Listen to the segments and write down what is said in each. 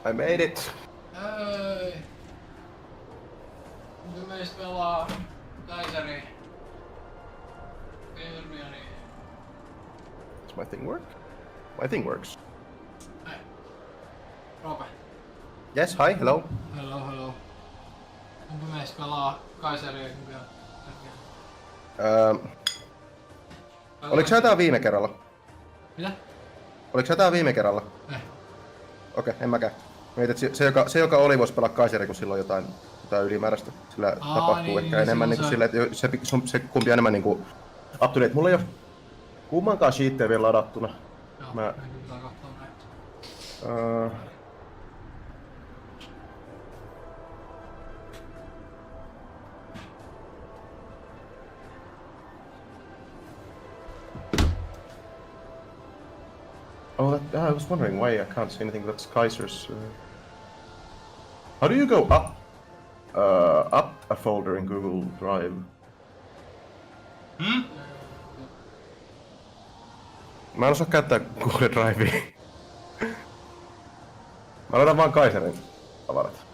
I made it. Hei. Kumpi meistä pelaa Kaisari? Hermione. Does my thing work? My thing works. Hei. Roope. Yes, hi, hello. Hello. Kumpi meistä pelaa Kaisari ja kumpi on Hermione? Oliko sä tää viime kerralla? Mitä? Oliko sä tää viime kerralla? Okei, en mäkään. Mietit, että se joka oli voisi pelaa Kaiseri, kun silloin jotain ylimääräistä. Sillä tapahtuu niin, ehkä niin, enemmän niinku silleen, että se kumpi enemmän niinku up to date. Mulla ei oo kummankaan sheetteja vielä ladattuna. Joo, Mä... pitää katsoa näitä. Oh, I was wondering why I can't see anything that's Kaiser's. How do you go up a folder in Google Drive? Hmm? Mä en osaa käyttää Google Drivea. Mä laitan vaan Kaiserin tavarat.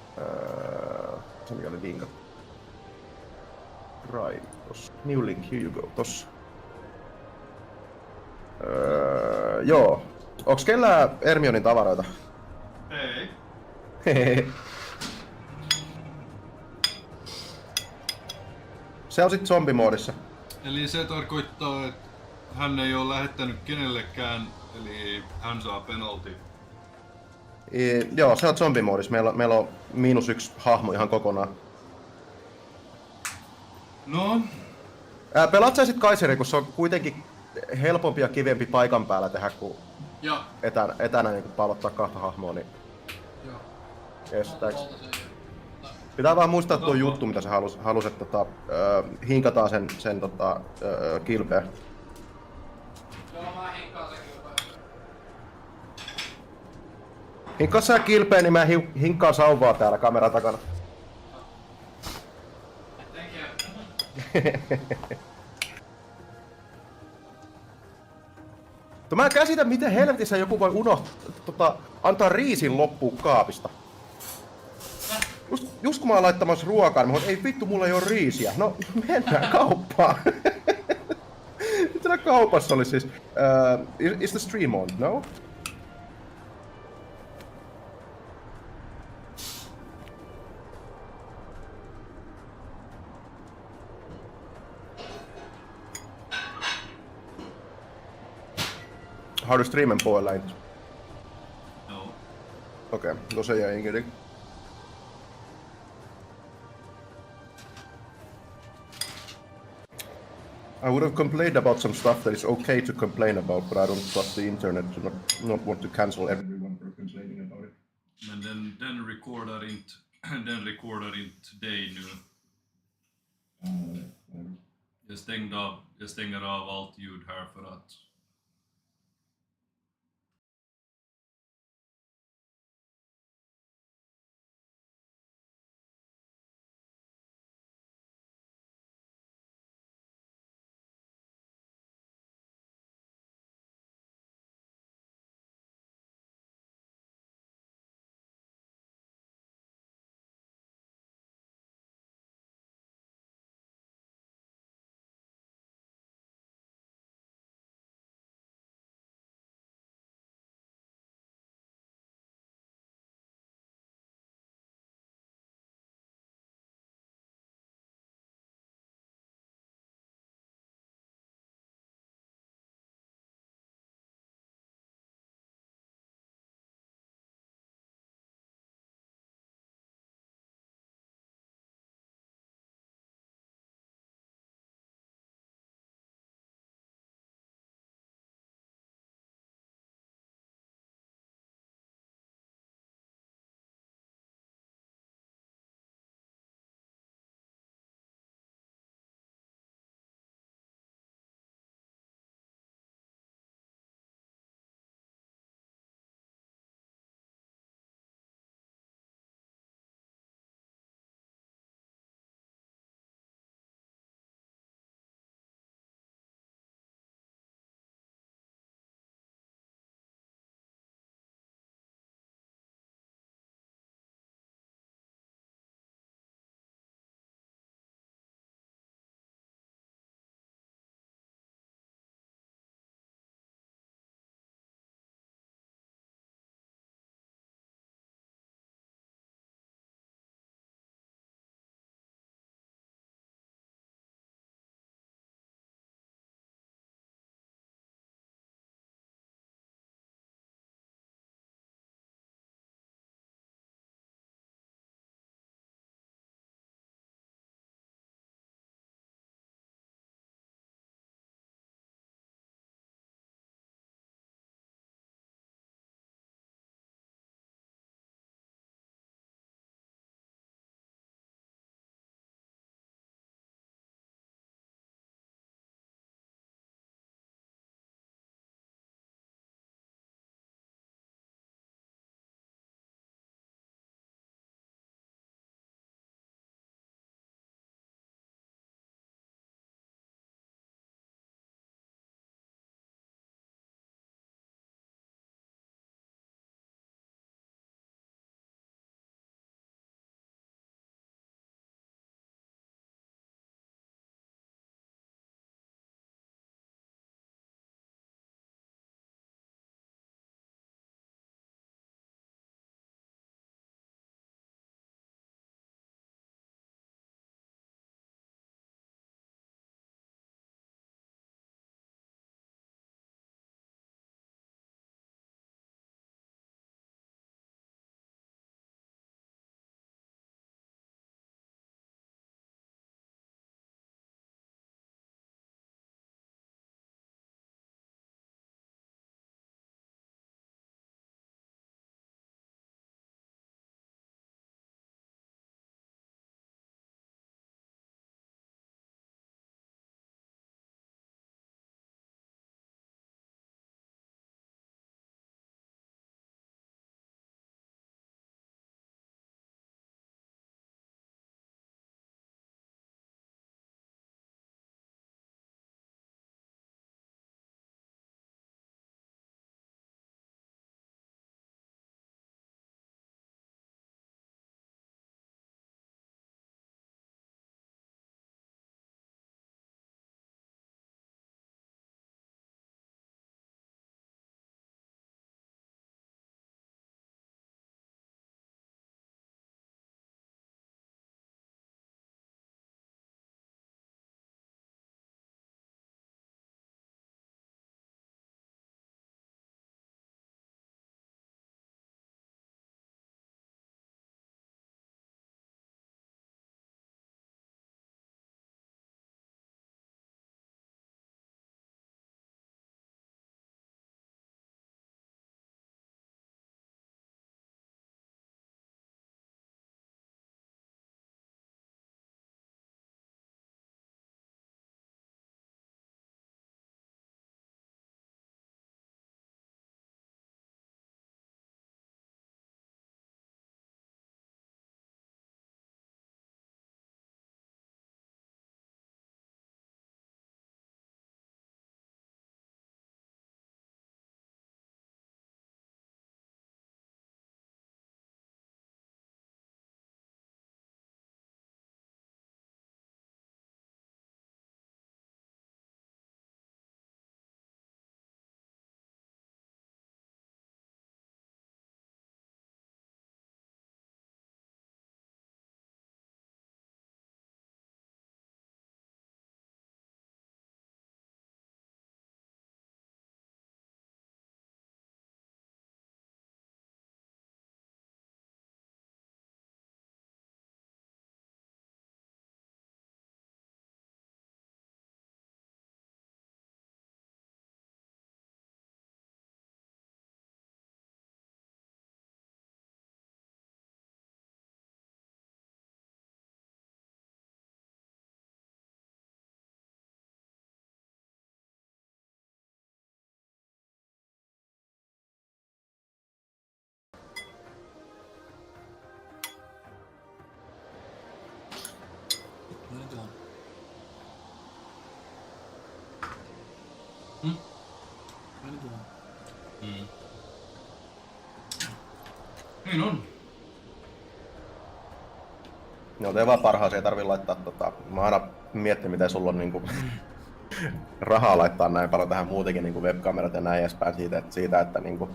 Se mikä oli vinka. Drive, tossa. New link, here you go, tossa. Joo. Onks kellään Hermionin tavaroita? Ei. Hehehe. Se on sit zombimoodissa. Eli se tarkoittaa, että hän ei ole lähettänyt kenellekään, eli hän saa penalty. Joo, se on zombimoodissa. Meillä on -1 hahmo ihan kokonaan. No? Pelaat sä sit Kaiseri, kun se on kuitenkin helpompi ja kivempi paikan päällä tehdä kuin etänä niin pallottaa kahta hahmoa, niin Joo. estääks? Pitää vaan muistaa tuo juttu, mitä sä halus että hinkataan sen kilpeä. Joo, mä hinkkaan sen kilpeen. Hinkkaa sä kilpeä, niin mä hinkkaan sauvaa täällä kameran takana. Thank you. Mä en käsitä, miten helvetissä joku voi antaa riisin loppuun kaapista. Just kun mä oon laittamassa ruokaa, niin ei vittu, mulla ei oo riisiä. No, mennään kauppaan. Mitä kaupassa oli siis? Is the stream on? No? Har du streamen på eller inte? No. Okej, då säger jag ingenting. I would have complained about some stuff that is okay to complain about, but I don't trust the internet to not want to cancel everyone for complaining about it. Men den recordar inte dig nu. Jag stänger av allt ljud här för att Mm. Niin on. No tee vaan parhaasi, ei tarvii laittaa mä aina miettinyt miten sulla on niinku rahaa laittaa näin paljon tähän muutenkin niinku webkamerat ja näin edespäin siitä että niinku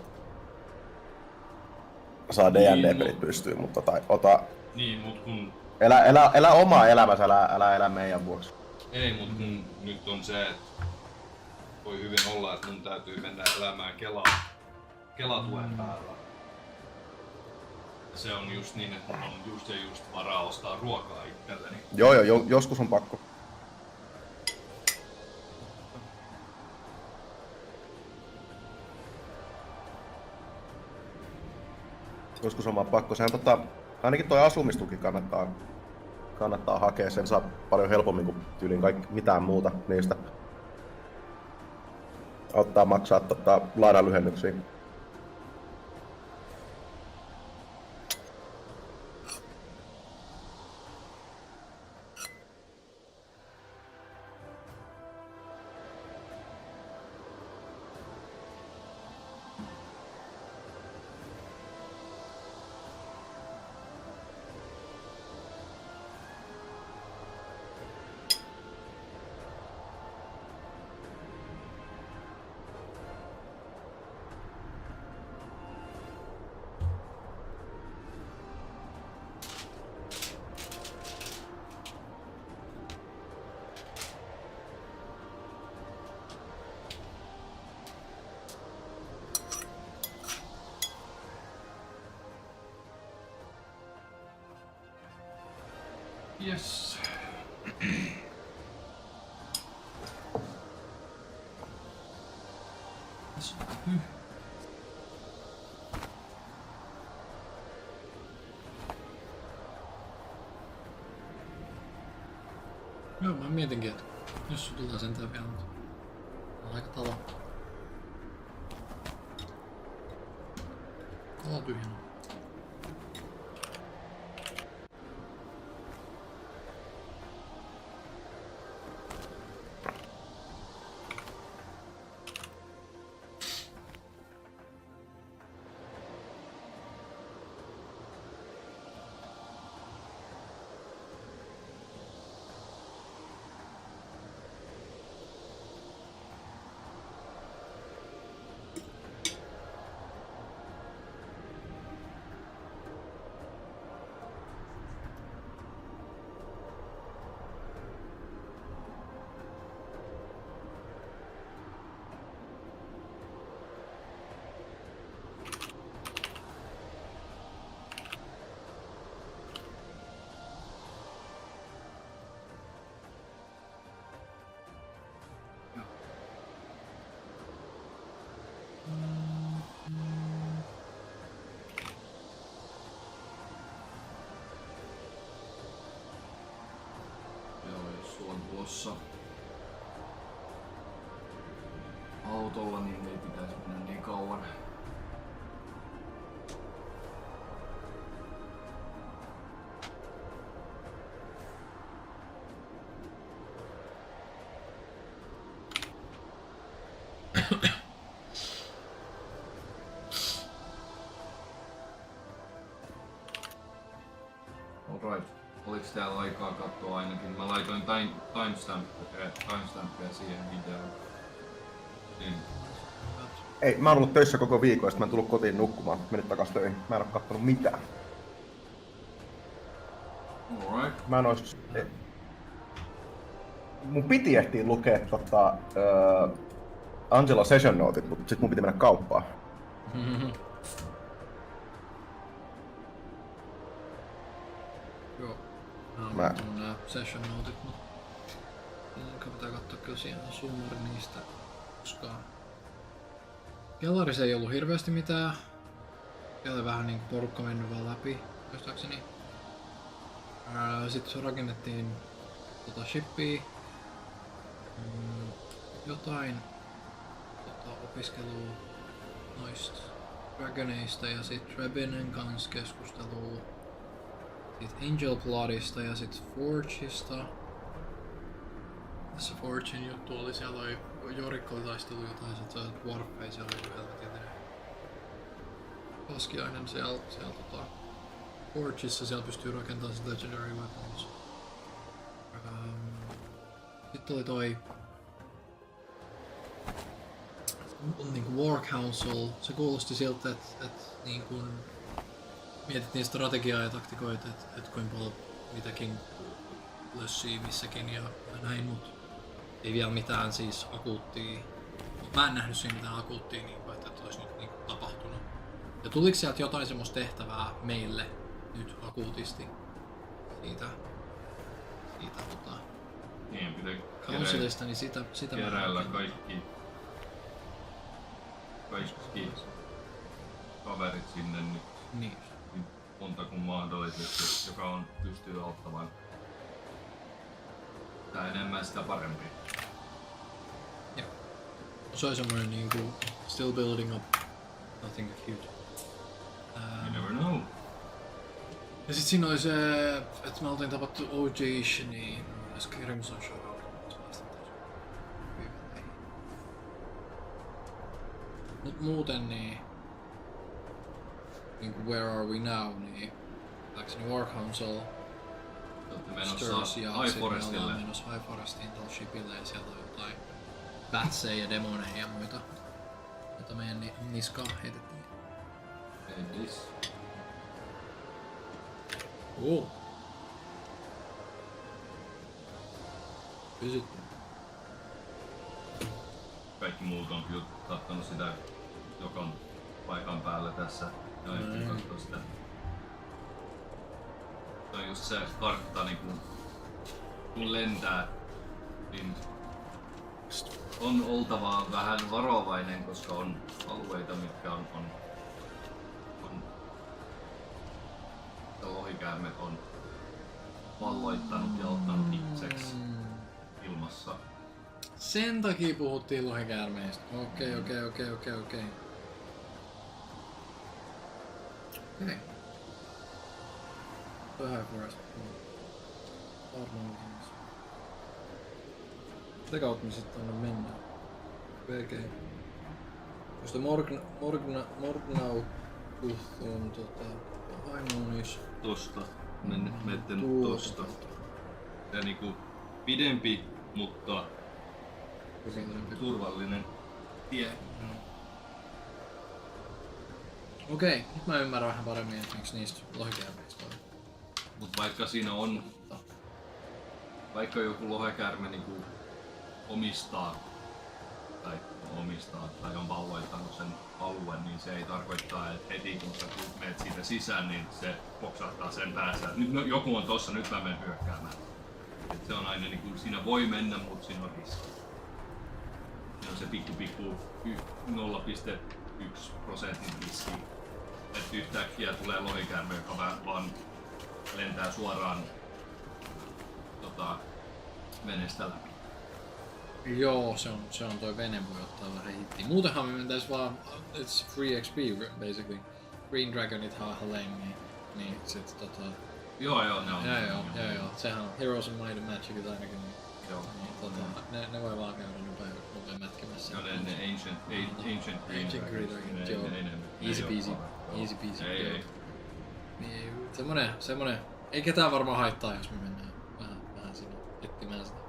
saa D&D-pelit pystyyn, mutta ota... Niin, mut kun... Elä omaa elämässä, älä elä meidän vuoksi. Ei, mut kun nyt on se, että voi hyvin olla, että mun täytyy mennä elämään Kelatuen päällä. Se on just niin, että mun on just varaa ostaa ruokaa itselleni. Joo, joskus on pakko. Joskus on vaan pakko. Sehän ainakin toi asumistuki kannattaa hakea. Sen saa paljon helpommin kuin tyyliin mitään muuta niistä. Ottaa maksaa lainanlyhennyksiä. Yes. Joo, mä mietinkin, että jos sun tulee sentään vielä, mutta on aika talo. Talo tyhjänä. Tuossa autolla, niin ei pitäisi mennä niin kauan. Alright. Oliks täällä aikaa katsoa ainakin? Mä laitoin timestampia siihen videoon. Niin. Ei, mä oon ollut töissä koko viikon ja sit mä en tullut kotiin nukkumaan. Menit takas töihin. Mä en oo kattonut mitään. Alright. Mä en ois... Mun piti ehtiä lukea Angela Session Notet, mut sit mun piti mennä kauppaan. Joo. Mä... Nää session notit, mut pitää katsoa kyllä siihen summari niistä, koska Kellarissa ei ollut hirveästi mitään. Siellä oli vähän niinku porukka mennyt vaan läpi, muistaakseni. Sitten rakennettiin shippia. Jotain opiskelua noista Dragoneista ja sit Rebenen kanssa keskustelua. Sitten Angel Bloodista ja sit Forgeista. Tässä Forgein juttu oli, siellä oli Jorikko oli taistellut jotain, sit se Warface oli joku helvetinen paskiainen siellä Forgeissa, siellä pystyy rakentamaan se Legendary Weapons. Sitten oli toi niinku War Council, se kuulosti siltä, että niinku mietittiin strategiaa ja taktikoita, että kuinka paljon mitäkin lössiä missäkin ja näin, mut ei vielä mitään siis akuuttia. Mä en nähnyt siinä mitään akuuttia niinku, että olisi nyt niinku tapahtunut. Ja tuliko sieltä jotain semmoista tehtävää meille nyt akuutisti siitä Niin, pitää Councilista, niin sitä keräillä kaikki kaverit sinne nyt Niin. monta kuin mahdollisesti, joka on pystyy auttamaan. Sitä enemmän sitä parempi. Joo. Se on semmoinen niinku still building up, nothing acute. You never know. Ja sit siinä oli se, että me oltiin tavattu OG-ish, niin Crimson Shadow. Mut muuten niin Where Are We Now, niin läkseni War Council, Olette menossa Stirs ja High sit me Forestille. ollaan menossa High Forestiin tuolla shipille ja sieltä on jotain batseja ja demoneja ja muita, joita meidän niskaan heitettiin. Edes. Pysytty. Kaikki muut on kyllä kattonut sitä joka on paikan päällä tässä ja ei katso sitä. Se on just se kartta niin kun lentää, niin on oltava vähän varovainen, koska on alueita, mitkä on lohikäärmet on valloittanut ja ottanut itseksi ilmassa. Sen takia puhuttiin lohikäärmeistä. Okei. High Forest. Sitä kautta me sitten tonne mennään. VG. Koska Morgnau on Haimuunis. Tosta. Menette nyt tosta. Ja niinku pidempi, mutta turvallinen tie. Okei, nyt mä ymmärrän vähän paremmin, että miksi niistä lohikäärmeistä on. Mut vaikka siinä on, vaikka joku lohekäärme niinku omistaa tai on valloittanut sen alueen, niin se ei tarkoittaa, että heti kun sä menet siitä sisään, niin se poksahtaa sen päässä, että nyt joku on tossa, nyt mä menen hyökkäämään. Et se on aina niinku, siinä voi mennä, mutta siinä on riski. Siinä on se pikku 0,1% riski. Että yhtäkkiä tulee lohikäärme, joka vaan lentää suoraan veneestä läpi. Joo, se on toi vene voi ottaa vähän hittiä. Muutenhan me mentäis vaan, it's free XP basically. Green Dragonit hahleen, niin sit Joo, ne on. Joo. Sehän on Heroes of Might and Magicit ainakin. Niin, Joo. Niin, ne voi vaan käydä nopea mätkemässä. Joo, ne Ancient Green Dragons. Joo. Easy peasy. Ei. Niin, semmonen. Ei ketään varmaan haittaa, jos me mennään vähän sinne etsimään sitä.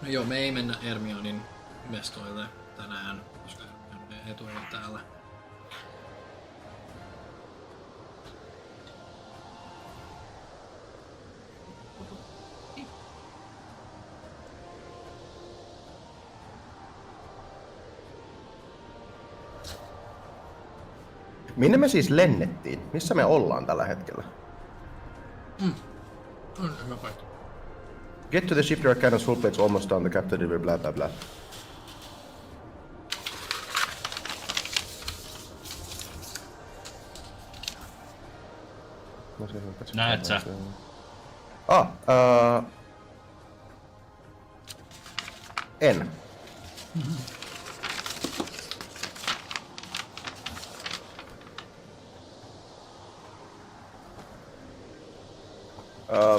No joo, me ei mennä Hermionin mestoille tänään, koska Hermione ei tule täällä. Minne me siis lennettiin? Missä me ollaan tällä hetkellä? On hyvä paikka. Get to the shipyard, cannons, full plates almost down the captain river, blah blah blah. Näet sä? En.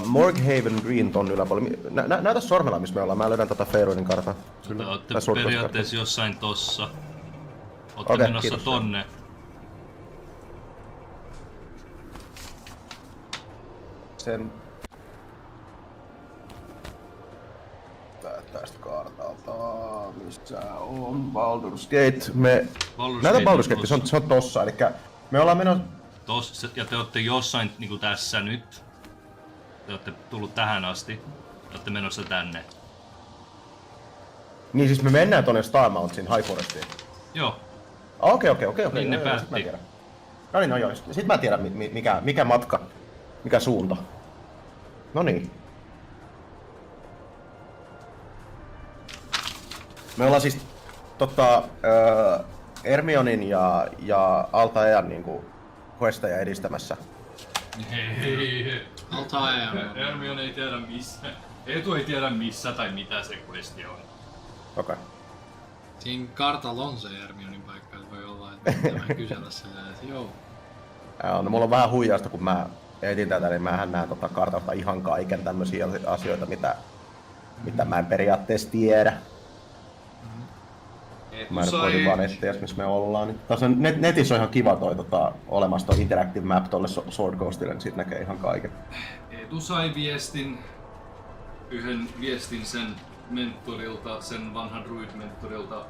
Morghaven Green ton yläpuolella. Näytä sormella, missä me ollaan. Mä löydän Feyruinin kartaa. Te ootte Tai Sword Coast periaatteessa jossain tossa. Ootte Okei, menossa kiitos. tonne. Sen... Tästä kartalta, missä on Baldurs Gate. Näytä Baldurs Gate, se on tossa, elikkä me ollaan menossa... Tossa, ja te ootte jossain niinku tässä nyt. Te ootte tullut tähän asti. Te ootte menossa tänne. Niin siis me mennään tonne Star Mountain High Forestiin. Joo. Okei. Niin ne Sit päätti. mä tiedän. No niin, no joo. Sit mä tiedän mikä matka, mikä suunta. No niin. Me ollaan siis Hermionin ja Altaean niinku questeja edistämässä. Hei. Altair. Hermione ei tiedä missä. Etu ei tiedä missä tai mitä se questi on. Okei. Siinä kartalla on se Hermionin paikka, että voi olla, että pitää kysellä silleen, että joo. No mulla on vähän huijausta, kun mä etin tätä, niin mähän näen kartalta ihan kaiken tämmösiä asioita, mitä mä en periaatteessa tiedä. Mä en koitin vaan etsiä, missä me ollaan. Niin tässä on, netissä on ihan kiva toi olemassa toi interactive map tolle Sword Coastille, niin siitä näkee ihan kaiken. Etu sai yhden viestin sen mentorilta, sen vanhan druid-mentorilta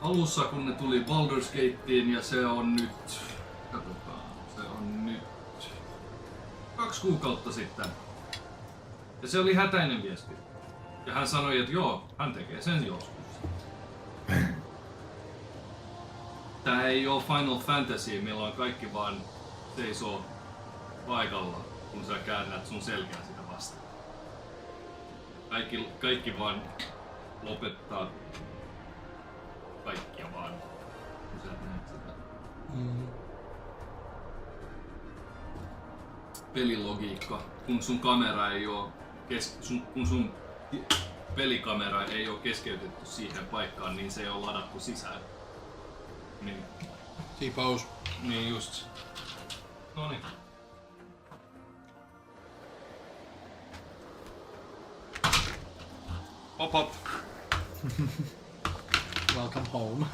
alussa, kun ne tuli Baldurs Gateen, ja se on nyt... Katsotaan, se on nyt... 2 kuukautta sitten. Ja se oli hätäinen viesti. Ja hän sanoi, että joo, hän tekee sen joskus. Tää ei oo Final Fantasy, milloin kaikki vaan seisoo paikalla, kun sä käännät sun selkää sitä vastaan. Kaikki vaan lopettaa kaikkia vaan, kun sä näet sitä. Pelilogiikka, kun sun kamera ei oo kun sun pelikamera ei oo keskeytetty siihen paikkaan, niin se ei oo ladattu sisään. Niin. Siipaus. Niin just. Noniin. Hop. Welcome home.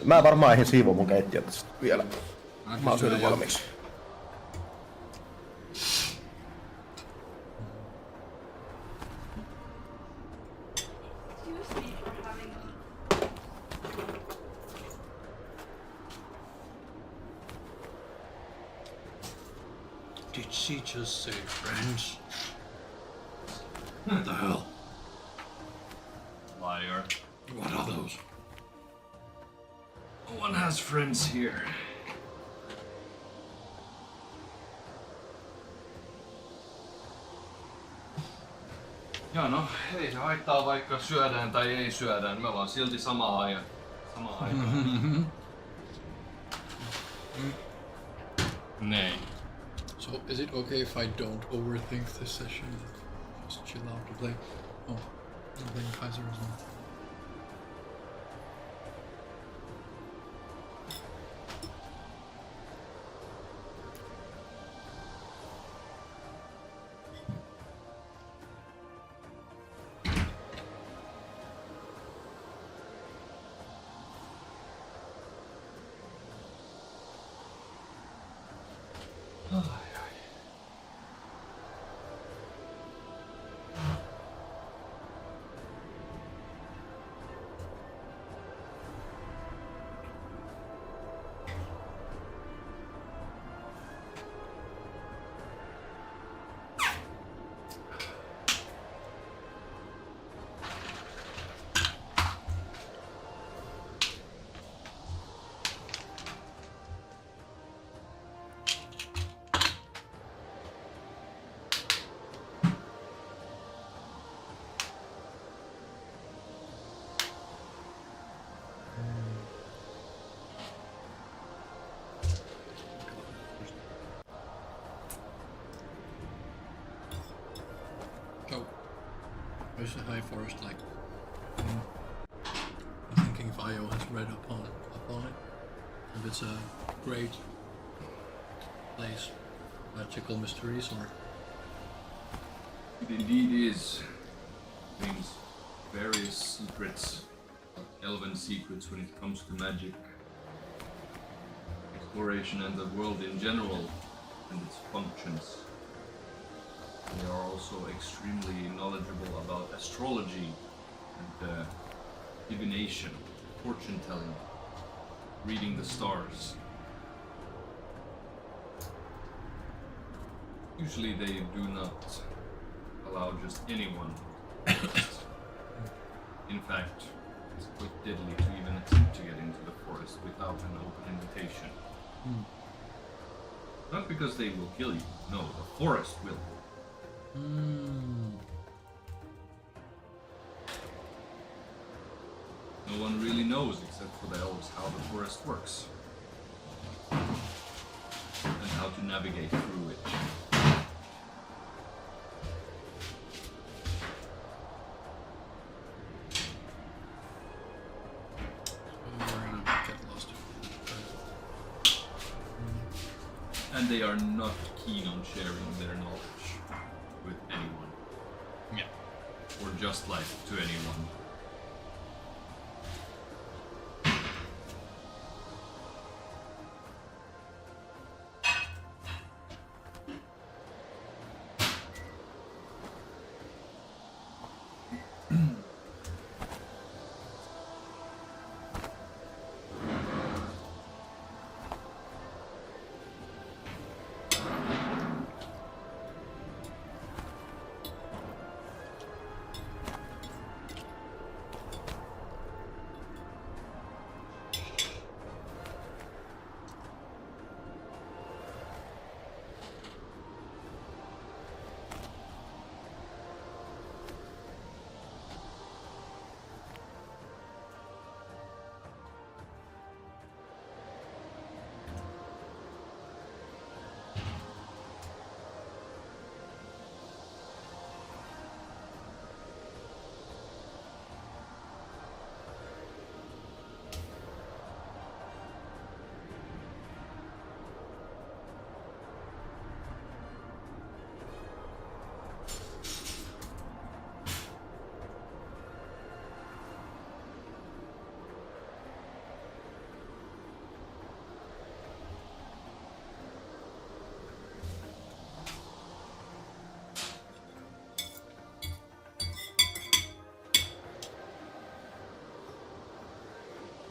Mä varmaan eihin siivoo mun keittiötä vielä. Mä oon syönyt valmiiksi. Did she just say French? What the hell? Liar. What are those? No one has friends here. Ja no, ei se haittaa vaikka syödään tai ei syödään. Me ollaan silti samaa aikaa. Niin. So, is it okay if I don't overthink this session? Just chill out to play. Oh, I'm playing Kaiser as well. Where's the high forest like? I'm thinking if Io has read upon it, if it's a great place. magical mysteries or? It indeed is. Things, various secrets, elven secrets when it comes to magic, exploration and the world in general and its functions. They are also extremely knowledgeable about astrology and divination, fortune telling, reading the stars. Usually they do not allow just anyone. In fact, it's quite deadly to even attempt to get into the forest without an open invitation. Not because they will kill you, no, the forest will. No one really knows except for the elves how the forest works and how to navigate through it. And they are not keen on sharing their knowledge with anyone. Yeah. Or just like to anyone.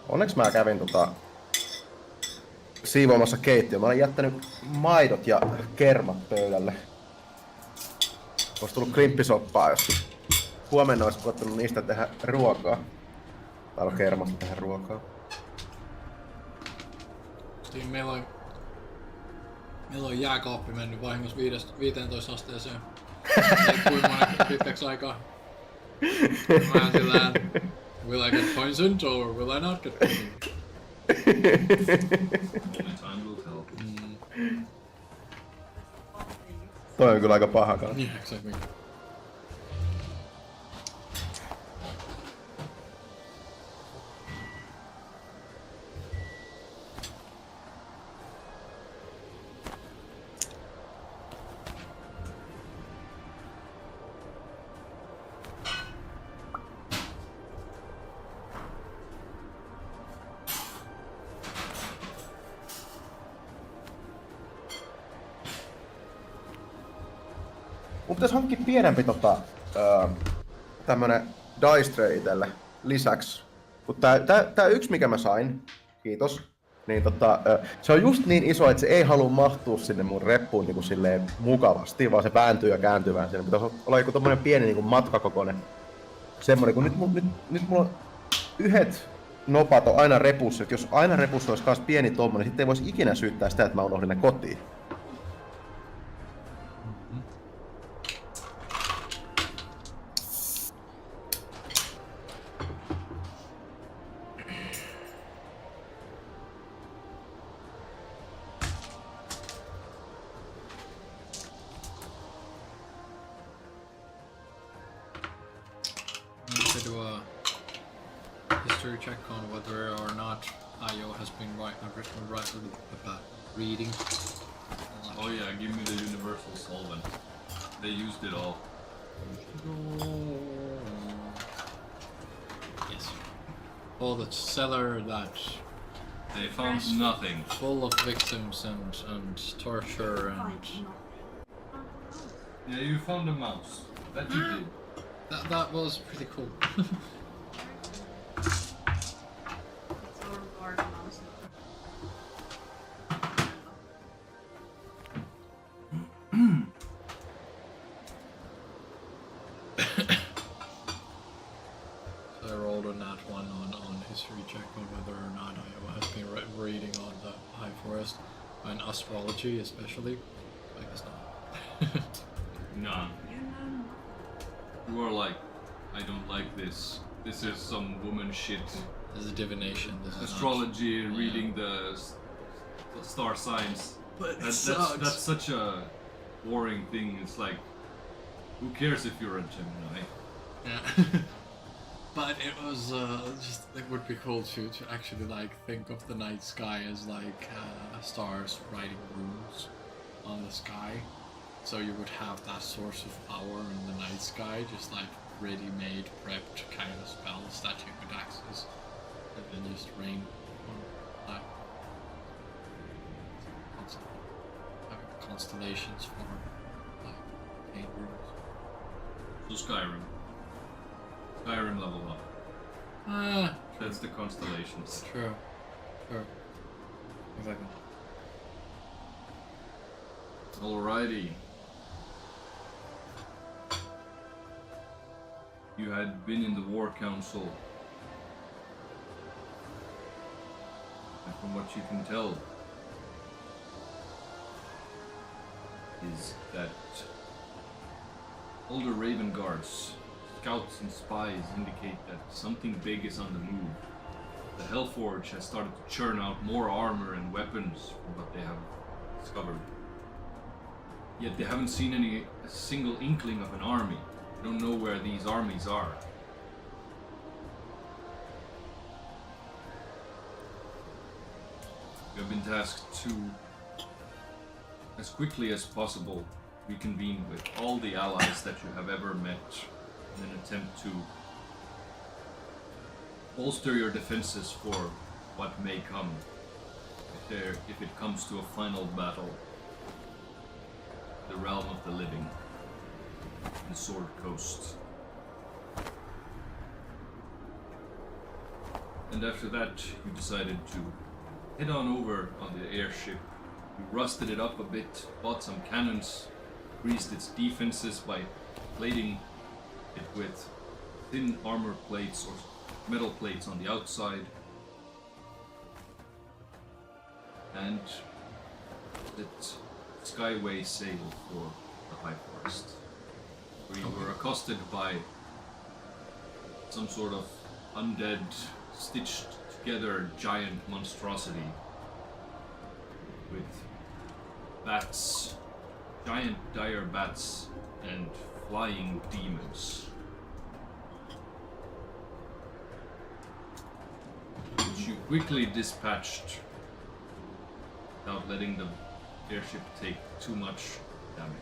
Onneksi mä kävin siivoamassa keittiöä. Mä olen jättänyt maidot ja kermat pöydälle. Ois tullut klimppisoppaa, jos huomenna ois koettanut niistä tehdä ruokaa. Tai kermasta tehdä ruokaa. Meillä on jääkaappi mennyt vahingossa 15 asteeseen. Ei kuimaa pitkäksi aikaa. Mä oon sillään, will I get poisoned or will I not get poisoned? Only time will tell. Toi on kyllä aika paha kanssa. Yeah, exactly. Mun pitäis hankkia pienempi tämmönen dice tray itelle lisäksi. Mut tää yksi mikä mä sain, kiitos, niin se on just niin iso, että se ei halua mahtua sinne mun reppuun niinku silleen mukavasti, vaan se vääntyy ja kääntyy vähän. Siinä pitäis olla joku tommonen pieni niinku matkakokoinen. Semmonen, kun nyt mulla on yhdet nopat on aina repussa, että jos aina repussa olisi kans pieni tommonen, niin sitten ei vois ikinä syyttää sitä, että mä unohdin ne kotiin. History check on whether or not IO has been written right about reading the Oh yeah, give me the universal solvent. They used it all. Yes. Oh, the cellar that They found nothing. full of victims and torture and Yeah, you found a mouse. That you did. that was pretty cool. So I rolled a nat 1 on history check on whether or not I have been reading on the High Forest and astrology especially. I guess not. Nah. You are like, I don't like this. This is some woman shit. This is divination. This is Astrology, not, reading the star signs. But That's such a boring thing. It's like, who cares if you're a Gemini? Yeah. But it was just, it would be cool to actually like think of the night sky as like stars writing runes on the sky. So you would have that source of power in the night sky, just like ready-made, prepped kind of spells that you could access, and then just rain on like constellations for like paint runes. So Skyrim. Skyrim level up. Ah, That's the constellations. true. Exactly. Alrighty. You had been in the War Council. And from what you can tell, is that older Raven Guards, scouts and spies indicate that something big is on the move. The Hellforge has started to churn out more armor and weapons from what they have discovered. Yet they haven't seen a single inkling of an army. They don't know where these armies are. You have been tasked to, as quickly as possible, reconvene with all the allies that you have ever met in an attempt to bolster your defenses for what may come if it comes to a final battle. The realm of the living, the Sword Coast. And after that, you decided to head on over on the airship. You rusted it up a bit, bought some cannons, increased its defenses by plating it with thin armor plates or metal plates on the outside. And it skyway sail for the High Forest, where you were accosted by some sort of undead, stitched together giant monstrosity with bats, giant dire bats, and flying demons, which you quickly dispatched without letting the airship take too much damage.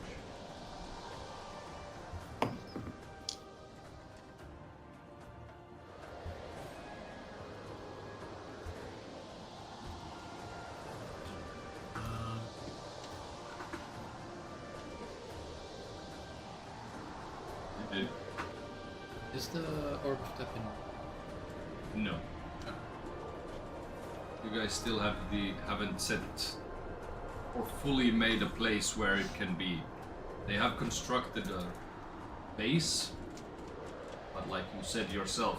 You did? Is the orb stepping? No. You guys still haven't set or fully made a place where it can be. They have constructed a base, but like you said yourself,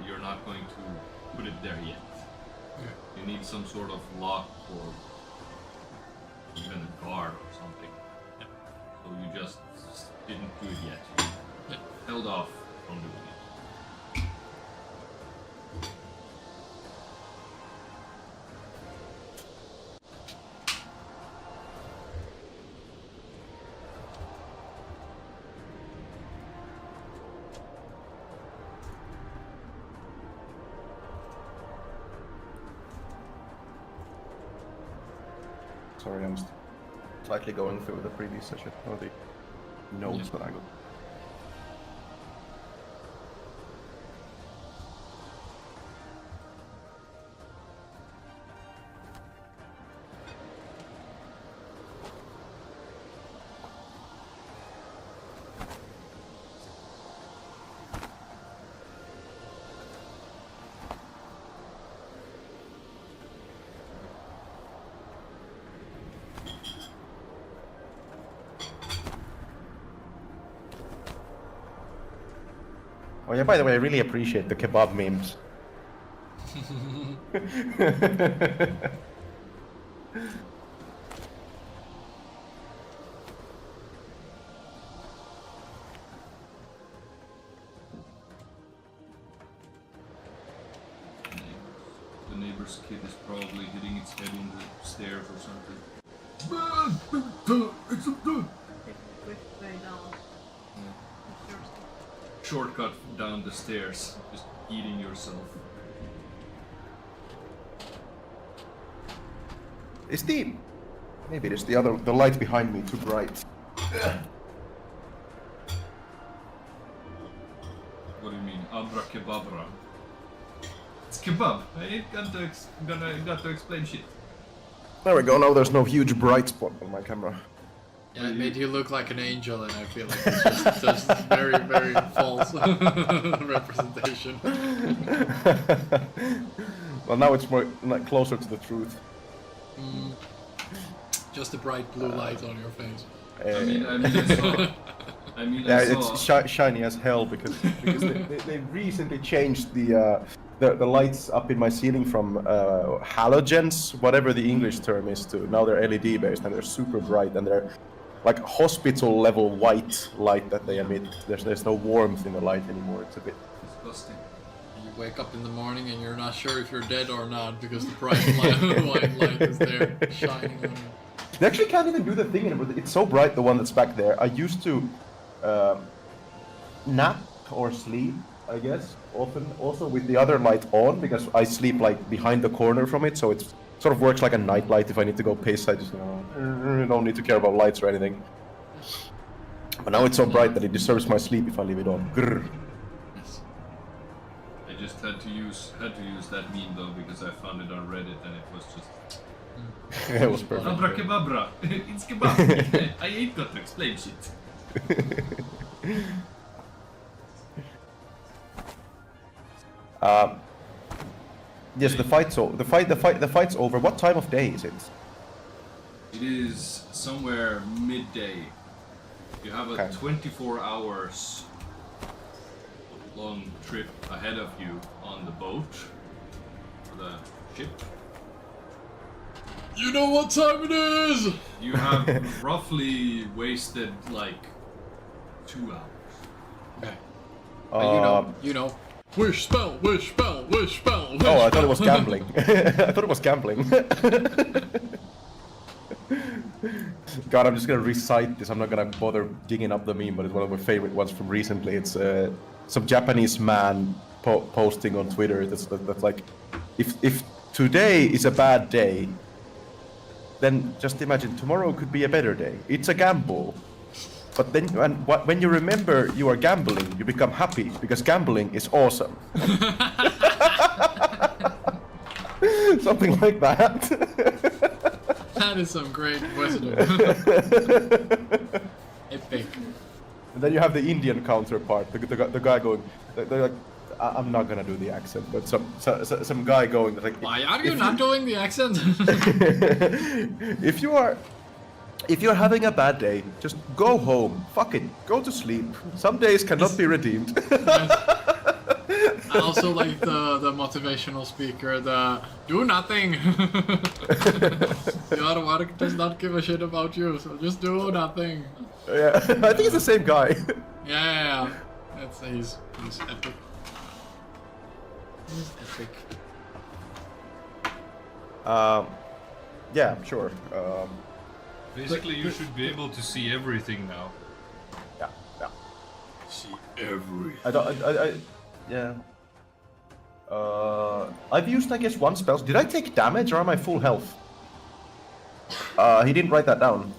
you're not going to put it there yet. Okay. You need some sort of lock or even a guard or something. Yeah. So you just didn't do it yet. You held off from doing it. Sorry, I'm slightly going through the previous session, or the notes that I got. Oh yeah, by the way, I really appreciate the kebab memes. The neighbor's kid is probably hitting its head in the stairs or something. It's a dude! Which way down? Shortcut down the stairs, just eating yourself. Is the... Maybe it is the other... the light behind me too bright. What do you mean? Abracadabra. It's kebab. I ain't got to explain shit. There we go, now there's no huge bright spot on my camera. Yeah, it made you look like an angel, and I feel like it's just very, very false representation. Well, now it's more like closer to the truth. Just a bright blue light on your face. I mean, I saw. Yeah, it's shiny as hell because they recently changed the lights up in my ceiling from halogens, whatever the English term is, to now they're LED based and they're super bright and they're like hospital level white light that they emit. There's no warmth in the light anymore. It's a bit Disgusting. You wake up in the morning and you're not sure if you're dead or not because the bright white light is there shining on you. They actually can't even do the thing anymore. It's so bright, the one that's back there. I used to nap or sleep, I guess, often also with the other light on because I sleep like behind the corner from it, so it sort of works like a night light. If I need to go piss, I just don't need to care about lights or anything. But now it's so bright that it disturbs my sleep if I leave it on. Grrr. I just had to use that meme though because I found it on Reddit and it was just It was perfect. abracadabra. It's kebab. I ain't got to explain shit. Yes, the fight's over. What time of day is it? It is somewhere midday. You have a Okay. 24 hours long trip ahead of you on the boat, or the ship. You know what time it is? You have roughly wasted like 2 hours. Okay. Uh, You know. Wish spell, wish spell, wish spell, wish Oh, I thought it spell. was gambling. I thought it was gambling. God, I'm just gonna recite this. I'm not gonna bother digging up the meme, but it's one of my favorite ones from recently. It's some Japanese man posting on Twitter that's like, if today is a bad day, then just imagine tomorrow could be a better day. It's a gamble. But then, when you remember you are gambling, you become happy because gambling is awesome. Something like that. That is some great wisdom. Epic. And then you have the Indian counterpart, the guy going, they're like, I'm not gonna do the accent, but some guy going like, Why are you not doing the accent? If you're having a bad day, just go home. Fuck it. Go to sleep. Some days cannot be redeemed. I also like the motivational speaker, the do nothing. The other one does not give a shit about you, so just do nothing. Yeah, I think it's the same guy. Yeah. He's epic. He's epic. Yeah, sure. Basically, you should be able to see everything now. Yeah. See everything. Yeah. I've used, I guess, one spell. Did I take damage or am I full health? He didn't write that down.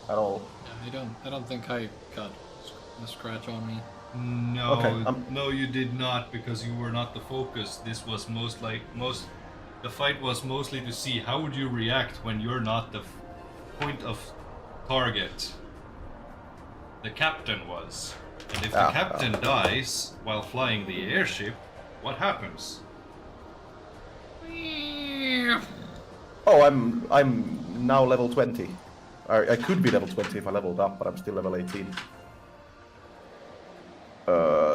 at all. Yeah, I don't think I got a scratch on me. No, Okay, no, you did not, because you were not the focus. This was the fight was mostly to see how would you react when you're not the point of target. The captain was, and if the captain dies while flying the airship, what happens? Oh, I'm now level 20. I could be level 20 if I leveled up, but I'm still level 18.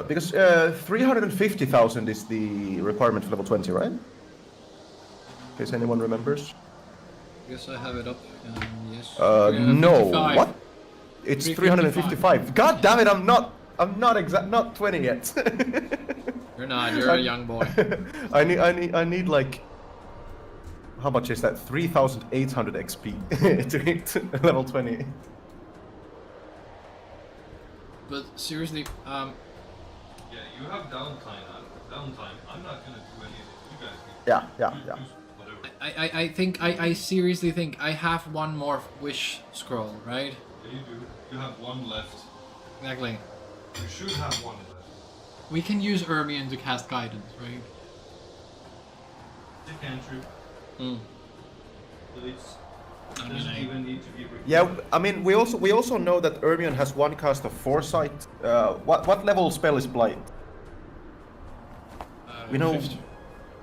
Because 350,000 is the requirement for level 20, right? In case anyone remembers. Guess I have it up. Yes. No. 355. What? It's 355. God damn it! I'm not 20 yet. You're not. You're a young boy. I need like. How much is that? 3,800 XP to hit level 20. But seriously, Yeah, you have downtime. I'm not gonna do anything. You guys Yeah. do whatever. I think I seriously think I have one more wish scroll, right? Yeah, you do. You have one left. Exactly. You should have one left. We can use Ermion to cast guidance, right? It cantrip. So it doesn't even need to be required. Yeah, I mean we also know that Ermion has one cast of foresight. What level spell is blight? We know. 50.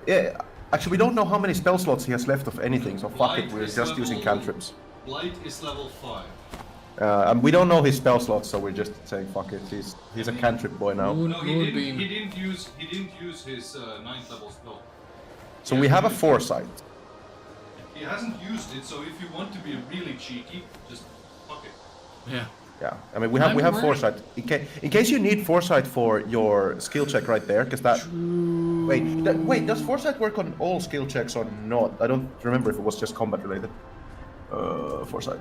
Yeah, actually we don't know how many spell slots he has left of anything. So fuck it, Blight we're is just using level- cantrips. Blight is level 5. And we don't know his spell slots, so we're just saying fuck it. He's a cantrip boy now. Moon, No, he Moonbeam. didn't use his 9th level spell. So we have a foresight. He hasn't used it, so if you want to be really cheeky, just fuck it. Yeah. Yeah, I mean we have Remember- foresight. In case you need foresight for your skill check right there, because that. Wait, does foresight work on all skill checks or not? I don't remember if it was just combat related. Foresight.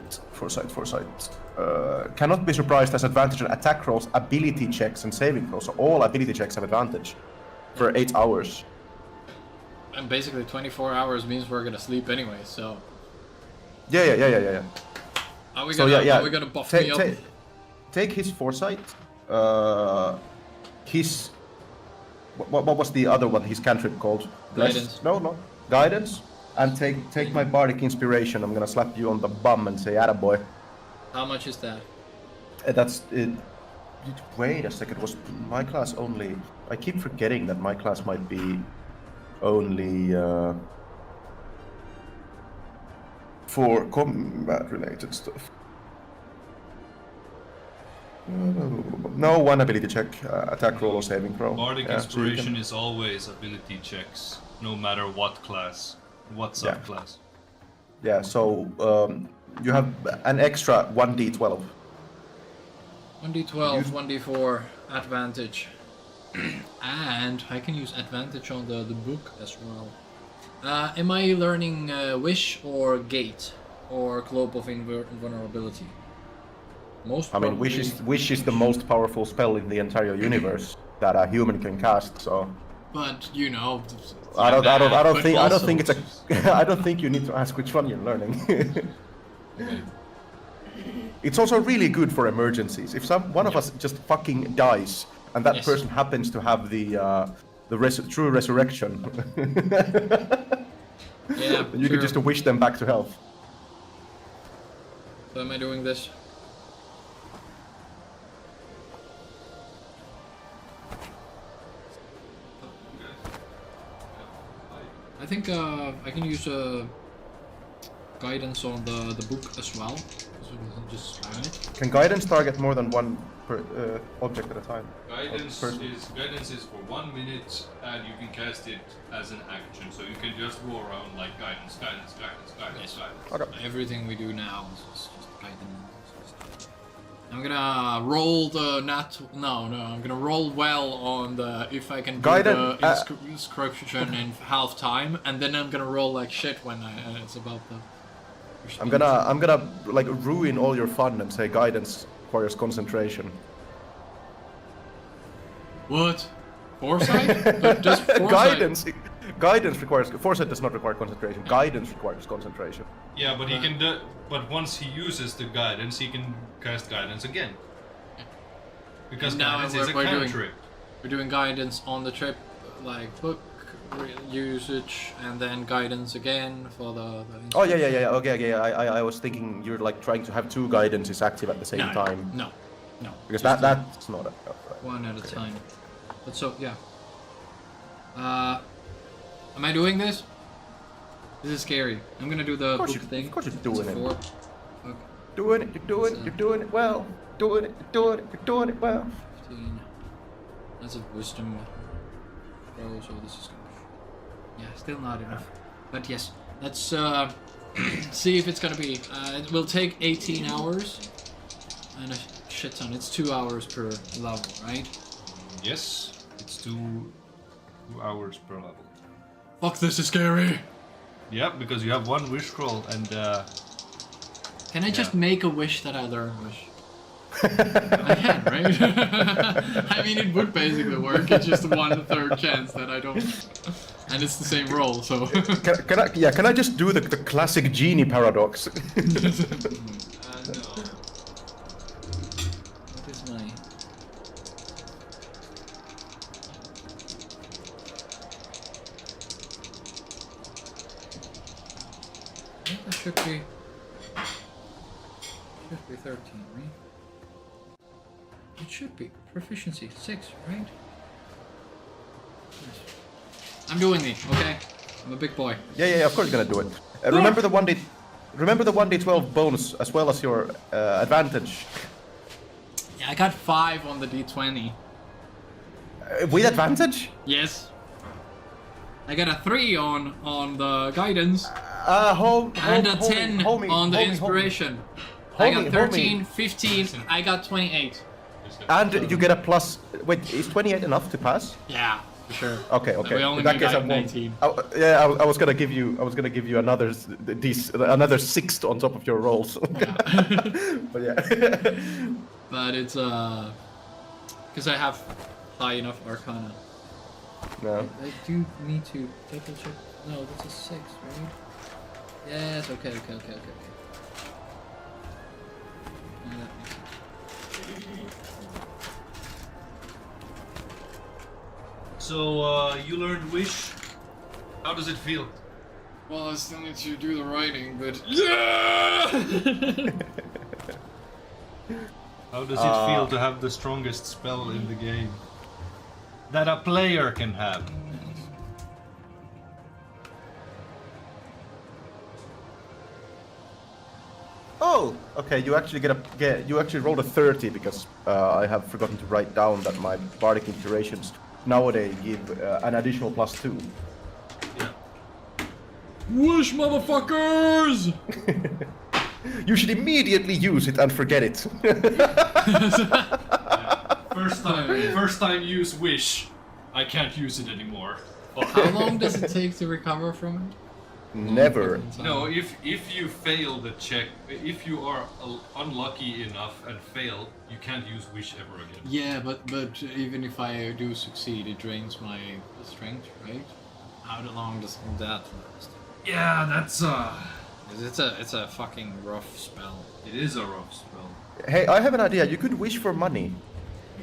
Cannot be surprised as advantage on attack rolls, ability checks, and saving throws. So all ability checks have advantage for 8 hours. And basically 24 hours means we're gonna sleep anyway, so... Yeah. Are we So gonna, yeah. Are we gonna buff me up? Take his foresight. His. What was the other one? His cantrip called? Guidance. No. Guidance. And take my bardic inspiration. I'm gonna slap you on the bum and say, "Attaboy." How much is that? That's it. Wait a second. Was my class only? I keep forgetting that my class might be only for combat-related stuff. No, one ability check, attack roll or saving throw. Bardic Yeah, so you inspiration can- is always ability checks, no matter what class, what Yeah. subclass. Yeah, so you have an extra 1d12. 1d12, 1d4, advantage. And I can use advantage on the book as well. Am I learning Wish or Gate? Or Cloak of Invulnerability? Most I mean, probably- wish is the most powerful spell in the entire universe that a human can cast. So But, you know... I don't but think it's also- a. I don't think you need to ask which one you're learning. It's also really good for emergencies. If one of us just fucking dies and that Yes. person happens to have the true resurrection, Yeah, you can just wish them back to health. So am I doing this? I think I can use guidance on the book as well, so we can just slam it. Can guidance target more than one object at a time? Guidance Person. is for 1 minute, and you can cast it as an action, so you can just go around like guidance. Okay. Everything we do now is just guidance. I'm gonna roll the I'm gonna roll well on the if I can do Guidance, the inscription in half time, and then I'm gonna roll like shit when it's about the. I'm gonna like ruin all your fun and say guidance requires concentration. What? Foresight? But does foresight? Guidance. Guidance requires... Foresight does not require concentration. Guidance requires concentration. Yeah, but he can do. But once he uses the guidance, he can cast guidance again. Because Now guidance is a we're doing- cantrip. We're doing guidance on the trip, like book usage, and then guidance again for the Oh, yeah. Okay. I was thinking you're like trying to have 2 guidances active at the same time. No. Because Just that's not a... right. one at a time. But so, yeah. Am I doing this? This is scary. I'm gonna do the book thing. Of course you're doing it. 4. Okay. Doing it, you're doing it well. You're doing it well. 15. That's a wisdom roll, so this is gonna... Yeah, still not enough. But yes, let's see if it's gonna be... it will take 18 hours. And a shit ton. It's 2 hours per level, right? Yes, it's 2 hours per level. Fuck, this is scary! Yeah, because you have 1 wish scroll and Can I just Yeah. make a wish that I learn wish? I can, right? I mean, it would basically work. It's just 1/3 chance that I don't, and it's the same roll. So Can I just do the classic genie paradox? no. what is my? I think it should be 13, right? It should be proficiency 6, right? Yes. I'm doing the okay. I'm a big boy. Yeah, of course you're gonna do it. Remember the 1d12 bonus as well as your advantage. Yeah, I got 5 on the d20. With advantage? Yes. I got a 3 on the guidance and a 10 on the inspiration. I got 13, 15, I got 28. And you get a plus. Wait, is 28 enough to pass? Yeah, for sure. Okay. We only In that need case, I like won't. 19. I was gonna give you another another 6 on top of your rolls. Yeah. But yeah. But it's because I have high enough Arcana. No. I do need to double check. No, that's a 6, right? Yes. Okay. Yeah, that makes sense. So you learned wish. How does it feel? Well, I still need to do the writing, but yeah. How does it feel to have the strongest spell in the game that a player can have? Oh, okay. You actually you actually rolled a 30 because I have forgotten to write down that my bardic inspirations nowadays give an additional +2. Yeah. Whoosh, motherfuckers! You should immediately use it and forget it. First time use wish. I can't use it anymore. How long does it take to recover from it? Never. No, if you fail the check, if you are unlucky enough and fail, you can't use wish ever again. Yeah, but even if I do succeed, it drains my strength, right? How long does that last? Yeah, that's 'Cause it's a fucking rough spell. it is a rough spell. Hey, I have an idea. You could wish for money.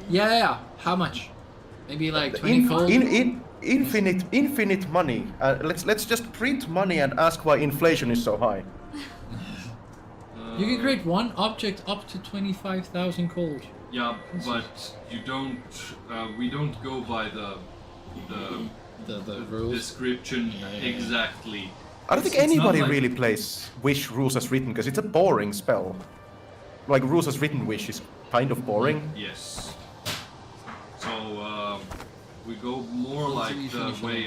Yeah. How much? Maybe like 20 gold? Infinite money. Let's just print money and ask why inflation is so high. You can create one object up to 25,000 gold. Yeah, but you don't. We don't go by the The rules. description Yeah. exactly. I don't think It's not anybody like- really plays wish rules as written because it's a boring spell. Like rules as written wish is kind of boring. Yes. So we go more Until like you the finish way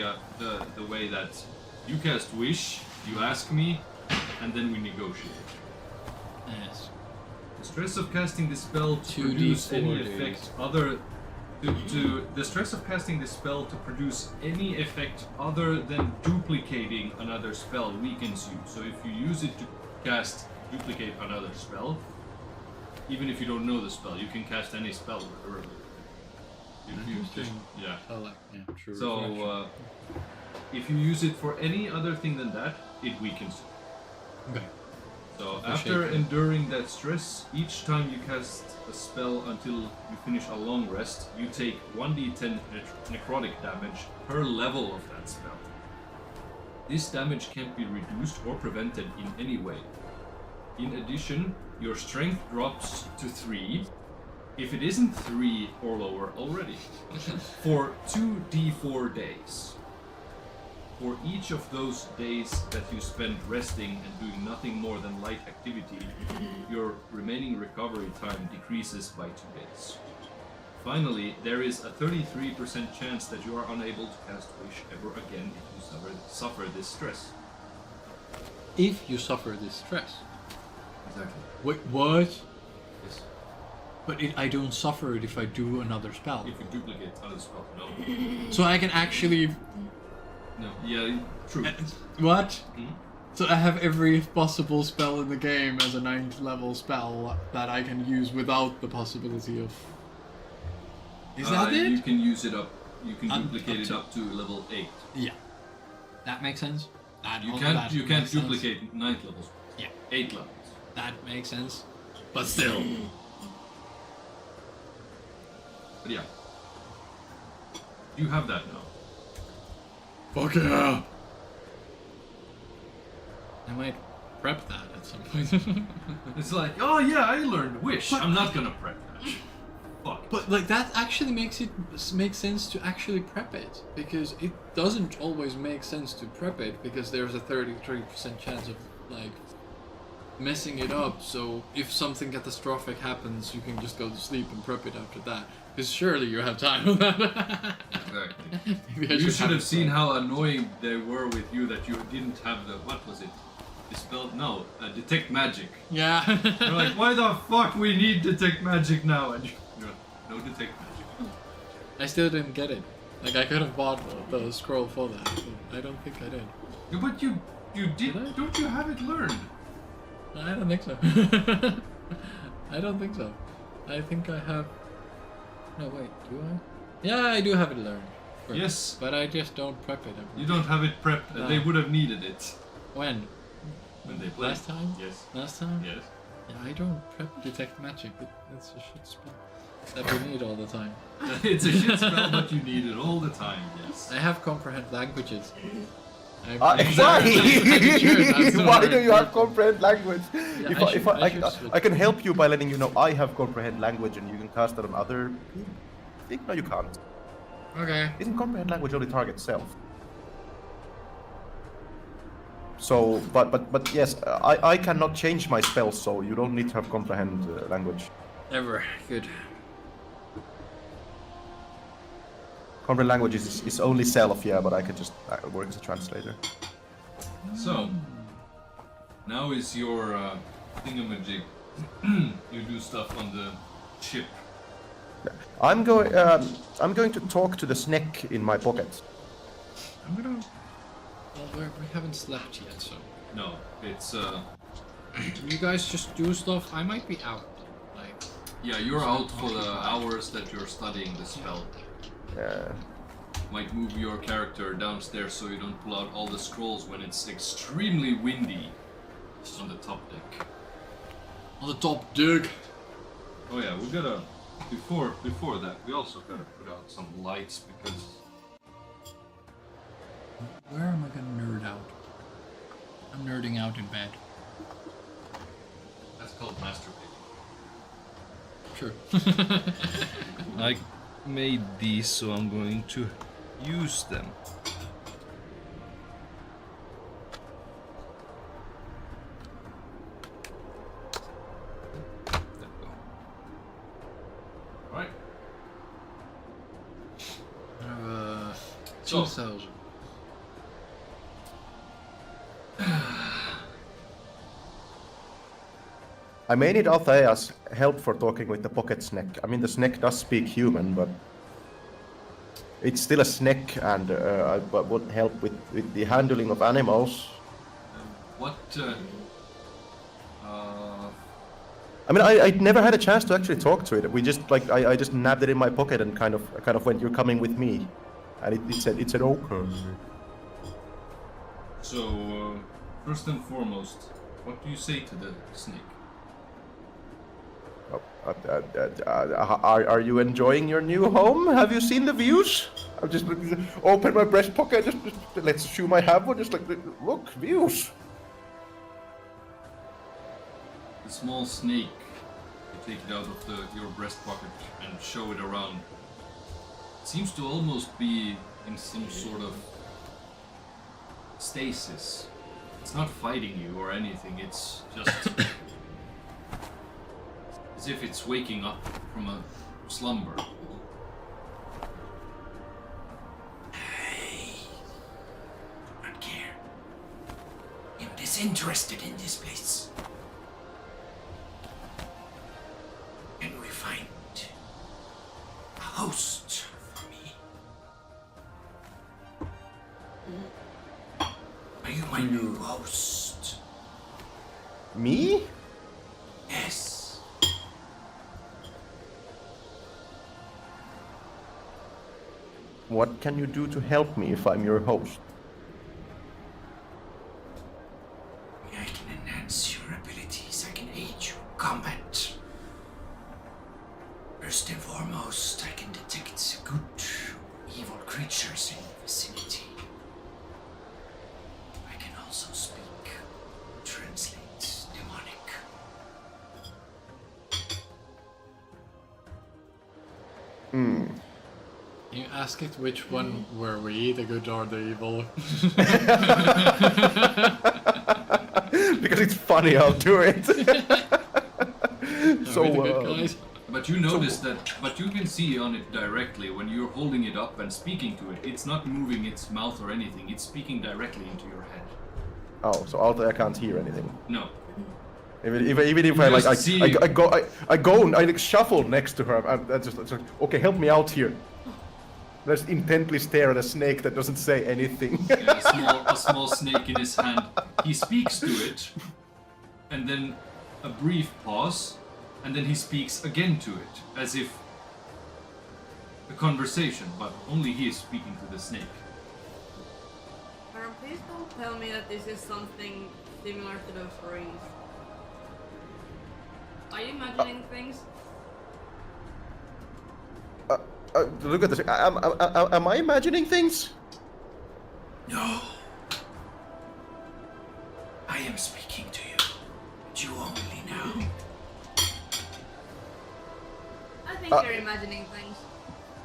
the way that you cast wish, you ask me, and then we negotiate. Yes. The stress of casting the spell to 2d4 produce any dude. effect other the stress of casting the spell to produce any effect other than duplicating another spell weakens you. So if you use it to duplicate another spell, even if you don't know the spell, you can cast any spell early. If you just, yeah. Oh, like, yeah, true. So If you use it for any other thing than that, it weakens you. Okay. So Appreciate after that. enduring that stress, each time you cast a spell until you finish a long rest, you take 1d10 necrotic damage per level of that spell. This damage can't be reduced or prevented in any way. In addition, your strength drops to 3, if it isn't 3 or lower already, for 2d4 days. For each of those days that you spend resting and doing nothing more than light activity, your remaining recovery time decreases by 2 days. Finally, there is a 33% chance that you are unable to cast Wish ever again if you suffer this stress. If you suffer this stress. Exactly. Wait, what? Yes. But I don't suffer it if I do another spell. If you duplicate other spells, no. So I can actually... No. Yeah, true. What? Hmm? So I have every possible spell in the game as a 9th level spell that I can use without the possibility of... Is that it? You can use it up. You can Up duplicate it to- up to level 8. Yeah. That makes sense. That You also- can't. that You can't makes sense. duplicate 9th levels. Yeah. 8 levels. That makes sense. But still. But yeah. You have that now. Fuck yeah! I might prep that at some point. It's like, oh yeah, I learned Wish. I'm not gonna prep that. Fuck. But like that actually makes sense to actually prep it, because it doesn't always make sense to prep it because there's a 33% chance of like messing it up. So if something catastrophic happens, you can just go to sleep and prep it after that. Because surely you have time. Exactly. Maybe I You should have it seen so. how annoying they were with you that you didn't have the, what was it? Dispel? No, detect magic. Yeah. They're like, why the fuck we need detect magic now? And you're like, no detect magic. I still didn't get it. Like I could have bought the scroll for that, but I don't think I did. Yeah, but you did. Did I? Don't you have it learned? I don't think so. I don't think so. I think I have... No, wait, do I? Yeah, I do have it learned. First, Yes. but I just don't prep it ever. You don't have it prepped, and they No. would have needed it When? when they played. Last time? Yes. Last time? Yes. Yeah, I don't prep detect magic. It's a shit spell that we need all the time. It's a shit spell, but you need it all the time. Yes. I have comprehend languages. Why? Why do you have comprehend language? If I should- I should switch. I can help you by letting you know I have comprehend language and you can cast that on other people. No, you can't. Okay. Isn't comprehend language only target self? So, but yes, I cannot change my spells, so you don't need to have comprehend language. Ever. Good. Comprehend language is only self, yeah, but I could just work as a translator. So, now is your thingamajig. You do stuff on the ship. I'm going to talk to the snake in my pocket. I'm gonna... Well, we haven't slept yet, so... No, it's You guys just do stuff. I might be out. Like... yeah, you're out for the hours that you're studying the spell. Yeah. Might move your character downstairs so you don't pull out all the scrolls when it's extremely windy on the top deck. On the top, dig! Oh yeah, we gotta before that we also gotta put out some lights because Where am I gonna nerd out? I'm nerding out in bed. that's called masturbating. Sure. I made these, so I'm going to use them. There we go. Alright. So 2,000. I may need Althea's help for talking with the pocket snake. I mean, the snake does speak human, but it's still a snake, and I would help with the handling of animals. What I mean, I never had a chance to actually talk to it. We just like I just nabbed it in my pocket and kind of went, "You're coming with me," and it said okay. So, first and foremost, what do you say to the snake? Are you enjoying your new home? Have you seen the views? I'm just open my breast pocket. Just let's assume I have one. Just like look, views. The small snake, you take it out of your breast pocket and show it around. It seems to almost be in some sort of stasis. It's not fighting you or anything, it's just as if it's waking up from a slumber. Hey, not care. I'm disinterested in this place. Can we find a host for me? Are you my new host? Me? Yes. What can you do to help me if I'm your host? I can enhance your abilities. I can aid you in combat. First and foremost, I can detect good, evil creatures in the vicinity. I can also speak, translate demonic. You ask it which one were we, the good or the evil? Because it's funny, I'll do it. Are we the good guys? But you notice but you can see on it directly when you're holding it up and speaking to it, it's not moving its mouth or anything, it's speaking directly into your head. Oh, so although I can't hear anything. No. Even if I like, just see- I go and I like shuffle next to her. I just it's like, okay, help me out here. Just intently stare at a snake that doesn't say anything. Yeah, a small snake in his hand. He speaks to it, and then a brief pause, and then he speaks again to it, as if a conversation, but only he is speaking to the snake. Kairon, please don't tell me that this is something similar to those rings. Are you imagining things? Look at this. Am I imagining things? No. I am speaking to you. But you only now. I think you're imagining things.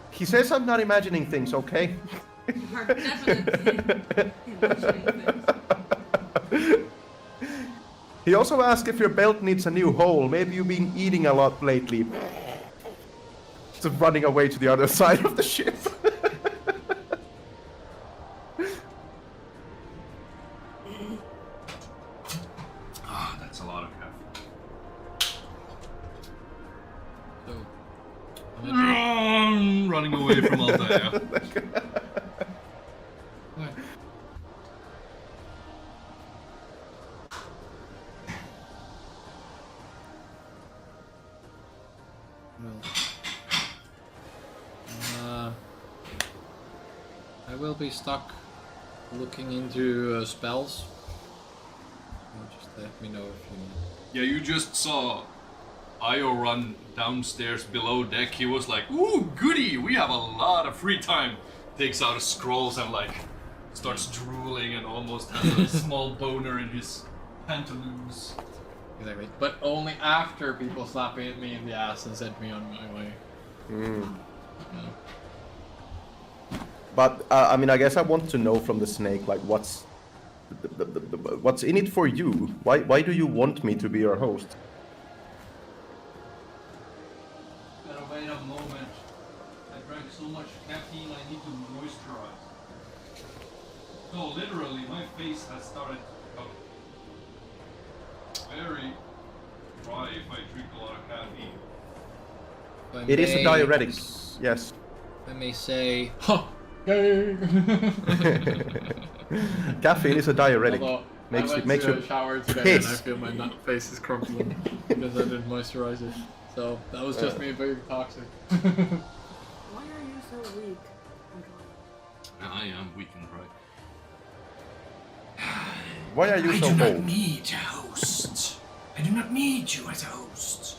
He says I'm not imagining things, okay? You are definitely imagining things. He also asked if your belt needs a new hole. Maybe you've been eating a lot lately. Just running away to the other side of the ship. Ah, that's a lot of caffeine. So, Running away from Altair. Right. Well, I will be stuck looking into spells. Just let me know if you need. Yeah, you just saw Io run downstairs below deck. He was like, ooh, goody, we have a lot of free time. Takes out his scrolls and like starts drooling and almost has a small boner in his pantaloons. Exactly. But only after people slap me in the ass and send me on my way. Yeah. But I mean, I guess I want to know from the snake, like, what's what's in it for you? Why do you want me to be your host? Gotta wait a moment. I drank so much caffeine I need to moisturize. So literally my face has started to become very dry if I drink a lot of caffeine. If I It is a may- diuretic. Yes. I may say, huh, yay! Caffeine is a diuretic. Although Makes I you- went makes to you a shower today and I piss. feel my face is crumbling because I didn't moisturize it. So that was just me being toxic. Why are you so weak? I am weak and dry. Why are you I so do not bold? need a host. I do not need you as a host.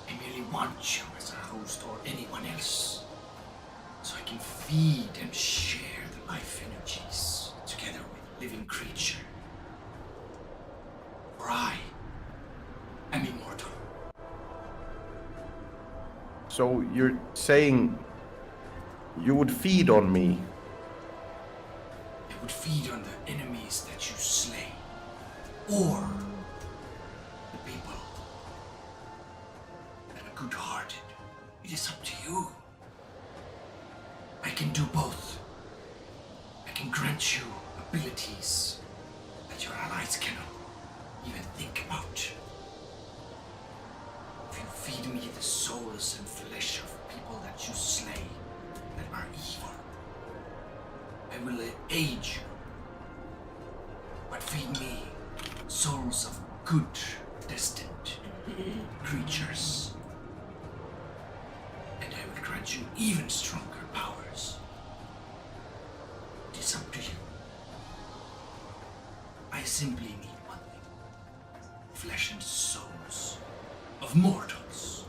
I merely want you as a host or anyone else. So I can feed and share the life energies together with living creature. For I am immortal. So you're saying you would feed on me? I would feed on the enemies that you slay. Or the people that are good-hearted. It is up to you. I can do both. I can grant you abilities that your allies cannot even think about. If you feed me the souls and flesh of people that you slay that are evil, I will aid you. But feed me souls of good, destined creatures, and I will grant you even stronger powers. It is up to you. I simply need one thing: flesh and souls of mortals.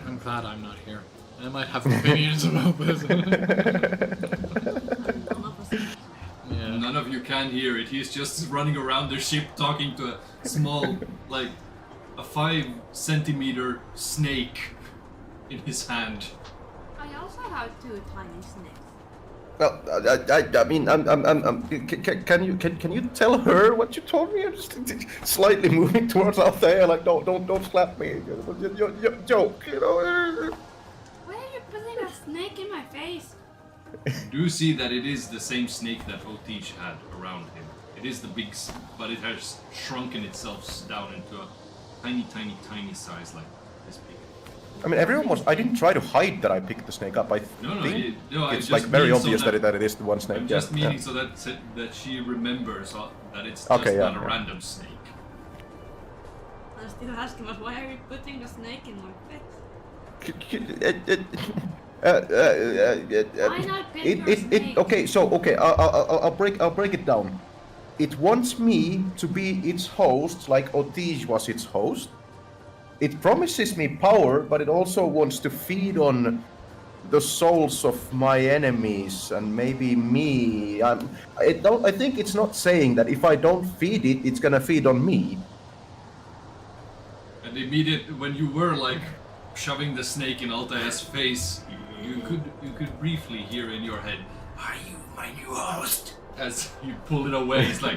I'm glad I'm not here. I might have opinions about this. None of us. Yeah. None of you can hear it. He's just running around the ship talking to a small, like, a 5-centimeter snake in his hand. I also have 2 tiny snakes. Well, I mean, can you tell her what you told me? I'm just slightly moving towards out there, like don't slap me. Your joke, you know. Why are you putting a snake in my face? You do see that it is the same snake that Otish had around him. It is the big, but it has shrunken itself down into a tiny size like this big. I mean, everyone was. I didn't try to hide that I picked the snake up. I think I it's just like very mean so obvious that it is the one snake. I'm Yeah, just meaning yeah. so that she remembers that it's just Okay, yeah, not a yeah. random snake. I'm still asking, but why are you putting a snake in my face? Why not pet your snake? Okay. I'll break it down. It wants me to be its host, like Otige was its host. It promises me power, but it also wants to feed on the souls of my enemies and maybe me. I think it's not saying that if I don't feed it, it's gonna feed on me. And immediately when you were like shoving the snake in Altair's face, you could briefly hear in your head, Are you my new host? as you pull it away, it's like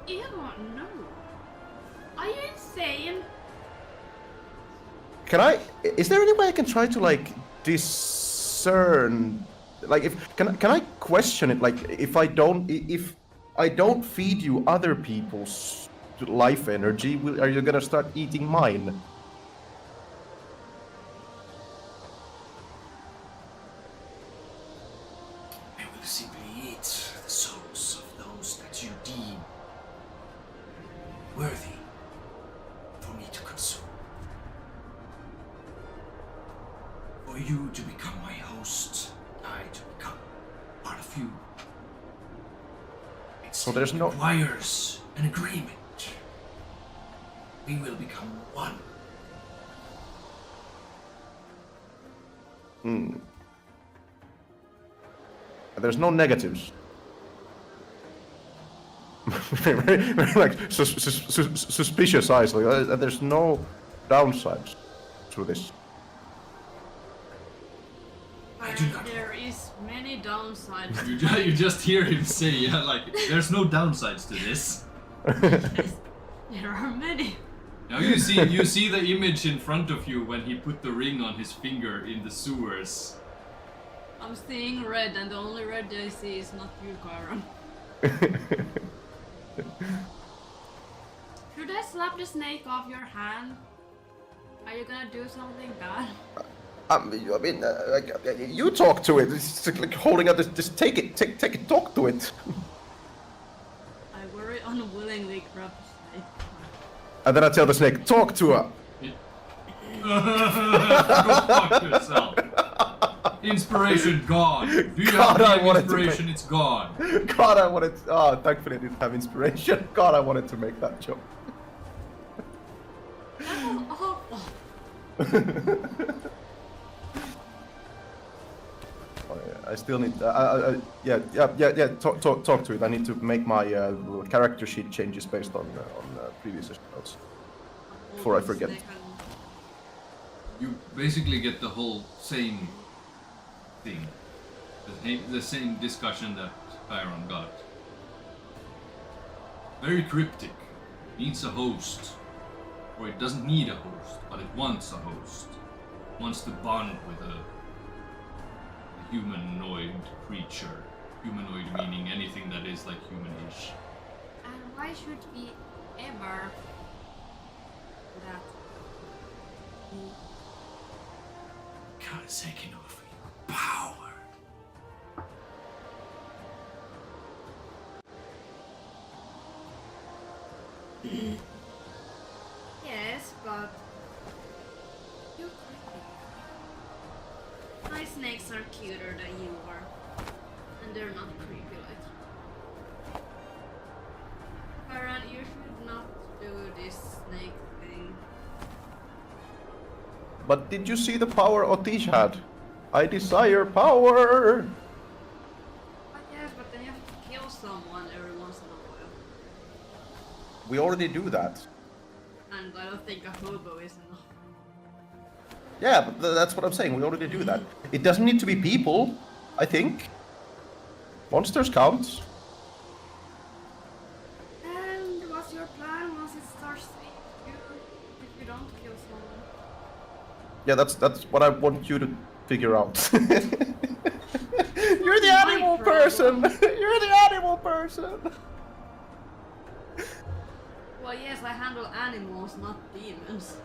Ew, no. Are you insane? Is there any way I can try to like discern, like can I question it, like if I don't feed you other people's life energy, are you gonna start eating mine? I will simply eat the souls of those that you deem worthy for me to consume. For you to become my host, I to become part of you. It So there's no- requires an agreement. We will become one. There's no negatives. very like suspicious eyes. Like there's no downsides to this. I do not. There is many downsides. you just hear him say, yeah, like there's no downsides to this. There are many. Now you see the image in front of you when he put the ring on his finger in the sewers. I'm seeing red, and the only red I see is not you, Kairon. Should I slap the snake off your hand? Are you gonna do something bad? I mean, you talk to it. It's like holding out. Just take it. Take it. Talk to it. I very unwillingly grab the snake. And then I tell the snake, talk to her. Go fuck yourself. He Inspiration gone. Do you God, I have wanted to inspiration? It's gone. God, I wanted. Oh, thankfully I didn't have inspiration. God, I wanted to make that joke. That was awful. Oh, yeah, I still need. Yeah. Talk to it. I need to make my character sheet changes based on previous notes before I forget. You basically get the whole same thing. The same discussion that Kairon got. Very cryptic. Needs a host. Or it doesn't need a host, but it wants a host. Wants to bond with a humanoid creature. Humanoid meaning anything that is like humanish. And why should we ever that? God is taking over your power. Yes, but you're creepy. My snakes are cuter than you are, and they're not creepy like you. Kairon, you should not do this snake thing. But did you see the power Otish had? I desire power. Yes, but then you have to kill someone every once in a while. We already do that. And I don't think a hobo is enough. Yeah, but that's what I'm saying. We already do that. It doesn't need to be people, I think. Monsters count. And what's your plan once it starts eating you if you don't kill someone? Yeah, that's what I want you to figure out. You're the My animal problem. person. You're the animal person. Well, yes, I handle animals, not demons.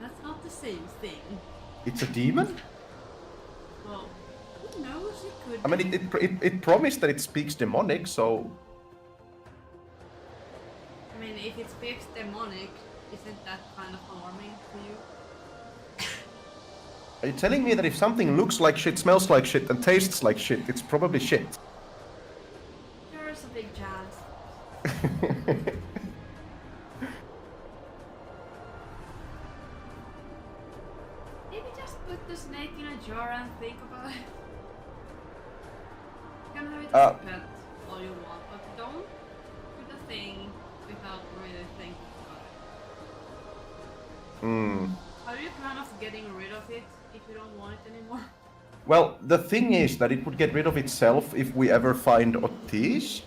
That's not the same thing. It's a demon? Well, who knows? It could. I mean, it promised that it speaks demonic, so I mean, if it speaks demonic, isn't that kind of alarming to you? are you telling me that if something looks like shit, smells like shit, and tastes like shit, it's probably shit? There's a big chance. Maybe just put the snake in a jar and think about it. You can have it as a pet all you want, but don't do the thing without really thinking about it. How do you plan of getting rid of it if you don't want it anymore? Well, the thing is that it would get rid of itself if we ever find Otish.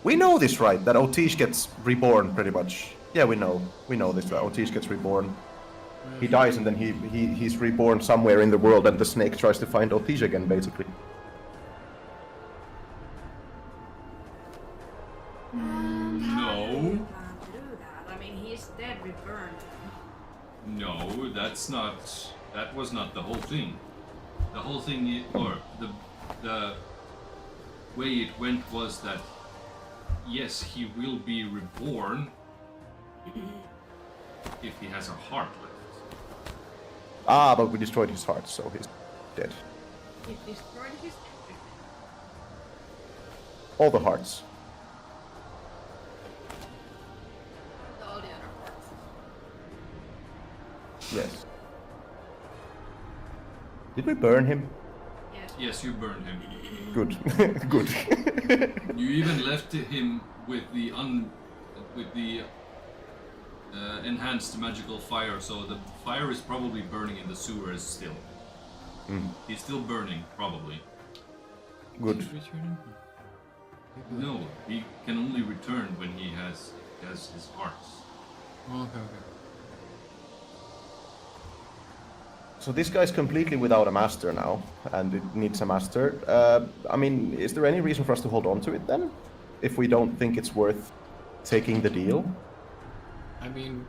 We know this, right? That Otish gets reborn, pretty much. Yeah, we know. We know this, that Otish gets reborn. He dies and then he's reborn somewhere in the world and the snake tries to find Otish again, basically. No. You can't do that. I mean, he's dead, reburned. No, that's not. That was not the whole thing. The whole thing, or the way it went was that yes, he will be reborn if he has a heart left. Ah, but we destroyed his heart, so he's dead. He destroyed his everything. All the hearts. And all the other parts. Yes. Did we burn him? Yes. Yes, you burned him. Good. Good. You even left him with the enhanced magical fire, so the fire is probably burning in the sewers still. He's still burning, probably. Good. No, he can only return when he has his hearts. Okay. So this guy's completely without a master now, and it needs a master. I mean, is there any reason for us to hold on to it then? If we don't think it's worth taking the deal? I mean,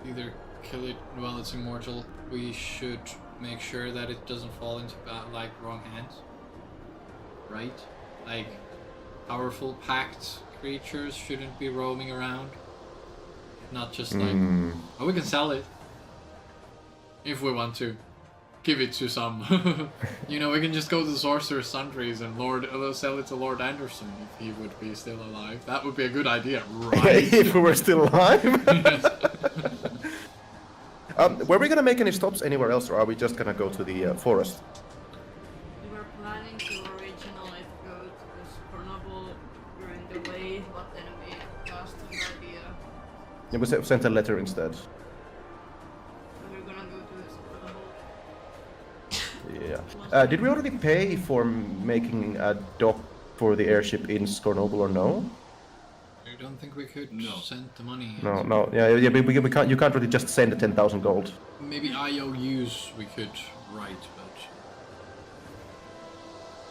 either kill it while it's immortal. We should make sure that it doesn't fall into wrong hands. Right? Like, powerful packed creatures shouldn't be roaming around. Not just like, oh, we can sell it. If we want to give it to some, you know, we can just go to the Sorcerer's Sundries and sell it to Lord Anderson if he would be still alive. That would be a good idea, right? If we were still alive. Yes. Were we gonna make any stops anywhere else, or are we just gonna go to the forest? We were planning to originally go to Scornubel during the way, but then we lost the idea. Yeah, we sent a letter instead. So we're gonna go to Scornubel. Yeah. Did we already pay for making a dock for the airship in Scornubel or no? I don't think we could No. send the money. No, no. Yeah. We can't. You can't really just send the 10,000 gold. Maybe IOUs we could write, but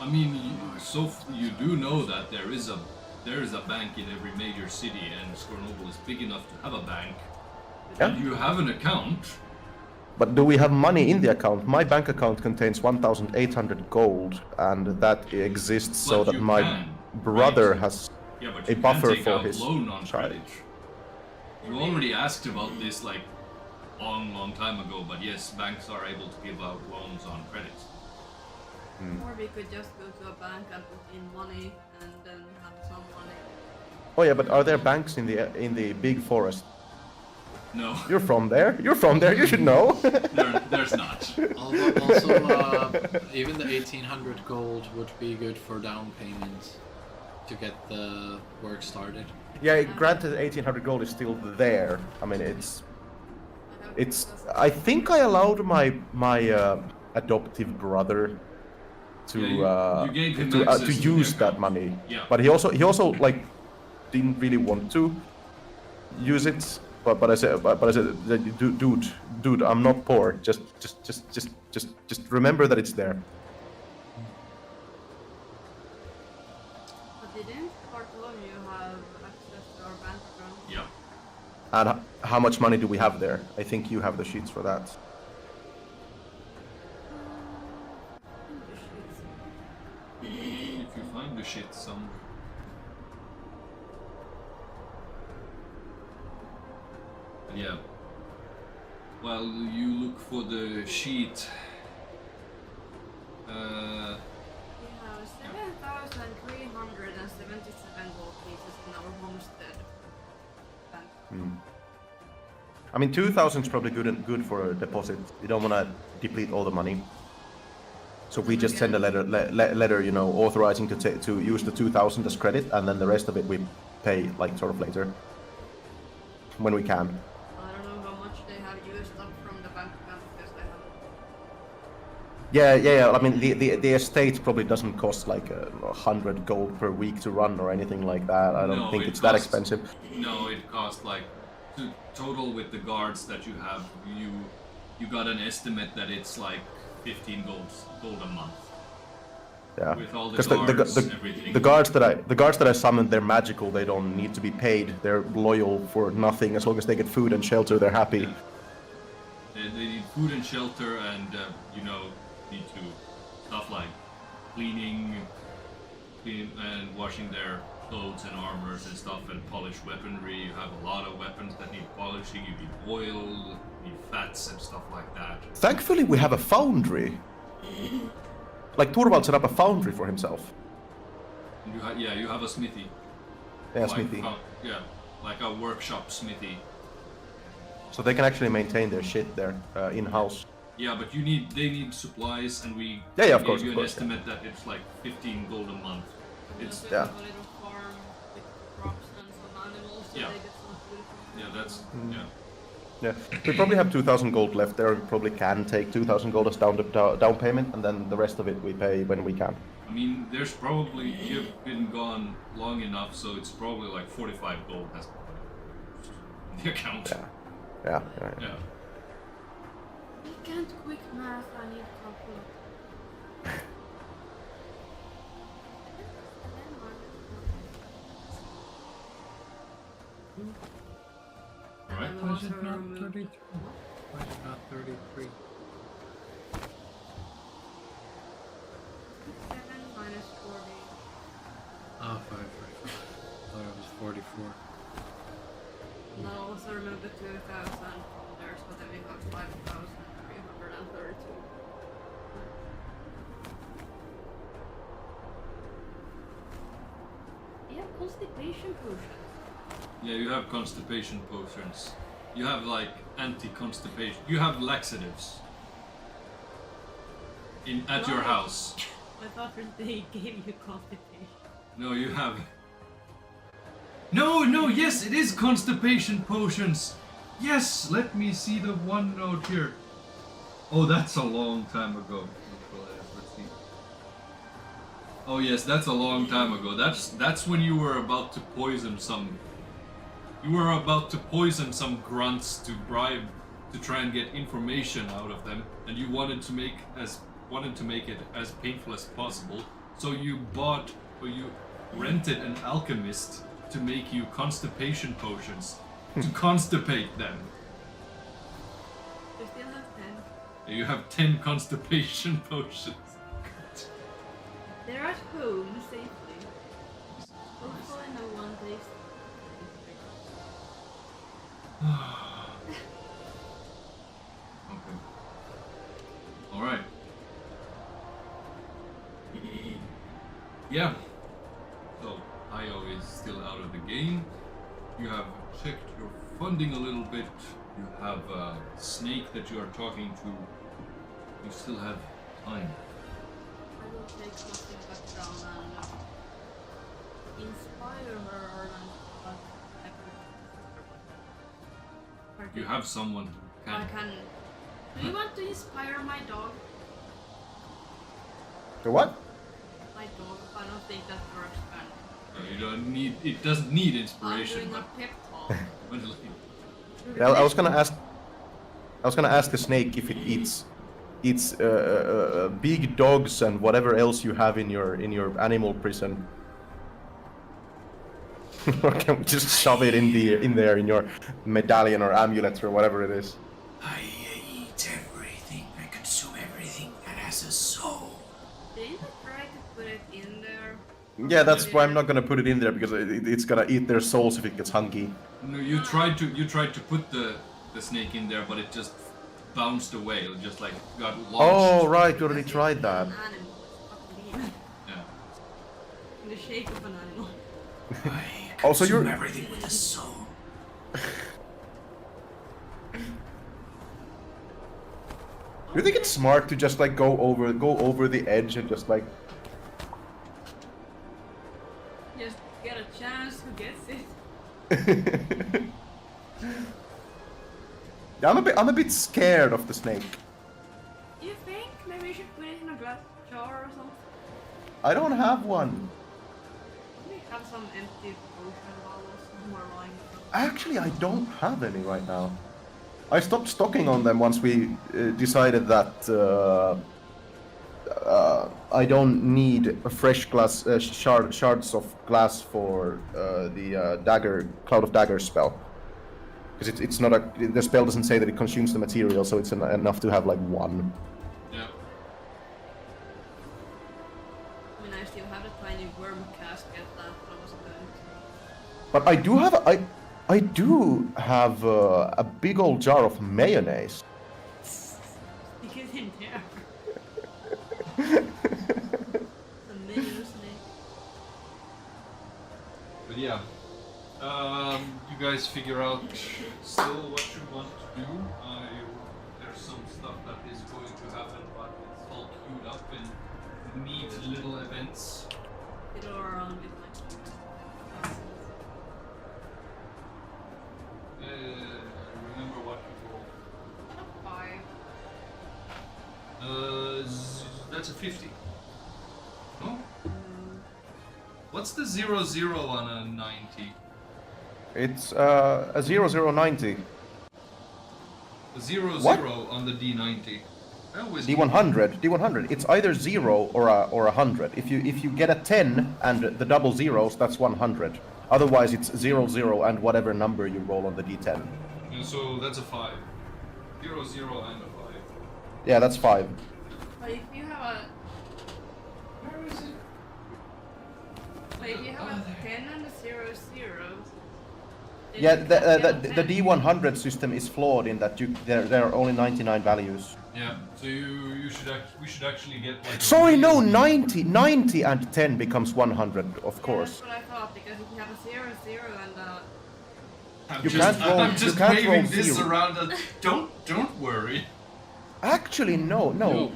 I mean, you do know that there is a bank in every major city, and Scornubel is big enough to have a bank. Yeah. And you have an account. But do we have money in the account? My bank account contains 1,800 gold, and that exists so But that you my can, brother right? has Yeah, but a you buffer can take for out his loan on child. credit. You already asked about this like long time ago, but yes, banks are able to give out loans on credit. Or we could just go to a bank and put in money and then have some money. Oh yeah, but are there banks in the big forest? No, You're from there. You're from there. You should know. there's not. also even the 1,800 gold would be good for down payment to get the work started. Yeah, granted, 1,800 gold is still there. I mean, it's. I think I allowed my adoptive brother to Yeah, you gave him to access to the use that account. money. Yeah. But he also like didn't really want to use it. But I said, dude, I'm not poor. Just remember that it's there. But didn't Bartholomew have access to our bank account? Yeah. And how much money do we have there? I think you have the sheets for that. If you find the shit some. Yeah. While you look for the sheet. We have 7,377 gold pieces in our homestead bank. I mean, 2,000 is probably good for a deposit. You don't want to deplete all the money. So we just send a letter, you know, authorizing to use the 2,000 as credit, and then the rest of it we pay like sort of later, when we can. I don't know how much they have used up from the bank account because they haven't. Yeah. I mean, the estate probably doesn't cost like 100 gold per week to run or anything like that. I don't No, think it it's that costs- expensive. No, it costs like total with the guards that you have. You got an estimate that it's like 15 gold a month. Yeah. With all the Because guards, everything. the guards that I summoned, they're magical. They don't need to be paid. They're loyal for nothing. As long as they get food and shelter, they're happy. They need food and shelter, and you know, need to stuff like clean and washing their clothes and armors and stuff, and polish weaponry. You have a lot of weapons that need polishing. You need oil, you need fats and stuff like that. Thankfully, we have a foundry. Like Thorvald set up a foundry for himself. And you have a smithy. Yeah, Like, smithy. like a workshop smithy. So they can actually maintain their shit there in-house. Yeah, but they need supplies, and we Yeah, of gave course, you of an course, yeah. estimate that it's like 15 gold a month. It's Just yeah. have a little farm with crops and some animals so Yeah. they get some food from yeah, the that's farm. yeah. Yeah, we probably have 2,000 gold left there. We probably can take 2,000 gold as down payment, and then the rest of it we pay when we can. I mean, there's probably you've been gone long enough, so it's probably like 45 gold has in the account. Yeah. Yeah. We can't quick math, I need calculator. Alright. Why is it not 33? Why is it not 33? 7 minus 40. Oh, 5. Thought it was 44. And I also remember 2,000 there, so then we got 5,300. constipation potion. Yeah, you have constipation potions. You have like anti-constipation. You have laxatives. At your Right. house. I thought that they gave you constipation. No, you have. No, yes, it is constipation potions. Yes, let me see the one note here. Oh, that's a long time ago. Let's see. Oh yes, that's a long time ago. That's when you were about to poison some. You were about to poison some grunts to bribe to try and get information out of them, and you wanted to make it as painful as possible. So you bought or you rented an alchemist to make you constipation potions to constipate them. We still have 10. You have 10 constipation potions. They're at home safely. Hopefully no one takes. Okay. Alright. Yeah. So, Io is still out of the game. You have checked your funding a little bit. You have a snake that you are talking to. You still have time. I will take something back down and inspire her or like You have someone who I can. can. Do you want to inspire my dog? The what? My dog. I don't think that works. You don't need. It doesn't need I'm inspiration, doing a but pep talk. Yeah, I was gonna ask the snake if it eats big dogs and whatever else you have in your animal prison. Or can we just shove it in there in your medallion or amulet or whatever it is? I eat everything. I consume everything that has a soul. Didn't I try to put it in there? Yeah, that's why I'm not gonna put it in there because it's gonna eat their souls if it gets hungry. No, you tried to put the snake in there, but it just bounced away. It just like got launched. Oh right, you already tried that. An animal. It's a fucking demon. Yeah. In the shape of an animal. I Oh, so consume you're- everything with a soul. Do you think it's smart to just like go over the edge and just like? Just get a chance. Who gets it? Yeah, I'm a bit scared of the snake. You think maybe we should put it in a glass jar or something? I don't have one. We have some empty potion bottles somewhere lying around. Actually, I don't have any right now. I stopped stocking on them once we decided that I don't need a fresh glass shards of glass for the dagger cloud of dagger spell. Because it's not the spell doesn't say that it consumes the material, so it's enough to have like one. Yeah. I mean, I still have a tiny worm casket that I was going to. But I do have a big old jar of mayonnaise. Stick it in there. The menu snake. But yeah. You guys figure out still what you want to do. There's some stuff that is going to happen, but it's all queued up in neat little events. Fiddle around with my Remember what you rolled. 5. That's a 50. No? What's the 0 on a 90? It's a 0090. The 0 What? on the D90. I always D100. It's either 0 or a 100. If you get a 10 and the double zeros, that's 100. Otherwise, it's 00 and whatever number you roll on the D10. Yeah, so that's a 5. 0 and a 5. Yeah, that's 5. But if you have a. Where is it? But if you have a 10 and a 0, 0. then Yeah, you can't get a the 10. D100 system is flawed in that there are only 99 values. Yeah. So we should actually get like. Sorry, no, 90 and 10 becomes 100, of Yeah, course. that's what I thought, because if you have a 0, 0 and I'm You just, can't roll- I'm you just can't waving roll this zero. around. Don't worry. Actually, no.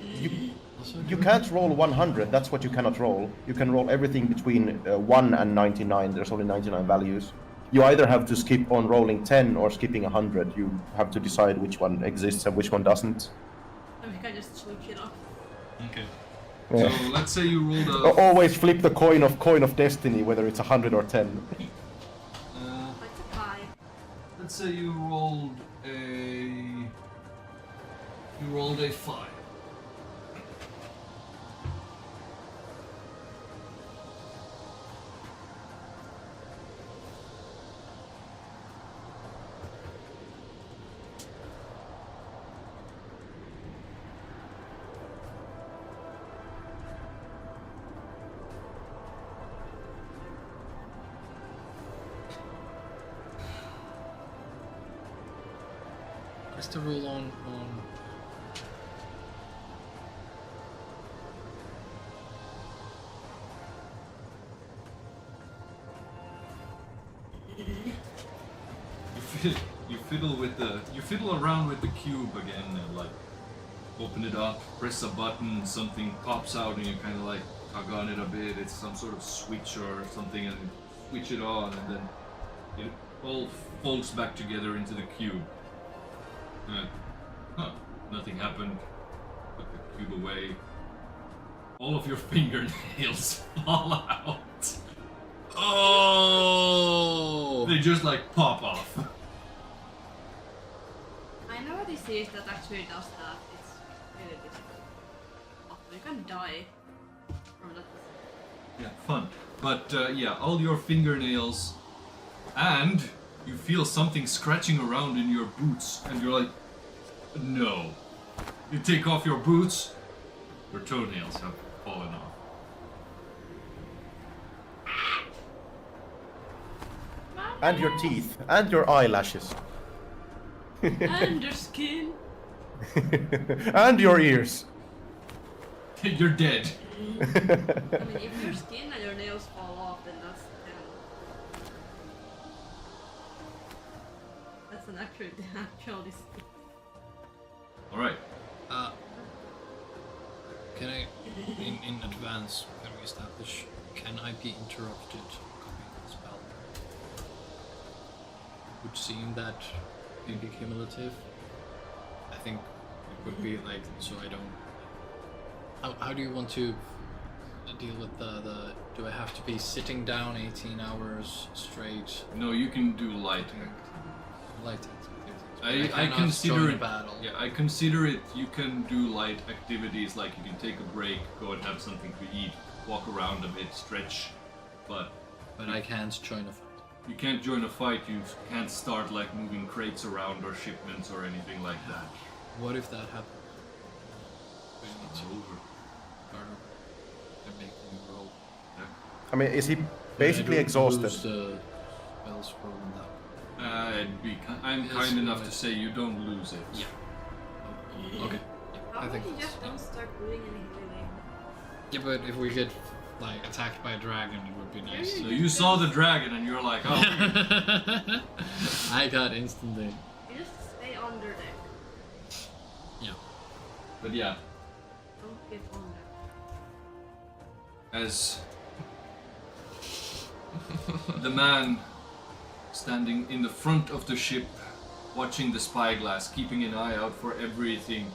You can't roll 100, that's what you cannot roll. You can roll everything between 1 and 99, there's only 99 values. You either have to skip on rolling 10 or skipping 100. You have to decide which one exists and which one doesn't. we can just switch it off. Okay. Yeah. So let's say you rolled a. Always flip the coin of destiny, whether it's 100 or 10. Like a 5. Let's say you rolled a 5. What's the rule on You fiddle around with the cube again and like open it up, press a button, something pops out and you kind of like tug on it a bit. It's some sort of switch or something and switch it on and then it all folds back together into the cube. Nothing happened. Put the cube away. All of your fingernails fall out. Oh! They just like pop off. I know a disease that actually does that. It's really difficult. Oh, you can die from that disease. Yeah, fun. But yeah, all your fingernails, and you feel something scratching around in your boots, and you're like, no. You take off your boots, your toenails have fallen off. And your teeth, and your eyelashes. And your skin. And your ears. You're dead. I mean, if your skin and your nails fall off, then that's an actual disease. Alright. Can I, in advance, can we establish, can I be interrupted copying the spell? It would seem that it'd be cumulative. I think it would be like, so I don't... How do you want to deal with the do I have to be sitting down 18 hours straight? No, you can do light. Light activities. I cannot consider join it a battle. Yeah, I consider it. You can do light activities like you can take a break, go and have something to eat, walk around a bit, stretch, but I can't join a fight. you can't join a fight. You can't start like moving crates around or shipments or anything like that. What if that happens? We need It's to over. start over and make a new roll. I mean, is he basically I don't exhausted? lose the spells from that. I'm kind enough to say you don't lose it. Yeah. Okay. How I about think you that's just don't start doing anything? Yeah, but if we get like attacked by a dragon, it would be nice. So you saw the dragon and you're like, oh. I got instantly. You just stay under there. Yeah. But yeah, Don't get under. as the man standing in the front of the ship, watching the spyglass, keeping an eye out for everything,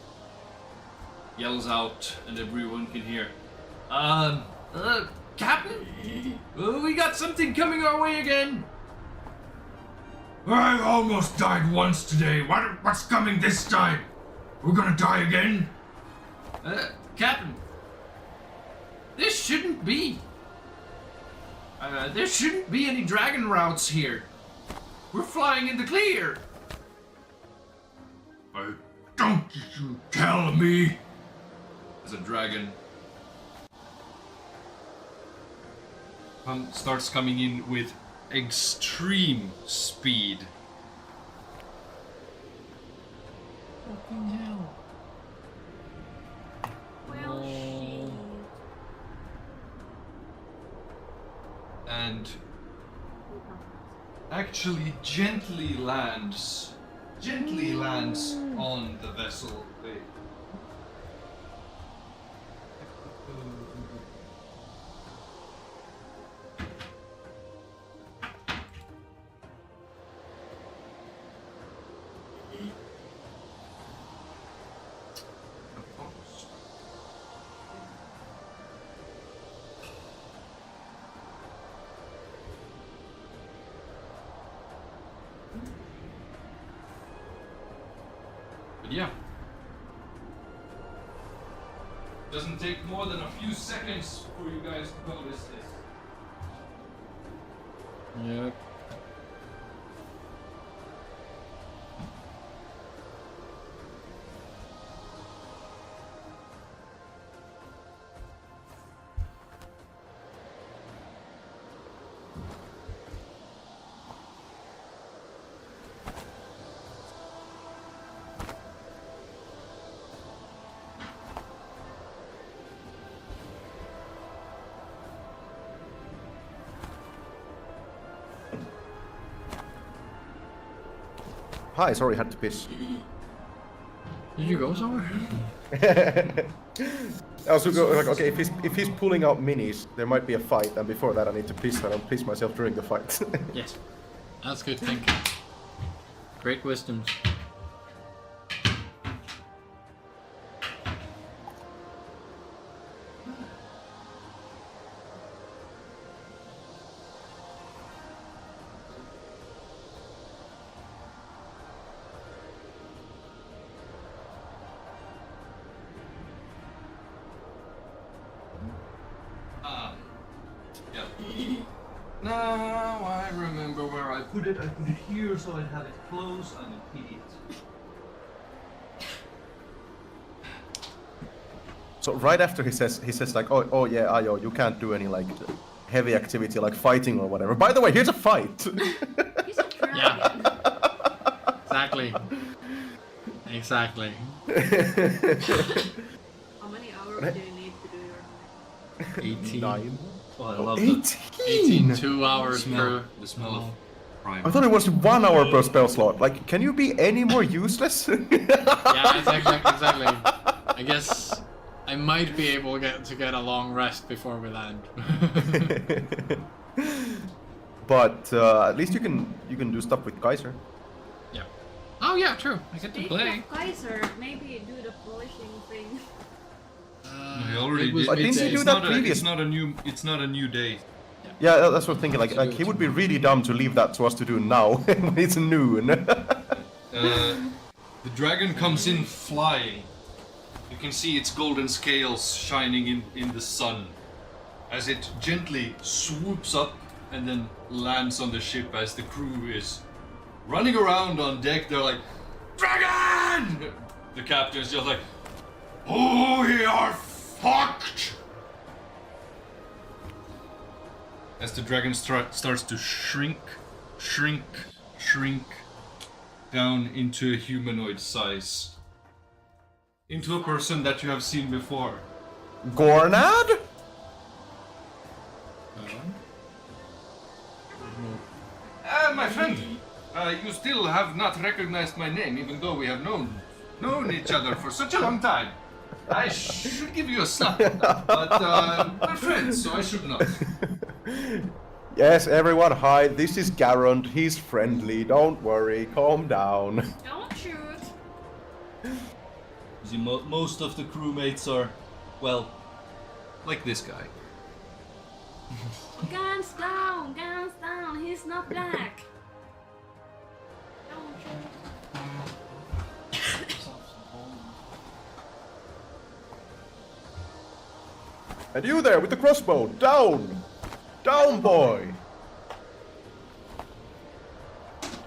yells out and everyone can hear, Captain? We got something coming our way again. I almost died once today. What's coming this time? We're gonna die again? Captain, this shouldn't be. There shouldn't be any dragon routes here. We're flying in the clear. Don't you tell me. As a dragon starts coming in with extreme speed. Fucking hell. and actually gently lands on the vessel. Wait. But yeah. Doesn't take more than a few seconds for you guys to notice this. Yep. Hi, sorry, had to piss. Did you go somewhere? I was like, okay, if he's pulling out minis, there might be a fight, and before that I need to piss, and I'll piss myself during the fight. Yes. That's good thinking. Great wisdoms. Now I remember where I put it. I put it here so I'd have it close. I'm an idiot. So right after he says like, oh yeah, Ayo, you can't do any like heavy activity like fighting or whatever. By the way, here's a fight. He's a dragon. Yeah. Exactly. Exactly. How many hours do you need to do your 18. 9. Oh, I love 18! 2 hours per. the smell of prime. I thought it was 1 hour per spell slot. Like, can you be any more useless? Yeah, exactly. I guess I might be able to get a long rest before we land. But at least you can do stuff with Kaiser. Yeah. Oh yeah, true. I get to Speaking play. of Kaiser, maybe do the polishing thing. I already it was did. I didn't midday. do that previous. It's not a new day. Yeah, that's what I'm thinking. Like he would be really dumb to leave that to us to do now when it's noon. The dragon comes in flying. You can see its golden scales shining in the sun as it gently swoops up and then lands on the ship as the crew is running around on deck. They're like, "Dragon!" The captain's just like, "Oh, we are fucked!" As the dragon starts to shrink down into a humanoid size. Into a person that you have seen before. Gornad? My friend, you still have not recognized my name, even though we have known each other for such a long time. I should give you a slap, but we're friends, so I should not. Yes, everyone, hi. This is Kairon. He's friendly. Don't worry. Calm down. Don't shoot. See, most of the crewmates are, well, like this guy. Guns down, guns down. He's not black. Don't shoot. And you there with the crossbow. Down! Down, boy!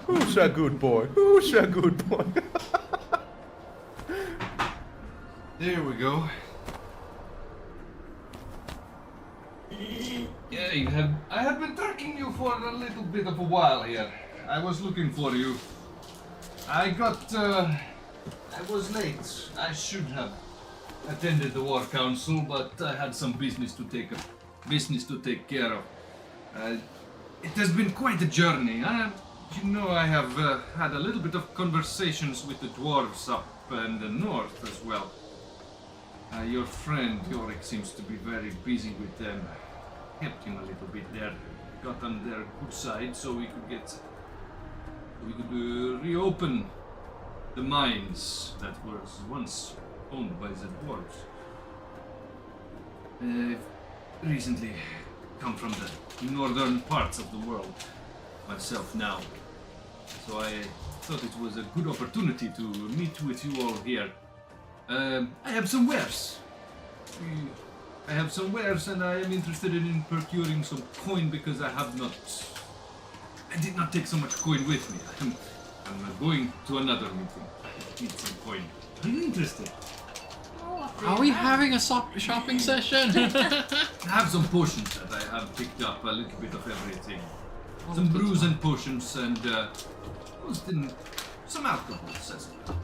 Who's a good boy? Who's a good boy? There we go. Yeah, I have been tracking you for a little bit of a while here. I was looking for you. I was late. I should have attended the War Council, but I had some business to take care of. It has been quite a journey. You know, I have had a little bit of conversations with the dwarves up in the north as well. Your friend Yorick seems to be very busy with them. I helped him a little bit there. Got on their good side so we could reopen the mines that was once owned by the dwarves. Recently come from the northern parts of the world myself now. So I thought it was a good opportunity to meet with you all here. I have some wares. I have some wares and I am interested in procuring some coin because I did not take so much coin with me. I'm going to another meeting. I need some coin. Are you interested? Are we having a shopping session? I have some potions that I have picked up, a little bit of everything. Some brews and potions and some alcohol as well.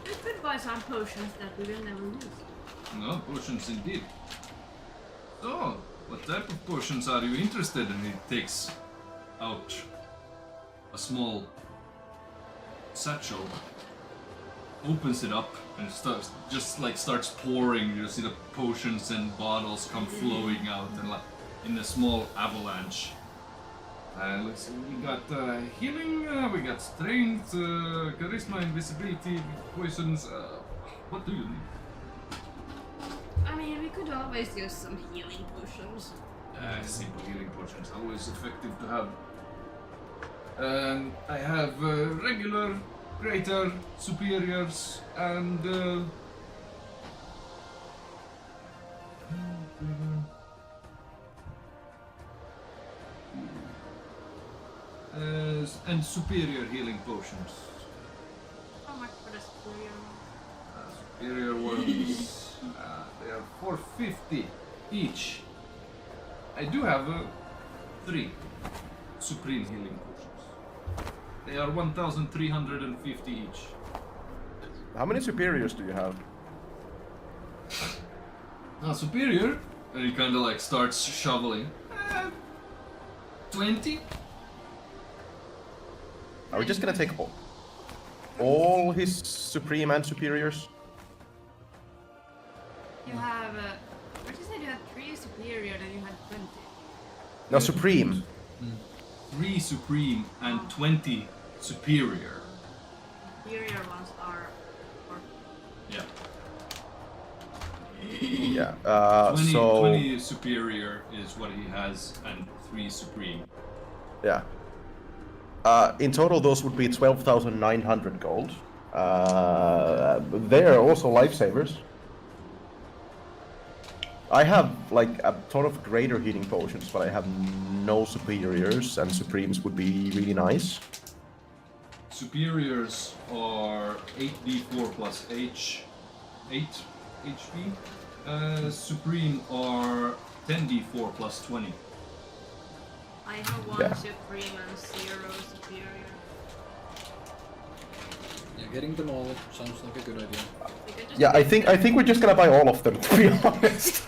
We could buy some potions that we will never use. No, potions indeed. So, what type of potions are you interested in? It takes out a small satchel, opens it up, and starts pouring. You see the potions and bottles come flowing out and like in a small avalanche. Let's see, we got healing, we got strength, charisma, invisibility, poisons. What do you need? I mean, we could always use some healing potions. Simple healing potions, always effective to have. I have regular, greater, superiors, and superior healing potions. How much for the superior one? Superior ones, they are 450 each. I do have 3 supreme healing potions. They are 1,350 each. How many superiors do you have? Superior, and he kind of like starts shoveling. 20. Are we just gonna take all his supreme and superiors? You have, what you said you had 3 superior and you had 20. No, supreme. 3 supreme and 20 superior. Superior ones are, or Yeah. Yeah. 20 superior is what he has, and 3 supreme. Yeah. In total, those would be 12,900 gold. They are also lifesavers. I have like a ton of greater healing potions, but I have no superiors, and supremes would be really nice. Superiors are 8d4 plus 8 HP. Supreme are 10d4 plus 20. I have 1 Yeah. supreme and 0 superior. Yeah, getting them all sounds like a good idea. We could just Yeah, I think we're just gonna buy all of them, to be honest.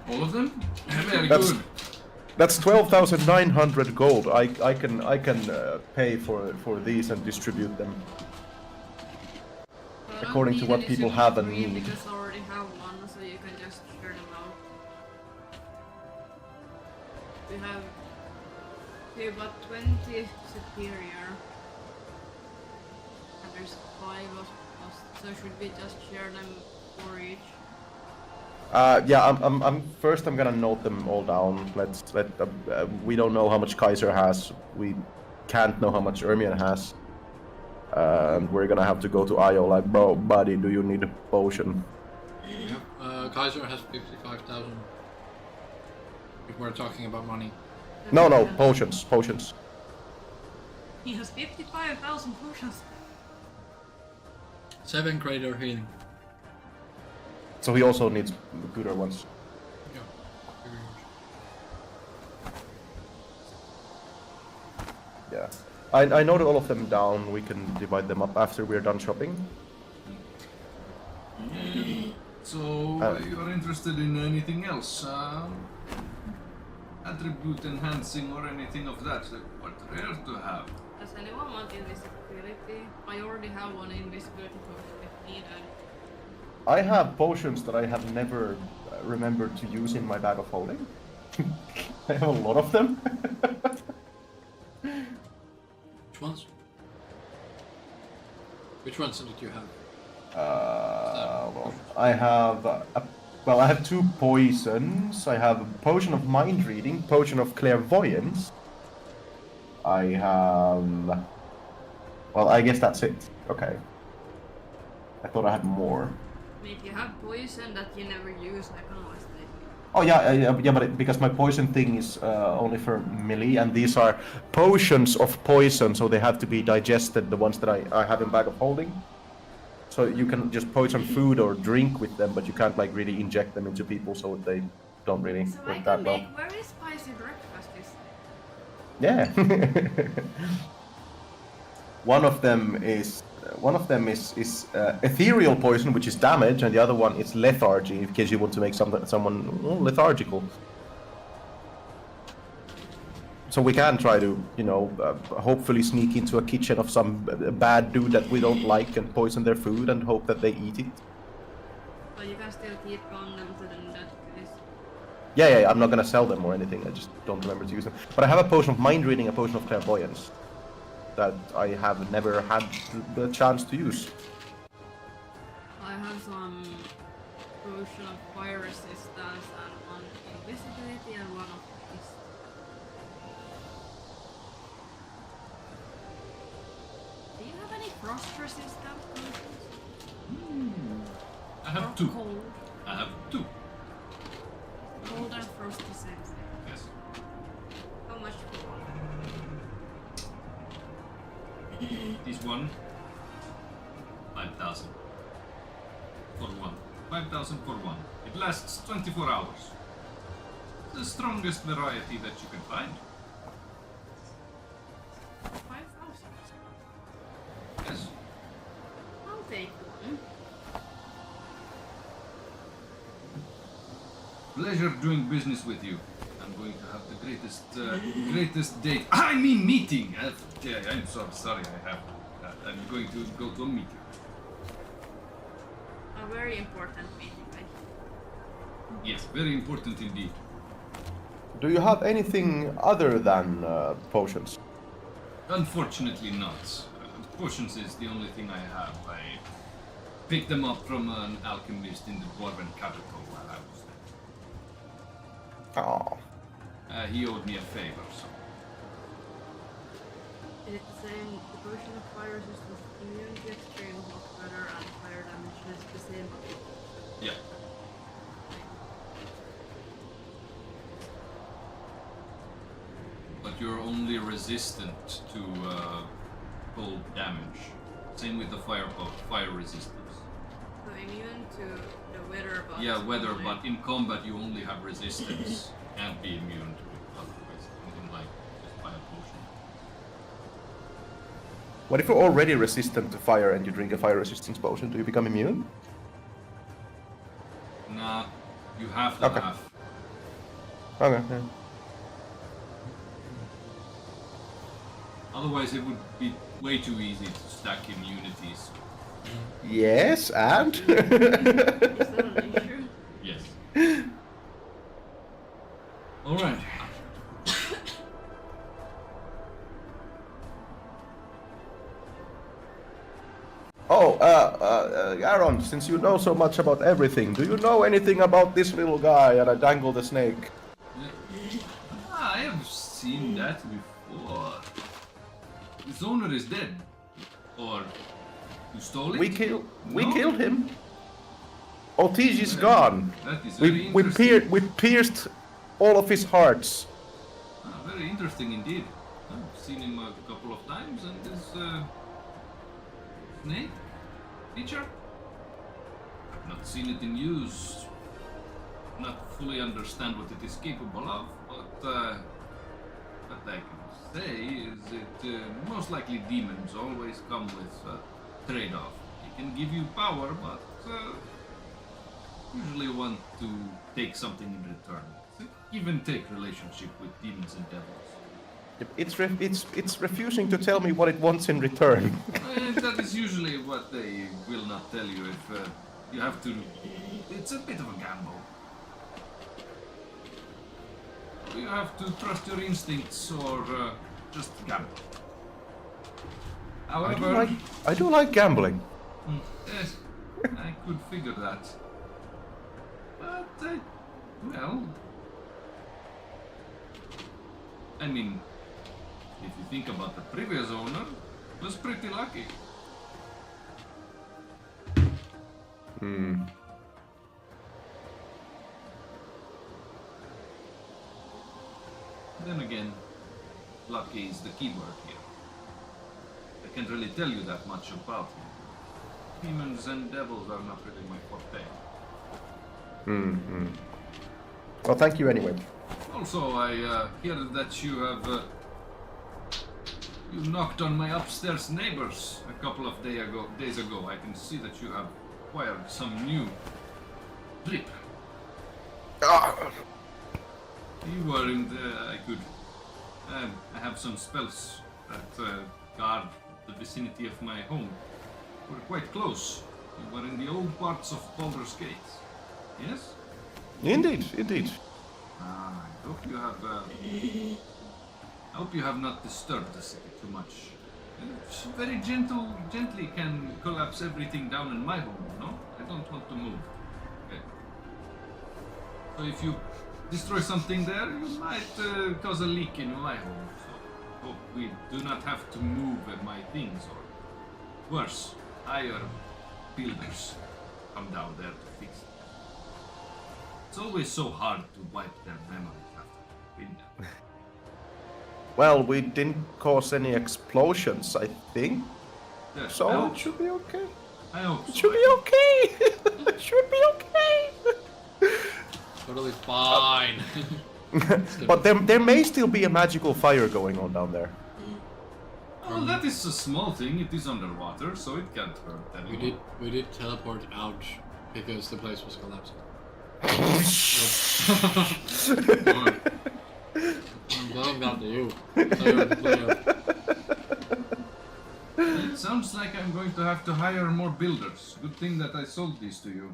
All of them? Very That's- good. That's 12,900 gold. I can pay for these and distribute them. I don't according to need what any people super have and supreme need. Because I already have 1, so you can just share them out. We have about 20 superior. And there's 5 of us, so should we just share them for each? Yeah, I'm gonna note them all down. We don't know how much Kaiser has. We can't know how much Ermion has. And we're gonna have to go to Io like, bro, buddy, do you need a potion? Kaiser has 55,000. If we're talking about money. No, potions. He has 55,000 potions. 7 greater healing. So he also needs gooder ones. Yeah. Very much. Yeah. I noted all of them down. We can divide them up after we're done shopping. So, you're interested in anything else? attribute enhancing or anything of that. What rare to have? Does anyone want invisibility? I already have one invisibility potion if needed. I have potions that I have never remembered to use in my bag of holding. I have a lot of them. Which ones? Which ones did you have? Well, I have I have 2 poisons. I have a potion of mind reading, potion of clairvoyance. I have. Well, I guess that's it. Okay. I thought I had more. If you have poison that you never use, I can always take it. Oh yeah, but because my poison thing is only for melee, and these are potions of poison, so they have to be digested. The ones that I have in bag of holding. So you can just poison food or drink with them, but you can't like really inject them into people, so they don't really So I work can that well. make very spicy breakfast this day. Yeah. One of them is ethereal poison, which is damage, and the other one is lethargy, in case you want to make someone lethargical. So we can try to, hopefully sneak into a kitchen of some bad dude that we don't like and poison their food and hope that they eat it. But you can still keep on them to in that case. Yeah, I'm not gonna sell them or anything, I just don't remember to use them. But I have a potion of mind reading, a potion of clairvoyance that I have never had the chance to use. I have some potion of fire resistance and one invisibility and one of this. Do you have any frost resistant potions? I have Or 2. cold? I have 2. Cold and frost the same thing. Yes. How much for one? This one. 5,000. For one. 5,000 for one. It lasts 24 hours. The strongest variety that you can find. 5,000. Yes. I'll take one. Pleasure doing business with you. I'm going to have the greatest date. I mean meeting. I'm so sorry. I'm going to go to a meeting. A very important meeting, right? Yes, very important indeed. Do you have anything other than potions? Unfortunately not. Potions is the only thing I have. I picked them up from an alchemist in the dwarven capital while I was there. Oh. He owed me a favor, so. Is it the same? The potion of fire resistance immune to extreme hot weather and fire damage is the same. Yeah. But you're only resistant to cold damage. Same with the fire resistance. So immune to the weather, but Yeah, weather, only- but in combat you only have resistance. Can't be immune to it otherwise. Something like just by a potion. What if you're already resistant to fire and you drink a fire resistance potion? Do you become immune? Nah, you have to Okay. have. Okay. Yeah. Otherwise it would be way too easy to stack immunities. Yes, and? Is that an issue? Yes. Alright. Oh, Aaron, since you know so much about everything, do you know anything about this little guy? And I dangle the snake. I have seen that before. His owner is dead. Or you stole it? We No? killed him. Otige is gone. That is very We interesting. pierced all of his hearts. Very interesting indeed. I've seen him a couple of times and this snake feature. I've not seen it in use. Not fully understand what it is capable of, but what I can say is that most likely demons always come with a trade-off. It can give you power, but usually want to take something in return. See? give and take relationship with demons and devils. It's refusing to tell me what it wants in return. That is usually what they will not tell you if you have to. It's a bit of a gamble. You have to trust your instincts or just gamble. However, I do like gambling. Yes, I could figure that. But, well, I mean, if you think about the previous owner, was pretty lucky. Then again, lucky is the key word here. I can't really tell you that much about him. Demons and devils are not really my forte. Well, thank you anyway. Also, I hear that you have you knocked on my upstairs neighbors a couple of days ago. I can see that you have acquired some new drip. You were in the. I have some spells that guard the vicinity of my home. We're quite close. You were in the old parts of Baldurs Gate. Yes? Indeed. I hope you have. I hope you have not disturbed the city too much. It's very gently can collapse everything down in my home. No, I don't want to move. Okay. So if you destroy something there, you might cause a leak in my home. So hope we do not have to move my things, or worse, hire builders come down there to fix it. It's always so hard to wipe their memories after they've been there. Well, we didn't cause any explosions, I think. Yes, So I it hope should be okay. I hope so. It should be okay. It should be okay. Totally fine. But there may still be a magical fire going on down there. Well, that is a small thing. It is underwater, so it can't hurt anyone. We did teleport out because the place was collapsing. I'm blowing that to you. It sounds like I'm going to have to hire more builders. Good thing that I sold these to you.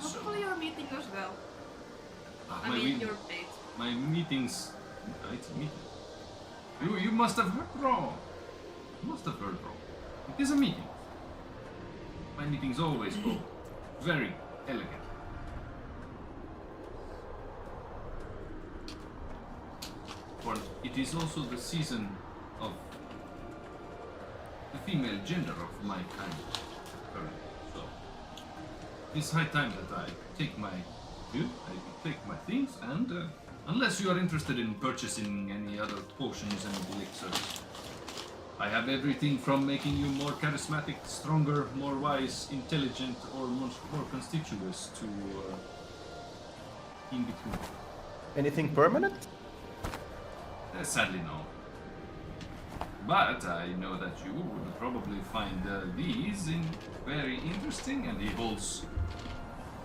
Hopefully your meeting goes well. I My mean meet- your date. My meetings. It's a meeting. You must have heard wrong. You must have heard wrong. It is a meeting. My meetings always go very elegant. For it is also the season of the female gender of my kind. So it's high time that I take my things and unless you are interested in purchasing any other potions and elixirs, I have everything from making you more charismatic, stronger, more wise, intelligent, or more conspicuous to in between. Anything permanent? Sadly, no. But I know that you would probably find these very interesting, and he holds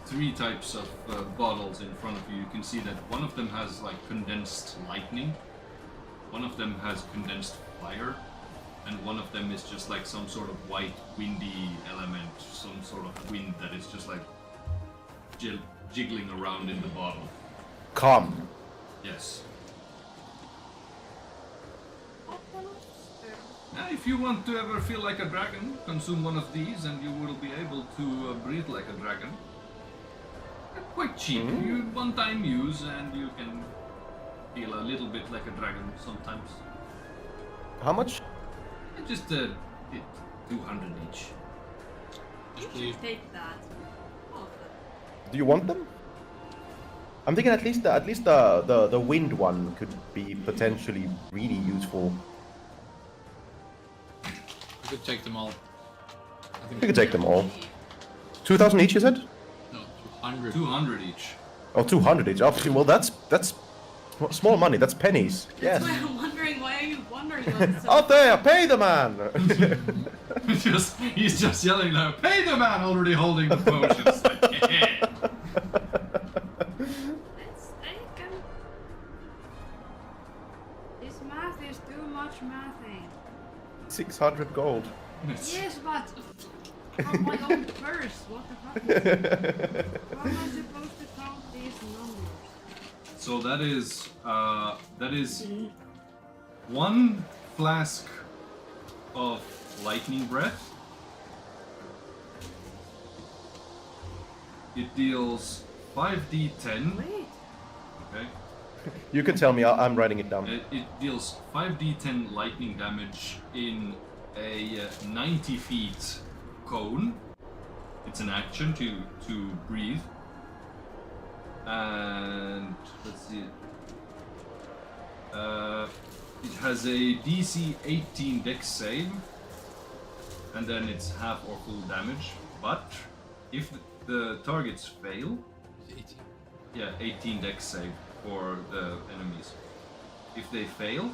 3 types of bottles in front of you. You can see that one of them has like condensed lightning, one of them has condensed fire, and one of them is just like some sort of white windy element, some sort of wind that is just like jiggling around in the bottle. Come. Yes. If you want to ever feel like a dragon, consume one of these and you will be able to breathe like a dragon. They're quite cheap. You one-time use and you can feel a little bit like a dragon sometimes. How much? Just 200 each. You should take that. All of them. Do you want them? I'm thinking at least the wind one could be potentially really useful. You could take them all. I think You could take them all. 2,000 each, you said? No, 200. 200 each. Oh, 200 each. Oh, well, that's small money. That's pennies. Yes. That's why I'm wondering, why are you wondering about this? Out there, pay the man. He's just yelling now, pay the man already holding the potions. Like, yeah. Let's take him. This math is too much mathing. 600 gold. Yes, but from my own purse, what the fuck is that? How am I supposed to count these numbers? So that is 1 flask of lightning breath. It deals 5d10. Wait. Okay. You can tell me, I'm writing it down. It deals 5d10 lightning damage in a 90 feet cone. It's an action to breathe. And let's see. It has a DC 18 dex save, and then it's half or full damage. But if the targets fail, 18. yeah, 18 dex save for the enemies. If they fail,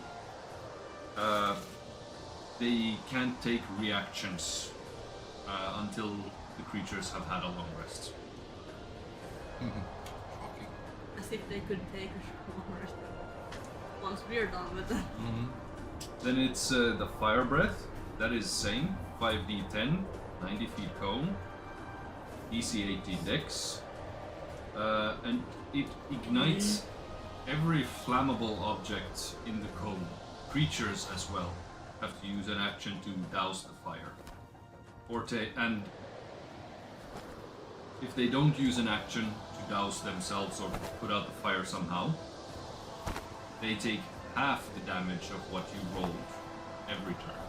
they can't take reactions until the creatures have had a long rest. Shocking. As if they could take a short rest once we're done with them. Then it's the fire breath. That is same, 5d10, 90 feet cone, DC 18 dex, and it ignites every flammable object in the cone. Creatures as well have to use an action to douse the fire. And if they don't use an action to douse themselves or put out the fire somehow, they take half the damage of what you rolled every turn.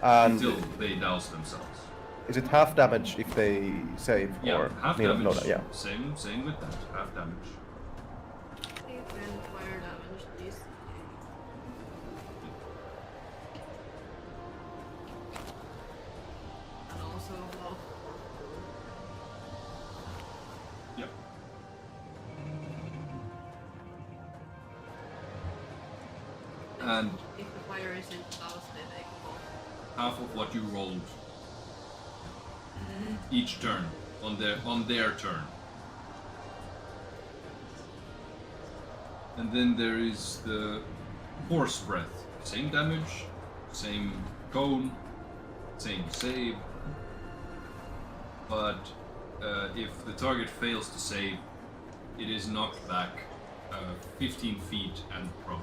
And Until they douse themselves. is it half damage if they save? Yeah, or half no, damage. no, yeah. Same with that. Half damage. Even fire damage this. And also well, Yep. And if the fire isn't doused, they take both. half of what you rolled each turn on their turn. And then there is the horse breath. Same damage, same cone, same save. But if the target fails to save, it is knocked back 15 feet and prone.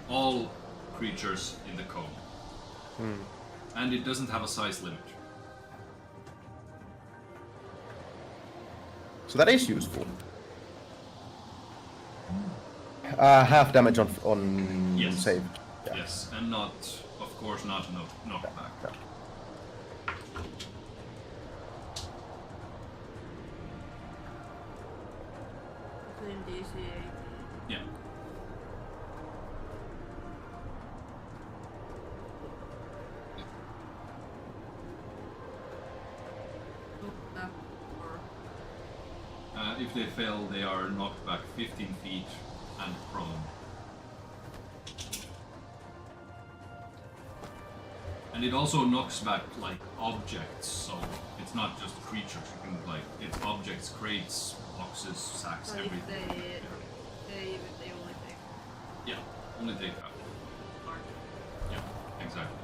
All creatures in the cone. And it doesn't have a size limit. So that is useful. Half damage on Yes. save. Yeah. Yes, and not, of course, not knocked back. Yeah. Between DC 18. Yeah. Look back or If they fail, they are knocked back 15 feet and prone. And it also knocks back like objects, so it's not just creatures. You can like it's objects, crates, boxes, sacks, but if everything. they only take Yeah, only take that. part. Yeah, exactly.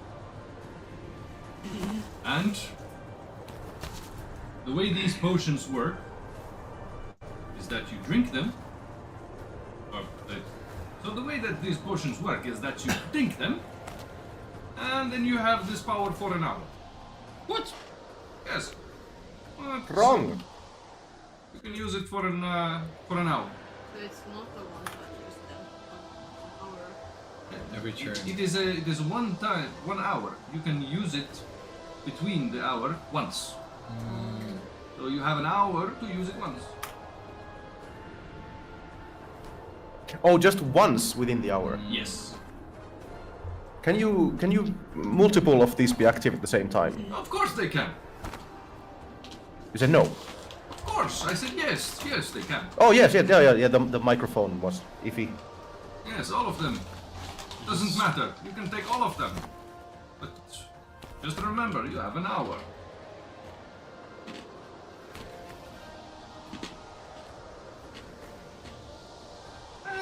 And the way these potions work is that you drink them. So the way that these potions work is that you drink them, and then you have this power for an hour. What? Yes. Wrong. You can use it for an hour. So it's not the one that you spend an hour. Every turn. It is one hour. You can use it between the hour once. So you have an hour to use it once. Oh, just once within the hour. Yes. Can you multiple of these be active at the same time? Of course they can. You said no. Of course. I said yes. Yes, they can. Oh yes, yeah. The microphone was iffy. Yes, all of them. Doesn't matter. You can take all of them. But just remember, you have an hour.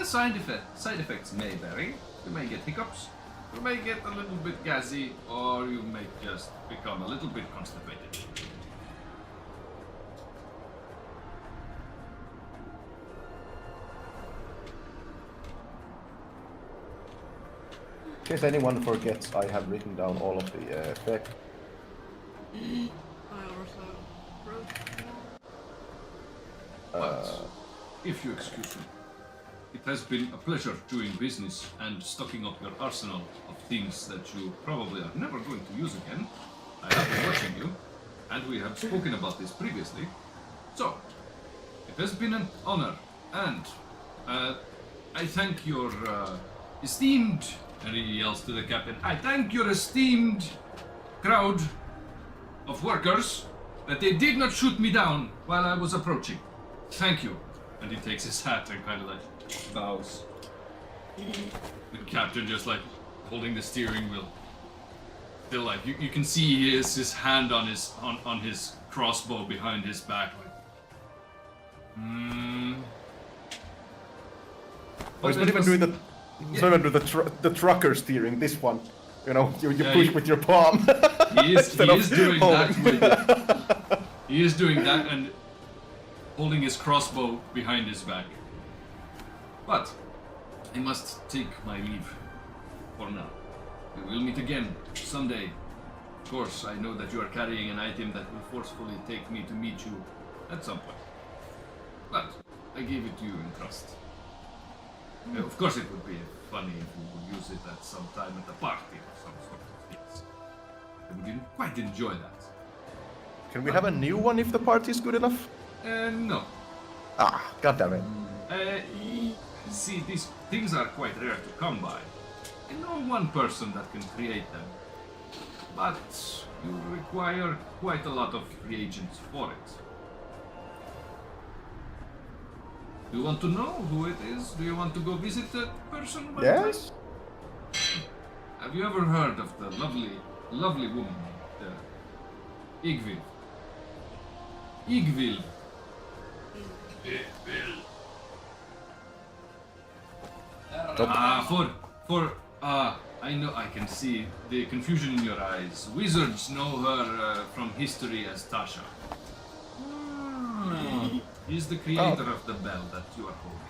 Side effects may vary. You may get hiccups. You may get a little bit gassy, or you may just become a little bit constipated. In case anyone forgets, I have written down all of the effects. I also wrote But if you excuse me, it has been a pleasure doing business and stocking up your arsenal of things that you probably are never going to use again. I have been watching you, and we have spoken about this previously. So, it has been an honor, and I thank your esteemed, and he yells to the captain, I thank your esteemed crowd of workers that they did not shoot me down while I was approaching. Thank you. And he takes his hat and kind of like bows. The captain just like holding the steering wheel. Still like you can see his hand on his crossbow behind his back. Oh, he's not even doing the trucker steering. This one, you know, you Yeah, push with your palm. He is doing that with he is doing that and holding his crossbow behind his back. But I must take my leave for now. We will meet again someday. Of course, I know that you are carrying an item that will forcefully take me to meet you at some point. But I gave it to you in trust. Of course, it would be funny if we would use it at some time at a party or some sort of things. I would quite enjoy that. Can we have a new one if the party is good enough? No. Ah, goddammit. See, these things are quite rare to come by. I know one person that can create them. But you require quite a lot of reagents for it. Do you want to know who it is? Do you want to go visit that person? Yes? Have you ever heard of the lovely woman named Igvil? Igvil. I know, I can see the confusion in your eyes. Wizards know her from history as Tasha. He's the creator of the bell that you are holding.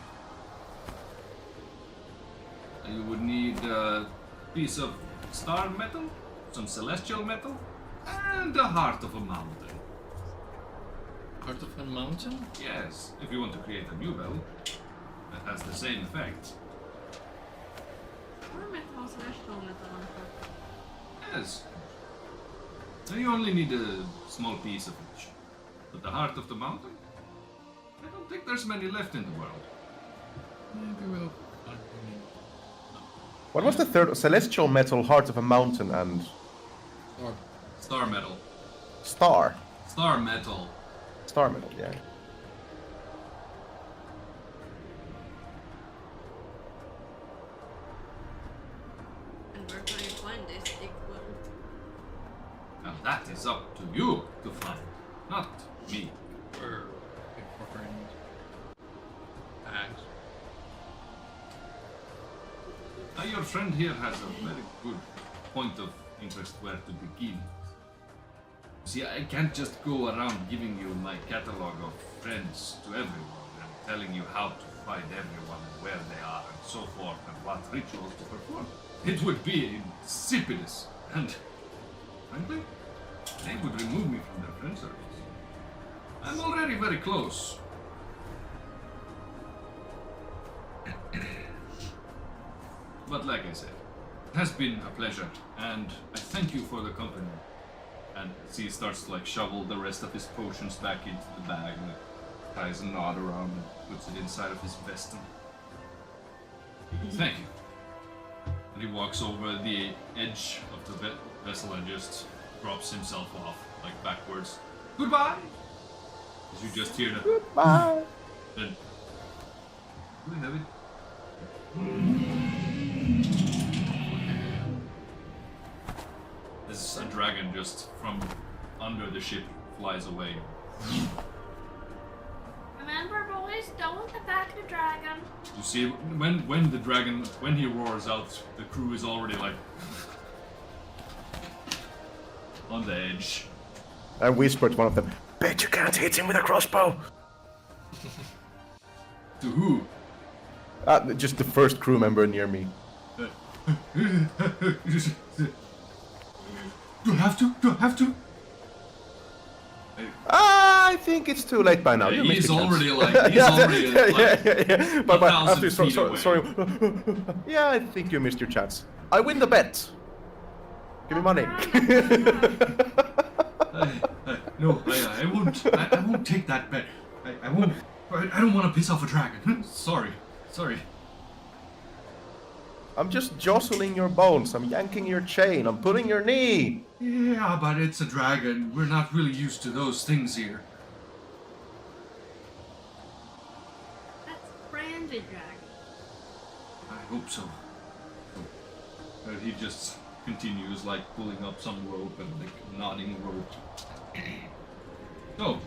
You would need a piece of star metal, some celestial metal, and the heart of a mountain. Heart of a mountain? Yes, if you want to create a new bell that has the same effect. Star metal, celestial metal on top. Yes. So you only need a small piece of each. But the heart of the mountain? I don't think there's many left in the world. Maybe we'll find What was the third? Celestial metal, heart of a mountain, and or Star metal. star. Star metal. Star metal, yeah. And where can you find this thick wood? Now that is up to you to find, not me. we're incorporating bags. Now your friend here has a very good point of interest where to begin. See, I can't just go around giving you my catalog of friends to everyone and telling you how to find everyone and where they are and so forth and what rituals to perform. It would be insipidous and, frankly, they would remove me from their friend circles. I'm already very close. But like I said, it has been a pleasure, and I thank you for the company. And he starts to like shovel the rest of his potions back into the bag and ties a knot around and puts it inside of his vest. And thank you. And he walks over the edge of the vessel and just drops himself off, like backwards. Goodbye! As you just hear the Goodbye. then do we have it? dragon just from under the ship flies away. Remember, boys, don't attack the dragon. You see, when the dragon, when he roars out, the crew is already like on the edge. I whispered to one of them, bet you can't hit him with a crossbow! To who? Just the first crew member near me. Do I have to? Do I have to? I think it's too late by now. You missed He's the chance. already like, he's already like, yeah. But after, 1,000 feet sorry. Yeah, I think you missed your chance. I win the bet. Give me money. No, I won't. I won't take that bet. I won't. I don't want to piss off a dragon. Sorry. I'm just jostling your bones. I'm yanking your chain. I'm pulling your knee. Yeah, but it's a dragon. We're not really used to those things here. That's friendly dragon. I hope so. But he just continues like pulling up some rope and like nodding rope. So,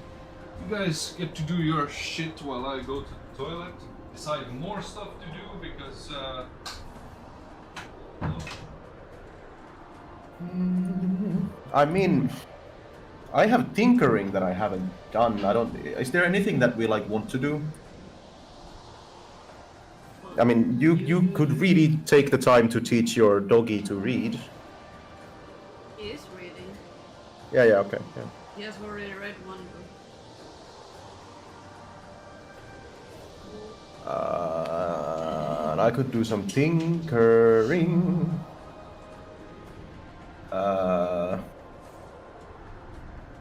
you guys get to do your shit while I go to the toilet. Decide more stuff to do because no. I mean, I have tinkering that I haven't done. Is there anything that we like want to do? I mean, you could really take the time to teach your doggy to read. He is reading. Yeah, okay. Yeah. He has already read one book. And I could do some tinkering.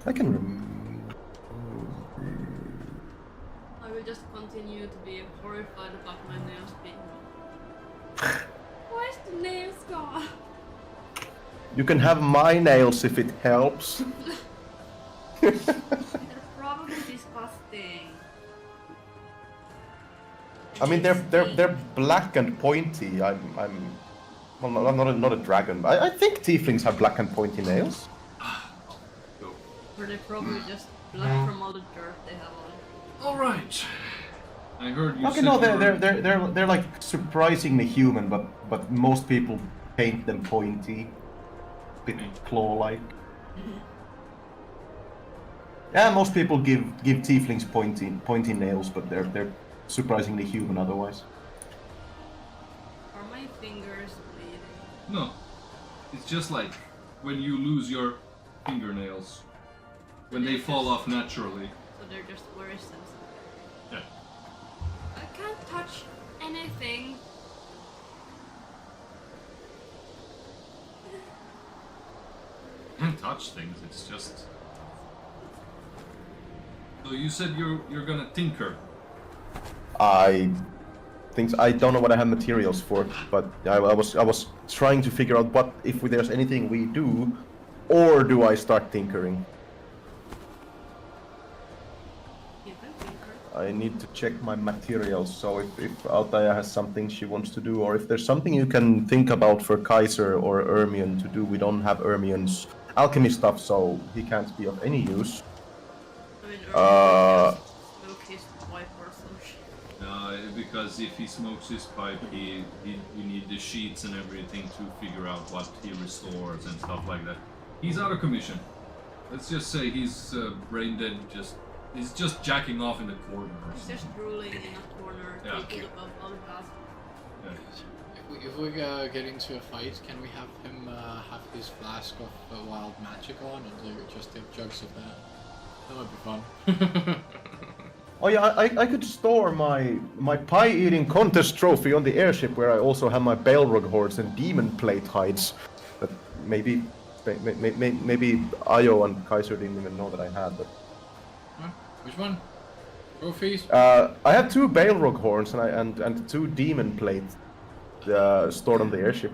I can I will just continue to be horrified about my nails being long. Where's the nails gone? You can have my nails if it helps. They're probably disgusting. I mean, they're black and pointy. I'm not a dragon. I think tieflings have black and pointy nails. Or they probably just black from all the dirt they have on. All right. I heard you. Okay, said no, you were- they're like surprisingly human, but most people paint them pointy, bit claw-like. Yeah, most people give tieflings pointy nails, but they're surprisingly human otherwise. Are my fingers bleeding? No, it's just like when you lose your fingernails, when they fall off naturally. So they're just very sensitive. Yeah. I can't touch anything. Can't touch things. It's just. So you said you're gonna tinker. I don't know what I have materials for, but I was trying to figure out what if there's anything we do, or do I start tinkering? You can tinker. I need to check my materials. So if Altair has something she wants to do, or if there's something you can think about for Kaiser or Ermion to do, we don't have Ermion's alchemy stuff, so he can't be of any use. I mean, Uh, just smoke his pipe or some shit. Because if he smokes his pipe, you need the sheets and everything to figure out what he restores and stuff like that. He's out of commission. Let's just say he's brain dead. He's just jacking off in the corner. Or He's something. just drooling in a corner, Yeah. taking above all the gas. Yeah. If we get into a fight, can we have him have his flask of wild magic on and just take jugs of that? That would be fun. Oh yeah, I could store my pie-eating contest trophy on the airship, where I also have my Balrog horns and demon plate hides. But maybe Ayo and Kaiser didn't even know that I had. But Huh? Which one? Trophies? I have 2 Balrog horns and 2 demon plates stored on the airship.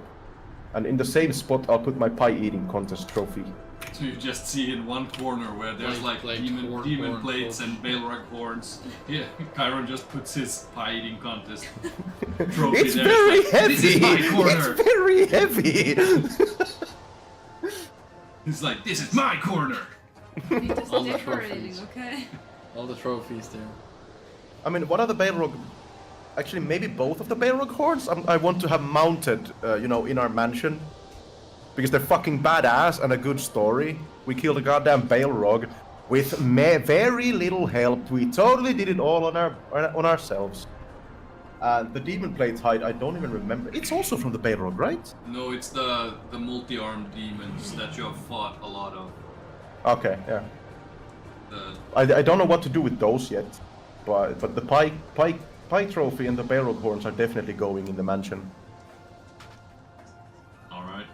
And in the same spot, I'll put my pie-eating contest trophy. So you just see in one corner where there's like demon horn, plates and Balrog horns. Yeah, Kairon just puts his pie eating contest trophy It's there. very It's like, heavy. This is my corner. It's very heavy. He's like, this is my corner! He just All the decorating, trophies. okay? All the trophies there. I mean, one of the Balrog, actually maybe both of the Balrog horns, I want to have mounted, in our mansion. Because they're fucking badass and a good story. We killed a goddamn Balrog with very little help. We totally did it all on ourselves. And the Demon Plate's hide, I don't even remember. It's also from the Balrog, right? No, it's the multi-armed demons that you have fought a lot of. Okay, yeah. The I don't know what to do with those yet. But the pie trophy and the Balrog horns are definitely going in the mansion. Alright.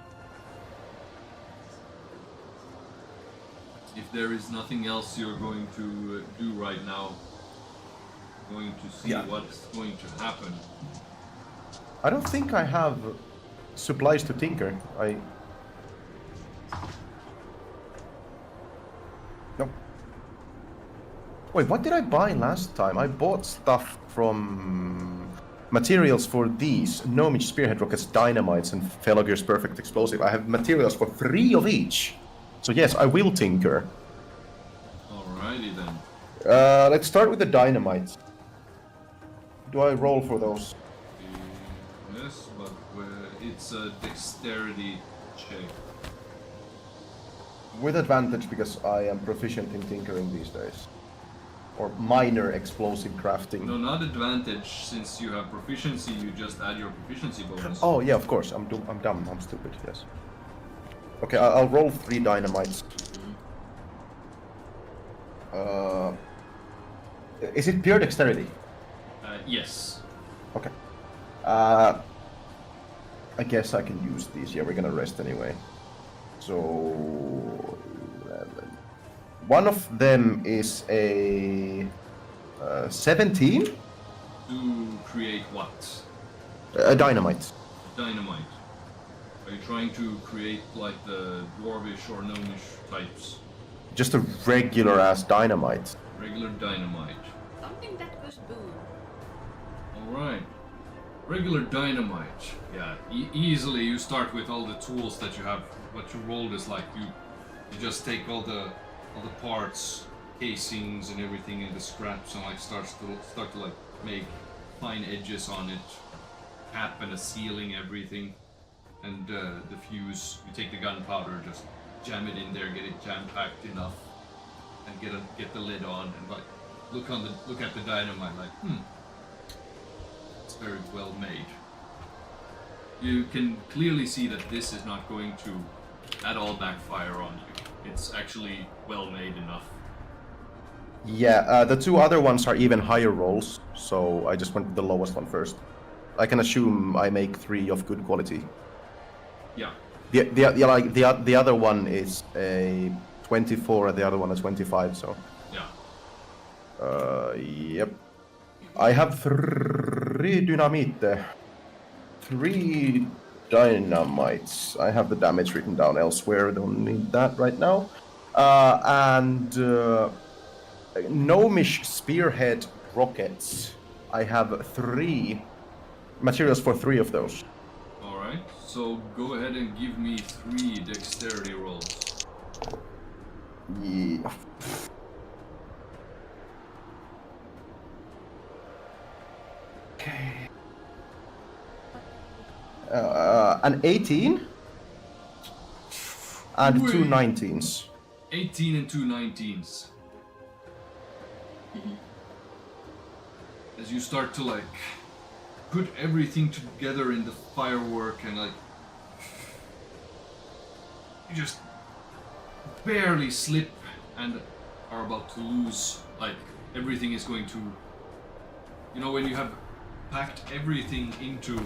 If there is nothing else you're going to do right now, going to see Yeah. what's going to happen. I don't think I have supplies to tinker. Nope. Wait, what did I buy last time? I bought stuff from materials for these Gnomish spearhead rockets, dynamites, and Felogir's perfect explosive. I have materials for 3 of each. So yes, I will tinker. Alrighty then. Let's start with the dynamite. Do I roll for those? Yes, but it's a dexterity check. With advantage because I am proficient in tinkering these days. Or minor explosive crafting. No, not advantage. Since you have proficiency, you just add your proficiency bonus. Oh yeah, of course. I'm dumb. I'm stupid. Yes. Okay, I'll roll 3 dynamites. Is it pure dexterity? Yes. Okay. I guess I can use these. Yeah, we're gonna rest anyway. So 11. One of them is a 17. To create what? A dynamite. Dynamite. Are you trying to create like the dwarvish or gnomish types? Just a regular ass dynamite. Regular dynamite. Something that goes boom. Alright. Regular dynamite. Yeah, easily you start with all the tools that you have. What you rolled is like you just take all the parts, casings and everything and the scraps and like start to like make fine edges on it, cap and a ceiling, everything. And the fuse, you take the gunpowder, just jam it in there, get it jam-packed enough, and get the lid on, and like look at the dynamite, like it's very well made. You can clearly see that this is not going to at all backfire on you. It's actually well made enough. Yeah, the 2 other ones are even higher rolls, so I just went with the lowest one first. I can assume I make 3 of good quality. Yeah. The other one is a 24 and the other one is 25, so. Yeah. Yep. I have 3 dynamite. 3 dynamites. I have the damage written down elsewhere, don't need that right now. And gnomish spearhead rockets. I have 3 materials for 3 of those. Alright, so go ahead and give me 3 dexterity rolls. Yeah. Okay. An 18 and 2 19s. 18 and 2 19s. As you start to like put everything together in the firework and like you just barely slip and are about to lose, like everything is going to, you know, when you have packed everything into,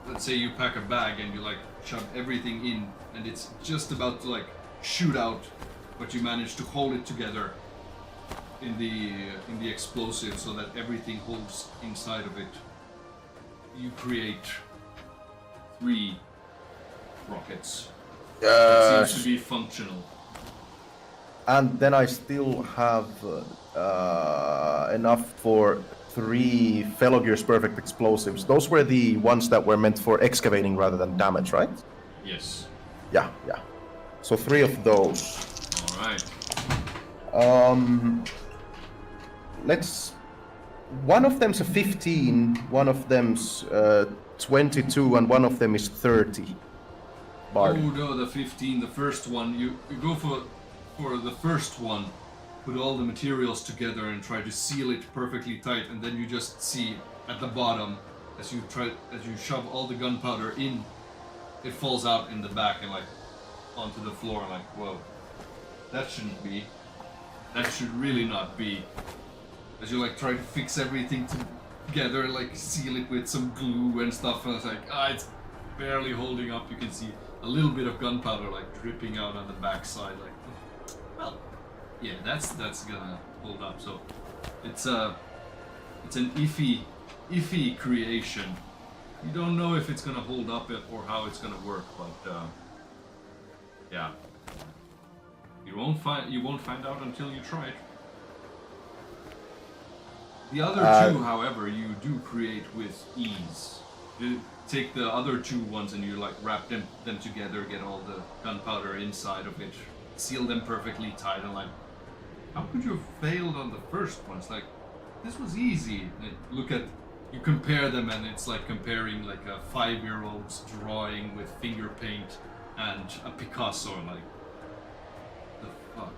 let's say you pack a bag and you like shove everything in and it's just about to like shoot out, but you manage to hold it together in the explosive so that everything holds inside of it. You create 3 rockets. It seems to be functional. And then I still have enough for 3 Felogir's perfect explosives. Those were the ones that were meant for excavating rather than damage, right? Yes. Yeah. So 3 of those. Alright. Let's. One of them's a 15, one of them's 22, and one of them is 30. Bard. Oh no, the 15, the first one. You go for the first one, put all the materials together and try to seal it perfectly tight, and then you just see at the bottom, as you shove all the gunpowder in, it falls out in the back and like onto the floor, like, whoa, that shouldn't be. That should really not be. As you like try to fix everything together, like seal it with some glue and stuff, and it's like, it's barely holding up. You can see a little bit of gunpowder like dripping out on the backside, like, well, yeah, that's gonna hold up. So it's an iffy creation. You don't know if it's gonna hold up or how it's gonna work, but yeah, you won't find out until you try it. The other 2, however, you do create with ease. You take the other 2 ones and you like wrap them together, get all the gunpowder inside of it, seal them perfectly tight, and like, how could you have failed on the first ones? Like, this was easy. You compare them, and it's like comparing like a 5-year-old's drawing with finger paint and a Picasso. Like, the fuck.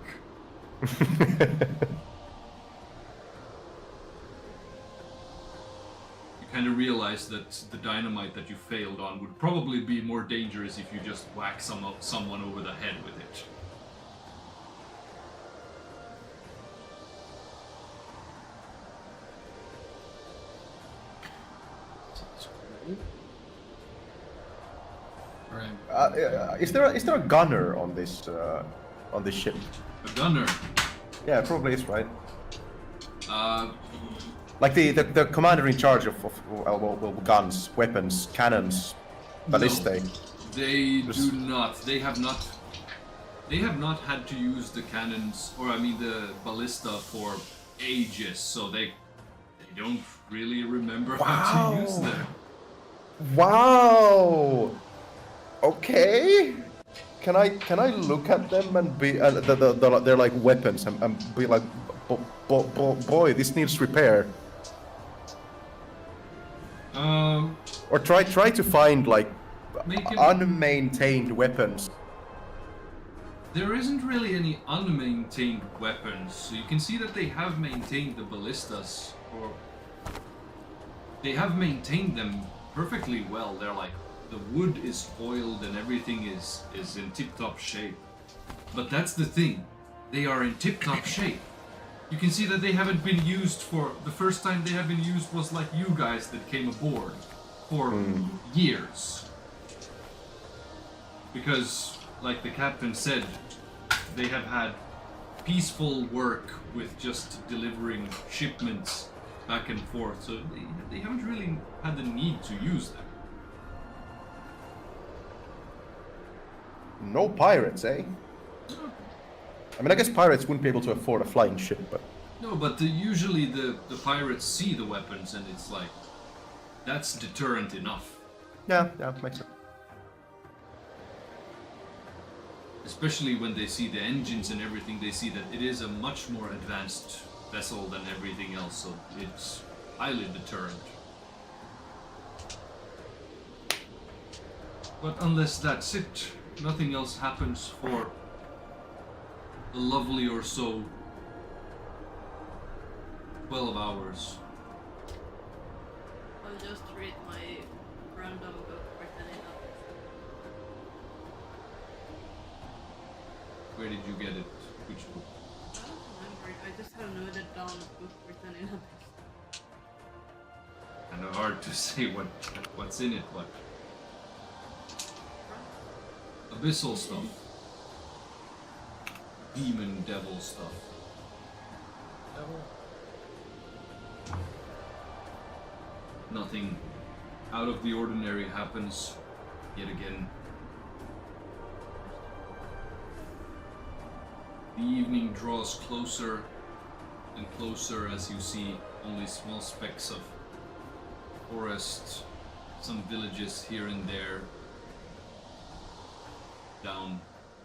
Kind of realize that the dynamite that you failed on would probably be more dangerous if you just whack someone over the head with it. Right. Is there a gunner on this ship? A gunner? Yeah, it probably is, right? Like the commander in charge of guns, weapons, cannons, ballistae. No, they do not. They have not had to use the cannons, or I mean the ballista, for ages, so they don't really remember how to use them. Wow. Okay. Can I look at them and be they're like weapons and be like, boy, this needs repair. Or try to find like unmaintained weapons. There isn't really any unmaintained weapons. So you can see that they have maintained the ballistas, or they have maintained them perfectly well. They're like, the wood is oiled and everything is in tip-top shape. But that's the thing, they are in tip-top shape. You can see that they haven't been used for... The first time they have been used was like you guys that came aboard for years. Because, like the captain said, they have had peaceful work with just delivering shipments back and forth, so they haven't really had the need to use them. No pirates, eh? I mean, I guess pirates wouldn't be able to afford a flying ship, but... No, but usually the pirates see the weapons and it's like, that's deterrent enough. Yeah, makes sense. Especially when they see the engines and everything, they see that it is a much more advanced vessel than everything else, so it's highly deterrent. But unless that's it, nothing else happens for a lovely or so 12 hours. I'll just read my random book written in others. Where did you get it? Which book? I don't remember. I just have noted down a book written in others. Kind of hard to say what's in it, but abyssal stuff, demon devil stuff. Nothing out of the ordinary happens yet again. The evening draws closer and closer as you see only small specks of forest, some villages here and there. down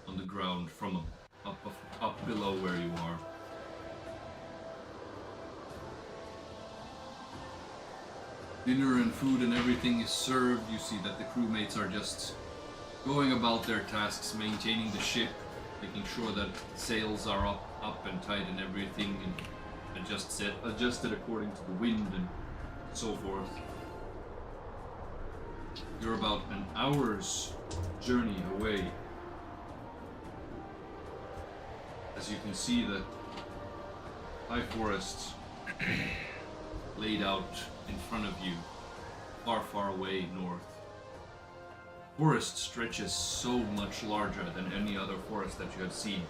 on the ground from up below where you are. Dinner and food and everything is served. You see that the crewmates are just going about their tasks, maintaining the ship, making sure that sails are up and tight and everything, and adjusted according to the wind and so forth. You're about an hour's journey away. As you can see, the high forest laid out in front of you, far, far away north. Forest stretches so much larger than any other forest that you have seen.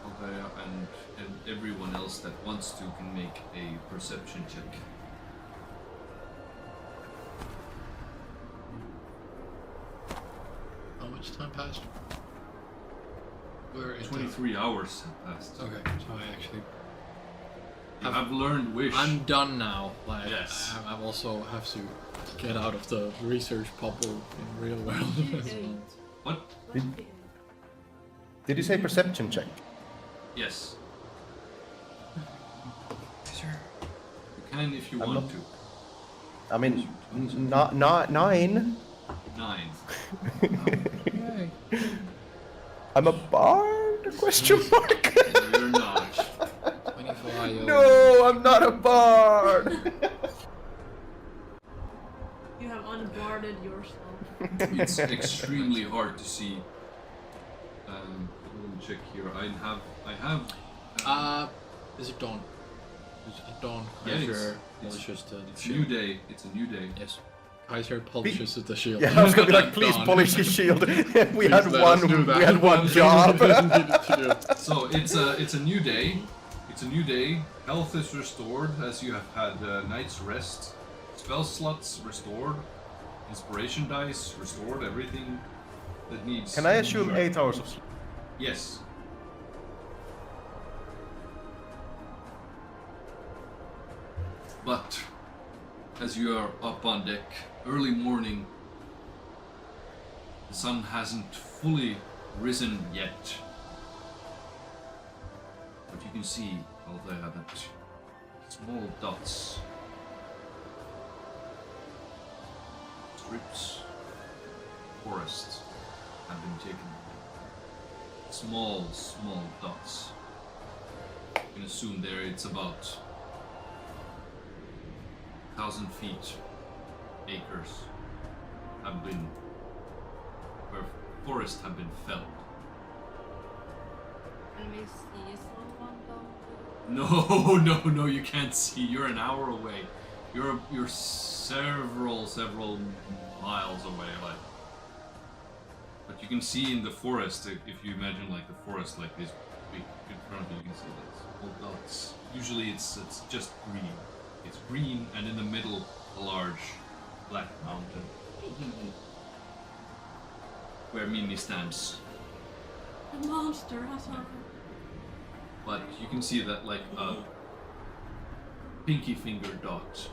Okay, and everyone else that wants to can make a perception check. How much time passed? Where is 23 hours have passed. that? Okay, so I actually. You have learned Wish. I'm done now. Like, Yes. I also have to get out of the research bubble in real world as well. What? Did you say perception check? Yes. Sure. You can if you I'm want not- I mean, not 9. to. 9. Okay. I'm a bard? Question mark. No, you're not. 24 IO. No, I'm not a bard. You have unguarded yourself. It's extremely hard to see. Let me check here. I have. Is it dawn? Is it dawn? Yeah, Kaiser it's polishes the It's a shield. new day. It's a new day. Yes. Kaiser polishes the shield. Yeah, I was gonna be like, please Dawn. polish his shield. we Please had let us one. do that. We had one job. So it's a new day. It's a new day. Health is restored as you have had a night's rest. Spell slots restored. Inspiration dice restored. Everything that needs. Can I assume 8 hours of sleep? Yes. But as you are up on deck, early morning, the sun hasn't fully risen yet. But you can see out there that small dots, strips, forest have been taken. Small dots. You can assume there it's about 1,000 feet, acres have been, where forests have been felled. Can we see someone down there? No, you can't see. You're an hour away. You're several miles away, like. But you can see in the forest, if you imagine like the forest like this big in front of you, you can see that small dots. Usually it's just green. It's green, and in the middle a large black mountain where Mimi stands. The monster has her. But you can see that like a pinky finger dot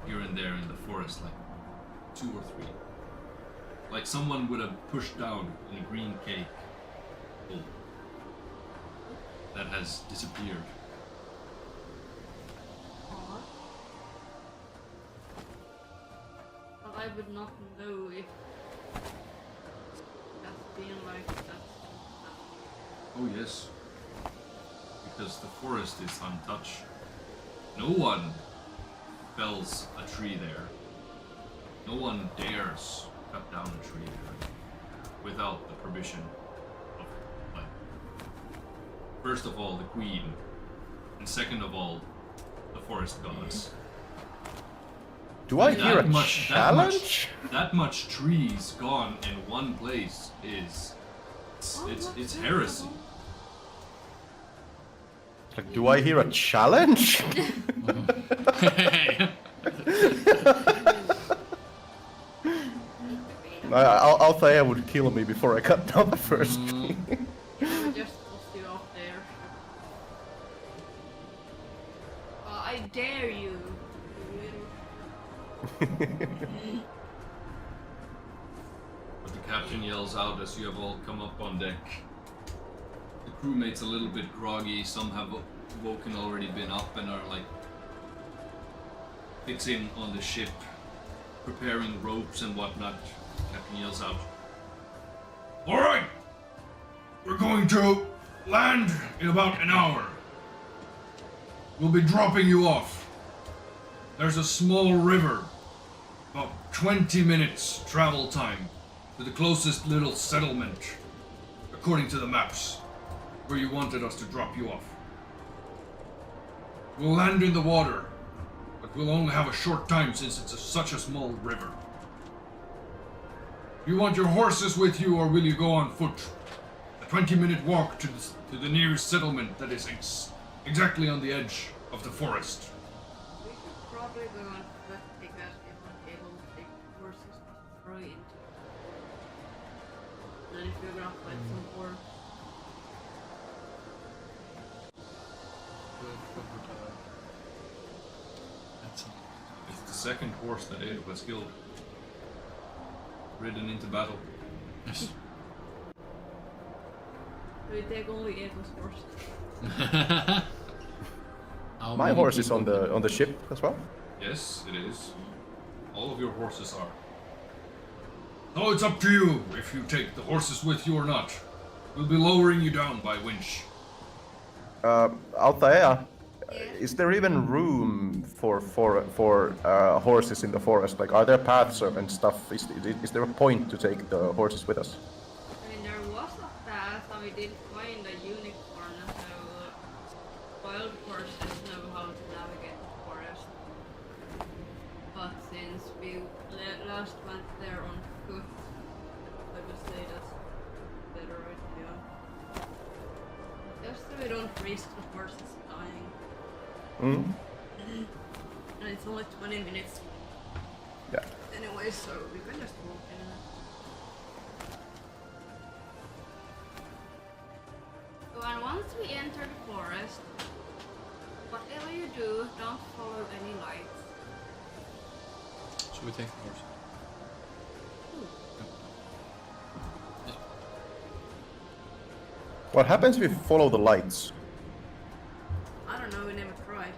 here and there in the forest, like 2 or 3. Like someone would have pushed down in a green cake that has disappeared. But I would not know if that's been like that. Oh yes, because the forest is untouched. No one fells a tree there. No one dares cut down a tree there without the permission of, like, first of all, the queen, and second of all, the forest gods. Do I hear a That challenge? That much trees gone in one place is it's heresy. Like, do I hear a challenge? Althea would kill me before I cut down the first tree. I would just toss you off there. I I dare you. But the captain yells out as you have all come up on deck. The crewmates a little bit groggy, some have woken already been up and are like fixing on the ship, preparing ropes and whatnot. Captain yells out, Alright! We're going to land in about an hour. We'll be dropping you off. There's a small river, about 20 minutes travel time to the closest little settlement, according to the maps, where you wanted us to drop you off. We'll land in the water, but we'll only have a short time since it's such a small river. You want your horses with you, or will you go on foot? A 20-minute walk to the nearest settlement that is exactly on the edge of the forest. We should probably go on foot because we won't be able to take horses to throw into. And if we're gonna fight some more. it's the second horse that Edo has killed. Ridden into battle. Yes. We take only Ego's horse. How My many horse is people- on the ship as well. Yes, it is. All of your horses are. So it's up to you if you take the horses with you or not. We'll be lowering you down by winch. Altaea, Yes. is there even room for horses in the forest? Like, are there paths and stuff? Is there a point to take the horses with us? I mean, there was a path, and we did find a unicorn, so wild horses know how to navigate the forest. But since we last went there on foot, I would say that's a better idea. Just so we don't risk the horses dying. Mm? And it's only 20 minutes Yeah. anyway, so we can just walk in. And once we enter the forest, whatever you do, don't follow any lights. Should we take the horse? Yes. What happens if we follow the lights? I don't know, we never tried.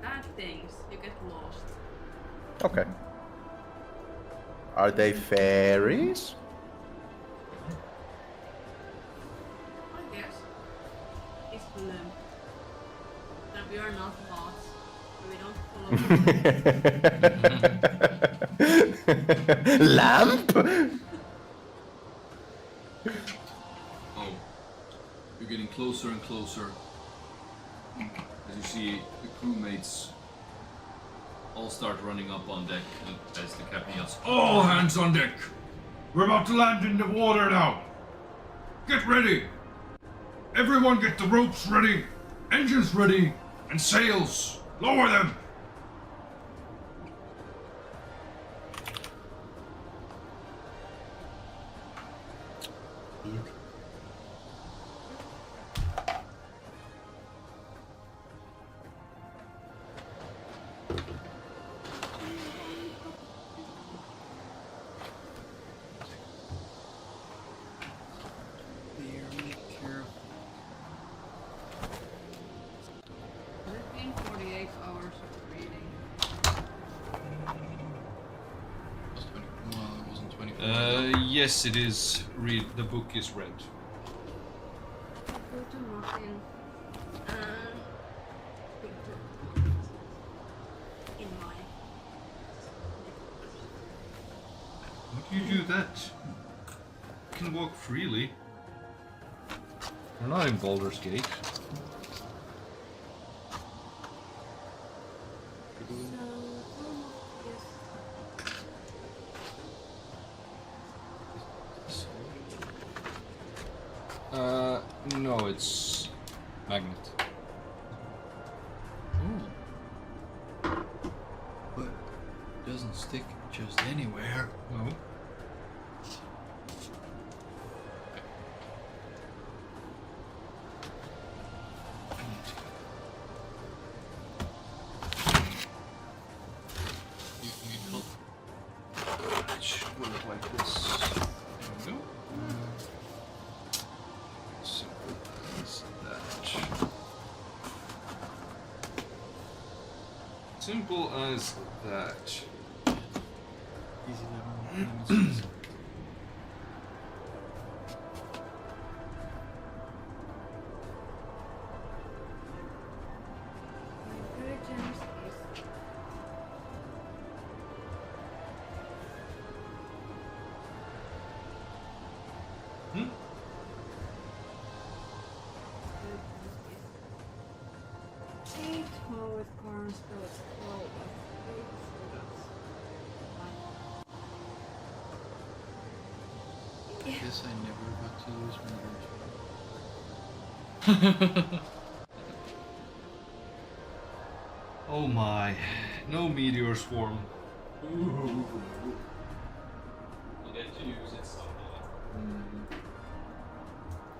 Bad things, you get lost. Okay. Are they fairies? I guess. It's limp. And we are not bots, so we don't follow Lamp? Oh. You're getting closer and closer. As you see the crewmates all start running up on deck as the captain yells, All hands on deck. We're about to land in the water now. Get ready. Everyone get the ropes ready, engines ready, and sails. Lower them. Very careful. It's been 48 hours of reading. Was 20, well, it wasn't 24. yes, it is. Read. The book is read. Go to Martin. In my. How do you do that? You can walk freely. We're not in Baldur's Gate. No, it's magnet. Ooh. But it doesn't stick just anywhere. No. Simple as that. Easy lemon. Intelligence is Hmm? eight more with Kairon spell is 12, but 8 so that's Guess I never got to use meteors. Oh my. No meteor swarm. We'll get to use it someday.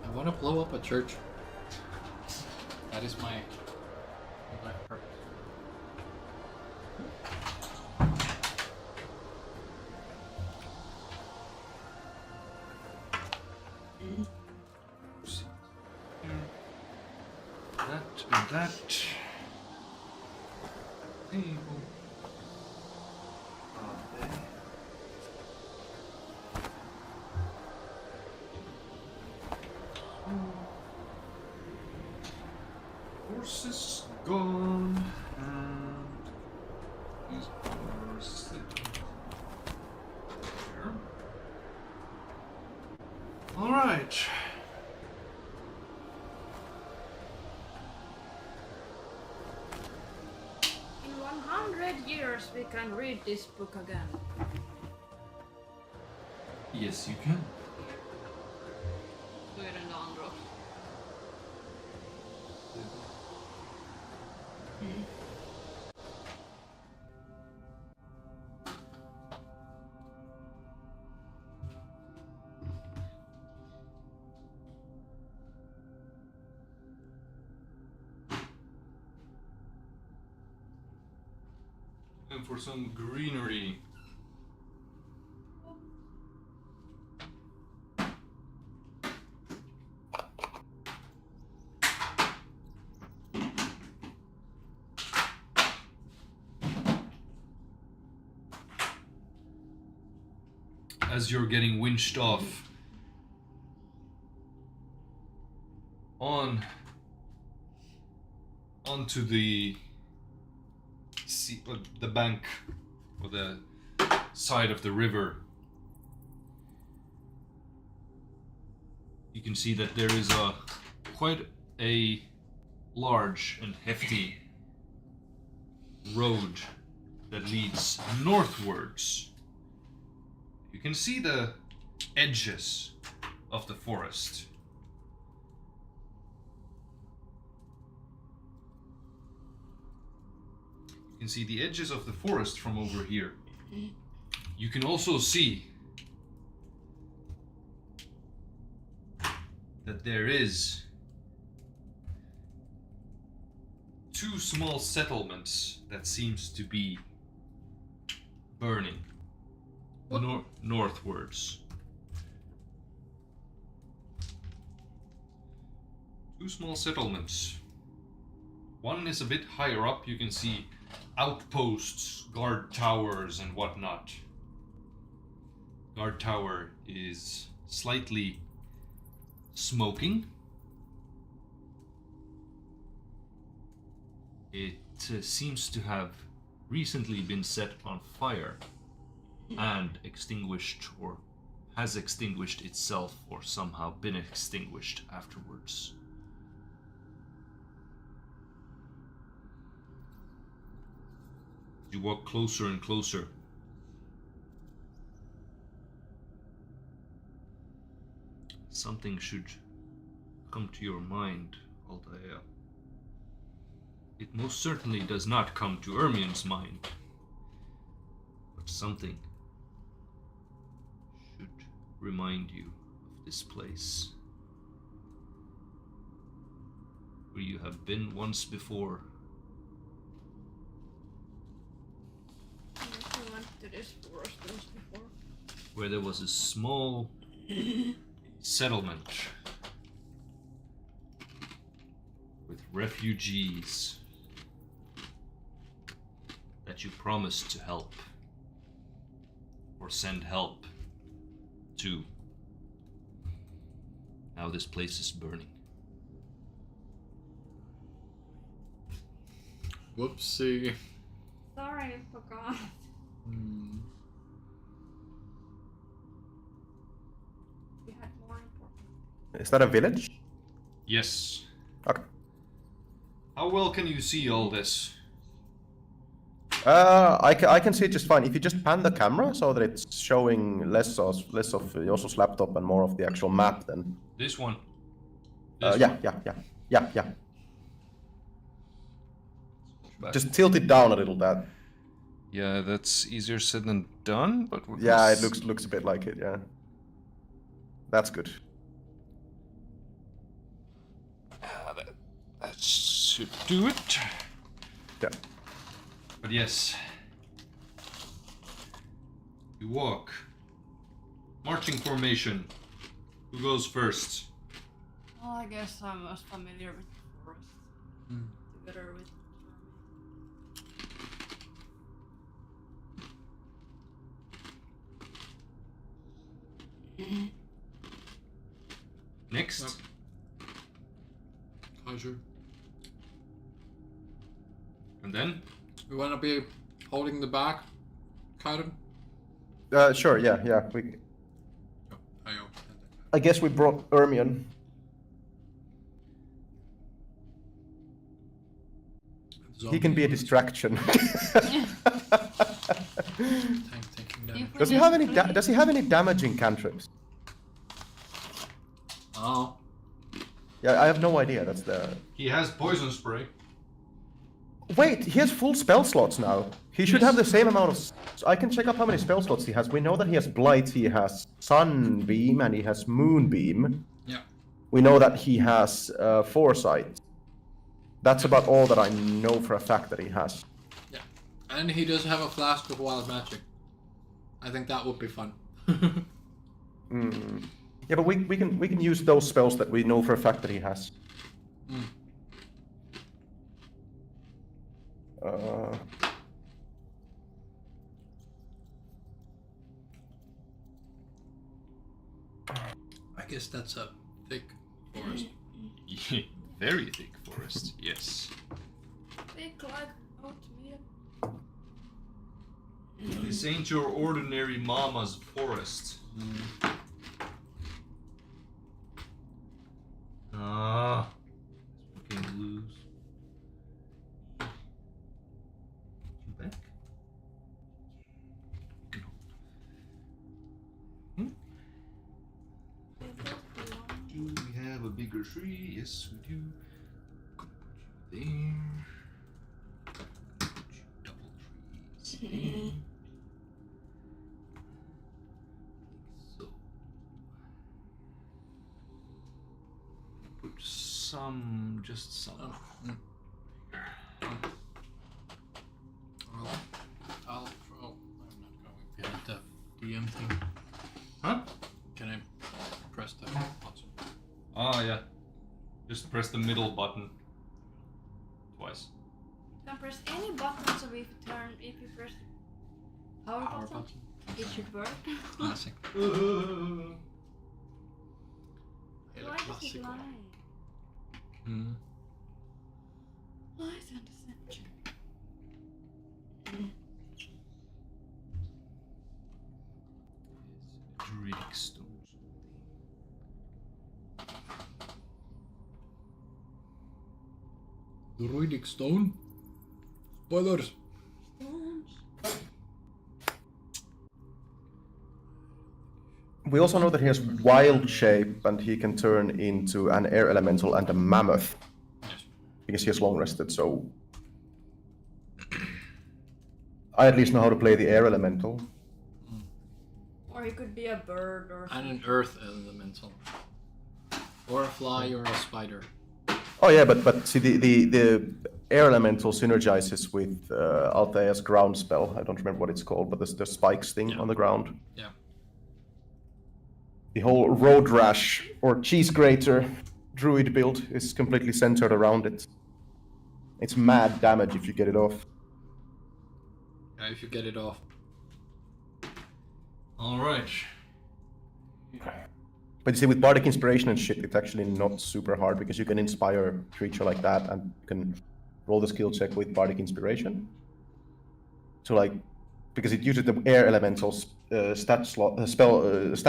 I want to blow up a church. That is my life purpose. That and that. Table. Horses gone, and these are sitting there. All right. in 100 years we can read this book again. Yes, you can. Sweden Andros. And for some greenery. As you're getting winched off onto the bank or the side of the river, you can see that there is quite a large and hefty road that leads northwards. You can see the edges of the forest. You can see the edges of the forest from over here. You can also see that there is 2 small settlements that seems to be burning northwards. 2 small settlements. One is a bit higher up. You can see outposts, guard towers, and whatnot. Guard tower is slightly smoking. It seems to have recently been set on fire and extinguished, or has extinguished itself, or somehow been extinguished afterwards. You walk closer and closer. Something should come to your mind, Altair. It most certainly does not come to Ermion's mind, but something should remind you of this place, where you have been once before. We went to this forest once before. Where there was a small settlement with refugees. that you promised to help. Or send help to. Now this place is burning. Whoopsie. Sorry, I forgot. We had more important. Is that a village? Yes. Okay. How well can you see all this? I can see it just fine. If you just pan the camera so that it's showing less of Yosu's laptop and more of the actual map, then. This one. Yeah. Just tilt it down a little. That. Yeah, that's easier said than done, but Yeah, it looks a bit like it. Yeah. That's good. That should do it. Yeah. But yes, you walk. Marching formation. Who goes first? Well, I guess I'm most familiar with the forest. Together with Next. Kaiser. And then? We wanna be holding the back, Kairon? Sure. Yeah. I guess we brought Ermion. He can be a distraction. Does he have any? Does he have any damaging cantrips? Oh. Yeah, I have no idea. That's the. He has poison spray. Wait, he has full spell slots now. He should have the same amount of. I can check up how many spell slots he has. We know that he has Blight, he has Sunbeam, and he has Moonbeam. Yeah. We know that he has Foresight. That's about all that I know for a fact that he has. Yeah. And he does have a flask of wild magic. I think that would be fun. Yeah, but we can use those spells that we know for a fact that he has. I guess that's a thick forest. Very thick forest, yes. thick like oatmeal. This ain't your ordinary mama's forest. Ah, fucking lose. You back? Do we have a bigger tree? Yes, we do. Could put you there. Could put you double trees. So. Put some, just some. I'll throw. I'm not going behind the DM thing. Huh? Can I press the button? Ah, yeah. Just press the middle button. Twice. You can press any button, so if you press power button, it should work. Classic. Why does it lie? Lies and deception. Druidic stones. Druidic stone? Spoilers! We also know that he has wild shape and he can turn into an air elemental and a mammoth. Yes. Because he has long rested, so I at least know how to play the air elemental. Or he could be a bird or And an earth elemental. Or a fly or a spider. Oh yeah, but see the air elemental synergizes with Althea's ground spell. I don't remember what it's called, but the spikes thing on the ground. Yeah. The whole road rash or cheese grater druid build is completely centered around it. It's mad damage if you get it off. Yeah, if you get it off. Alright. But you see, with Bardic Inspiration and shit, it's actually not super hard because you can inspire a creature like that and you can roll the skill check with Bardic Inspiration. So like, because it uses the air elemental's stat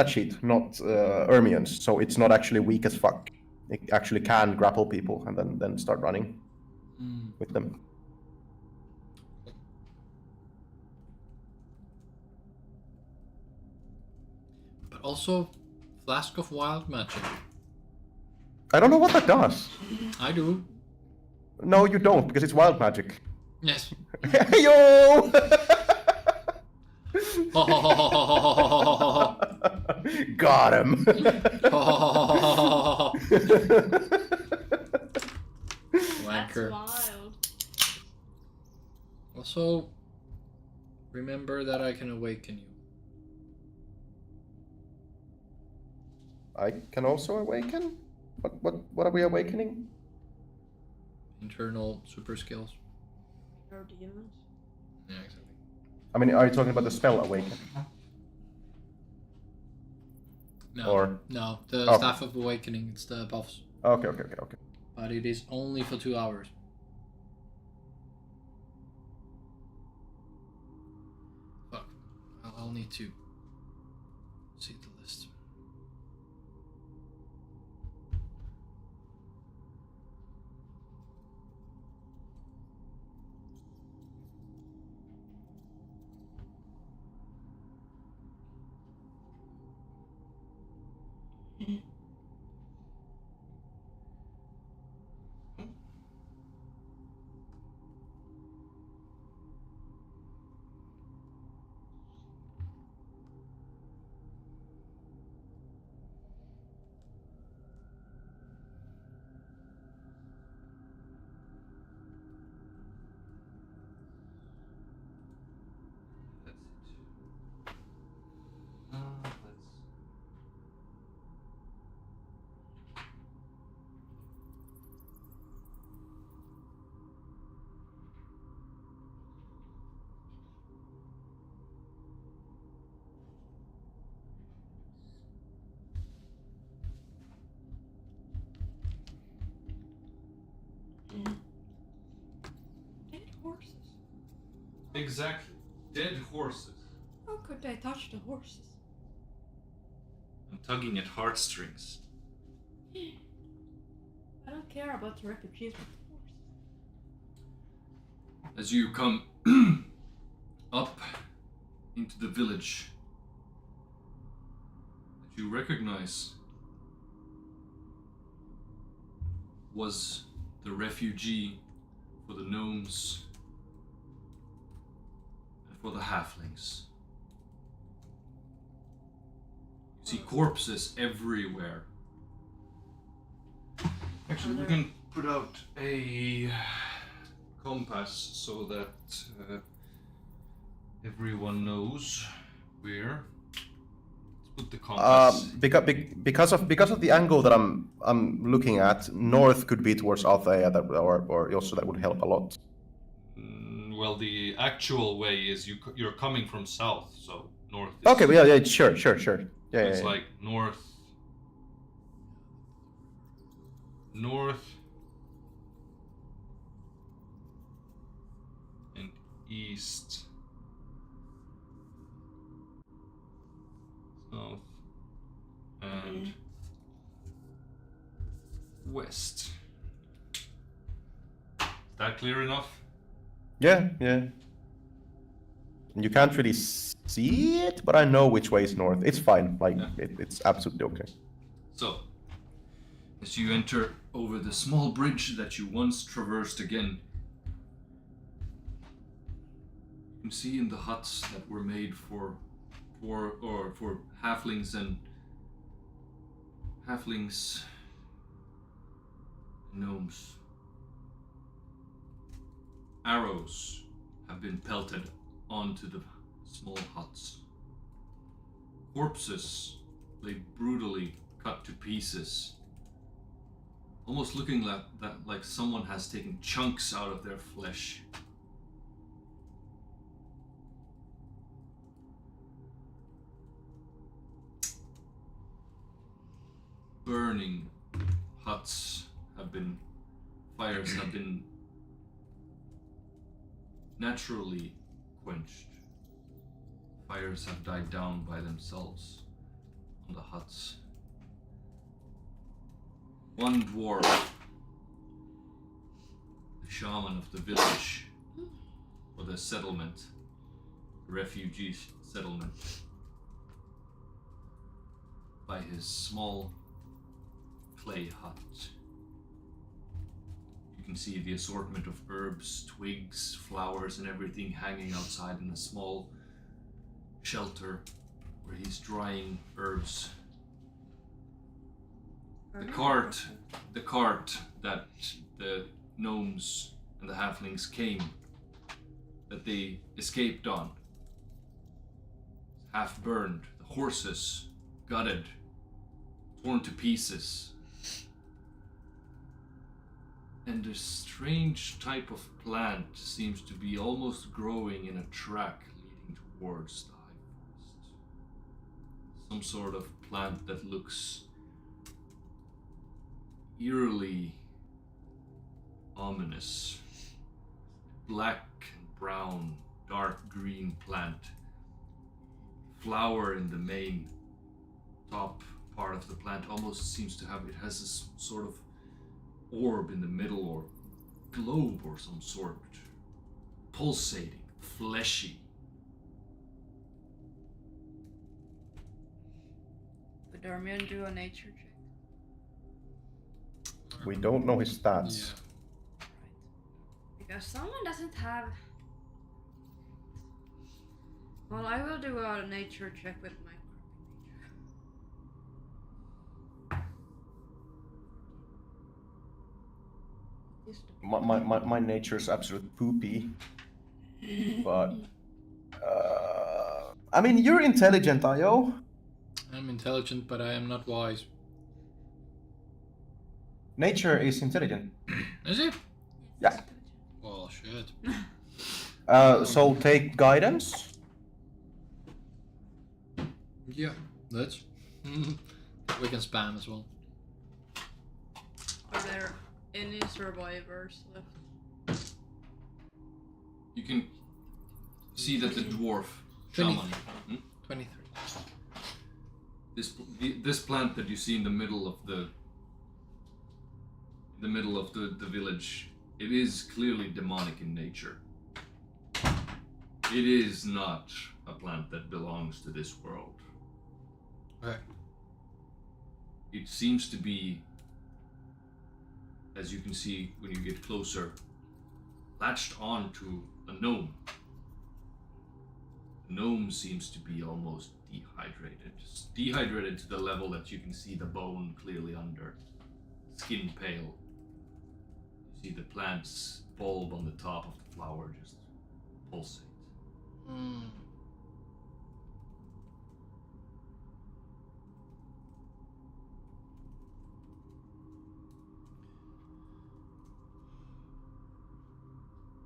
sheet, not Ermion's, so it's not actually weak as fuck. It actually can grapple people and then start running with them. But also, Flask of Wild Magic. I don't know what that does. I do. No, you don't, because it's wild magic. Yes. Yo! Got him. That's Wanker. wild. Also, remember that I can awaken you. I can also awaken? What are we awakening? Internal super skills. Or demons. Yeah, exactly. I mean, are you talking about the spell awaken? No, Or- no, the Okay. Staff of Awakening, it's the buffs. Okay. But it is only for 2 hours. Fuck. I'll need to see the list. That's it. Let's. Dead horses. Exactly. Dead horses. How could they touch the horses? I'm tugging at heartstrings. I don't care about the refugees with the horses. As you come up into the village that you recognize was the refugee for the gnomes and for the halflings. You see corpses everywhere. Actually, we can put out a compass so that everyone knows where. Let's put the compass. Because of the angle that I'm looking at, north could be towards Althea, or also that would help a lot. Well, the actual way is you're coming from south, so north. Is, Okay, yeah, sure. Yeah, It's yeah. like north, and east, south, and west. Is that clear enough? Yeah. You can't really see it, but I know which way is north. It's fine. Like Yeah. it's absolutely okay. So, as you enter over the small bridge that you once traversed again, you can see in the huts that were made for halflings and gnomes. Arrows have been pelted onto the small huts. Corpses lay brutally cut to pieces, almost looking like someone has taken chunks out of their flesh. burning huts fires have been naturally quenched. Fires have died down by themselves on the huts. One dwarf, the shaman of the village, or the settlement, refugee settlement, by his small clay hut. You can see the assortment of herbs, twigs, flowers, and everything hanging outside in a small shelter where he's drying herbs. The cart that the gnomes and the halflings that they escaped on, half burned, the horses gutted, torn to pieces. And a strange type of plant seems to be almost growing in a track leading towards the high forest. Some sort of plant that looks eerily ominous. Black and brown, dark green plant. Flower in the main top part of the plant almost seems to have, it has this sort of orb in the middle or globe or some sort. Pulsating, fleshy. Would Darmian do a nature check? We don't know his stats. Yeah. Because someone doesn't have... Well, I will do a nature check with my My nature's absolute poopy. But I mean, you're intelligent, Io. I'm intelligent, but I am not wise. Nature is intelligent. Is it? Yeah. Well, shit. So take guidance. Yeah, that's. We can spam as well. Are there any survivors left? You can see that the dwarf 20. shaman, 23. this plant that you see in the middle of the village, it is clearly demonic in nature. It is not a plant that belongs to this world. Okay. It seems to be, as you can see when you get closer, latched onto a gnome. The gnome seems to be almost dehydrated. Dehydrated to the level that you can see the bone clearly under. Skin pale. You see the plant's bulb on the top of the flower just pulsate.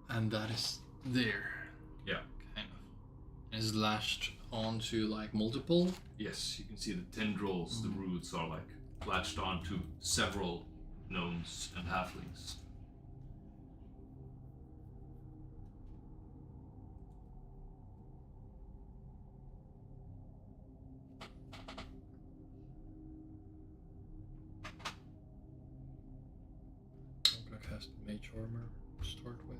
And that is there. Yeah. Kind of. Is lashed onto like multiple. Yes, you can see the tendrils, the roots are like latched onto several gnomes and halflings. I'm gonna cast Mage Armor to start with.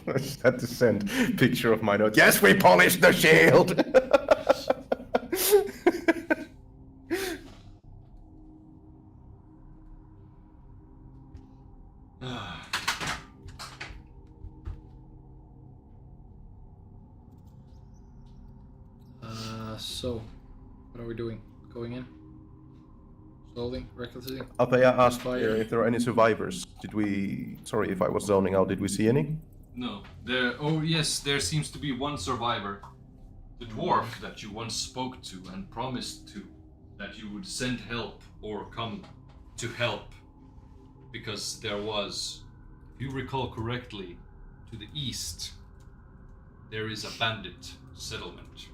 I just had to send picture of my note. Yes, we polished the shield. So, what are we doing? Going in? Slowly? Recklessly? Althea asked Fire. if there are any survivors. Did we... Sorry if I was zoning out. Did we see any? No, yes, there seems to be one survivor. The dwarf that you once spoke to and promised to that you would send help or come to help. because there was, if you recall correctly, to the east, there is a bandit settlement.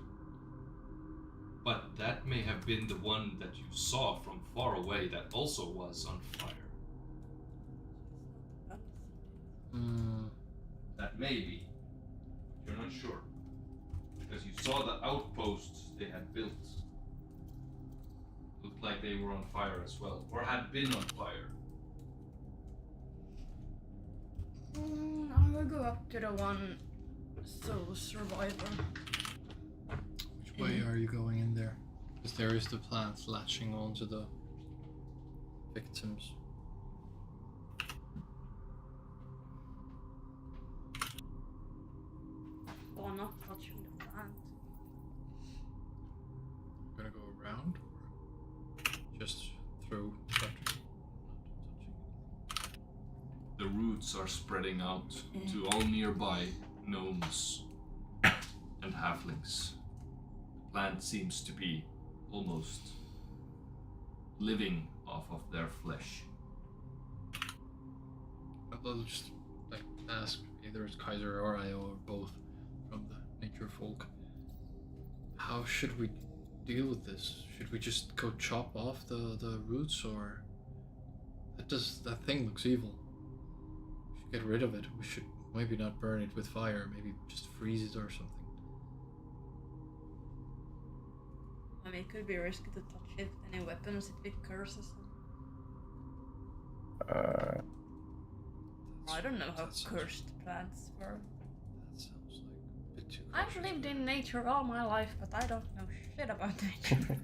But that may have been the one that you saw from far away that also was on fire. That may be, but you're not sure. Because you saw the outposts they had built. Looked like they were on fire as well, or had been on fire. I will go up to the one sole survivor. Which way are you going in there? Because there is the plant latching onto the victims. Or not touching the plant. Gonna go around or just through that? The roots are spreading out to all nearby gnomes and halflings. The plant seems to be almost living off of their flesh. I'll just like ask either it's Kaiser or I or both from the nature folk. How should we deal with this? Should we just go chop off the roots, or that thing looks evil? We should get rid of it. We should maybe not burn it with fire, maybe just freeze it or something. I mean, it could be risky to touch it. Any weapons, it with curses. I don't know how cursed plants were. That sounds like a bit too I've cautious. lived in nature all my life, but I don't know shit about nature.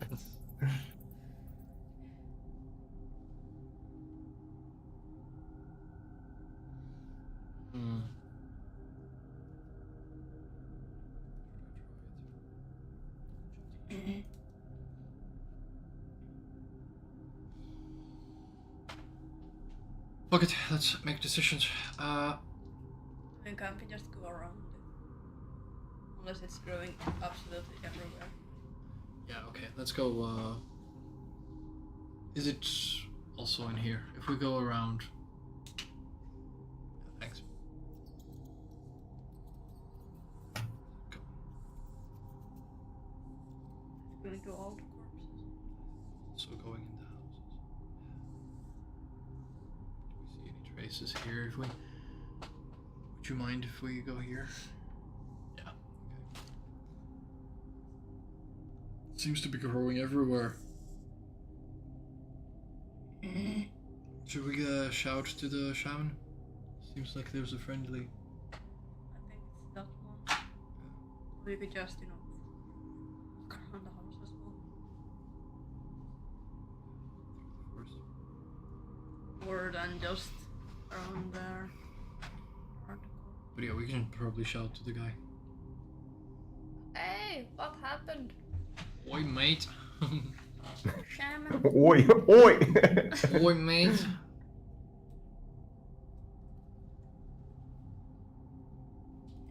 Fuck it, let's make decisions. I mean, can't we just go around it? Unless it's growing absolutely everywhere. Yeah, okay, let's go, is it also in here? If we go around... Thanks. Go. It's going to all the corpses. Also going in the houses. Do we see any traces here if we... Would you mind if we go here? Yeah, okay. Seems to be growing everywhere. Should we shout to the shaman? Seems like there's a friendly... I think it's that one. We could just, look around the house as well. Or then just around there. But yeah, we can probably shout to the guy. Hey, what happened? Oi, mate. Shaman? Oi, oi! Oi, mate.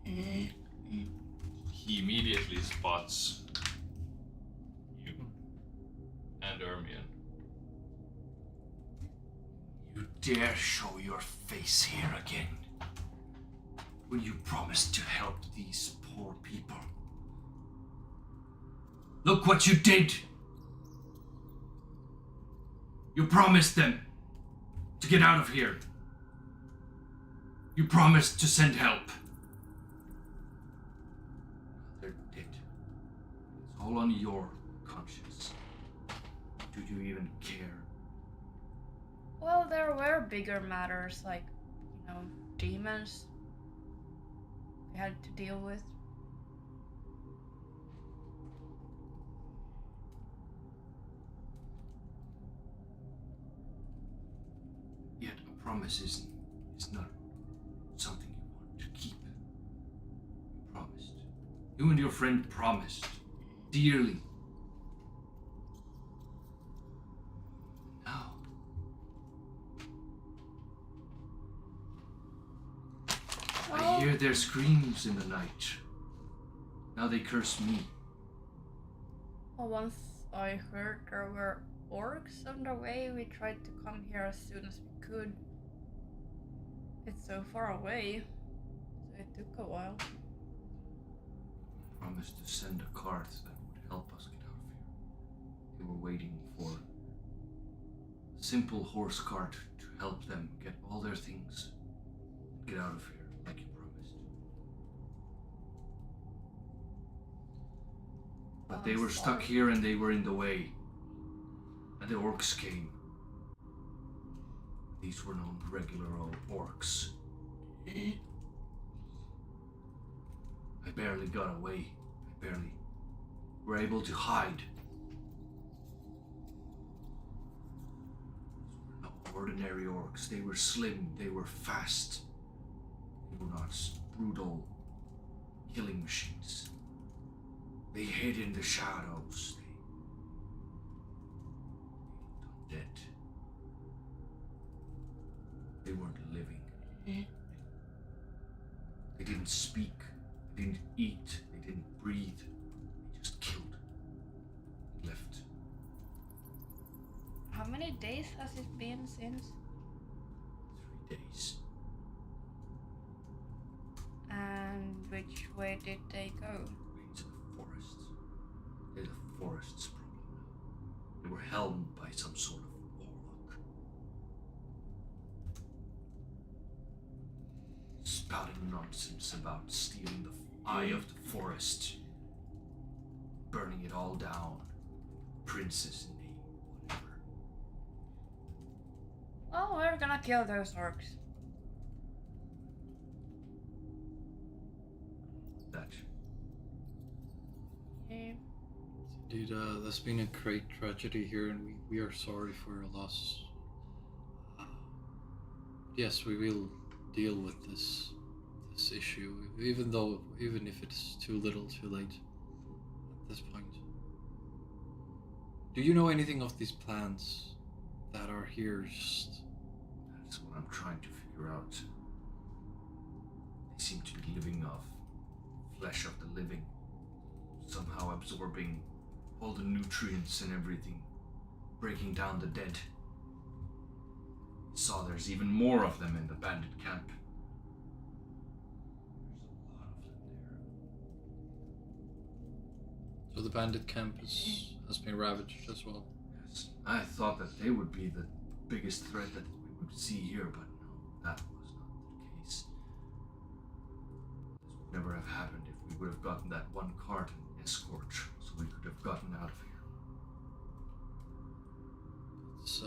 He immediately spots you and Ermion. You dare show your face here again when you promised to help these poor people. Look what you did! You promised them to get out of here. You promised to send help. They're dead. It's all on your conscience. Do you even care? Well, there were bigger matters like, demons we had to deal with. Yet a promise is not something you want to keep. You promised. You and your friend promised. Dearly. Now. I hear their screams in the night. Now they curse me. Well, once I heard there were orcs on the way, we tried to come here as soon as we could. It's so far away, so it took a while. Promised to send a cart that would help us get out of here. They were waiting for a simple horse cart to help them get all their things and get out of here, like you promised. But they were stuck here and they were in the way. And the orcs came. These were no regular old orcs. I barely got away. I barely were able to hide. These were not ordinary orcs. They were slim, they were fast. They were not brutal killing machines. They hid in the shadows. They looked undead. They weren't living. They didn't speak. They didn't eat. They didn't breathe. They just killed. Left. How many days has it been since? 3 days. And which way did they go? Into the forest. They're the forest's problem now. They were helmed by some sort of warlock. Spouting nonsense about stealing the eye of the forest. Burning it all down. Princess name, whatever. Oh, we're gonna kill those orcs. That. Yeah. Indeed, there's been a great tragedy here, and we are sorry for your loss. Yes, we will deal with this issue, even if it's too little, too late at this point. Do you know anything of these plants that are here? That's what I'm trying to figure out. They seem to be living off flesh of the living, somehow absorbing all the nutrients and everything, breaking down the dead. Saw there's even more of them in the bandit camp. There's a lot of them there. So the bandit camp has been ravaged as well. Yes, I thought that they would be the biggest threat that we would see here, but no, that was not the case. This would never have happened if we would have gotten that one cart and escort, so we could have gotten out of here. It's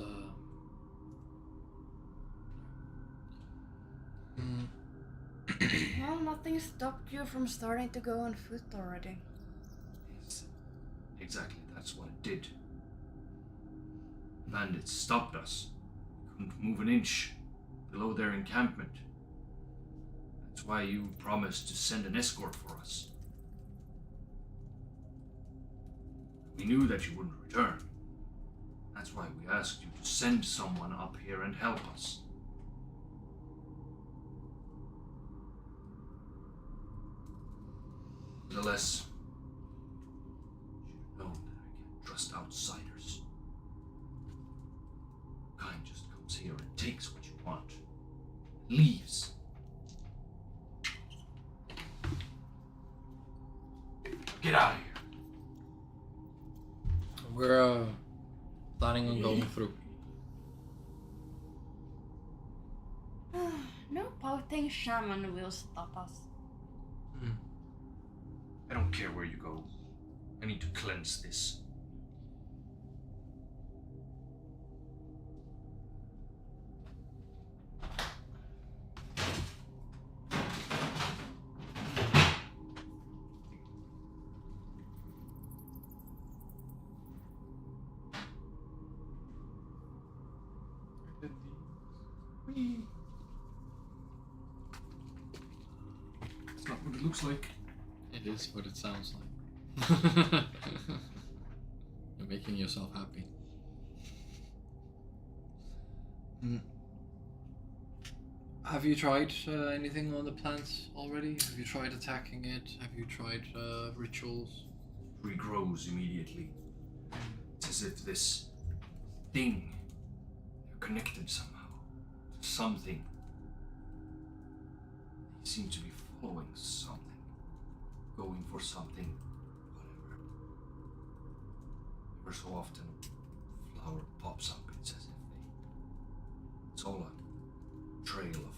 Well, nothing stopped you from starting to go on foot already. Yes, exactly, that's what it did. Bandits stopped us. We couldn't move an inch below their encampment. That's why you promised to send an escort for us. We knew that you wouldn't return. That's why we asked you to send someone up here and help us. Nevertheless, you should have known that I can't trust outsiders. Kind just comes here and takes what you want, and leaves. Get out of here. we're planning on going through. No pouting shaman will stop us. I don't care where you go. I need to cleanse this. It's not what it looks like. It is what it sounds like. You're making yourself happy. Have you tried anything on the plants already? Have you tried attacking it? Have you tried rituals? Regrows immediately. It's as if this thing, they're connected somehow to something. He seemed to be following something. Going for something. Whatever. Ever so often, a flower pops up. It's as if it's all a trail of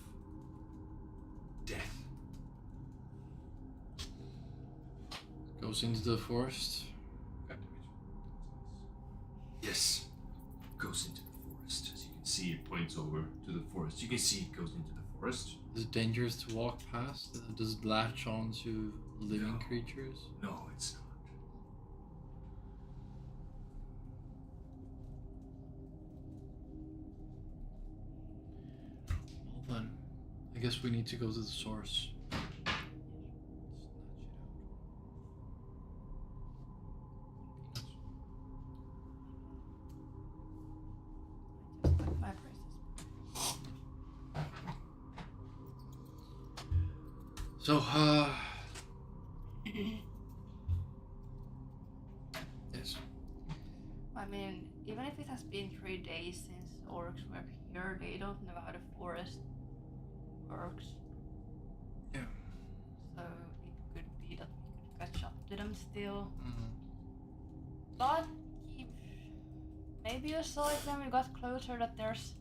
death. Goes into the forest. Yes. Goes into the forest. As you can see, it points over to the forest. You can see it goes into the forest. Is it dangerous to walk past? Does it latch on to living No. creatures? No, it's not. Well then, I guess we need to go to the source. Just like 5 races. So, yes. I mean, even if it has been 3 days since orcs were here, they don't know how the forest works. Yeah. So it could be that we could catch up to them still. Mhm. But maybe you saw it when we got closer that there's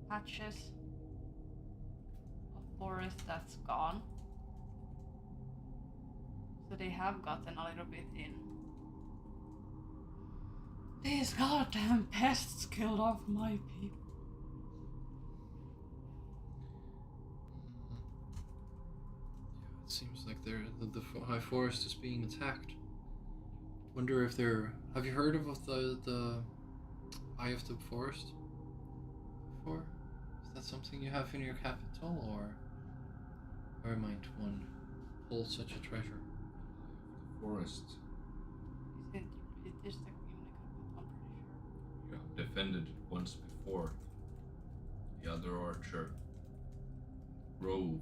patches of forest that's gone. So they have gotten a little bit in. These goddamn pests killed off my people. Yeah, it seems like the high forest is being attacked. Wonder if they're. Have you heard of the Eye of the Forest before? Is that something you have in your capital, or might one hold such a treasure? Forest. It is the communicable, I'm pretty sure. You have defended it once before. The other archer. Grove.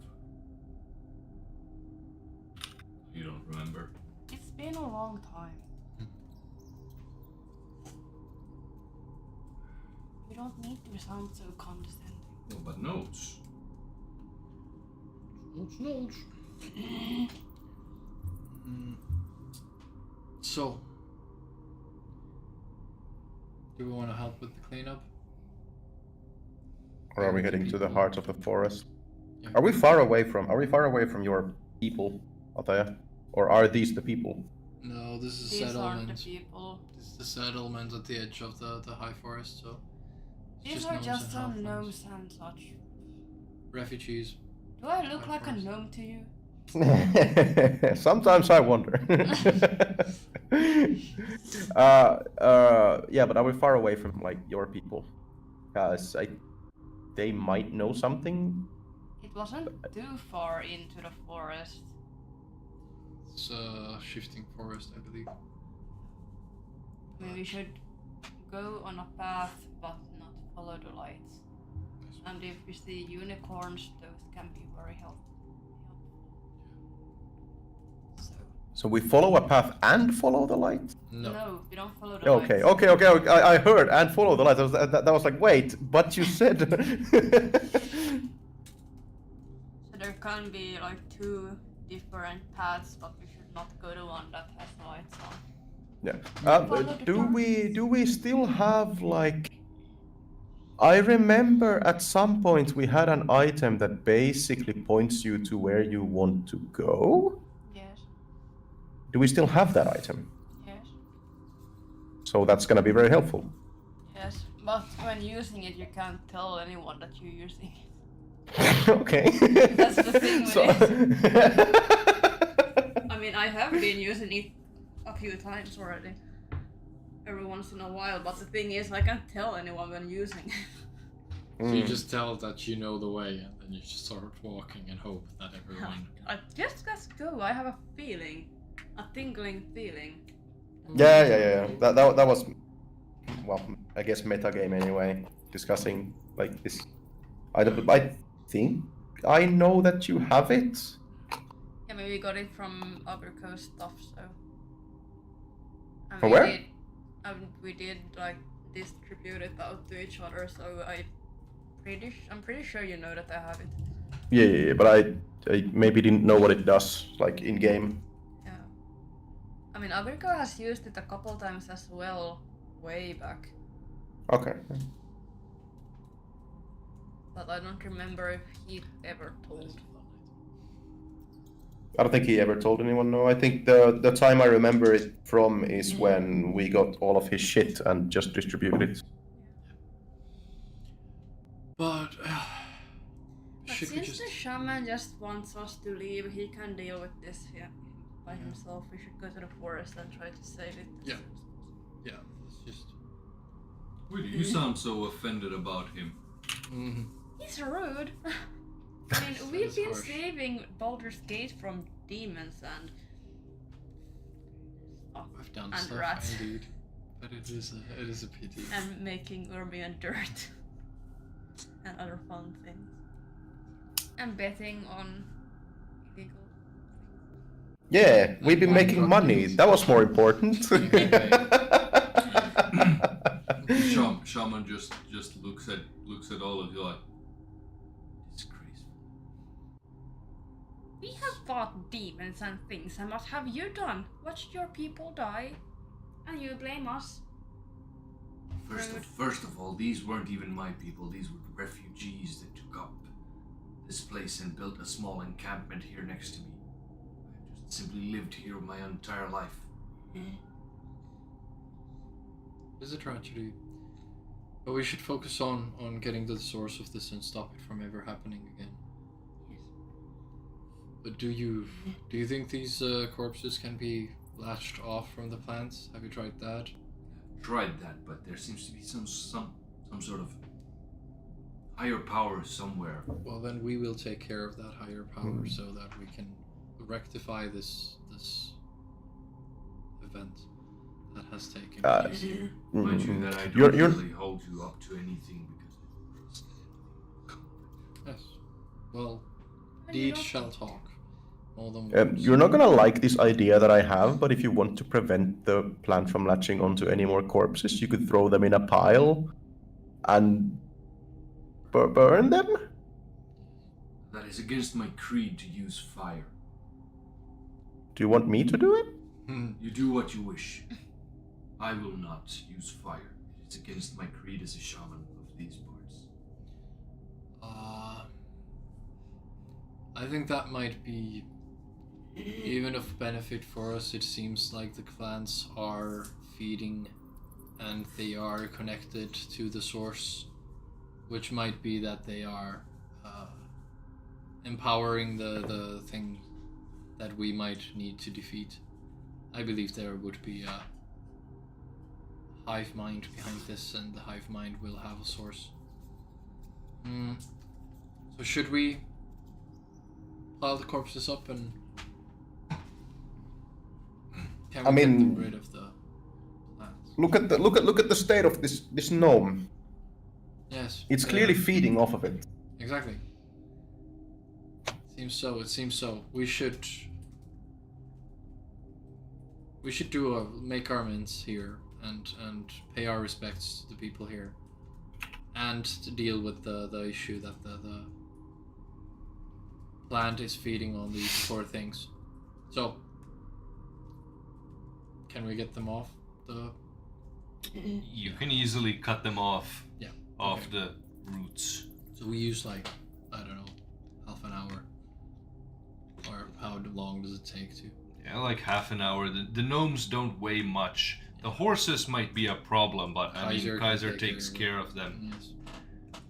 You don't remember? It's been a long time. You don't need to sound so condescending. No, but notes. Notes. So, do we want to help with the cleanup? Or are we heading to the heart of the forest? Yeah. Are we far away from your people, Altaya? Or are these the people? No, this is These aren't settlement. the people. This is the settlement at the edge of the high forest. So it's These just are gnomes just and some halflings. gnomes and such. Refugees. Do I look High like a forest. gnome to you? Sometimes I wonder. Yeah, but are we far away from like your people? Because they might know something. It wasn't too far into the forest. It's a shifting forest, I believe. I mean, we should go on a path but not follow the lights. And if we see unicorns, those can be very helpful. So we follow a path and follow the light? No, we don't follow the Okay, lights. okay. I heard and follow the light. That was like, wait, but you said. So there can be like 2 different paths, but we should not go to one that has lights on. Yeah. Do we still have like? I remember at some point we had an item that basically points you to where you want to go. Yes, Do we still have that item? yes, So that's gonna be very helpful. yes. But when using it, you can't tell anyone that you're using it. Okay. That's the thing with I mean, I have been using it a few times already. Every once in a while, but the thing is, I can't tell anyone when using it. So you just tell that you know the way, and then you just start walking and hope that everyone. I just go. I have a feeling, a tingling feeling. Yeah. That was, well, I guess metagame anyway. Discussing like this. I think I know that you have it. Yeah, maybe we got it from Upper Coast stuff, so. And From we where? Did, we did like distribute it out to each other, so I'm pretty sure you know that I have it. Yeah, but I maybe didn't know what it does, like in game. Yeah. I mean, Agrico has used it a couple times as well, way back. Okay. But I don't remember if he ever told. I don't think he ever told anyone. No, I think the time I remember it from is when we got all of his shit and just distributed it. But But should we since just the shaman just wants us to leave, he can deal with this by himself. We should go to the forest and try to save it. Yeah. Yeah, let's just Why do you sound so offended about him? He's rude. I mean, we've is been harsh. saving Baldur's Gate from demons and stuff, I've done and stuff rats, indeed. But it is a pity. and making Urmian dirt and other fun things, and betting on illegal. Yeah, we've been making money. That was more important. Shaman just looks at all of you like, disgraceful. We have fought demons and things, and what have you done? Watched your people die, and you blame us? First of all, these weren't even my people. These were the refugees that took up this place and built a small encampment here next to me. I've just simply lived here my entire life. It's a tragedy. But we should focus on getting to the source of this and stop it from ever happening again. Yes. But do you think these corpses can be latched off from the plants? Have you tried that? Tried that, but there seems to be some sort of higher power somewhere. Well, then we will take care of that higher power so that we can rectify this event that has taken place. Mind you that I don't You're- really hold you up to anything because Yes. Well, And you deeds don't- shall talk. More than words. You're not gonna like this idea that I have, but if you want to prevent the plant from latching onto any more corpses, you could throw them in a pile and burn them? that is against my creed to use fire. Do you want me to do it? You do what you wish. I will not use fire. It's against my creed as a shaman of these parts. I think that might be even of benefit for us. It seems like the clans are feeding and they are connected to the source, which might be that they are empowering the thing that we might need to defeat. I believe there would be a hive mind behind this, and the hive mind will have a source. So should we pile the corpses up and can we I mean- get rid of the plants? Look at the state of this gnome. Yes. It's clearly feeding off of it. Exactly. It seems so. We should make our amends here and pay our respects to the people here, and to deal with the issue that the plant is feeding on these poor things. So, can we get them off the? You can easily cut them off Yeah. off okay. the roots. So we use like, I don't know, half an hour, or how long does it take to? Yeah, like half an hour. The gnomes don't weigh much. The horses might be a problem, but I mean, Kaiser can Kaiser take takes care care of them. Yes.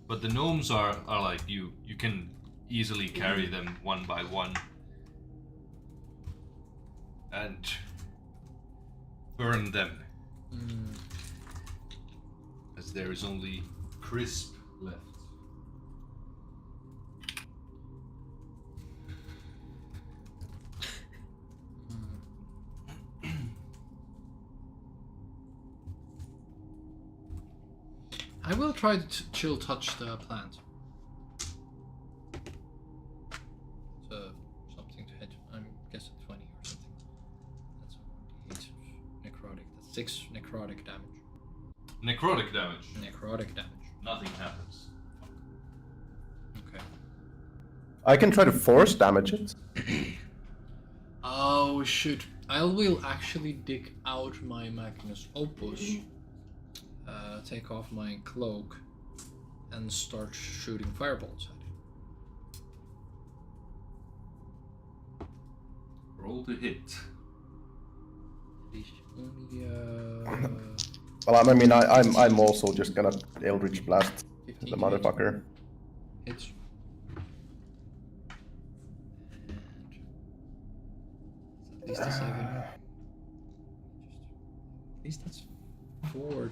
But the gnomes are like you can easily carry them one by one. And burn them. As there is only crisp left. I will try to chill touch the plant. So something to hit. I guess a 20 or something. That's a 8 necrotic. That's 6 necrotic damage. Necrotic damage. Necrotic damage. Nothing happens. Okay. I can try to force damage it. Oh shoot. I will actually dig out my Magnus Opus, take off my cloak, and start shooting firebolts at it. Roll to hit. Well, I mean, I'm also just gonna Eldritch Blast the motherfucker. Hits. At least a 7. At least that's 4.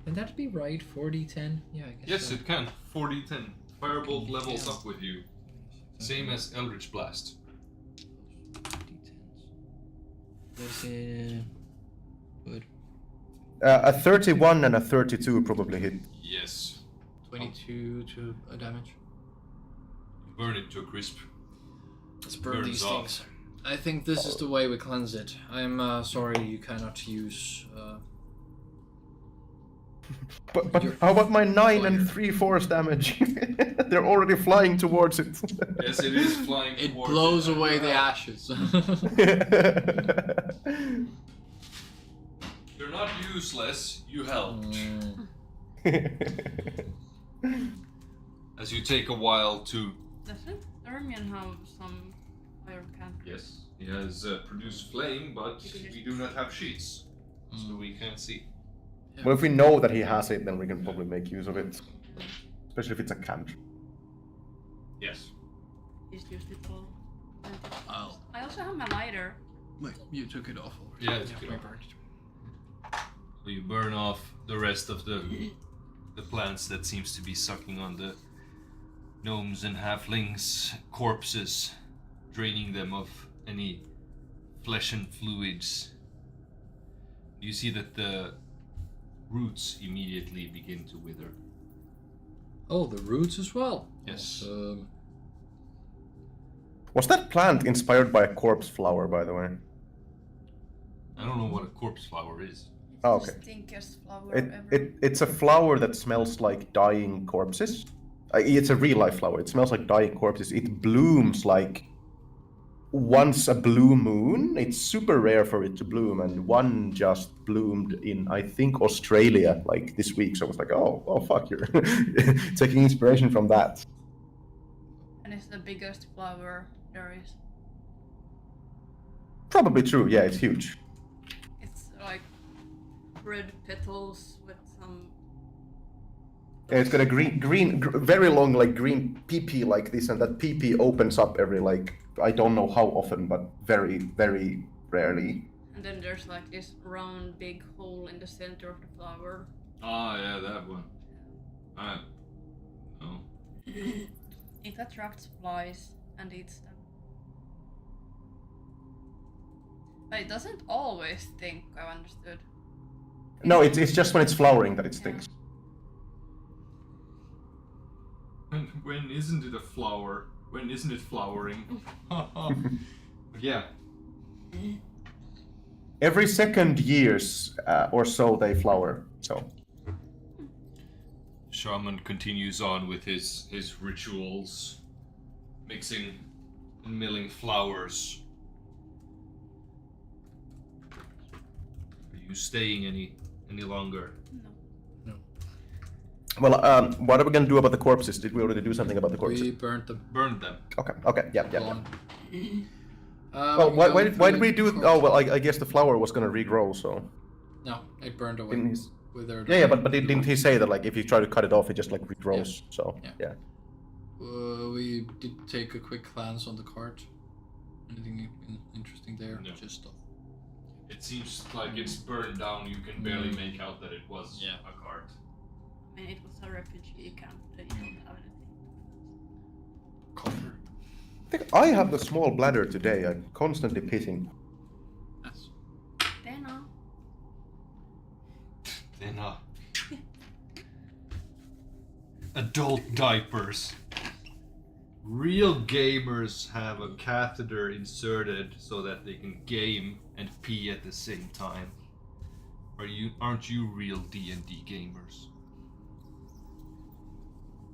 Can that be right? 4d10? Yeah, I guess Yes, so. it can. 4d10. Firebolt levels up with you. Same as Eldritch Blast. There's good. A 31 and a 32 probably hit. Yes. 22 to a damage. Burn it to a crisp. Let's burn Burns these off. things. I think this is the way we cleanse it. I'm sorry you cannot use. But how about my 9 and 3 force damage? They're already flying towards it. Yes, it is flying It towards blows it. away the ashes. You're not useless, you helped. As you take a while to... Doesn't Ermion have some fire cant? Yes, he has produced flame, but we do not have sheets, so we can't see. Well, if we know that he has it, then we can probably make use of it. Especially if it's a cant. Yes. He's used it all. Oh. I also have my lighter. Wait, you took it off already. Yeah, I took it I off. burned it. So you burn off the rest of the plants that seems to be sucking on the gnomes and halflings' corpses, draining them of any flesh and fluids. You see that the roots immediately begin to wither. Oh, the roots as well. Yes. Was that plant inspired by a corpse flower, by the way? I don't know what a corpse flower is. Oh, okay. The stinkiest flower ever. It's a flower that smells like dying corpses. It's a real life flower. It smells like dying corpses. It blooms like once a blue moon. It's super rare for it to bloom, and one just bloomed in, I think, Australia like this week. So I was like, oh fuck, you're taking inspiration from that. And it's the biggest flower there is. Probably true. Yeah, it's huge. It's like red petals with some. Yeah, it's got a very long, like green PP like this, and that PP opens up every I don't know how often, but very, very rarely. And then there's like this round big hole in the center of the flower. Ah, yeah, that one. No. It attracts flies and eats them. But it doesn't always stink, I understood. No, it's just when it's flowering that it stinks. When isn't it a flower? When isn't it flowering? But yeah, Every second years or so they flower. So Shaman continues on with his rituals, mixing and milling flowers. Are you staying any longer? well, what are we gonna do about the corpses? Did we already do something about the corpses? We burnt them. Burn them. Okay, yeah. Gone. Well, why did we do? Oh, well, I guess the flower was gonna regrow. So No, it burned away. Didn't he- Withered. yeah, but didn't he say that if you try to cut it off, it just regrows? Yeah. So Yeah. yeah. We did take a quick glance on the cart. Anything interesting there? No. Just stuff. It seems like it's burned down. You can barely make out that it was Yeah. a cart. I mean, it was a refugee camp, they don't have anything. Copper. I think I have the small bladder today. I'm constantly pissing. That's They know. Then adult diapers. Real gamers have a catheter inserted so that they can game and pee at the same time. Aren't you real D&D gamers?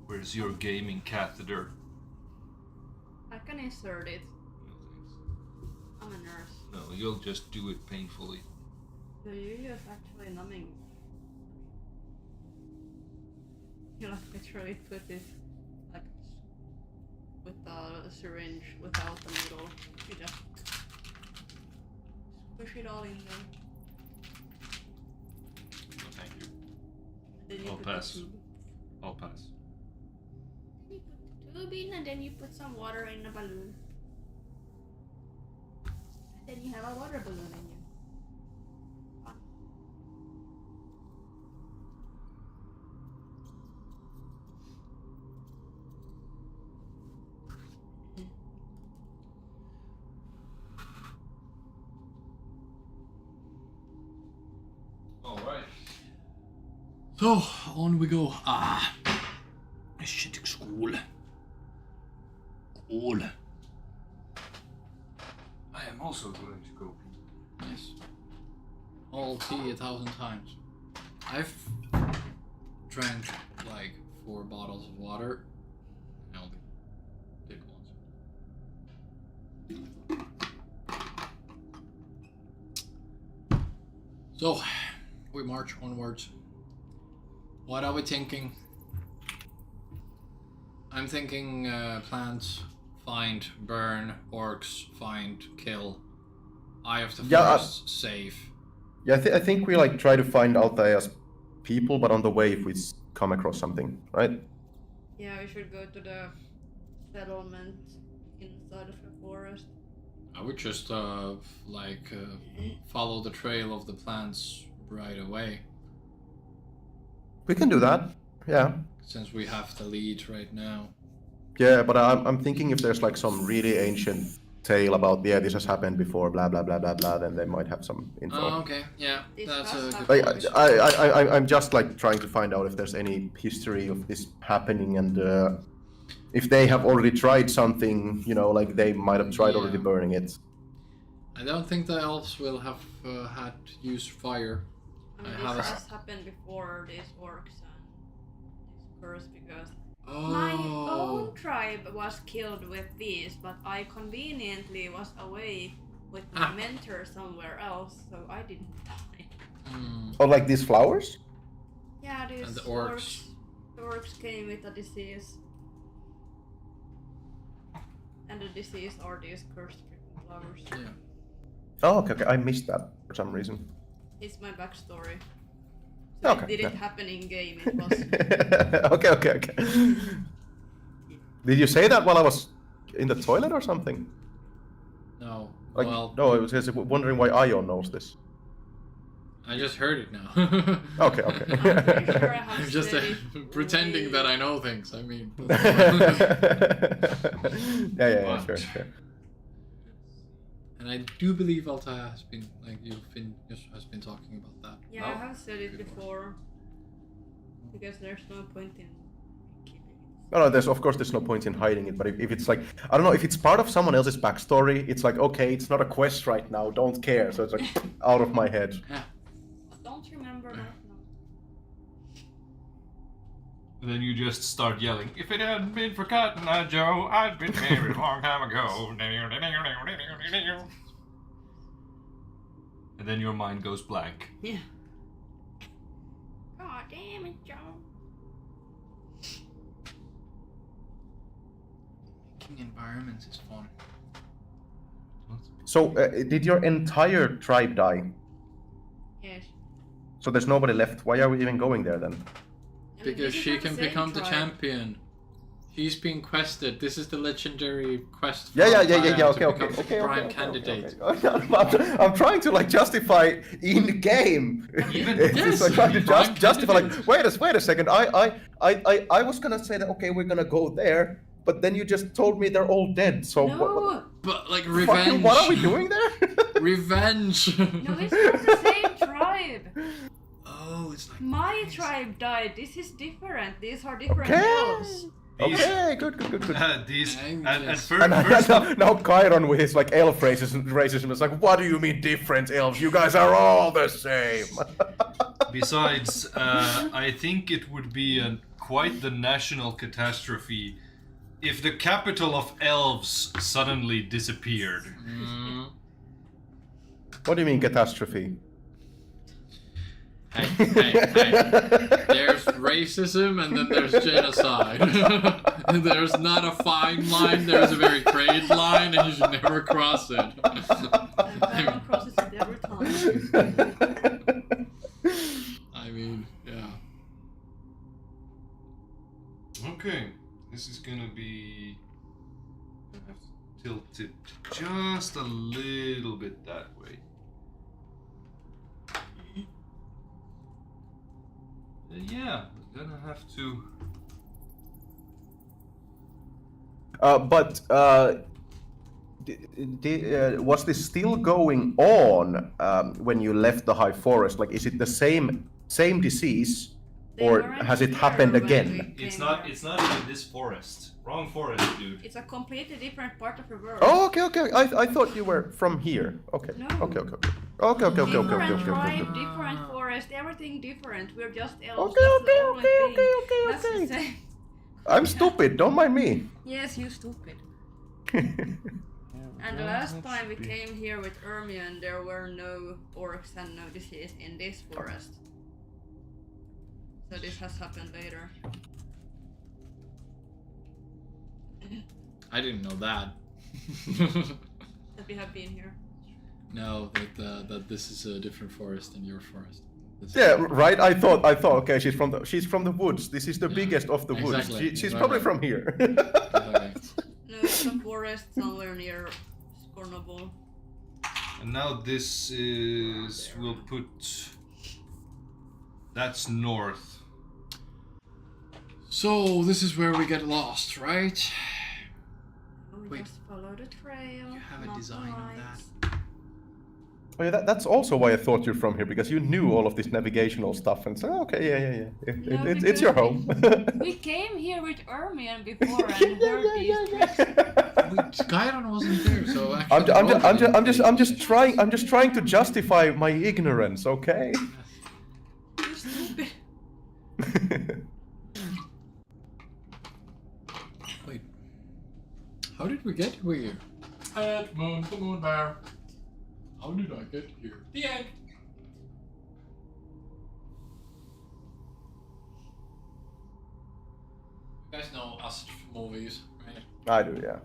Where's your gaming catheter? I can insert it. No thanks. I'm a nurse. No, you'll just do it painfully. Do you use actually numbing? You like literally put it like with a syringe without the needle. You just push it all in there. No, thank you. Then you I'll put pass. the tube. I'll pass. You put the tube in and then you put some water in a balloon. And then you have a water balloon in you. Fun. All right. So, on we go. Ah. Shit, cool. Cool. I am also going to go pee. Yes. All tea 1,000 times. I've drank like 4 bottles of water. I only did once. So, we march onwards. What are we thinking? I'm thinking plants, find, burn, orcs, find, kill. Eye of the Yeah, Forest, save. Yeah, I think we like try to find Altair's people, but on the way if we come across something, right? Yeah, we should go to the settlement inside of the forest. I would just follow the trail of the plants right away, We can do that. Yeah. since we have the lead right now. Yeah, but I'm thinking if there's like some really ancient tale about this has happened before, blah blah blah blah blah, then they might have some info. Oh, okay, yeah, This that's has a good Like, point. I'm just like trying to find out if there's any history of this happening and if they have already tried something, you know, like they might have tried already Yeah. burning it. I don't think the elves will have had used fire. I mean, I have this a- has happened before these orcs and this curse because My Oh, own tribe was killed with these, but I conveniently was away with my Ah. mentor somewhere else, so I didn't die. Or like these flowers? Yeah, these And the orcs. The orcs came with a disease. And the disease are these cursed freaking flowers. yeah. Oh, okay, I missed that for some reason. It's my backstory. So Okay, it didn't yeah. happen in game, it was... okay. Did you say that while I was in the toilet or something? No. Like, Well, no, I was just wondering why Ion knows this. I just heard it now. Okay. I'm pretty sure I have I'm just said it pretending way- that I know things. I mean, yeah, But- sure. and I do believe Alta has been has been talking about that. Yeah, I No. have said it Good one. before. Because there's no point in keeping it. No, there's no point in hiding it, but if it's like, I don't know, if it's part of someone else's backstory, it's like, okay, it's not a quest right now, don't care, so it's like, out of my head. Yeah. I don't remember that now. And then you just start yelling, if it hadn't been for Cotton Eye Joe, I'd been married a long time ago. And then your mind goes blank. Yeah. God damn it, Joe. Making environments is fun. So, did your entire tribe die? Yes. So there's nobody left, why are we even going there then? I mean, Because this is she not the can same become the tribe. champion. She's being quested. This is the legendary quest. Yeah, from okay, Thailand to okay, become okay, prime okay, candidate. okay. I'm trying to like justify in game. Even- It's Yes, like trying to prime justify like, candidate. wait a second. I was gonna say that okay, we're gonna go there, but then you just told me they're all dead. So No! But like fucking revenge. what are we doing there? Revenge. No, it's not the same tribe! Oh, it's like My tribe died. This is different. These are different Okay. elves. Okay, good. These I'm at just- first, Now Kairon with his like elf racism is like, what do you mean different elves? You guys are all the same. besides, I think it would be quite the national catastrophe if the capital of elves suddenly disappeared. What do you mean catastrophe? Hey. There's racism and then there's genocide. There's not a fine line, there's a very great line and you should never cross it. Kairon crosses it every time. I mean, yeah. Okay, this is gonna be... I have to tilt it just a little bit that way. Yeah, we're gonna have to... Was this still going on when you left the High Forest? Like, is it the same disease, They or weren't has it here happened when again? we It's came not here. even this forest. Wrong forest, dude. It's a completely different part of the world. Oh, okay. I thought you were from here. Okay. No. Okay. Different tribe, different forest, everything different. We're just elves. Okay, That's the only thing. okay. That's the same. I'm stupid. Don't mind me. Yes, you stupid. And the last time we came here with Ermion, there were no orcs and no disease in this forest. So this has happened later. I didn't know that. That we have been here. No, that this is a different forest than your forest. This Yeah, right. I thought. Okay, she's from the woods. This is the biggest of the woods. Exactly, She's exactly. probably from here. Okay. No, it's a forest somewhere near Scornubel. And now this is... we'll put... That's north. So this is where we get lost, right? We Wait. just follow the trail. You have a not the design of lights. Oh, yeah, that's also why I thought you're from here, because you knew all of this navigational stuff, and so okay, yeah. No, It's your because home. We came here with Ermion before and heard these tricks. Kairon wasn't there, so actually. I'm just trying to justify my ignorance, okay? You stupid. Wait. How did we get here? Edmund, the moon bear. How did I get here? The end. You guys know us movies, right? I do, yeah.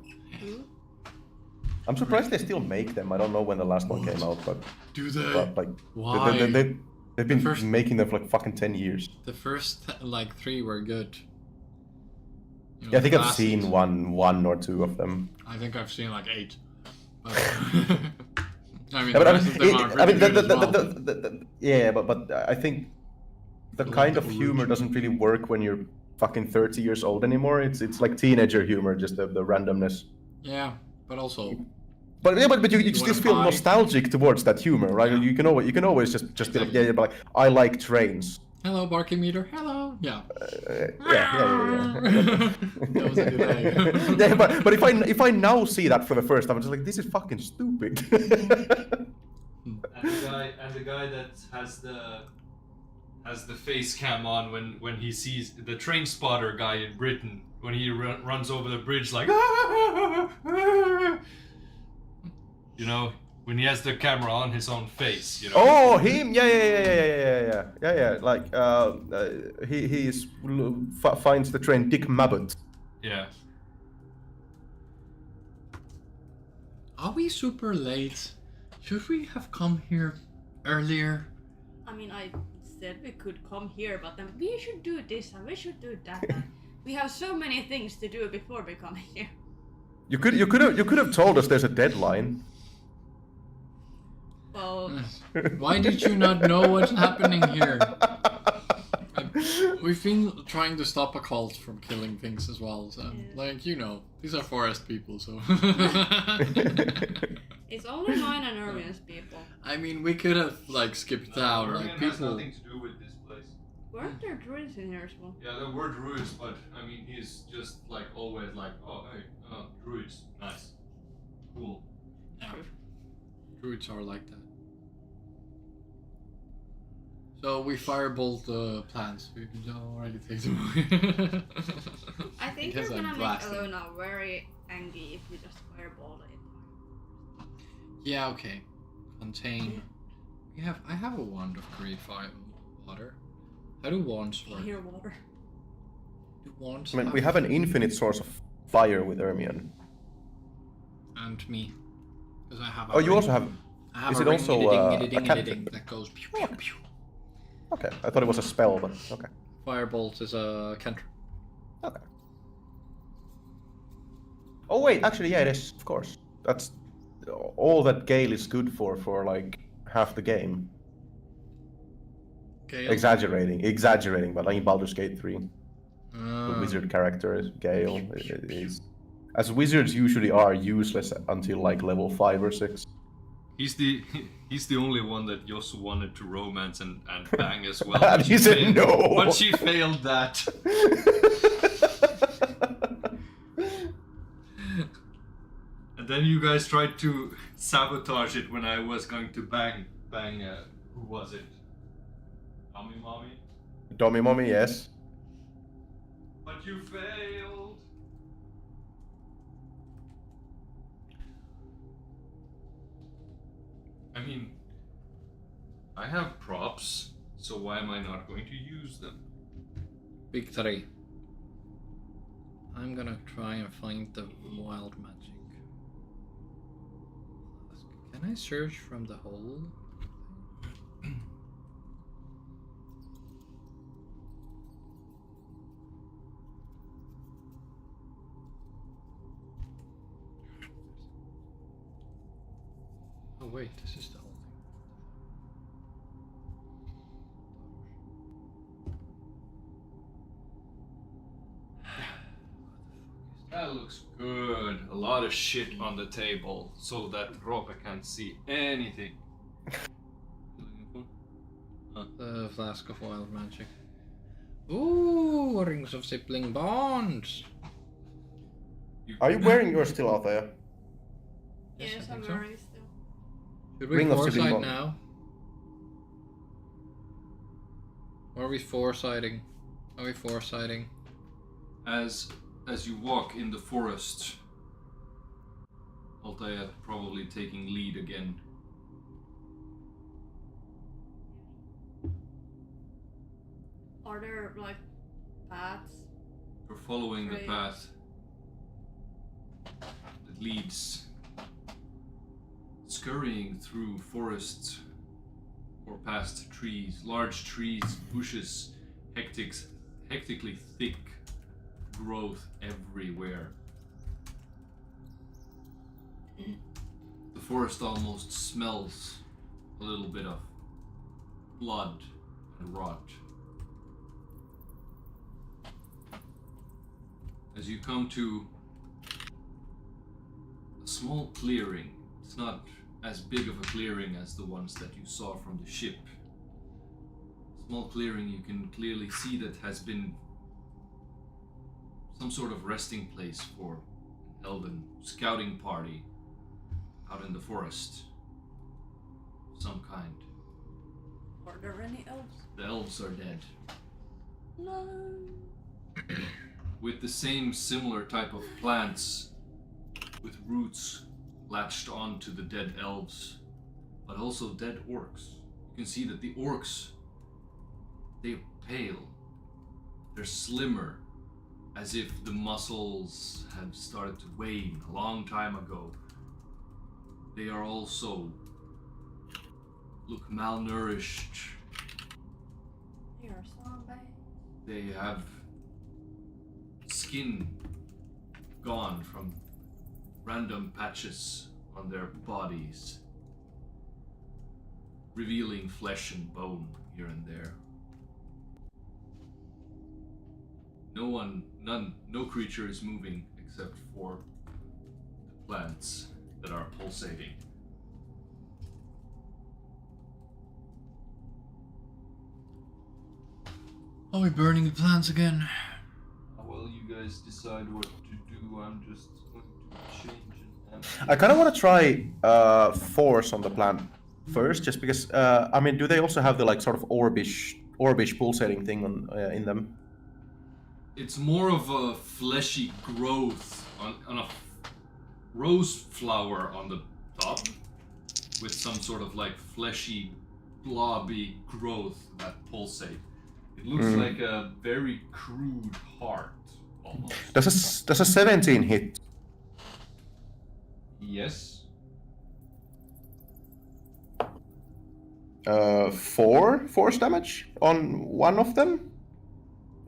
I'm surprised they still make them. I don't know when the last one came out, but Do they? like Why? they've been First- making them for like fucking 10 years. The first like 3 were good. You know, Yeah, I think I've classics. seen one or two of them. I think I've seen like 8. But I mean, Yeah, the but I rest mean, of them are really good as well. yeah, but I think the I kind like of the humor origin. doesn't really work when you're fucking 30 years old anymore. It's like teenager humor, just the randomness. Yeah, but also But yeah, but you still wanna feel buy- nostalgic towards that humor, right? Yeah. You can always just be like, Exactly. yeah, but like I like trains. hello barking meter. Hello. Yeah. Yeah. That was a delay. Yeah, but if I now see that for the first time, I'm just like, this is fucking stupid. And the guy that has the face cam on when he sees the train spotter guy in Britain when he runs over the bridge like you know, when he has the camera on his own face, you know. Oh, him! Yeah. Like, he finds the train Dick Mabbott. Yeah. Are we super late? Should we have come here earlier? I mean, I said we could come here, but then we should do this and we should do that. And we have so many things to do before we come here. You could have told us there's a deadline. Well, Why did you not know what's happening here? We've been trying to stop a cult from killing things as well, so like these are forest people, so it's only mine and Ermion's people. I mean we could have like skipped out like has people. nothing to do with this place. Weren't there druids in here as well? Yeah, there were druids, but I mean he's just like always like, oh hey, druids, nice, cool. Yeah. Druids are like that. So we firebolt the plants. We can already take them away. I think Because you're I'm gonna make blasting. Alona very angry if you just fireball it. Yeah, okay. Contain. I have a wand of create fire water. How do wands work? Hear water. Do wands I mean, we have an infinite source of fire with Ermion. and me. Because I have a Oh, you ring. also have... I have is a it ring, also, ding, a cantrip? that goes pew pew pew. Okay, I thought it was a spell, but okay. Firebolt is a cantrip. Okay. Oh wait, actually, yeah, it is, of course. That's all that Gale is good for like half the game. Gale. Exaggerating, but like in Baldur's Gate 3, the Ah. wizard character is Gale is, as wizards usually are, useless until like level 5 or 6. He's the only one that Yosu wanted to romance and bang as well. And but he she said failed- no. But she failed that. And then you guys tried to sabotage it when I was going to bang. Who was it? Mommy, mommy. Dommy mommy, yes. But you failed. I mean, I have props, so why am I not going to use them? Victory. I'm gonna try and find the wild magic. Can I search from the hole? Oh wait, this is the whole thing. That looks good. A lot of shit on the table so that Rope can't see anything. The flask of wild magic. Ooh, rings of sibling bonds. Are you wearing yours still, Althea? Yes, Yes, I I'm think so. very still. Should we Ring of sibling foresight bond. now? Or are we foresighting? Are we foresighting? As you walk in the forest, Altair probably taking lead again. Are there like paths? You're following the Right. path that leads, scurrying through forests or past trees, large trees, bushes, hectically thick growth everywhere. The forest almost smells a little bit of blood and rot. As you come to a small clearing, it's not as big of a clearing as the ones that you saw from the ship. Small clearing you can clearly see that has been some sort of resting place for an elven scouting party out in the forest of some kind. Are there any elves? The elves are dead. No. With the same similar type of plants with roots latched onto the dead elves, but also dead orcs. You can see that the orcs, they're pale, they're slimmer, as if the muscles have started to wane a long time ago. They are also look malnourished. They are zombies. They have skin gone from random patches on their bodies, revealing flesh and bone here and there. No creature is moving except for the plants that are pulsating. Are we burning the plants again? Well, you guys decide what to do. I'm just going to change and I kind of want to try force on the plant first, just because. I mean, do they also have the like sort of orbish pulsating thing on in them? It's more of a fleshy growth on a rose flower on the top, with some sort of like fleshy, blobby growth that pulsate. It looks like a very crude heart, almost. Does a 17 hit? Yes. 4 force damage on one of them.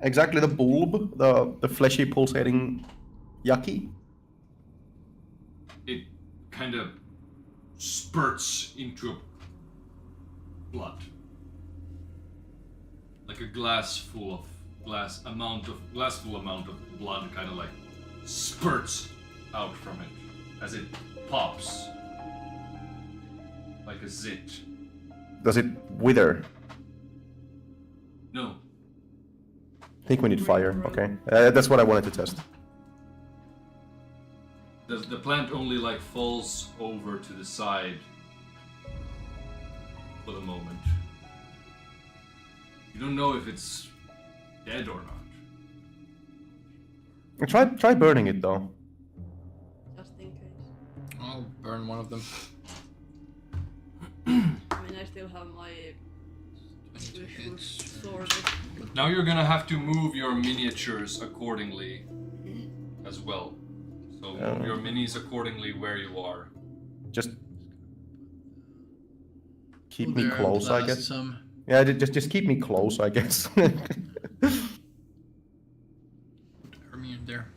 Exactly the bulb, the fleshy pulsating yucky. It kind of spurts into blood, like a glassful amount of blood, kind of like spurts out from it as it pops like a zit. Does it wither? No. I think we need fire. Okay, that's what I wanted to test. The plant only like falls over to the side for the moment. You don't know if it's dead or not. Try burning it though. Just in case. I'll burn one of them. I mean, I still have my 22 hits. sword. Now you're gonna have to move your miniatures accordingly as well. So move your minis accordingly where you are. Just keep me There, close, I blast guess. Some. Yeah, just keep me close, I guess. Put Army in there.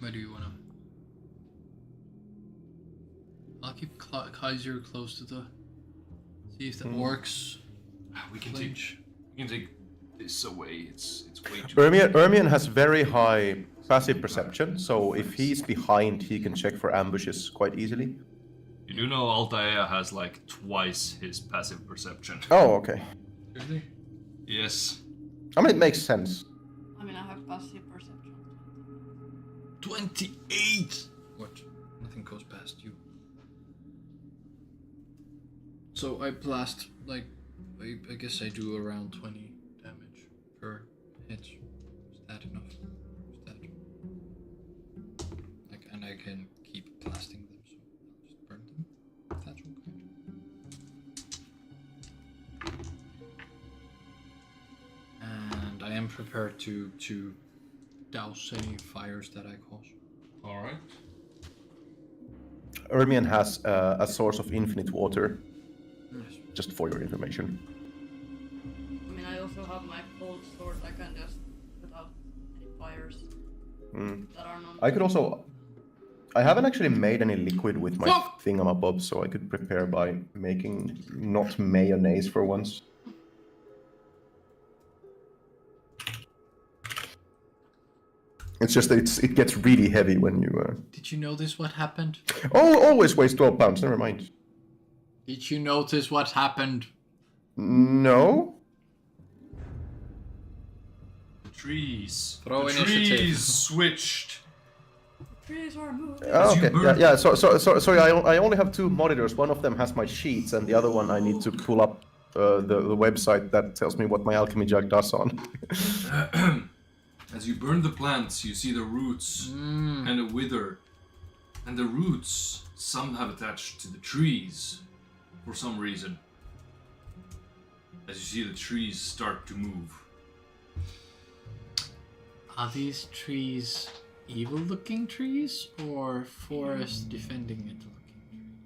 Where do you wanna? I'll keep Kaiser close to the. See if that works. We can take this away. It's way too. Ermion has very high passive perception, so if he's behind, he can check for ambushes quite easily. You do know Altair has like twice his passive perception. Oh, okay. Really? Yes. I mean, it makes sense. I mean, I have passive perception. 28! What? Nothing goes past you. So I blast, like, I guess I do around 20 damage per hit. Is that enough? Is that... Like, and I can keep blasting them, so I'll just burn them. If that's okay. And I am prepared to douse any fires that I cause. All right. Ermion has a source of infinite water, Yes. just for your information. I mean, I also have my cold sword. I can just put out any fires that are non. I could also... I haven't actually made any liquid with my thingamabob, so I could prepare by making not mayonnaise for once. It's just that it gets really heavy when you... Did you notice what happened? Oh, always weighs 12 pounds, never mind. Did you notice what happened? No? The trees. Throw the initiative. trees switched. Trees are moving. Oh, you okay, burn- yeah. Sorry, I only have 2 monitors. One of them has my sheets, and the other one I need to pull up the website that tells me what my alchemy jug does on. As you burn the plants, you see the roots kind of wither. And the roots, some have attached to the trees for some reason. As you see the trees start to move. Are these trees evil-looking trees or forest defending it looking trees?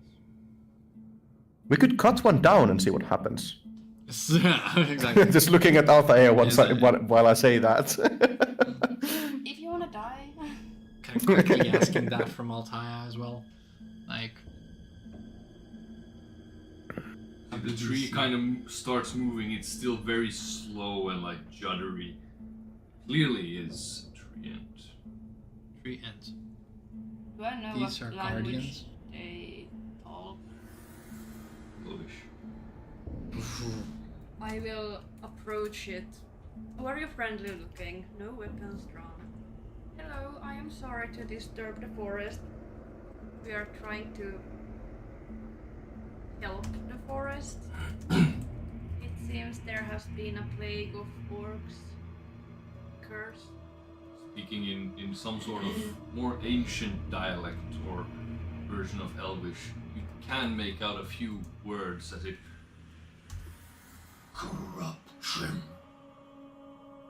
We could cut one down and see what happens. Exactly. Just looking at Altair while I say that. If you wanna die. Kind of quickly asking that from Altair as well. Like, The tree kind of starts moving. It's still very slow and like juddery. Clearly is a tree ant. tree ends. Do I know These what are language guardians. they talk? Foolish. I will approach it. Very friendly looking, no weapons drawn. Hello, I am sorry to disturb the forest. We are trying to help the forest. It seems there has been a plague of orcs. Curse. Speaking in some sort of more ancient dialect or version of Elvish, you can make out a few words as it Corruption.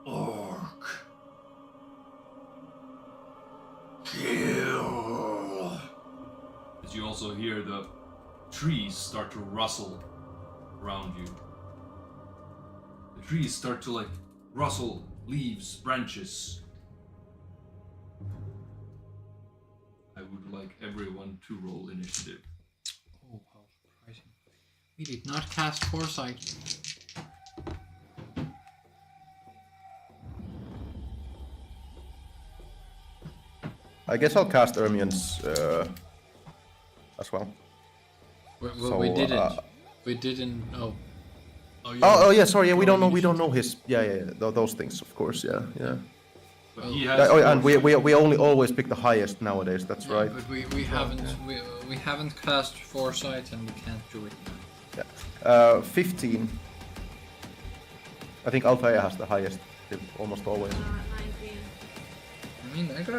Orc. Kill. as you also hear the trees start to rustle around you. The trees start to like rustle leaves, branches. I would like everyone to roll initiative. Oh, how surprising. We did not cast Foresight. I guess I'll cast Ermion's as well. We didn't. We didn't. Oh. Oh yeah, sorry. Yeah, we don't know his. Yeah. Those things, of course. Yeah. But he has And we only always pick the highest nowadays. That's right. But we haven't cast Foresight and we can't do it now. Yeah. 15. I think Althea has the highest, almost always. 19. I mean, I think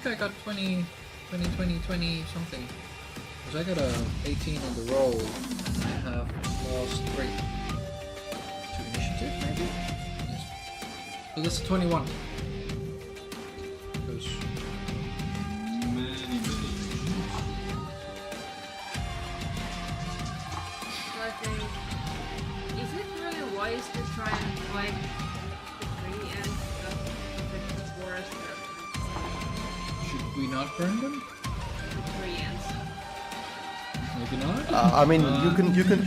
I got 20 something. Because I got a 18 on the roll, and I have lost 3 to initiative, maybe? Yes. So that's 21. Because many. So I think, is it really wise to try and fight the tree and the forest? should we not burn them? The tree ends. Maybe not. I mean,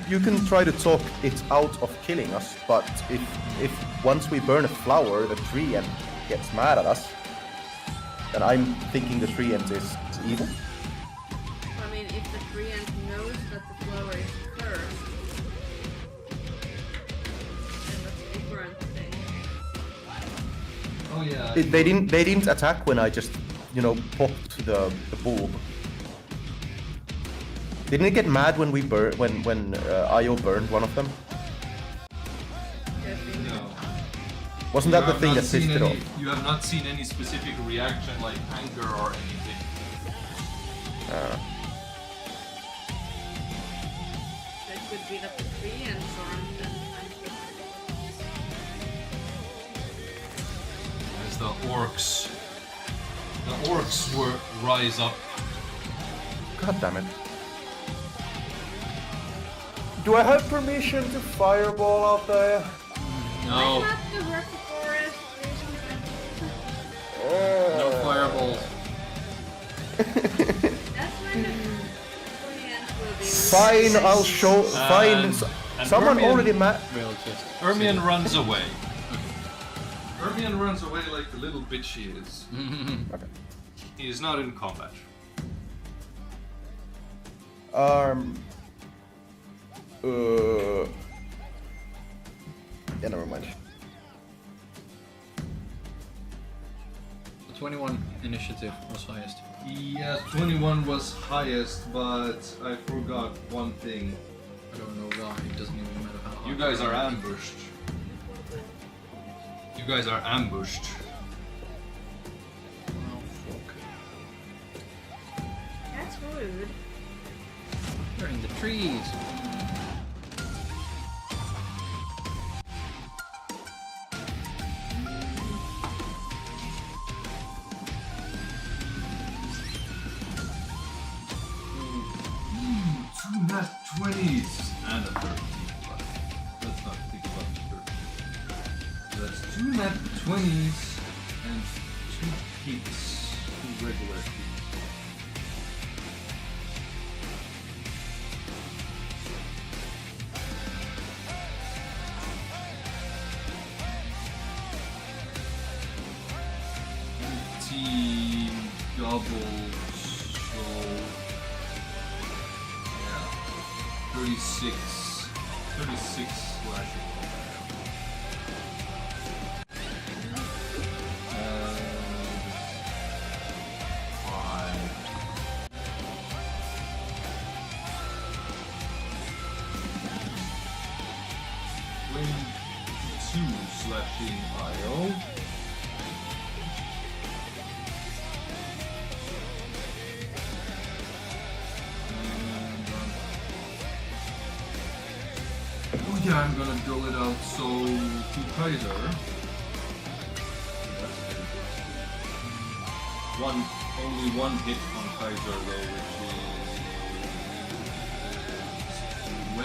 you can try to talk it out of killing us, but if once we burn a flower, the tree ant gets mad at us, then I'm thinking the tree ant is evil. I mean, if the tree ant knows that the flower is cursed, then that's a different thing. Oh yeah. They didn't attack when I just popped the bulb. Didn't it get mad when we when Io burned one of them? No. Wasn't You that the have thing not that pissed seen it any- off? You have not seen any specific reaction like anger or anything. So it could be that the tree ants aren't As the orcs rise up. God damn it. Do I have permission to fireball out there? No. not to hurt the forest. No fireballs. That's when the tree ants will be. Fine, I'll show. Fine. And Someone Ermion- already We'll just. Ermion runs away. Ermion runs away like the little bitch he is. Okay. He is not in combat. Yeah, never mind. 21 initiative was highest. Yeah, 21 was highest, but I forgot one thing. I don't know why. It doesn't even matter how. You guys are ambushed. You guys are ambushed. Oh fuck. That's rude. They're in the trees. Two nat 20s and a 13. But let's not think about the 13. So that's 2 nat 20s and 2 hits. 2 regular hits. Doubles, so yeah, 36 slashing. slashing IO. Oh yeah, I'm gonna dull it out, so to Kaiser. Only one hit on Kaiser though, which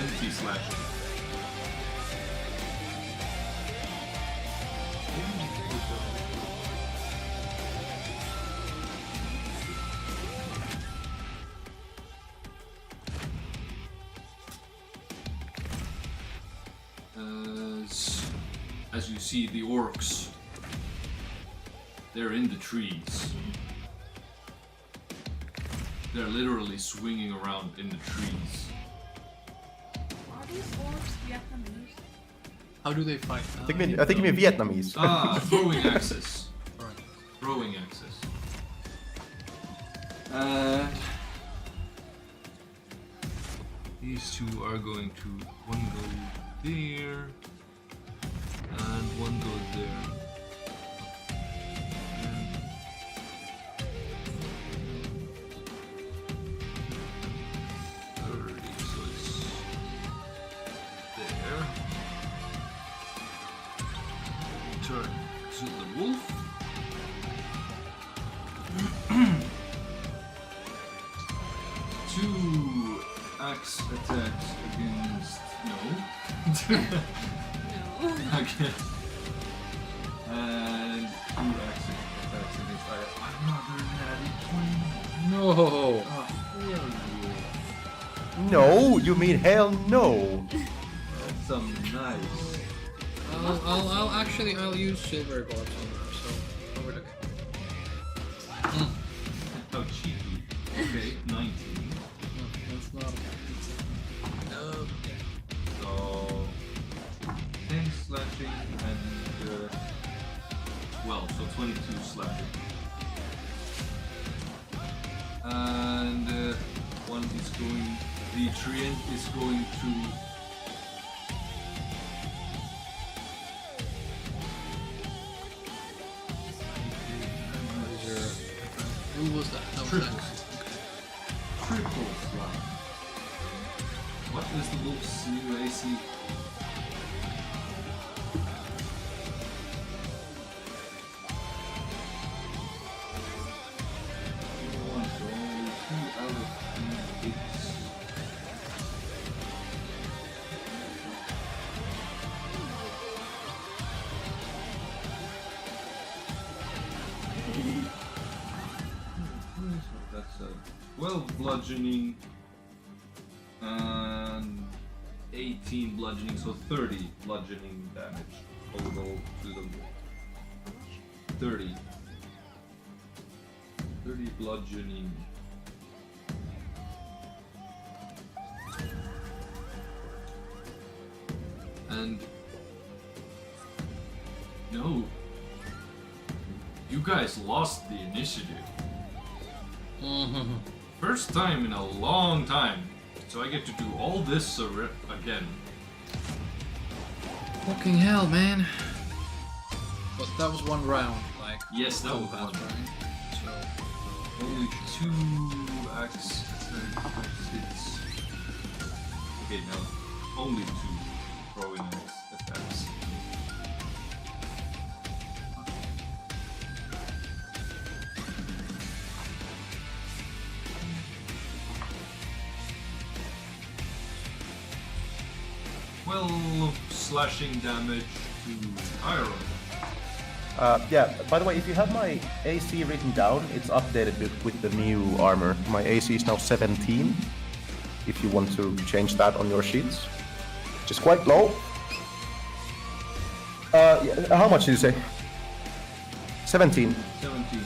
is 20 slashing. As you see, the orcs, they're in the trees. They're literally swinging around in the trees. Are these orcs Vietnamese? How do they fight? I think you mean Vietnamese. Throwing axes. Alright. Throwing axes. And these two are going to one go there and one goes there. And 30, so it's there. Turn to the wolf. Two axe attacks against no. Okay. And two axe attacks against another natty 20. No! Oh, hell yeah. No, you mean hell no. That's some nice. I'll use silver gloves on her, so over look. How cheeky. Okay, 19. That's not no. So 10 slashing and 12, so 22 slashing. And one is going, the treant is going to Who was that? That was triple. X. Triple slap. What is the wolf's new AC? One, so only 2 out of 3 hits. That's a 12 bludgeoning and 18 bludgeoning, so 30 bludgeoning damage total to the wolf. 30 bludgeoning. And no, you guys lost the initiative. First time in a long time, so I get to do all this again. Fucking hell, man. But that was one round, like. Yes, that was combat, one. right? So. Only 2 axe hits. Okay, no, only 2 throwing axe attacks. Slashing damage to Kairon. Yeah, by the way, if you have my AC written down, it's updated with the new armor. My AC is now 17, if you want to change that on your sheets, which is quite low. Yeah, how much did you say? 17. 17.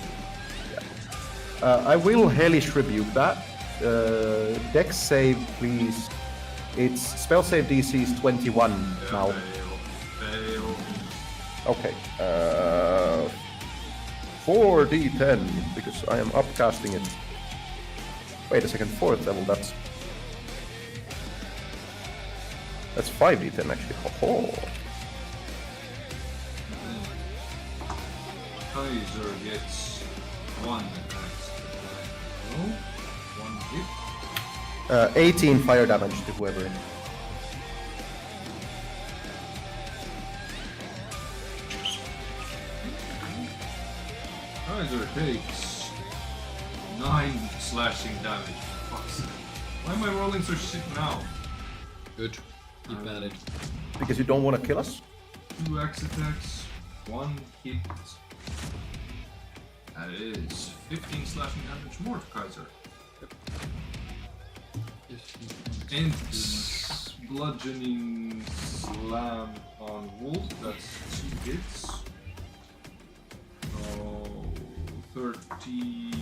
I will hellish rebuke that. Dex save, please. Its spell save DC is 21 now. Fail. Okay. 4d10, because I am upcasting it. Wait a second, 4th level, that's 5d10 actually. Ho ho. Kaiser gets 1 axe attack. No? 1 hit. 18 fire damage to whoever. Kaiser takes 9 slashing damage. Fuck's sake. Why am I rolling so shit now? Good. Keep at it. Because you don't want to kill us? 2 axe attacks, 1 hit. That is 15 slashing damage more to Kaiser. And bludgeoning slam on Wolf, that's 2 hits. So 13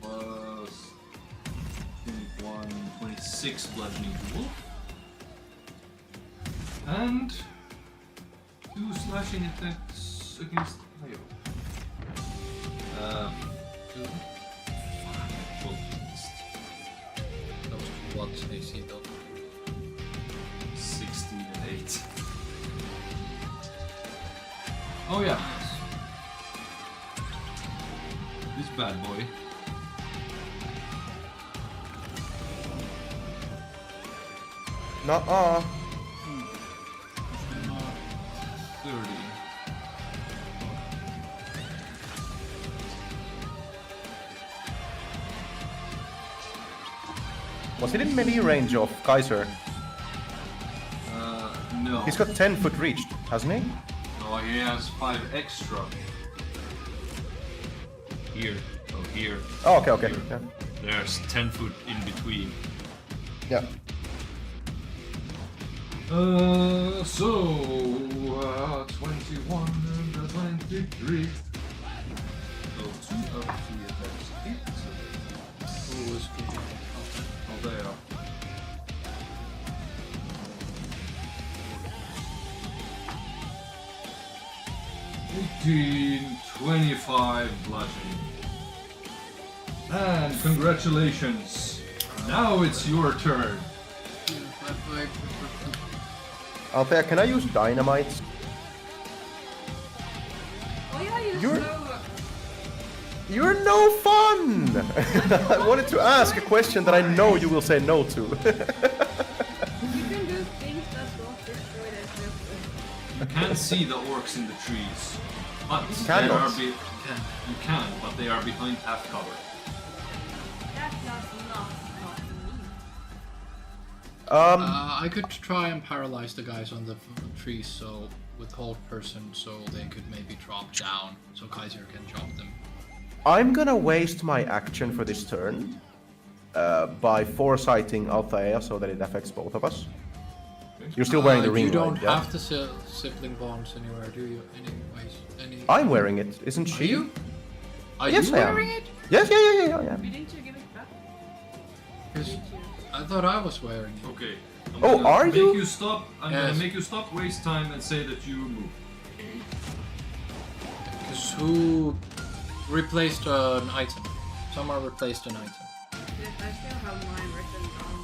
plus 21, 26 bludgeoning to Wolf. And 2 slashing attacks against Kairon. 2. Well, That was what AC though. 16 and 8. Oh yeah. This bad boy. Nuh-uh. 30. Was it in melee range of Kaiser? No. He's got 10-foot reach, hasn't he? No, he has 5 extra. Here. Oh, here. Oh, okay, okay. Yeah. There's 10 foot in between. Yeah. So 21 and 23. So 2 of 3 attacks hit. Who was good? Oh, there. $18, 25 bludgeoning. And congratulations. Now it's your turn. Althea, can I use dynamite? Why are you You're- so... You're no fun! I wanted to ask a question that I know you will say no to. You can do things that don't destroy the You can't see the orcs in the trees. But they Cannot. are you can, but they are behind half cover. That does not mean. I could try and paralyze the guys on the trees, so with hold person, so they could maybe drop down, so Kaiser can drop them. I'm gonna waste my action for this turn by foresighting Althea so that it affects both of us. You're still wearing the ring, You don't right? Yeah? have the sibling bonds anywhere, do you? Anyways, any... I'm wearing it, isn't she? Are you? Are Yes, you I am. wearing it? Yes, yeah. Why didn't you give it back? 'Cause I thought I was wearing it. Okay. I'm Oh, gonna are make you? stop. I'm Yes. gonna make you stop, waste time, and say that you move. Because who replaced an item? Someone replaced an item. Yes, I still have mine written down.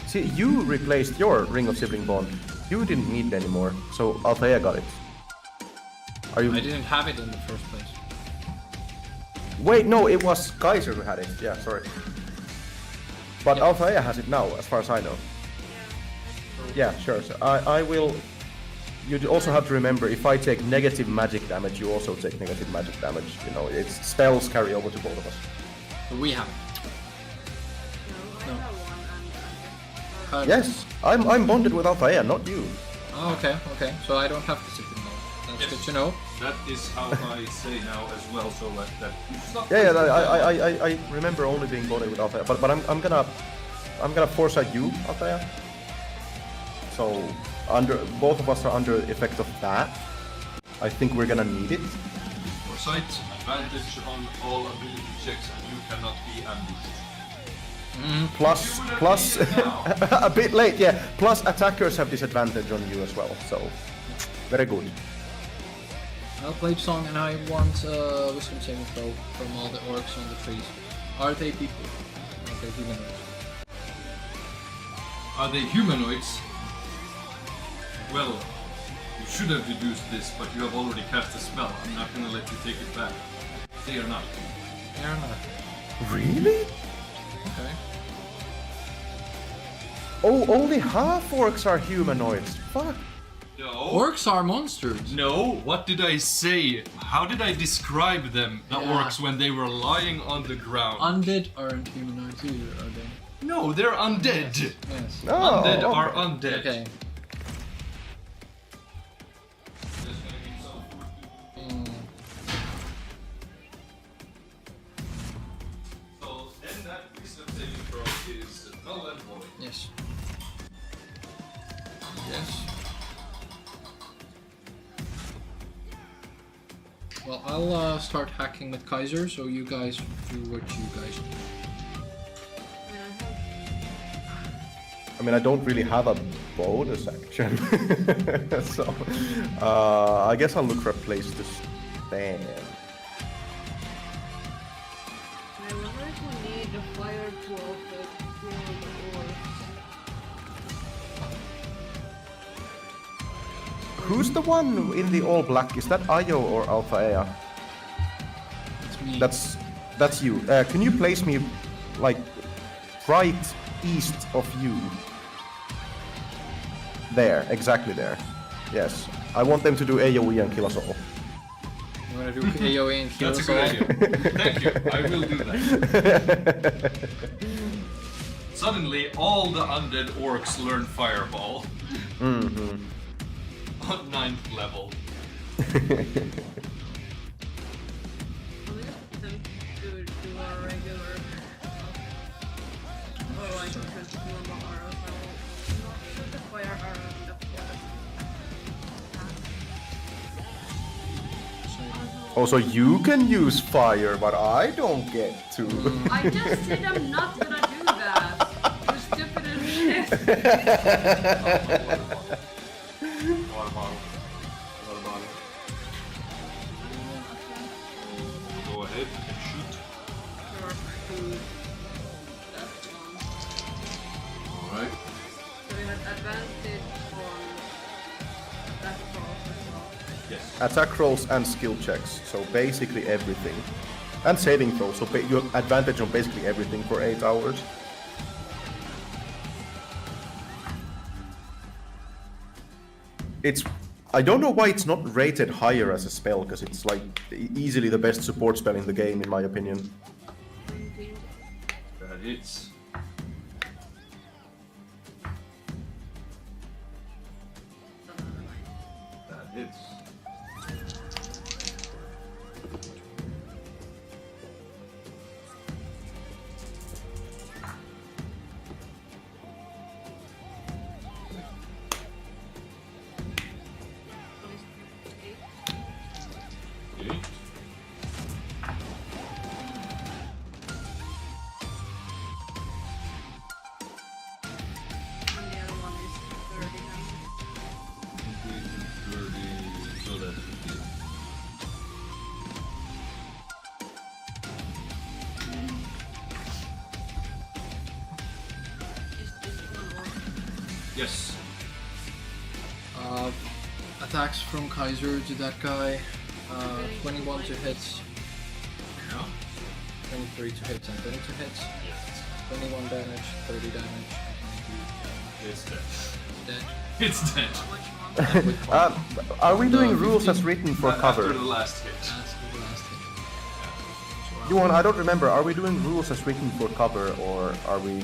See, you replaced your Ring of Sibling Bond. You didn't need it anymore, so Althea got it. Are you? I didn't have it in the first place. Wait, no, it was Kaiser who had it. Yeah, sorry. But Althea has it now, as far as I know. Yeah, sure. So I will. You also have to remember, if I take negative magic damage, you also take negative magic damage. You know, it's spells carry over to both of us. But we have it. No, I have one and Yes, I'm bonded with Althea, not you. Oh, okay. So I don't have the sibling mode. That's Yes. good to know. That is how I say now as well. So that you stop. Yeah, I remember only being bonded with Althea, but I'm gonna foresight you, Althea. So both of us are under effect of that. I think we're gonna need it. Foresight, advantage on all ability checks, and you cannot be ambushed. Plus a bit late, yeah. Plus attackers have disadvantage on you as well, so very good. I'll play the song and I want wisdom saving throw from all the orcs on the trees. Are they people? Are they humanoids? Are they humanoids? Well, You should have deduced this, but you have already cast a spell. I'm not gonna let you take it back. They are not. They are not. Really? Okay. Oh, only half orcs are humanoids. Fuck. No. Orcs are monsters. No, what did I say? How did I describe them, the Yeah. orcs, when they were lying on the ground? Undead aren't humanoids either, are they? No, they're undead. Yes. Oh, Undead okay. are undead. Okay. Mm. So then that wisdom saving throw is null and void. Yes. Yes. Well, I'll start hacking with Kaiser, so you guys do what you guys do. I mean, I don't really have a bonus action. So, I guess I'll look for a place to stand. I wonder if we need a fire to open the doors. Who's the one in the all black? Is that Ayo or Alphaea? It's me. That's you. Can you place me, like, right east of you? There, exactly there. Yes. I want them to do AoE and kill us all. You wanna do AoE and kill That's a us good all? idea. Thank you. I will do that. Suddenly, all the undead orcs learn Fireball Mm-hmm. on 9th level. I'm gonna put them to do our regular. Oh, I can put normal arrows. I will not shoot the fire arrow in the forest. Also, you can use fire, but I don't get to. I just said I'm not gonna do that. You're stupid as shit. Water bottle. Water bottle. Go ahead and shoot. Your food. That's one. Alright. So we have advantage on that rolls as well. Yes. Attack rolls and skill checks, so basically everything. And saving throws, so you have advantage on basically everything for 8 hours. I don't know why it's not rated higher as a spell, because it's like easily the best support spell in the game, in my opinion. 19. That hits. That hits. Okay. And the other one is 30 now. 30, so that's 50. Is this one or Yes. Attacks from Kaiser to that guy. 21 to hits, Yeah. 23 to hits, and 22 hits. 21 damage, 30 damage. It's dead. Dead. It's dead. With one. Are we doing No, rules 15. as written for After cover? the last hit. That's the last hit. Yuan, I don't remember. Are we doing rules as written for cover, or are we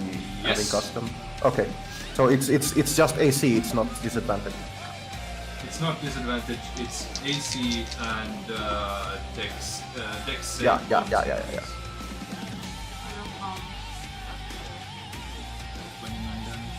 having Yes. custom? Okay, so it's just AC. It's not disadvantage. It's not disadvantage, it's AC and Dex. Dex save. Yeah. I don't know. 29 damage.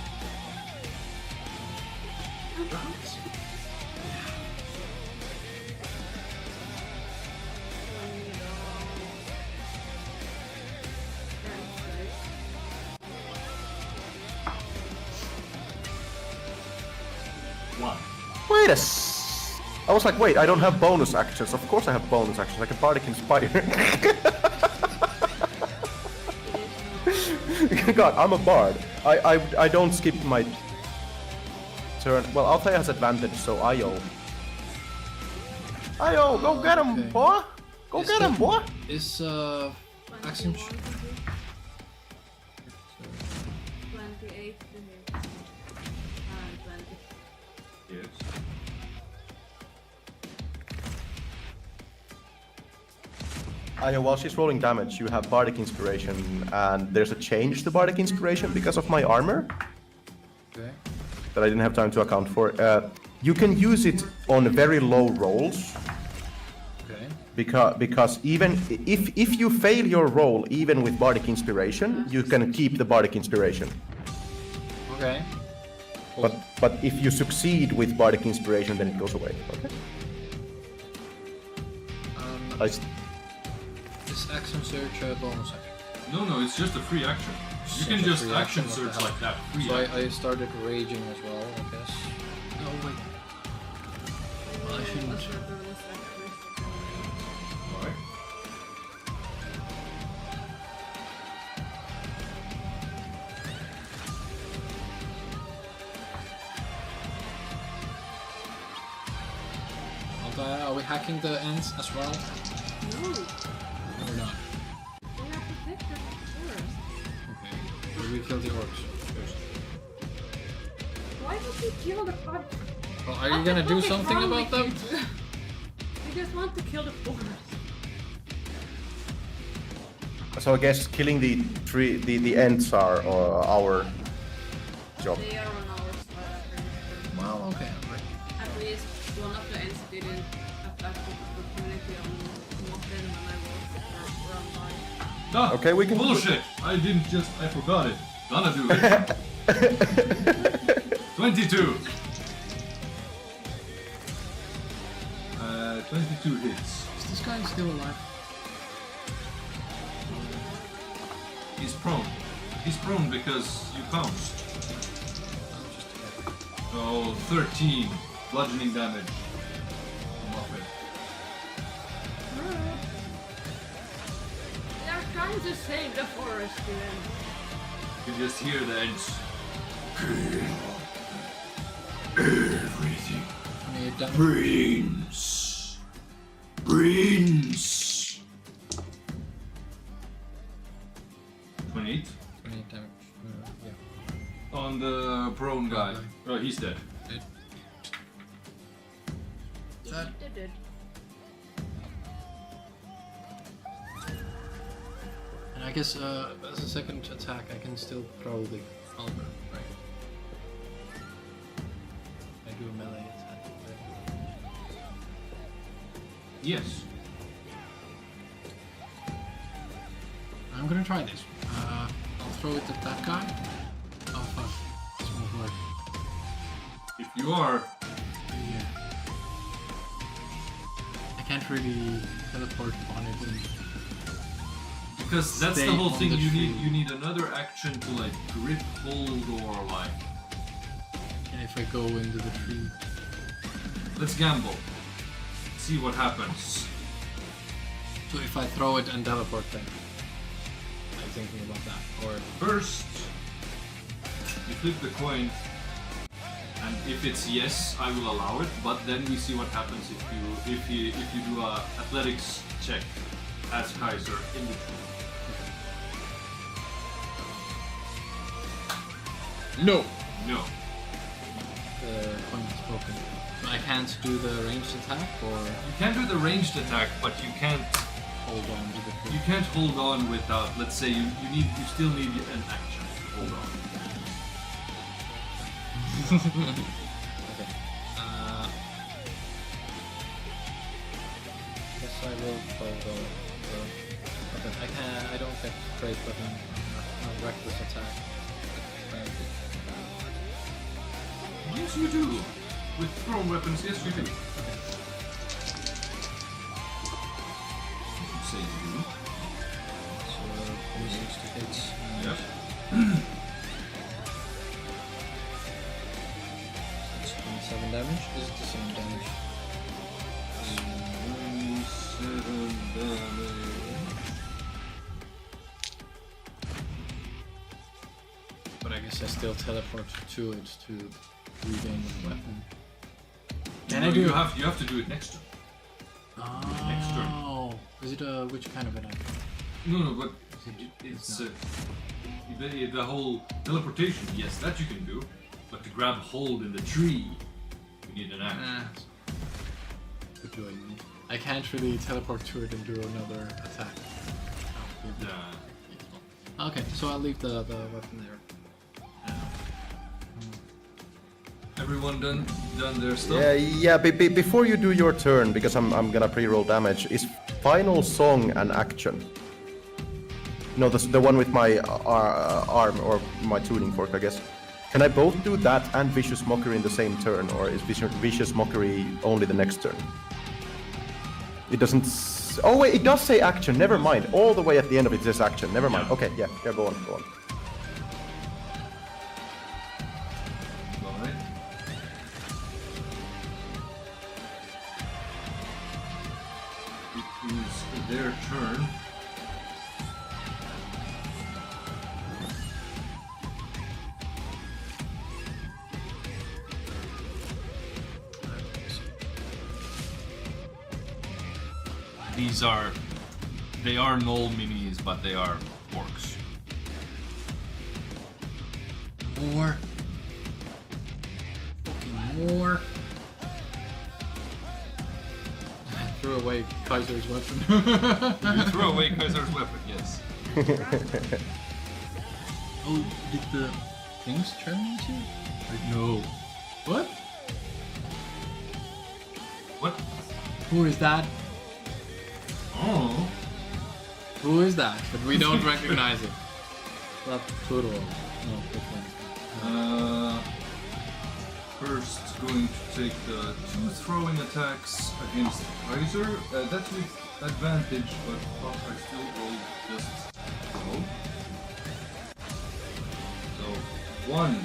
One. Wait I was like, wait, I don't have bonus actions. Of course I have bonus actions. I can Bardic Inspire. God, I'm a bard. I don't skip my turn. Well, Althea has advantage, so Io Ayo, go get him, Okay. boy! Go Is get him, the- boy! Is Axiom 21 to hit. 28 to hit. And 20. Yes. Ayo, while she's rolling damage, you have Bardic Inspiration, and there's a change to Bardic Inspiration because of my armor Okay. that I didn't have time to account for. You can use it on very low rolls, Okay. because even if you fail your roll, even with Bardic Inspiration, you can keep the Bardic Inspiration. Okay. But if you succeed with Bardic Inspiration, then it goes away. Okay. I s- Is action search a bonus action? No, it's just a free action. You can Such a just free action what the search hell. like that. Free So action. I started raging as well, I guess. No, wait. Well, I shouldn't. That's what the rules are. Alright. Are we hacking the ends as well? No, No, we're not. we have to pick the forest. Okay. Will we kill the orcs first? Why don't you kill the pod? Well, are you gonna do something about them? I just want to kill the forest. So I guess killing the ends are our job. They are on our side. Well, okay. Right. At least one of the ends didn't attack the opportunity on Morten when I was run by. Ah, Okay, we can- Bullshit! I forgot it. Gonna do it. 22. 22 hits. Is this guy still alive? He's prone. He's prone because you pounced. Oh, 13 bludgeoning damage. I'm off it. They are trying to save the forest, even. You can just hear the ends. Everything. Need damage. Brains. Brains. 28 Need damage. Yeah. on the prone guy. Okay. Oh, he's dead. They did. And I guess as a second attack, I can still throw the halberd, right? I do a melee attack. Right? Yes. I'm gonna try this. I'll throw it at that guy. Oh fuck, this won't work. If you are, Yeah. I can't really teleport on it. because that's the Stay whole on thing. the You tree. need another action to like grip, hold, or like. And if I go into the tree. Let's gamble. See what happens. So if I throw it and teleport then. I'm thinking about that. Or First, you flip the coin, and if it's yes, I will allow it. But then we see what happens if you do a athletics check as Kaiser in the tree. no! No. The coin is broken. I can't do the ranged attack or You can do the ranged attack, but you can't hold on to the tree. you can't hold on without. Let's say you still need an action to hold on. Okay. Guess I will hold on. I don't get great weapon. No reckless attack. Yes, you do. With thrown weapons, yes, you do. You say you do. So 26 to hits. Yep. That's 27 damage. Is it the same damage? 7 damage. But I guess I still teleport to it to regain the weapon. Can I do You have to do it next turn. next turn. Oh, is it which kind of an action? No, but it's the whole teleportation. Yes, that you can do, but to grab hold in the tree, you need an action. Good doing. I can't really teleport to it and do another attack. Okay, so I'll leave the weapon there. Everyone done their stuff? Yeah. Before you do your turn, because I'm gonna pre-roll damage, is final song an action? No, the one with my arm or my tuning fork, I guess. Can I both do that and vicious mockery in the same turn, or is vicious mockery only the next turn? It doesn't. Oh wait, it does say action. Never mind. All the way at the end of it says action. Never mind. Yeah. Okay, yeah, go on. Alright. It is their turn. They are null minis, but they are orcs. More. Fucking more. I threw away Kaiser's weapon. You throw away Kaiser's weapon, yes. Oh, did the things turn into? No. What? What? Who is that? Oh. Who is that? But we don't recognize it. Not Pluto. No, which one? First, going to take the 2 throwing attacks against Kaiser. That's with advantage, but I still roll just roll. So, 1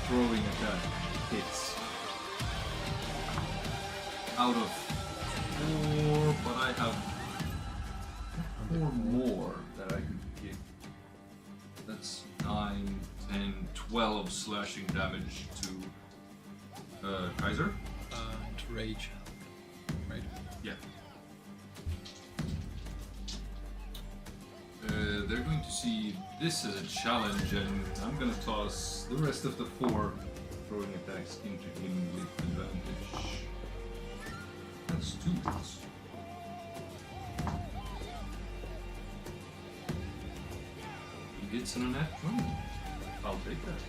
throwing attack hits. Out of 4, but I have 4 more that I could get. That's 9, 10, 12 slashing damage to Kaiser. And rage. Right. Yeah. They're going to see this as a challenge, and I'm gonna toss the rest of the 4 throwing attacks into him with advantage. That's 2 hits. He gets an nat 20. I'll take that.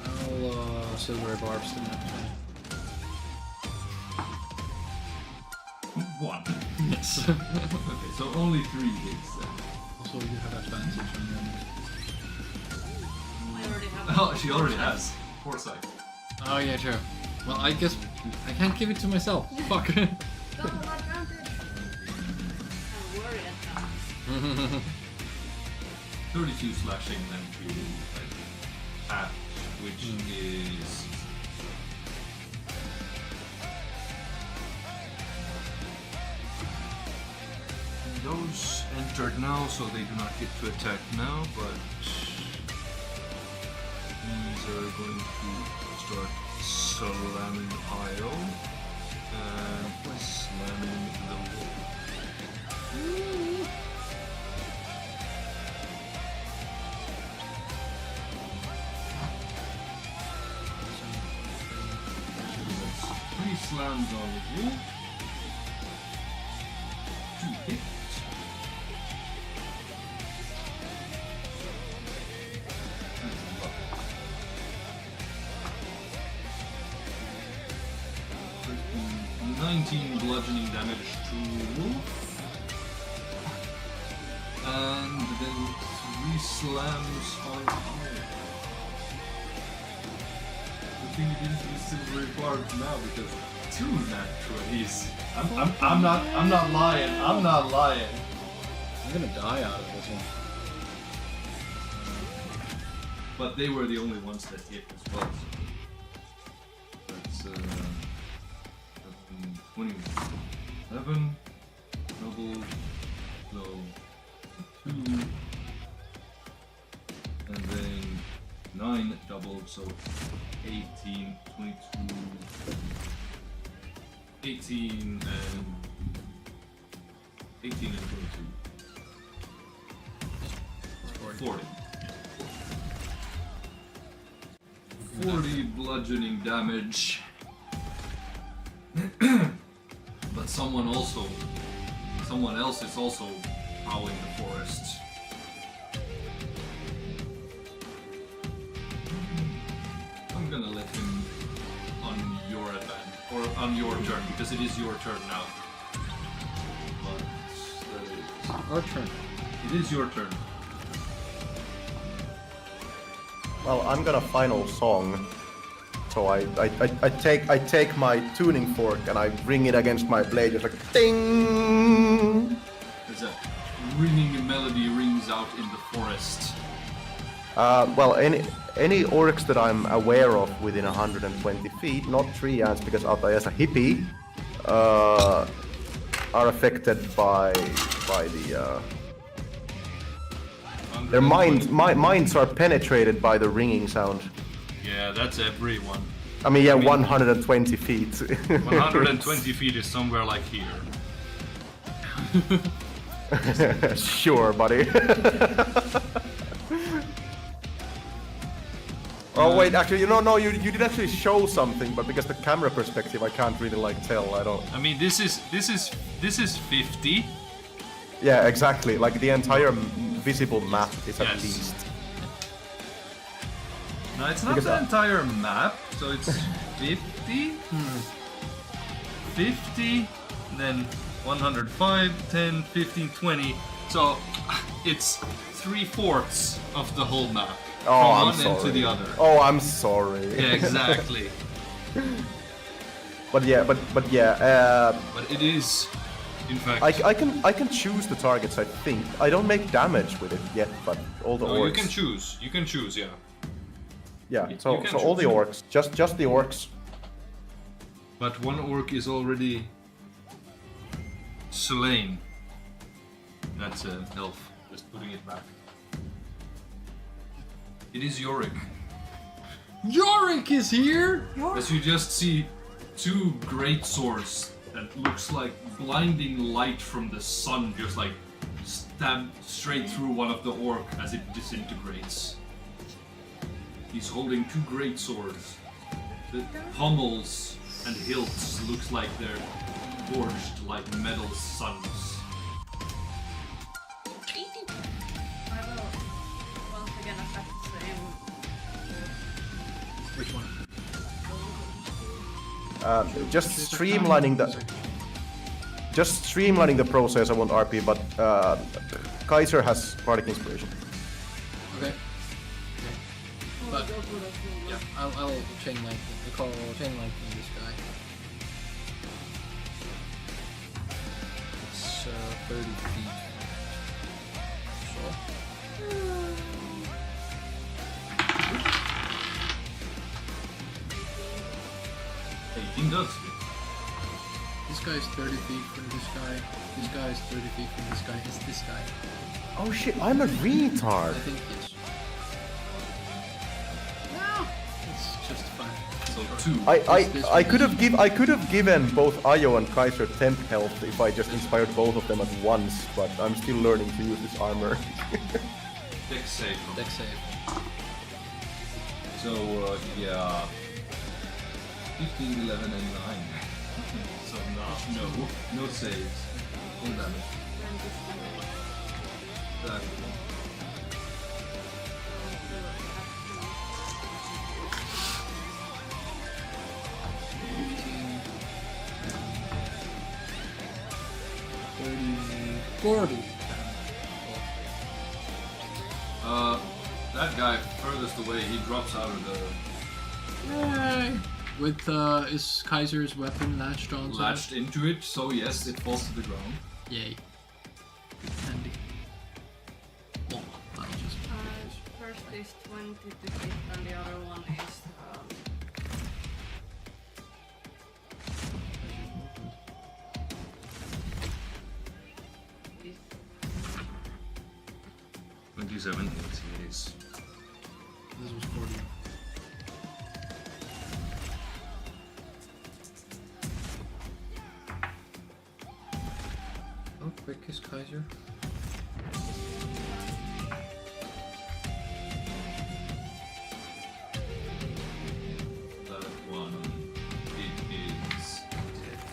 I'll silver barbs in that 1. Yes. Okay, so only 3 hits then. Also, you have advantage on your I already have Oh, she already has. Foresight. Oh yeah, true. Well, I guess I can't give it to myself. Fuck. Double advantage. I'm worried at that. 32 slashing then to half, which is those entered now, so they do not get to attack now, but these are going to start slamming Io and slamming the wall. Three slams on the wall. 2 hits. And 19 bludgeoning damage to Wolf. And then 3 slams on Iron. Good thing you didn't use silvery barbs now because 2 naturals. I'm not lying. I'm not lying. I'm gonna die out of this one. But they were the only ones that hit as well. So that's 20. 11 double, so 2, and then 9 double, so 18, 22, 18, and 18 and 22. 40. 40 bludgeoning damage. But someone else is also prowling the forest. I'm gonna let him on your advantage, or on your turn, because it is your turn now. But that is... Our turn. It is your turn. Well, I'm gonna final song. So I take my tuning fork and I ring it against my blade, just like ding. As a ringing melody rings out in the forest. Well, any orcs that I'm aware of within 120 feet, not tree ants because Altai is a hippie, are affected by the. Their minds are penetrated by the ringing sound. Yeah, that's everyone. I mean, yeah, 120 feet. 120 feet is somewhere like here. Sure, buddy. Oh wait, actually, no, you did actually show something, but because the camera perspective, I can't really like tell. I don't. I mean, this is 50. Yeah, exactly. Like the entire visible map is at Yes. least. No, it's not Because the I- entire map, so it's 50, 50, then 105, 10, 15, 20. So it's 3/4 of the whole map. Oh, from I'm one sorry. end to the other. Oh, I'm sorry. Yeah, exactly. But yeah. But it is, in fact. I can choose the targets. I think I don't make damage with it yet, but all the No, orcs. you can choose. You can choose, yeah. Yeah. you So can all the choose. orcs, just the orcs. But one orc is already slain. That's an elf. Just putting it back. It is Yorick. Yorick is here! As you just see two great swords that looks like blinding light from the sun just like stab straight through one of the orc as it disintegrates. He's holding two great swords. The pommels and hilts looks like they're forged like metal suns. I will once again affect the same. Which one? Just streamlining the process. I want RP, but Kaiser has Bardic Inspiration. Okay. But yeah, I'll chain lightning. I call chain lightning this guy. It's 30 feet. So. 18 does. This guy is 30 feet from this guy. This guy is 30 feet from this guy. It's this guy. Oh shit! I'm a I retard. think yes. No, it's just fine. So 2. I could have given both Ayo and Kaiser temp health if I just inspired both of them at once, but I'm still learning to use this armor. Dex save. Dex save. So yeah. 15, 11, and 9. So no saves. Full damage. That. That guy furthest away, he drops out of the Yay! With is Kaiser's weapon latched onto latched into it, so yes, it falls to the ground. it? Yay. Handy. Oh, I'll just First is 20 to hit, and the other one is 27 hits, it is. this was 40. quick is Kaiser? That one, it is dead.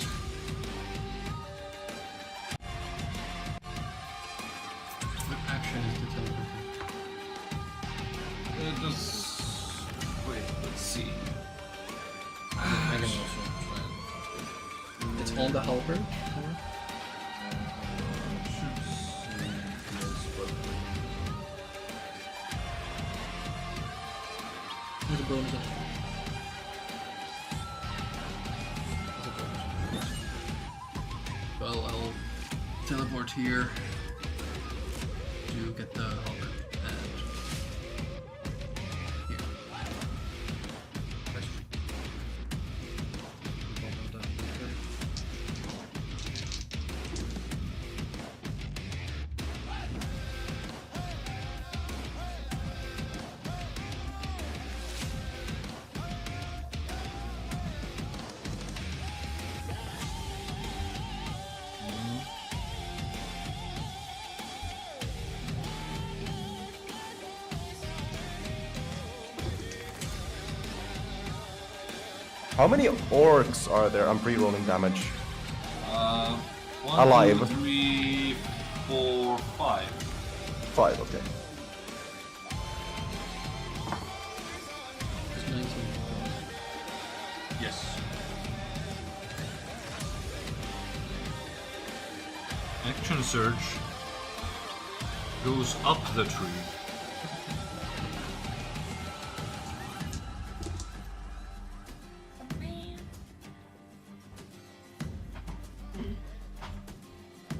What action is the teleport? Wait, let's see. I can also try it. It's on the halberd? There's a bonus action. Well, I'll teleport here to get the halberd and here. How many orcs are there? I'm pre-rolling damage. 1, Alive. 2, 3, 4, 5. 5, okay. It's 19. Yes. Action surge goes up the tree.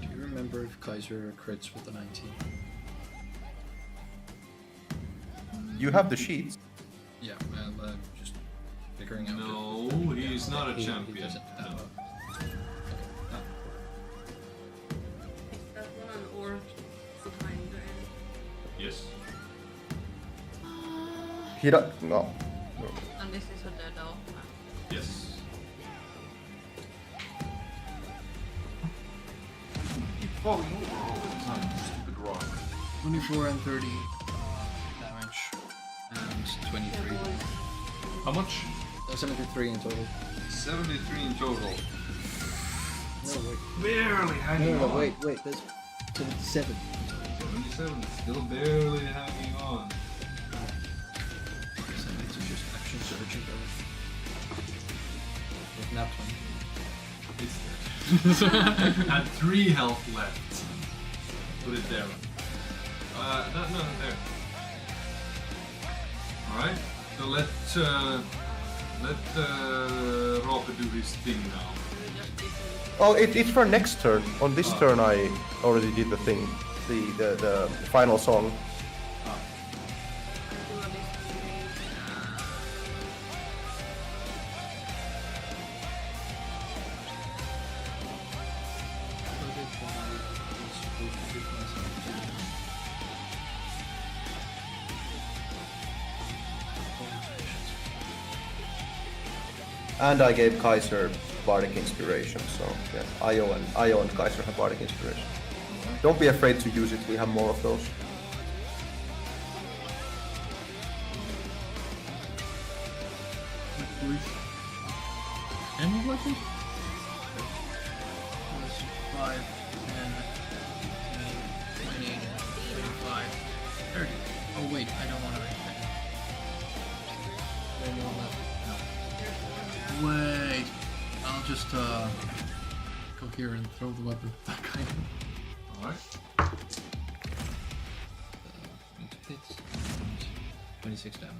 Do you remember if Kaiser crits with the 19? You have the sheets. Yeah, well, just figuring out. No, he's not a He champion. doesn't have No. a... Okay. Is that one an orc behind the end? Yes. He no. And this is a dead elf. Yes. Keep falling over all the time, stupid rock. 24 and 30 damage. And 23. How much? 73 in total. 73 in total. No, wait. Barely hanging No, on. wait, that's 77. 77, still barely hanging on. 72 just action surge though. With nat 20. It's dead. Had 3 health left. Put it there. No, there. Alright, so let Rope do his thing now. Oh, it's for next turn. On this turn, I already did the thing, the final song. And I gave Kaiser Bardic Inspiration, so yeah, Io and Kaiser have Bardic Inspiration. Don't be afraid to use it, we have more of those. And what is 5, 10, 20, 25, 30. Oh wait, I don't want to write that. No. Wait, I'll just go here and throw the weapon at that guy. Alright. Into hits. 26 damage.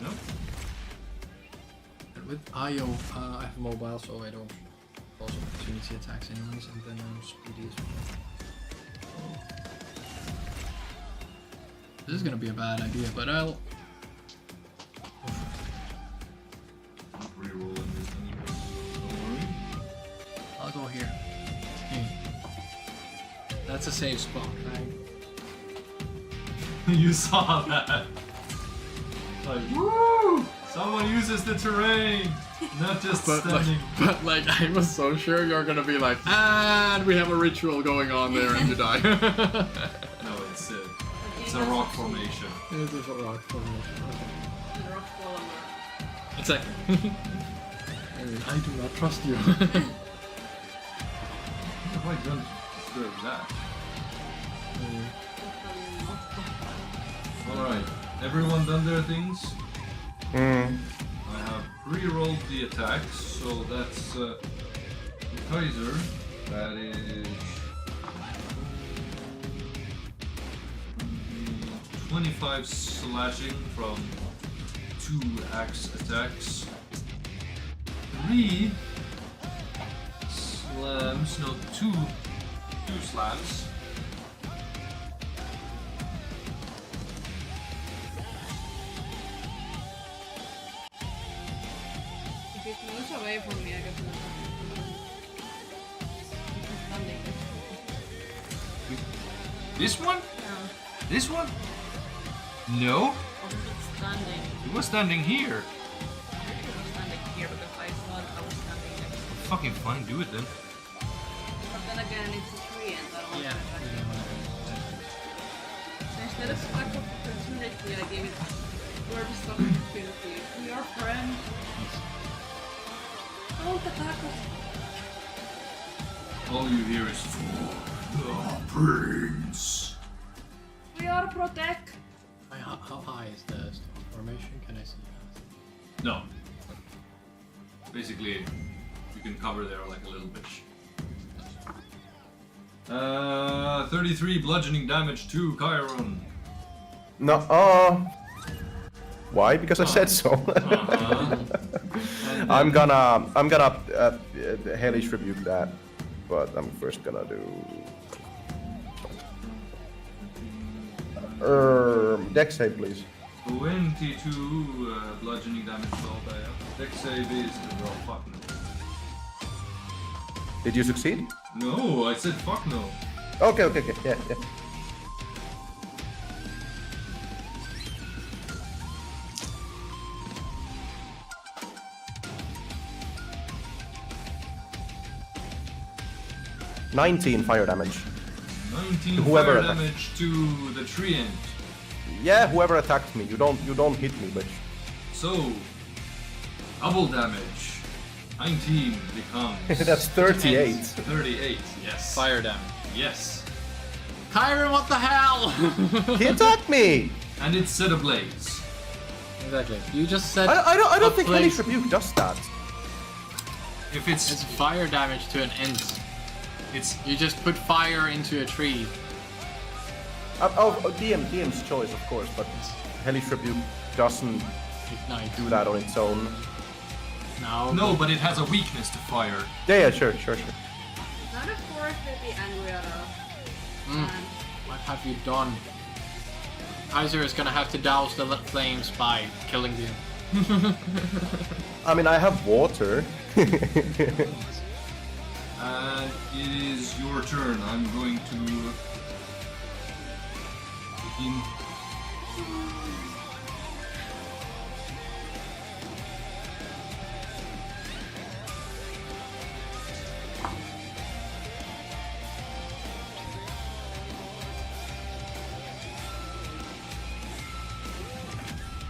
No? And with Io, I have mobile, so I don't also opportunity attacks anyways, and then I'm speedy as well. This is gonna be a bad idea, but I'll... I'm re-rolling this anyway. Don't worry. I'll go here. That's a safe spot, right? You saw that. Like, woo! Someone uses the terrain, not just standing. But like, I was so sure you're gonna be like, and we have a ritual going on there, and you die. No, it's a rock formation. It is a rock formation. The rock polymer. Exactly. I do not trust you. What have I done to deserve that? Alright, everyone done their things? Mm. I have re-rolled the attacks, so that's the Kaiser. That is 25 slashing from 2 axe attacks. 3 slams, no, 2 slams. If it moves away from me, I guess it's standing. This one? Yeah. This one? No, Or is it standing? it was standing here. It was standing here because I thought I was standing next to it. Fucking fine, do it then. But then again, it's a tree and I don't want Yeah. to attack it. So instead of attack of opportunity, I gave it word of opportunity. We are friends. Don't attack us. All you hear is for the prince. We are protect. How high is the stone formation? Can I see that? No. Basically, you can cover there like a little bitch. 33 bludgeoning damage to Kairon. No. Why? Because I said so. I'm gonna hellish rebuke that, but I'm first gonna do dex save, please. 22 bludgeoning damage to Altair. Dex save is oh fuck no. Did you succeed? No, I said fuck no. Okay, yeah. 19 fire damage. 19 Whoever fire attacked. damage to the tree end. Yeah, whoever attacked me, you don't hit me, bitch. So, double damage. 19 becomes That's 38. 38. Yes. Fire damage. Yes. Kairon, what the hell? He attacked me. And it's set ablaze. Exactly. You just said. I don't think place- hellish rebuke does that. If it's It's fire damage to an ent. it's You just put fire into a tree. DM's choice, of course, but hellish rebuke doesn't Ignite. do that on its own. no, but it has a weakness to fire. Yeah, sure. Not a forest will be angry at us. Mm. What have you done? Kaiser is gonna have to douse the flames by killing them. I mean, I have water. And it is your turn. I'm going to begin.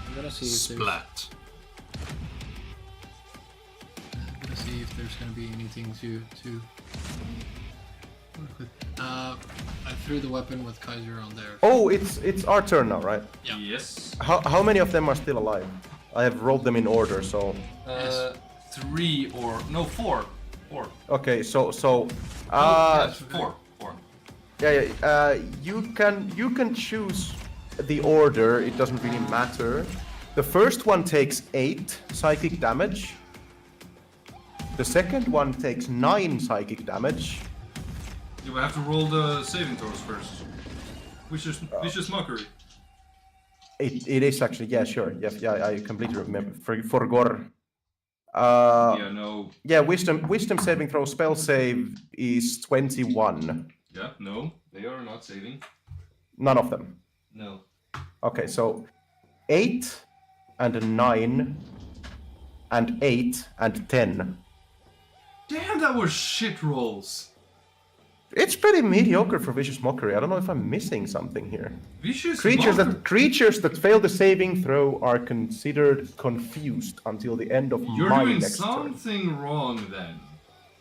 I'm gonna see if Splat. I'm gonna see if there's gonna be anything to work with. I threw the weapon with Kaiser on there. Oh, it's our turn now, right? Yeah. Yes. How many of them are still alive? I have rolled them in order, so 3 or no 4. 4. okay. So Yes, 4. 4. yeah. You can choose the order. It doesn't really matter. The first one takes 8 psychic damage. The second one takes 9 psychic damage. You will have to roll the saving throws first. Vicious mockery. It is actually, yeah, sure. Yeah, I completely remember. Forgot. Yeah, no. Yeah, wisdom saving throw spell save is 21. Yeah, no. They are not saving. None of them. No. Okay, so 8 and a 9 and 8 and 10. Damn, that was shit rolls. It's pretty mediocre for Vicious Mockery. I don't know if I'm missing something here. Vicious Creatures Mockery. creatures that fail the saving throw are considered confused until the end of You're my doing next turn. something wrong then.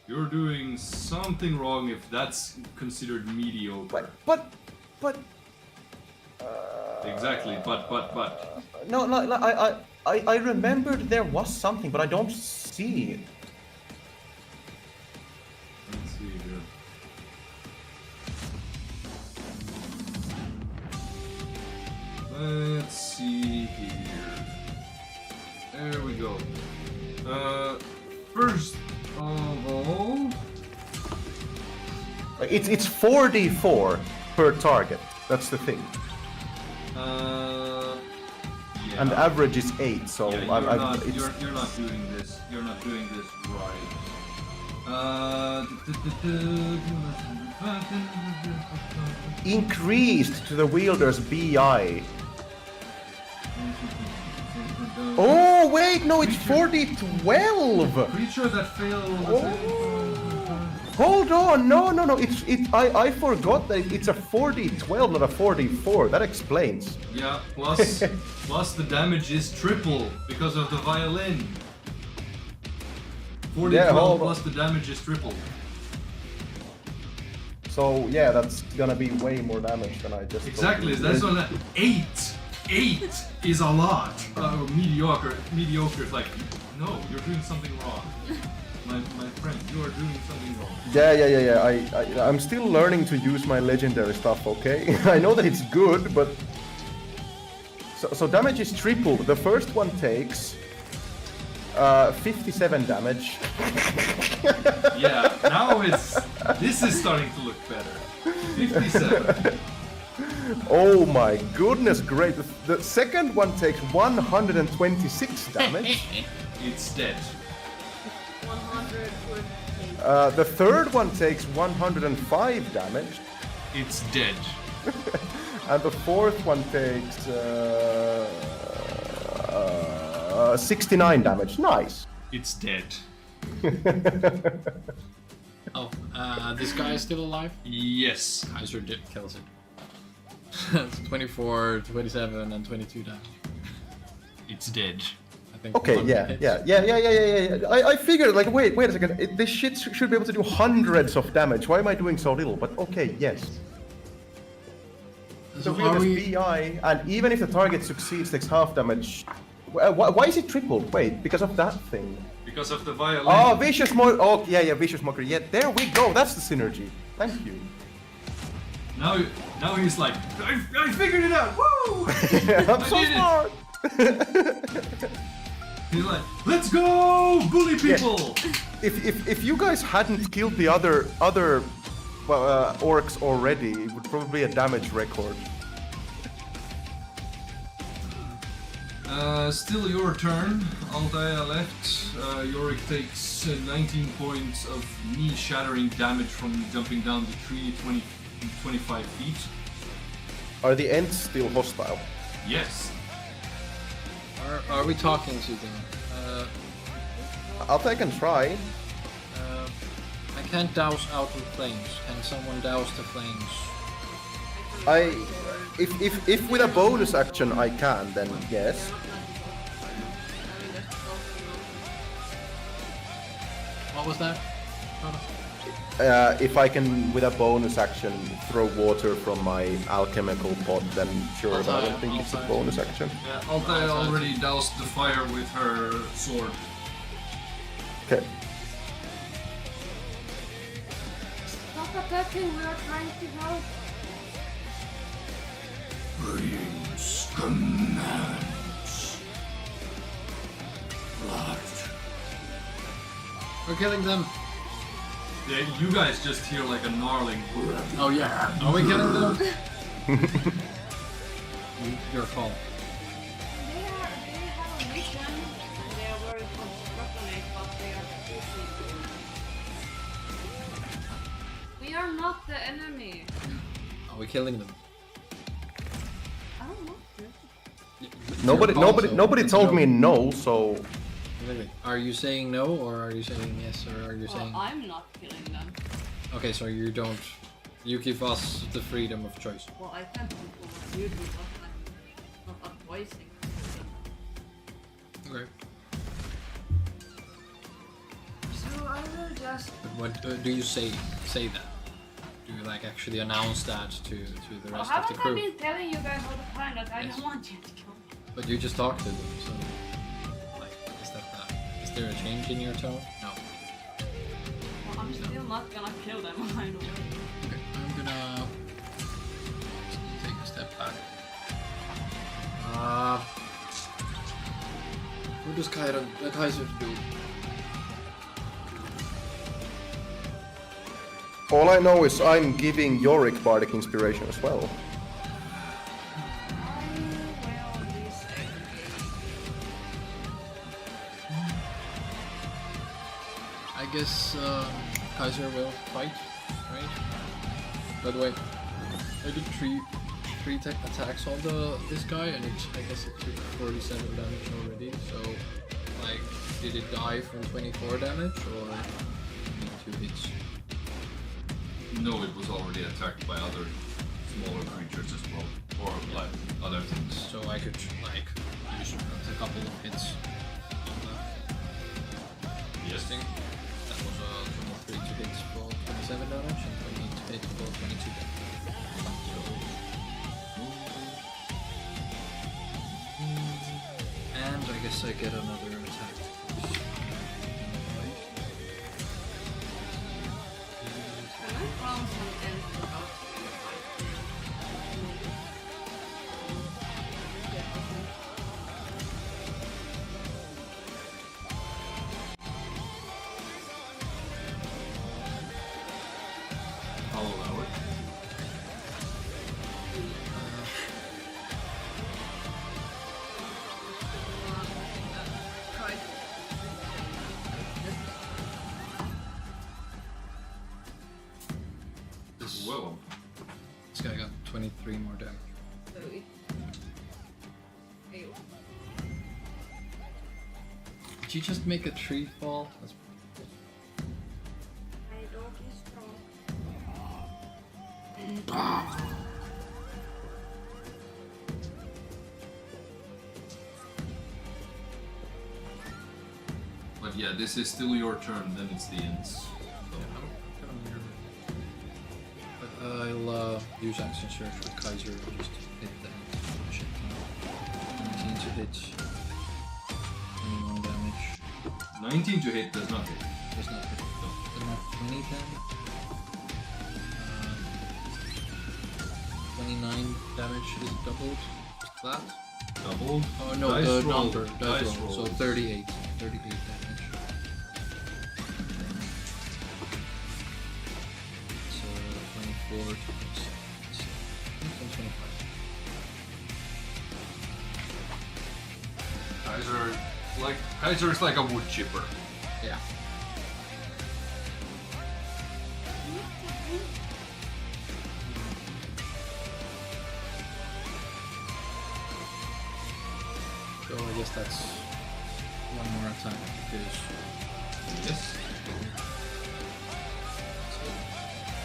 You're doing something wrong if that's considered mediocre. But Exactly, but. no, I remembered there was something, but I don't see it. Let's see here. Let's see here. There we go. First of all, It's 4d4 per target. That's the thing. yeah. And the average is 8, so Yeah, it's you're not doing this. You're not doing this right. increased to the wielder's BI. Oh wait, no, it's 4d12. Creature that fails. Hold on, no, I forgot that it's a 4d12, not a 4d4. That explains. Yeah, plus the damage is triple because of the violin. 4d12 Yeah, hold on. plus the damage is triple. So yeah, that's gonna be way more damage than I just. Exactly, thought. that's on that. 8 is a lot. Mediocre is like, no, you're doing something wrong. My friend, you are doing something wrong. Yeah. I'm still learning to use my legendary stuff. Okay, I know that it's good, but so damage is tripled. The first one takes 57 damage. Yeah, now this is starting to look better. 57. Oh my goodness, great. The second one takes 126 damage. It's dead. 100 would take. The third one takes 105 damage. It's dead. And the fourth one takes 69 damage. Nice. It's dead. Oh, this guy is still alive? Yes. Kaiser kills it. It's 24, 27, and 22 damage. It's dead. I think. Okay, one yeah. hits. I figured, like, wait a second. This shit should be able to do hundreds of damage. Why am I doing so little? But okay, yes. So The are wielder's we? BI, and even if the target succeeds, takes half damage. Why is it tripled? Wait, because of that thing. Because of the violin. Oh, Vicious Mockery. Oh, yeah, Vicious Mockery. Yeah, there we go. That's the synergy. Thank you. Now he's like, I figured it out. Woo! I'm so did it. smart. He's like, let's go, bully people. If you guys hadn't killed the other orcs already, it would probably be a damage record. Still your turn. Altair left. Yorick takes 19 points of knee-shattering damage from jumping down the tree 25 feet. Are the ents still hostile? Yes. Are we talking to them? I'll take and try. I can't douse out with flames. Can someone douse the flames? If with a bonus action I can, then yes. What was that? If I can, with a bonus action, throw water from my alchemical pot, then sure, but I don't think it's a bonus action. Yeah, Altair already doused the fire with her sword. Okay. Stop attacking, we are trying to help. Brings commands. Blood. We're killing them. Yeah, you guys just hear like a gnarling. Oh yeah. Are we killing them? Your fault. They have a mission and they are very constructionate, but they are pushing. We are not the enemy. Are we killing them? I don't know. Nobody told me no, so Really? Are you saying no, or are you saying yes, or are you Well, saying... I'm not killing them. Okay, so you don't... You give us the freedom of choice. Well, I can't control what you do, but I'm not advising. Okay. So I will just. But what do you say that? Do you like actually announce that to the Well, rest of the haven't I crew? been telling you guys all the time that I Yes. don't want you to kill me? But you just talked to them, so... Like, is there a change in your tone? No. Well, I'm still not gonna kill them, I know. Okay, I'm gonna... take a step back. What does Kaiser do? all I know is I'm giving Yorick bardic inspiration as well. I guess Kaiser will fight, right? By the way, I did three attacks on this guy, and I guess it took 47 damage already. So, like, did it die from 24 damage, or only 2 hits? No, it was already attacked by other smaller creatures as well, or like other things. So I could like use a couple of hits on that. Yes. Thing. That was a 3 hits for 27 damage and 20 hits for 22 damage. And I guess I get another attack. Can I found some ends about I'll allow it. Well, This guy got 23 more damage. Did you just make a tree fall? That's My dog is strong. but yeah, this is still your turn, then it's the ends. But I'll use action search with Kaiser and just hit the end. Shit. 19 to hit. 21 damage. 19 to hit does not hit. Does not hit. Doesn't have 20 damage. 29 damage is doubled. Just that. Doubled. Oh no, Dice the roll. number. Dice Dice roll. So roll. 38. 38 damage. So 24 times 25. Kaiser is like a wood chipper. Yeah. So I guess that's one more attack because Yes.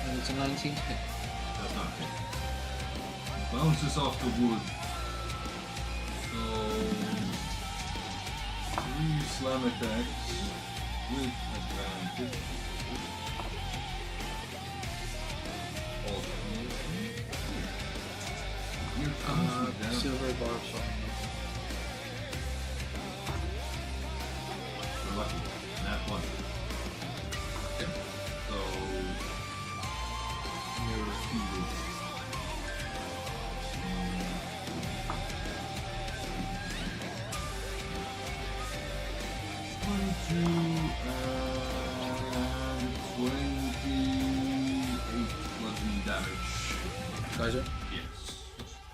and it's a 19 to hit. Does not hit. Bounces off the wood. So 3 slam attacks with advantage. Here comes the damage. Silver barbs on. We're lucky. Nat 1. Okay. So you're defeated. And 28 bludgeoning damage. Kaiser? Yes.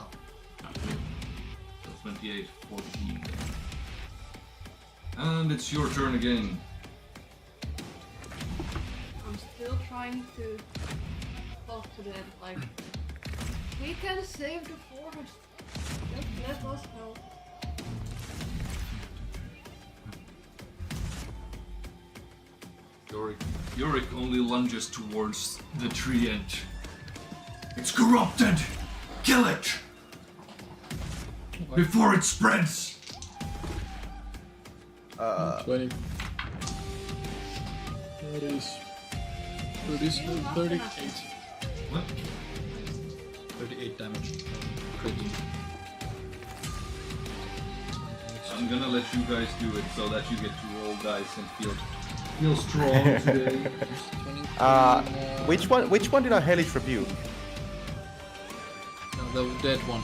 Oh. So 28, 14. And it's your turn again. I'm still trying to talk to them like we can save the forest. Just let us help. Yorick only lunges towards the tree and It's corrupted! Kill it! Before it spreads! 20. That is 38. what? 38 damage. Crit. I'm gonna let you guys do it so that you get to roll dice and feel strong today. Which one did I hellish rebuke? No, the dead one.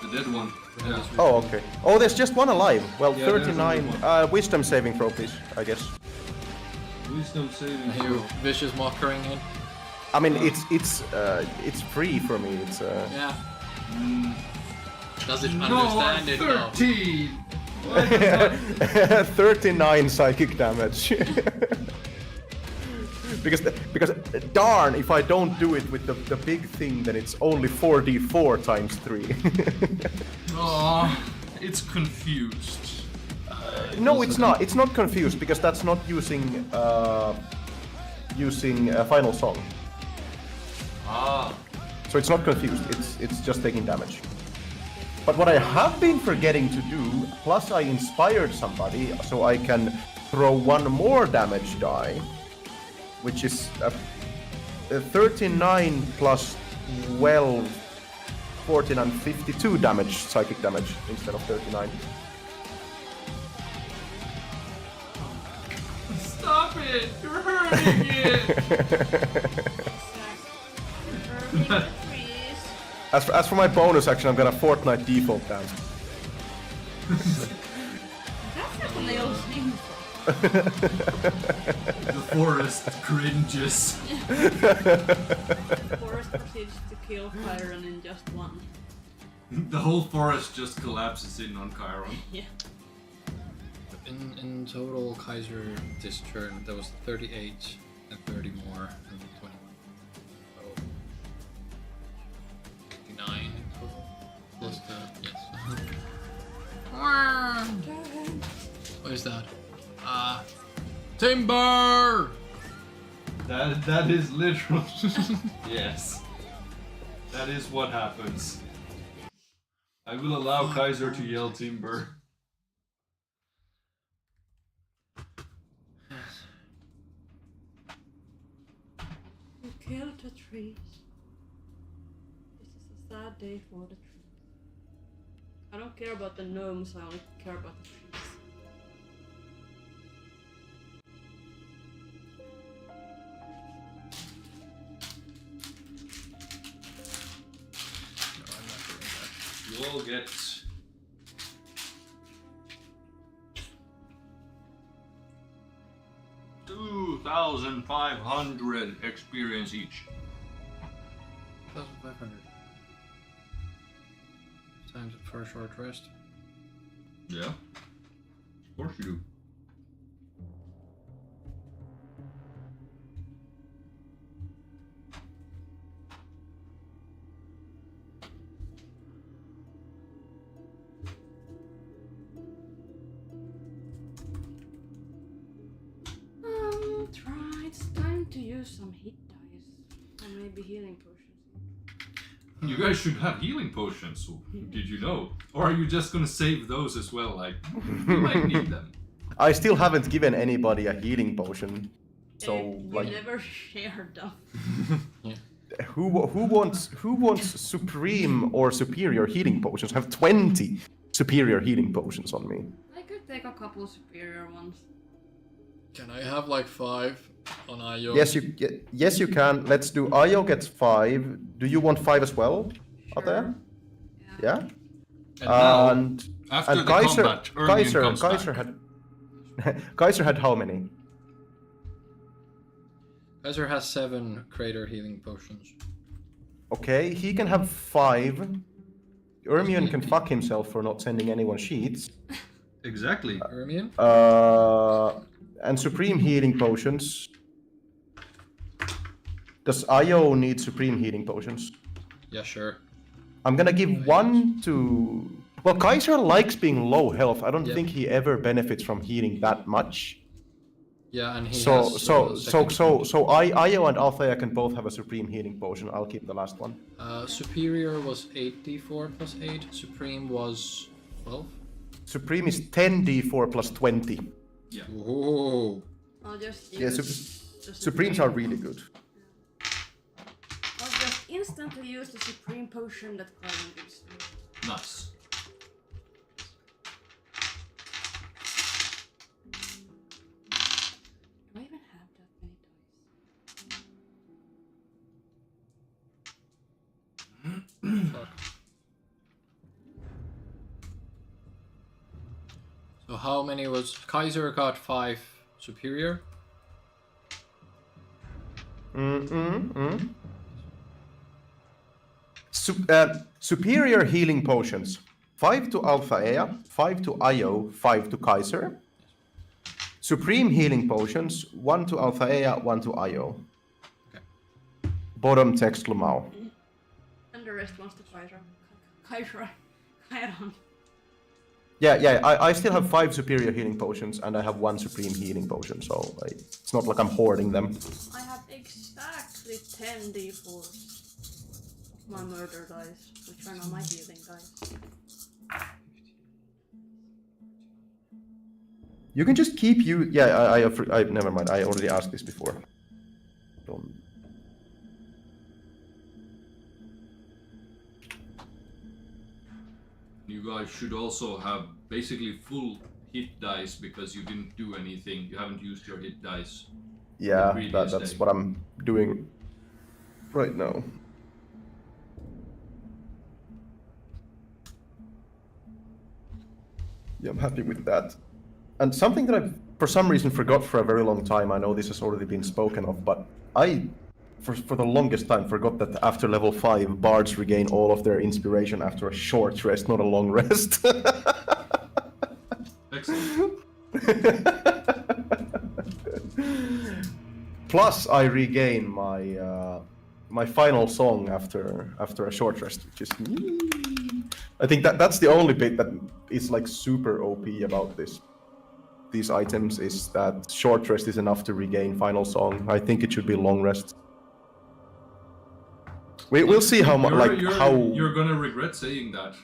The dead one. Yeah. Oh, okay. Oh, there's just one alive. Well, Yeah, there's 39. only Wisdom saving throw, please, I guess. Wisdom saving You throw. vicious mockering it. I mean, it's free for me. It's Yeah. Does it No, understand it now? 13! Why does that- 39 psychic damage. because darn, if I don't do it with the big thing, then it's only 4d4 times 3. Aw, it's confused. No, it's not. It's not confused because that's not using final song. Ah, So it's not confused. It's just taking damage. But what I have been forgetting to do, plus I inspired somebody, so I can throw one more damage die, which is 39 plus 12, 14 and 52 damage, psychic damage, instead of 39. stop it! You're hurting it! Irving the trees. As for my bonus action, I'm gonna Fortnite default dance. That's definitely all shameful. The forest cringes. The forest proceeds to kill Kairon in just one. The whole forest just collapses in on Kairon. Yeah. In total, Kaiser this turn there was 38 and 30 more and 20. So 59 in total. Plus the yes. What is that? Timber! That is literal. Yes. That is what happens. I will allow Kaiser to yell timber. You killed the trees. This is a sad day for the trees. I don't care about the gnomes, I only care about the trees. No, I'm not doing that. You all get 2,500 experience each. 1,500. Time for a short rest. Yeah. Of course you do. Try. It's time to use some hit dice. Or maybe healing potions. You guys should have healing potions, did you know? Or are you just gonna save those as well? Like, you might need them. I still haven't given anybody a healing potion. So You like, never shared them. who wants supreme or superior healing potions? I have 20 superior healing potions on me. I could take a couple superior ones. Can I have like 5 on Io? Yes, you can. Let's do. Io gets 5. Do you want 5 as well? Out there? Yeah. And now, And after the Kaiser, combat, Ermion comes Kaiser back. had Kaiser had how many? Kaiser has 7 crater healing potions. Okay, he can have 5. Ermion can fuck himself for not sending anyone sheets. Exactly. Ermion? And supreme healing potions. Does Io need supreme healing potions? Yeah, sure. I'm gonna give one to. Well, Kaiser likes being low health. I don't Yeah. think he ever benefits from healing that much. Yeah, and he So has. Io and Althea can both have a supreme healing potion. I'll keep the last one. Superior was 8d4 plus 8. Supreme was 12. Supreme is 10d4 plus 20. Yeah. Whoa. I'll just Yeah, use the Supremes are really good. I'll just instantly use the supreme potion that Kairon gives me. Nice. Do I even have that many dice? Fuck. So how many was Kaiser got 5 superior? Superior healing potions. 5 to Althea, 5 to Io, 5 to Kaiser. Supreme healing potions, 1 to Althea, 1 to Io. Okay. Bottom text Lumao. And the rest wants to Kairon. Yeah, I still have 5 superior healing potions and I have 1 supreme healing potion, so it's not like I'm hoarding them. I have exactly 10 d4s. My murder dice, which are not my healing dice. You can just keep you. Yeah, I never mind. I already asked this before. Don't. You guys should also have basically full hit dice because you didn't do anything. You haven't used your hit dice. Yeah, previous that's day. what I'm doing right now. Yeah, I'm happy with that. And something that I, for some reason, forgot for a very long time. I know this has already been spoken of, but I, for the longest time, forgot that after level 5, bards regain all of their inspiration after a short rest, not a long rest. Excellent. Plus, I regain my my final song after a short rest, which is. I think that's the only bit that is like super OP about these items is that short rest is enough to regain final song. I think it should be long rest. We'll see how much You're gonna regret saying that.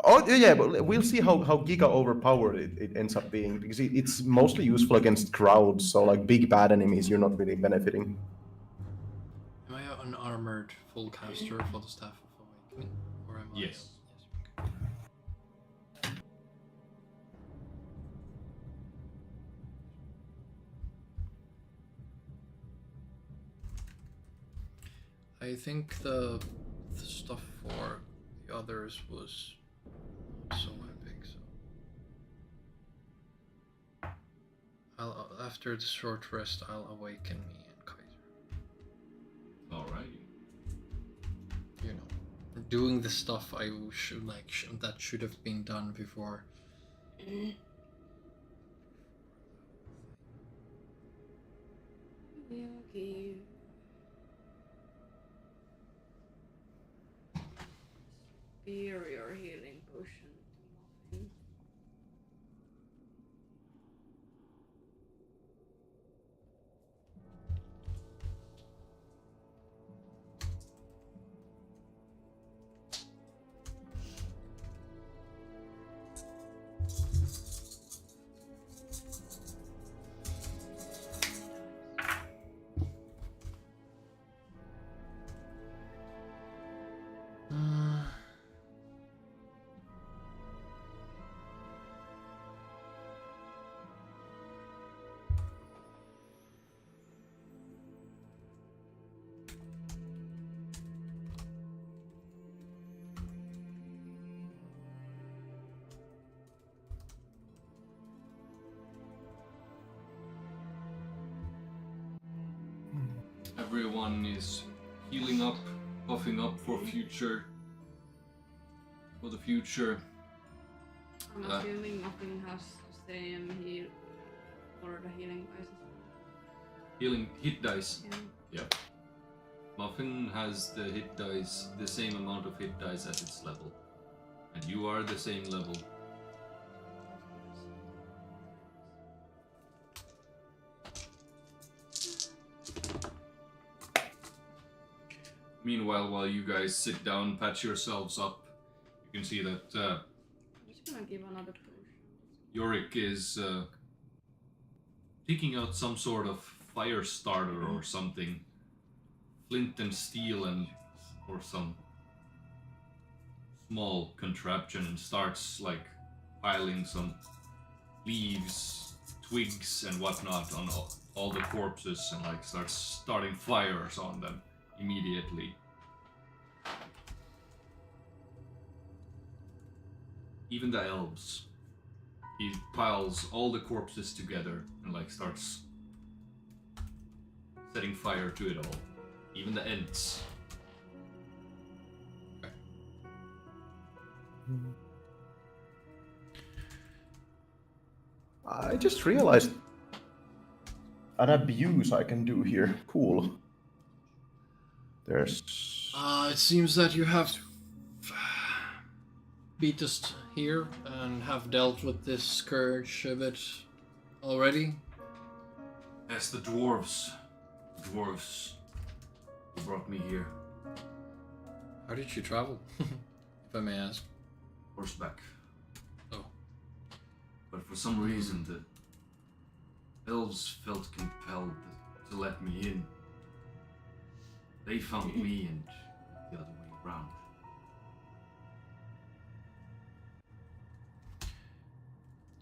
Oh yeah, but we'll see how giga overpowered it ends up being because it's mostly useful against crowds. So like big bad enemies, you're not really benefiting. Am I an armored full caster for the Staff of Awakening? Or am I? Yes. Okay. I think the stuff for the others was not so epic, so after the short rest, I'll awaken me and Kaiser. Alright. You know, doing the stuff I should that should have been done before. Okay. Superior healing potion. Everyone is healing up, buffing up for the future. I'm assuming Muffin has the same heal for the healing dice. Healing hit dice. Yeah. Yep. Muffin has the hit dice, the same amount of hit dice as its level. And you are the same level. Meanwhile, while you guys sit down, patch yourselves up, you can see that I'm just gonna give another push. Yorick is taking out some sort of fire starter or something. Flint and steel or some small contraption, and starts like piling some leaves, twigs and whatnot on all the corpses, and like starts starting fires on them immediately. Even the elves. He piles all the corpses together and like starts setting fire to it all. Even the ents. I just realized an abuse I can do here. Cool. There's... It seems that you have beat us here and have dealt with this scourge a bit already. Yes, the dwarves. The dwarves who brought me here. How did you travel, if I may ask? Horseback. Oh. But for some reason the elves felt compelled to let me in. They found me and the other way around.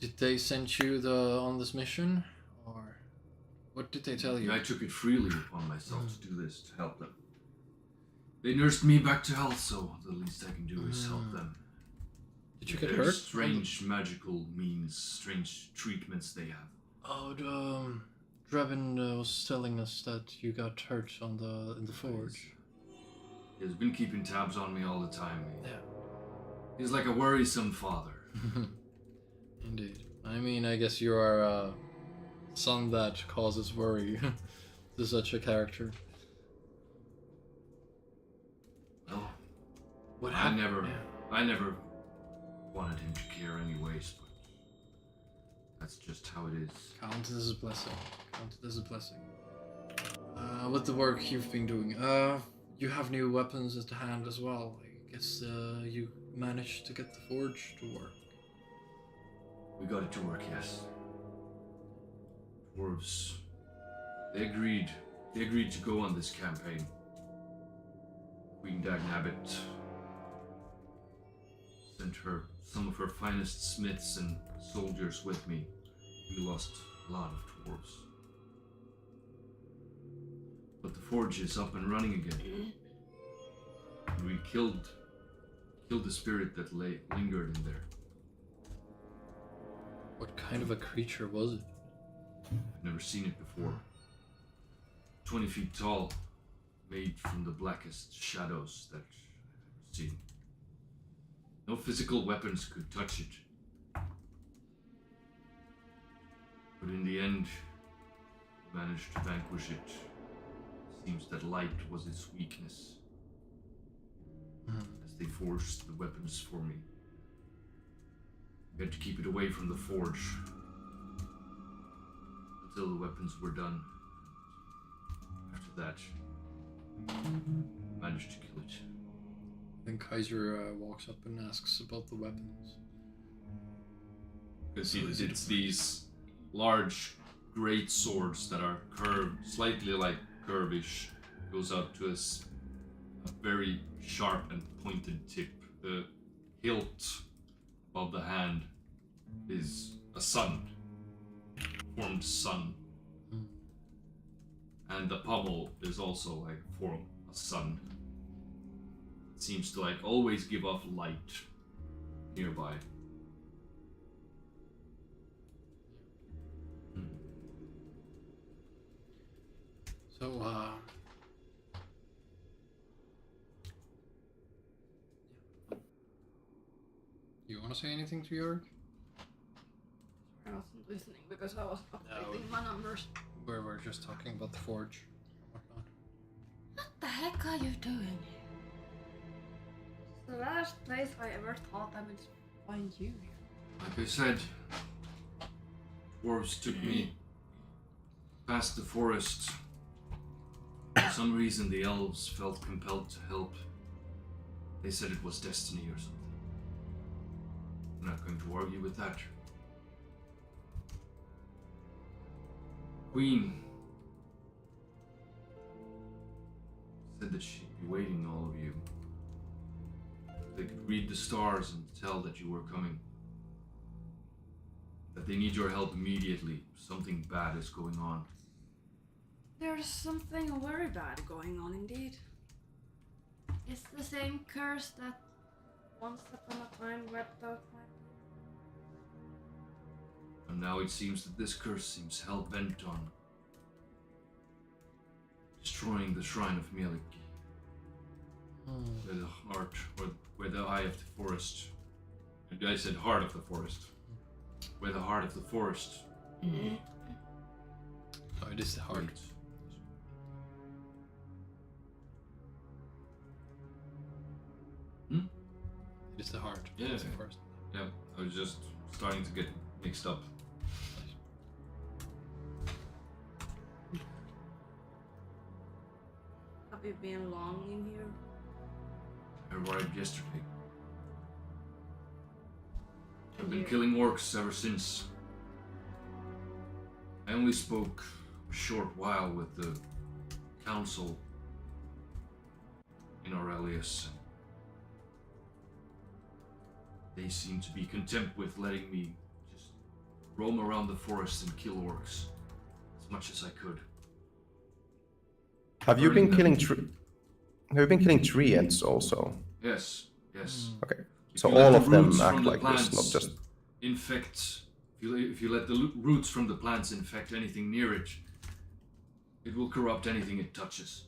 Did they send you on this mission, or what did they tell you? I took it freely upon myself to do this, to help them. They nursed me back to health, so the least I can do is help them. Did you get There's hurt? strange magical means, strange treatments they have. Oh, Drebin was telling us that you got hurt in the forge. He's been keeping tabs on me all the time. Yeah. He's like a worrisome father. Indeed. I mean, I guess you are a son that causes worry to such a character. Well, What I happened? never wanted him to care anyways, but that's just how it is. Count it as a blessing. Count it as a blessing. With the work you've been doing, you have new weapons at hand as well. I guess you managed to get the forge to work. We got it to work, yes. Dwarves, they agreed to go on this campaign. Queen Dagnabbit sent some of her finest smiths and soldiers with me. We lost a lot of dwarves. But the forge is up and running again. And we killed the spirit that lingered in there. What kind of a creature was it? I've never seen it before. 20 feet tall, made from the blackest shadows that I've ever seen. No physical weapons could touch it. But in the end, we managed to vanquish it. Seems that light was its weakness. As they forged the weapons for me. We had to keep it away from the forge until the weapons were done. After that, managed to kill it. Then Kaiser walks up and asks about the weapons. You can see that it's these large great swords that are curved, slightly like curvish. Goes out to a very sharp and pointed tip. The hilt above the hand is a sun, formed sun. And the pommel is also like formed a sun. It seems to like always give off light nearby. So, you want to say anything to Yorick? I wasn't listening because I was updating my numbers. We're just talking about the forge and whatnot. What the heck are you doing? It's the last place I ever thought I would find you here. Like I said, dwarves took me past the forest For some reason, the elves felt compelled to help. They said it was destiny or something. I'm not going to argue with that. Queen said that she'd be waiting, all of you. They could read the stars and tell that you were coming. That they need your help immediately. Something bad is going on. There's something very bad going on indeed. It's the same curse that once upon a time wiped out my people. And now it seems that this curse seems hell-bent on destroying the shrine of Mielik. Where the heart, or where the eye of the forest. Maybe I said heart of the forest. Where the heart of the forest. Oh, it is the heart. waits. It is the heart. Yeah. That's the first. Yeah, I was just starting to get mixed up. Have you been long in here? I arrived yesterday. I've been killing orcs ever since. I only spoke a short while with the council in Aurelius. They seem to be content with letting me just roam around the forest and kill orcs as much as I could. Have you been Burning killing them. Have you been killing tree ants also? Yes, yes. Okay. If So you let all the of them roots act from the like this, not plants just. infect. If you let the roots from the plants infect anything near it, it will corrupt anything it touches.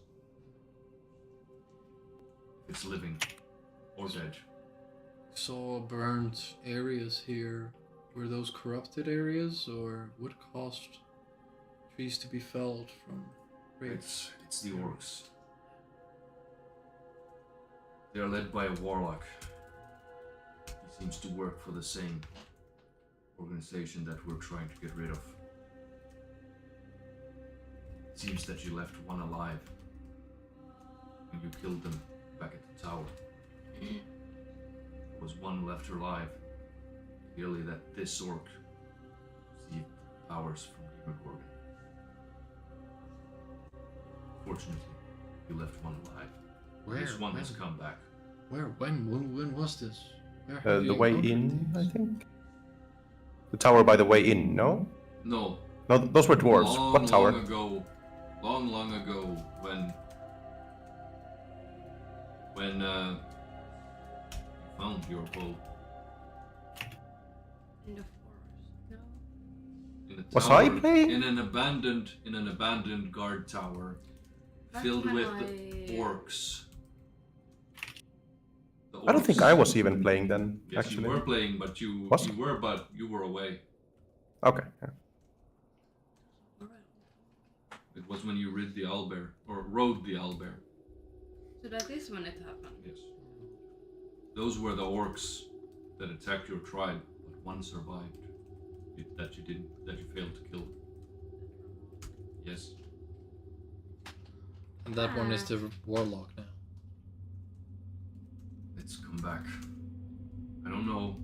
It's living or dead. Saw burned areas here. Were those corrupted areas, or what caused trees to be felled from raids? It's the orcs. They are led by a warlock. He seems to work for the same organization that we're trying to get rid of. It seems that you left one alive when you killed them back at the tower. There was one left alive. Clearly that this orc received powers from Demogorgon. Fortunately, you left one alive. Where? This one When? has come back. Where? When was this? Where have The you way encountered in, these? I think. The tower by the way in, no? No. No, those were dwarves. Long, What tower? long ago, when you found your bow In the forest? No. in a Was tower, I playing? in an abandoned guard tower That's filled when with I- orcs. The I don't think orcs- I was even playing then, Yes, actually. you were playing, but you Was? you were away. Okay. Yeah. It was when you rode the owlbear. So that is when it happened. Yes. Those were the orcs that attacked your tribe, but one survived. That you failed to kill. Yes. And that one is the warlock now. It's come back. I don't know.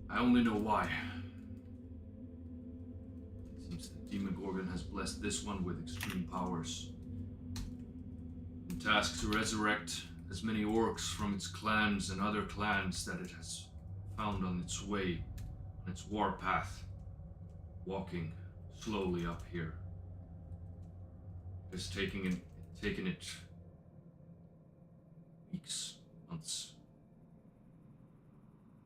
I only know why. It seems that Demogorgon has blessed this one with extreme powers. And tasked to resurrect as many orcs from its clans and other clans that it has found on its way, on its warpath, walking slowly up here. It's taken it weeks, months.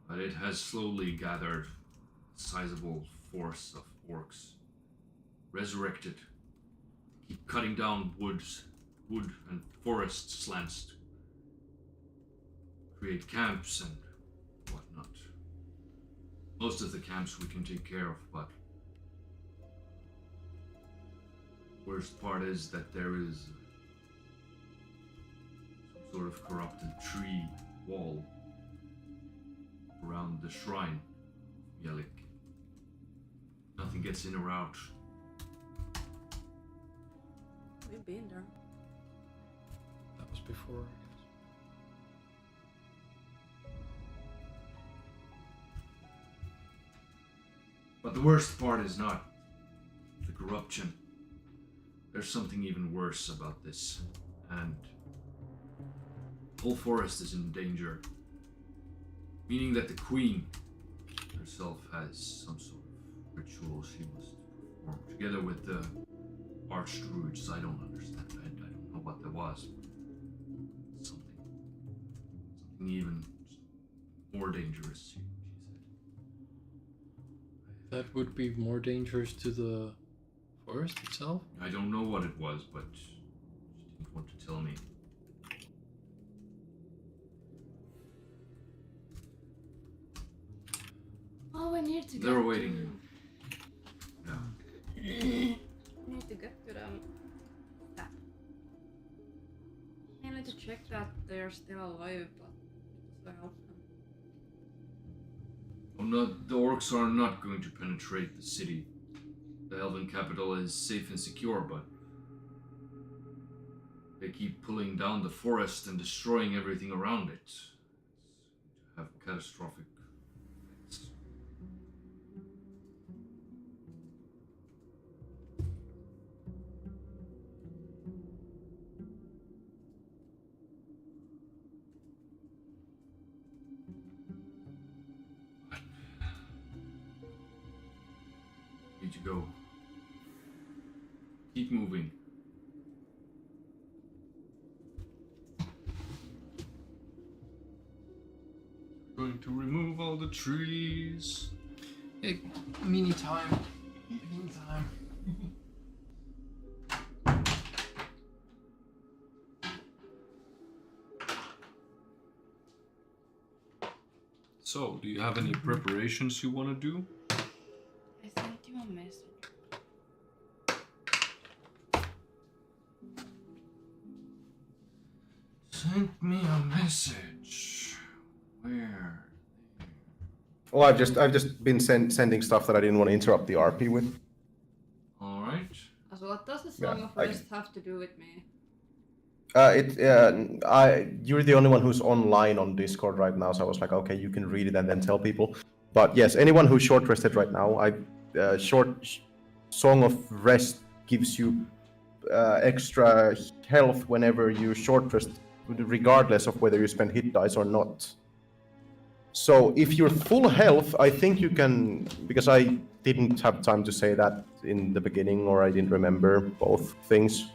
But it has slowly gathered a sizable force of orcs. Resurrected. Keep cutting down wood and forest slants to create camps and whatnot. Most of the camps we can take care of, but worst part is that there is some sort of corrupted tree wall around the shrine of Mielik. Nothing gets in or out. You've been there. That was before, I guess. But the worst part is not the corruption. There's something even worse about this, and the whole forest is in danger. Meaning that the queen herself has some sort of ritual she must perform together with the archdruids. I don't understand. I don't know what that was. Something even more dangerous, she said. That would be more dangerous to the forest itself? I don't know what it was, but she didn't want to tell me. Oh, we need to They're waiting you. Yeah. We need to get to them. I need to check that they're still alive, but also help them. The orcs are not going to penetrate the city. The elven capital is safe and secure, but they keep pulling down the forest and destroying everything around it. It's going to have catastrophic effects. Need to go. Keep moving. Going to remove all the trees. Hey, mini time. Mini time. So, do you have any preparations you want to do? I sent you a message. Sent me a message. Where? Well, I've just been sending stuff that I didn't want to interrupt the RP with. All right. So what does the Song Yeah, of Rest have to do with me? You're the only one who's online on Discord right now, so I was like, okay, you can read it and then tell people. But yes, anyone who's short rested right now, Song of Rest gives you extra health whenever you short rest, regardless of whether you spend hit dice or not. So if you're full health, I think you can, because I didn't have time to say that in the beginning, or I didn't remember both things.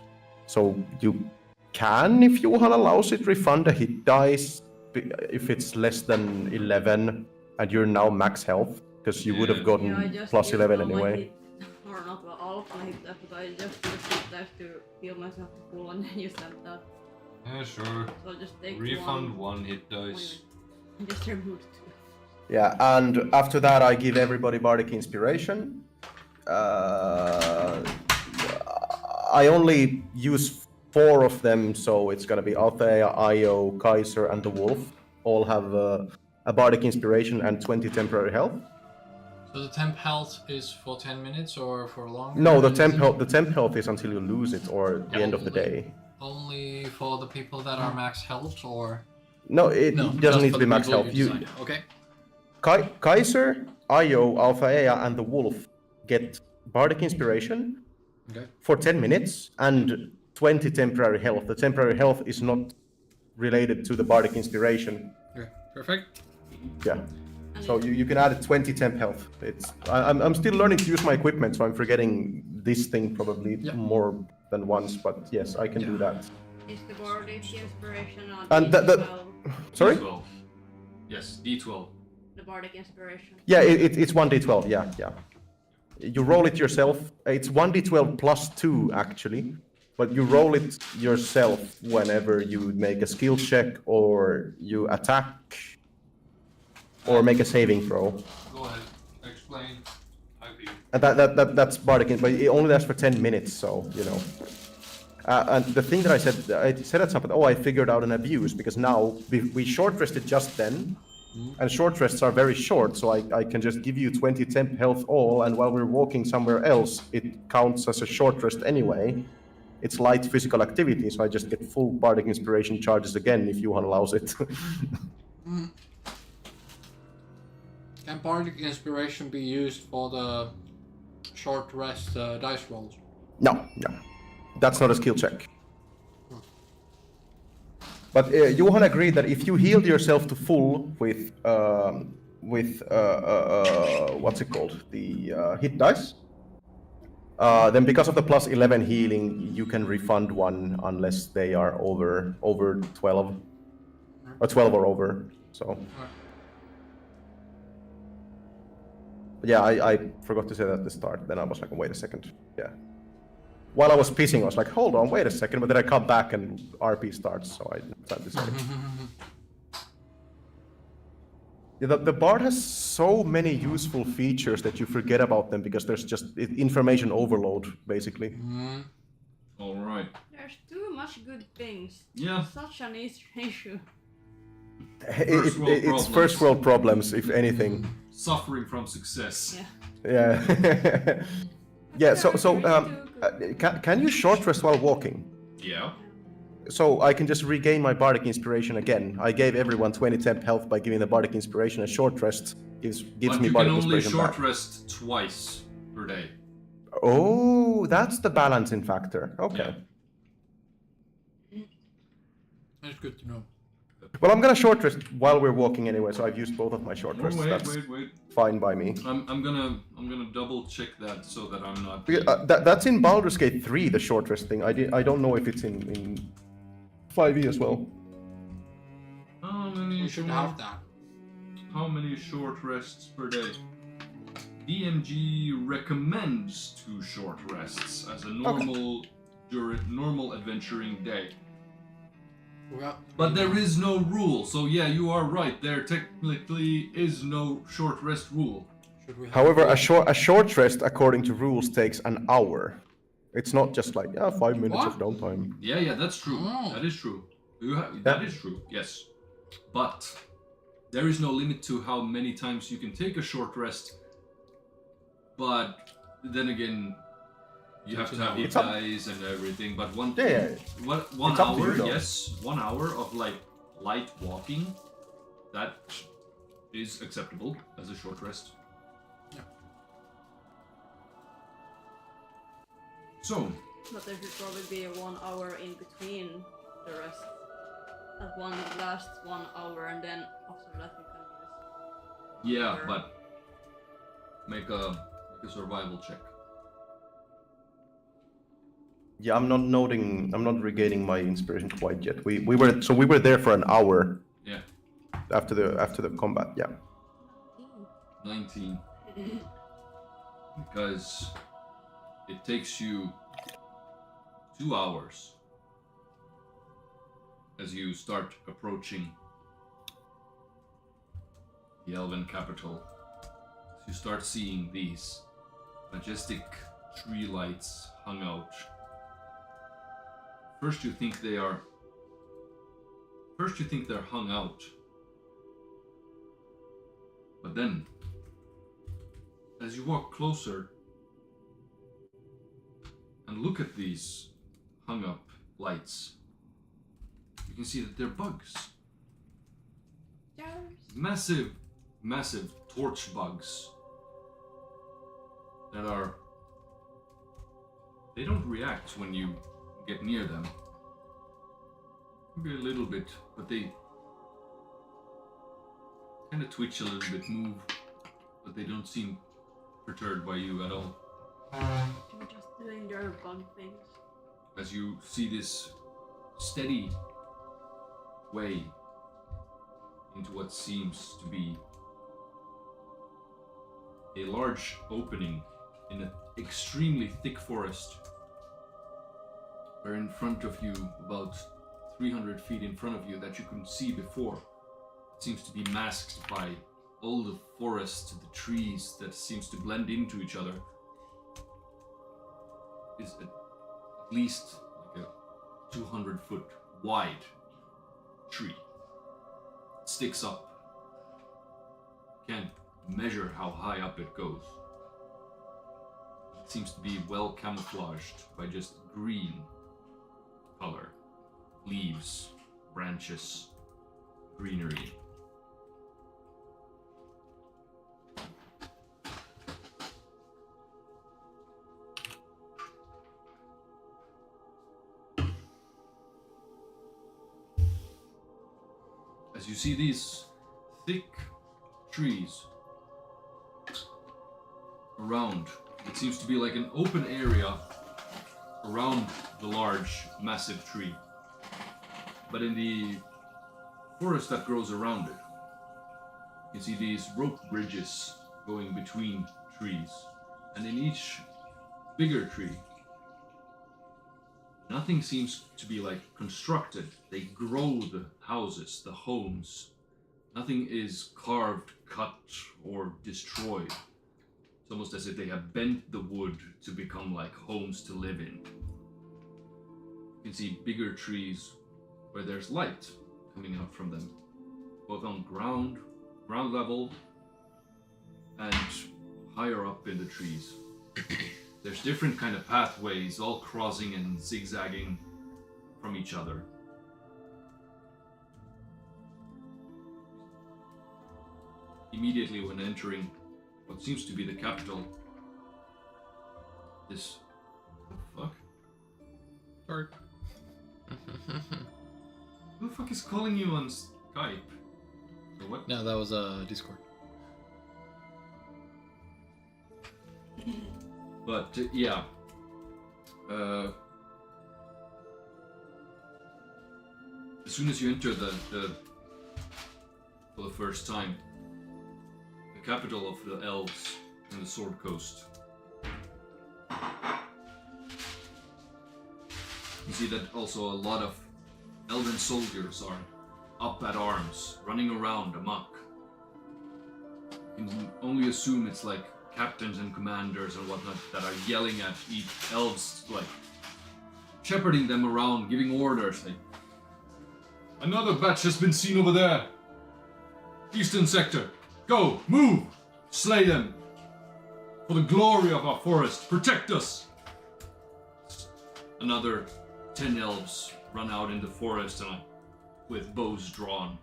So you can, if Johan allows it, refund a hit dice if it's less than 11 and you're now max health, because you would have gotten I just plus used 11 all my anyway. hit- or not all of my hit dice, but I just used hit dice to heal myself to full and then you sent that. Yeah, sure. So I'll just take Refund one hit dice. I just removed 2. Yeah, and after that I give everybody Bardic Inspiration. I only use 4 of them, so it's gonna be Althea, Io, Kaiser, and the Wolf. All have a Bardic Inspiration and 20 temporary health. So the temp health is for 10 minutes or for longer? No, the temp health is until you lose it or the end of the day. Only for the people that are max health, or No, it no? doesn't just need for to be the max people health. you decide. Okay. Kaiser, Io, Alphaea, and the Wolf get Bardic Inspiration Okay. for 10 minutes and 20 temporary health. The temporary health is not related to the Bardic Inspiration. Okay. Perfect. Yeah. So you can add 20 temp health. I'm still learning to use my equipment, so I'm forgetting this thing probably more than once. But yes, I can do that. Is the Bardic Inspiration on And D12? Sorry? D12. Yes, D12. The Bardic Inspiration. Yeah, it's 1d12. Yeah. You roll it yourself. It's 1d12 plus 2 actually, but you roll it yourself whenever you make a skill check or you attack or make a saving throw. Go ahead. Explain. And that's Bardic, but it only lasts for 10 minutes, so you know. And the thing that I said at some point, I figured out an abuse, because now we short rested just then, and short rests are very short, so I can just give you 20 temp health all, and while we're walking somewhere else, it counts as a short rest anyway. it's light physical activity, so I just get full bardic inspiration charges again if Johan allows it. Can bardic inspiration be used for the short rest dice rolls? No, that's not a skill check. But Johan agreed that if you healed yourself to full with what's it called, the hit dice, then because of the plus 11 healing, you can refund one unless they are over 12, or 12 or over. So. But yeah, I forgot to say that at the start. Then I was like, wait a second. Yeah. While I was pissing, I was like, hold on, wait a second. But then I come back and RP starts, so I didn't have time to say it. Yeah, the Bard has so many useful features that you forget about them because there's just information overload, basically. All right. There's too much good things. Yeah. Such an easy issue. It's first world problems, if anything. Suffering from success. Yeah. Yeah. Yeah. So can you short rest while walking? Yeah. So I can just regain my bardic inspiration again. I gave everyone 20 temp health by giving the bardic inspiration. A short rest gives me bardic inspiration But you can only short back. rest twice per day. Oh, that's the balancing factor. Okay. Yeah. That's good to know. Well, I'm gonna short rest while we're walking anyway, so I've used both of my short rests. That's Wait. fine by me. I'm gonna double check that so that I'm not. That's in Baldur's Gate 3, the short rest thing. I don't know if it's in 5e as well. How many? You should have that. How many short rests per day? DMG recommends 2 short rests as a normal normal adventuring day. Well, But there is no rule, so yeah, you are right. There technically is no short rest rule. should we have However, a short rest, according to rules, takes an hour. It's not just like 5 minutes of downtime. Yeah, that's true. Oh. That is true. That is true. Yes, but there is no limit to how many times you can take a short rest. But then again, you have to have hit dice and everything. But one It's up to you, hour, though. yes, 1 hour of like light walking, that is acceptable as a short rest. Yeah. So, But there should probably be 1 hour in between the rest. That one lasts 1 hour and then after that you can use. yeah, Or- but make a survival check. Yeah, I'm not regaining my inspiration quite yet. We were there for an hour Yeah, after the combat. Yeah. 19. Because it takes you 2 hours as you start approaching the Elven capital. You start seeing these majestic tree lights hung out. First you think they're hung out. But then, as you walk closer and look at these hung up lights, you can see that they're bugs. Massive torch bugs that they don't react when you get near them. Maybe a little bit, but they kind of twitch a little bit, move, but they don't seem perturbed by you at all. They're just doing their bug things. As you see this steady way into what seems to be a large opening in an extremely thick forest, where in front of you, about 300 feet in front of you that you couldn't see before, it seems to be masked by all the forest, the trees that seems to blend into each other, is at least like a 200-foot wide tree. It sticks up. Can't measure how high up it goes. It seems to be well camouflaged by just green color. Leaves, branches, greenery. As you see these thick trees around, it seems to be like an open area around the large, massive tree. But in the forest that grows around it, you see these rope bridges going between trees. And in each bigger tree, nothing seems to be like constructed. They grow the houses, the homes. Nothing is carved, cut, or destroyed. It's almost as if they have bent the wood to become like homes to live in. You can see bigger trees where there's light coming out from them, both on ground level, and higher up in the trees. There's different kind of pathways, all crossing and zigzagging from each other. Immediately when entering what seems to be the capital, this... What the fuck? Sorry. Who the fuck is calling you on Skype? Or what? No, that was Discord. But yeah, as soon as you enter for the first time, the capital of the elves in the Sword Coast, you see that also a lot of elven soldiers are up at arms, running around amok. You can only assume it's like captains and commanders and whatnot that are yelling at each elves, like shepherding them around, giving orders, like, another batch has been seen over there. Eastern sector, go, move, slay them. For the glory of our forest, protect us. Another 10 elves run out in the forest and with bows drawn.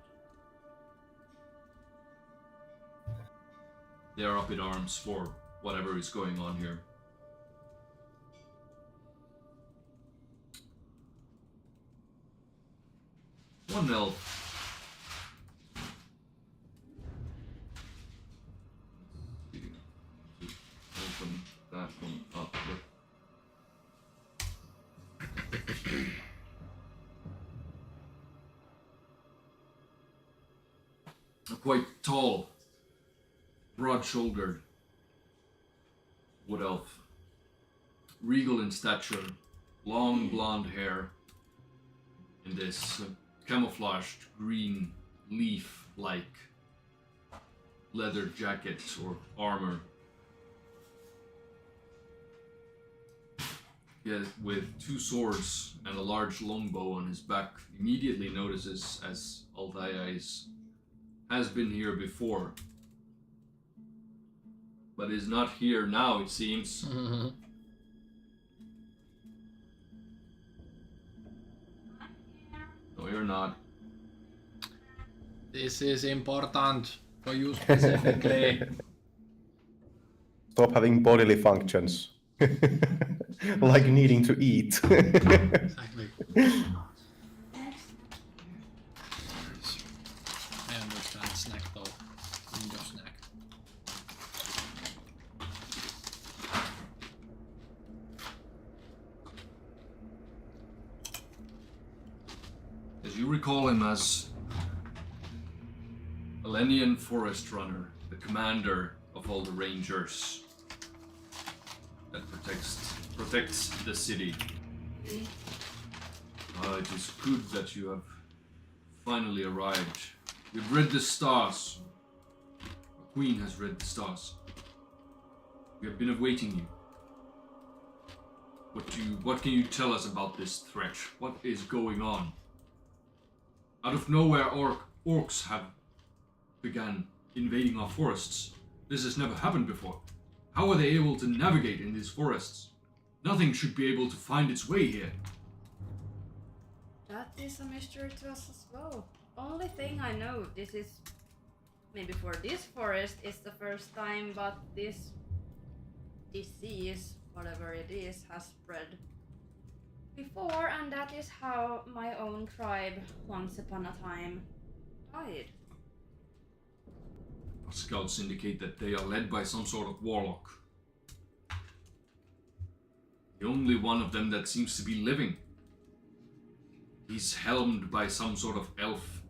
They are up in arms for whatever is going on here. One elf. Open that one up. A quite tall, broad-shouldered wood elf, regal in stature, long blonde hair, in this camouflaged green leaf-like leather jacket or armor. Yeah, with two swords and a large longbow on his back, immediately notices as Althea has been here before, but is not here now, it seems. No, you're not. This is important for you specifically. Stop having bodily functions. Like needing to eat. Exactly. I understand snack though. Need your snack. As you recall him as a Lenian forest runner, the commander of all the rangers that protects the city. It is good that you have finally arrived. You've read the stars. The Queen has read the stars. We have been awaiting you. What can you tell us about this threat? What is going on? Out of nowhere, orcs have began invading our forests. This has never happened before. How are they able to navigate in these forests? Nothing should be able to find its way here. That is a mystery to us as well. Only thing I know, this is maybe for this forest is the first time, but this disease, whatever it is, has spread before, and that is how my own tribe once upon a time died. Our scouts indicate that they are led by some sort of warlock. The only one of them that seems to be living. He's helmed by some sort of elf.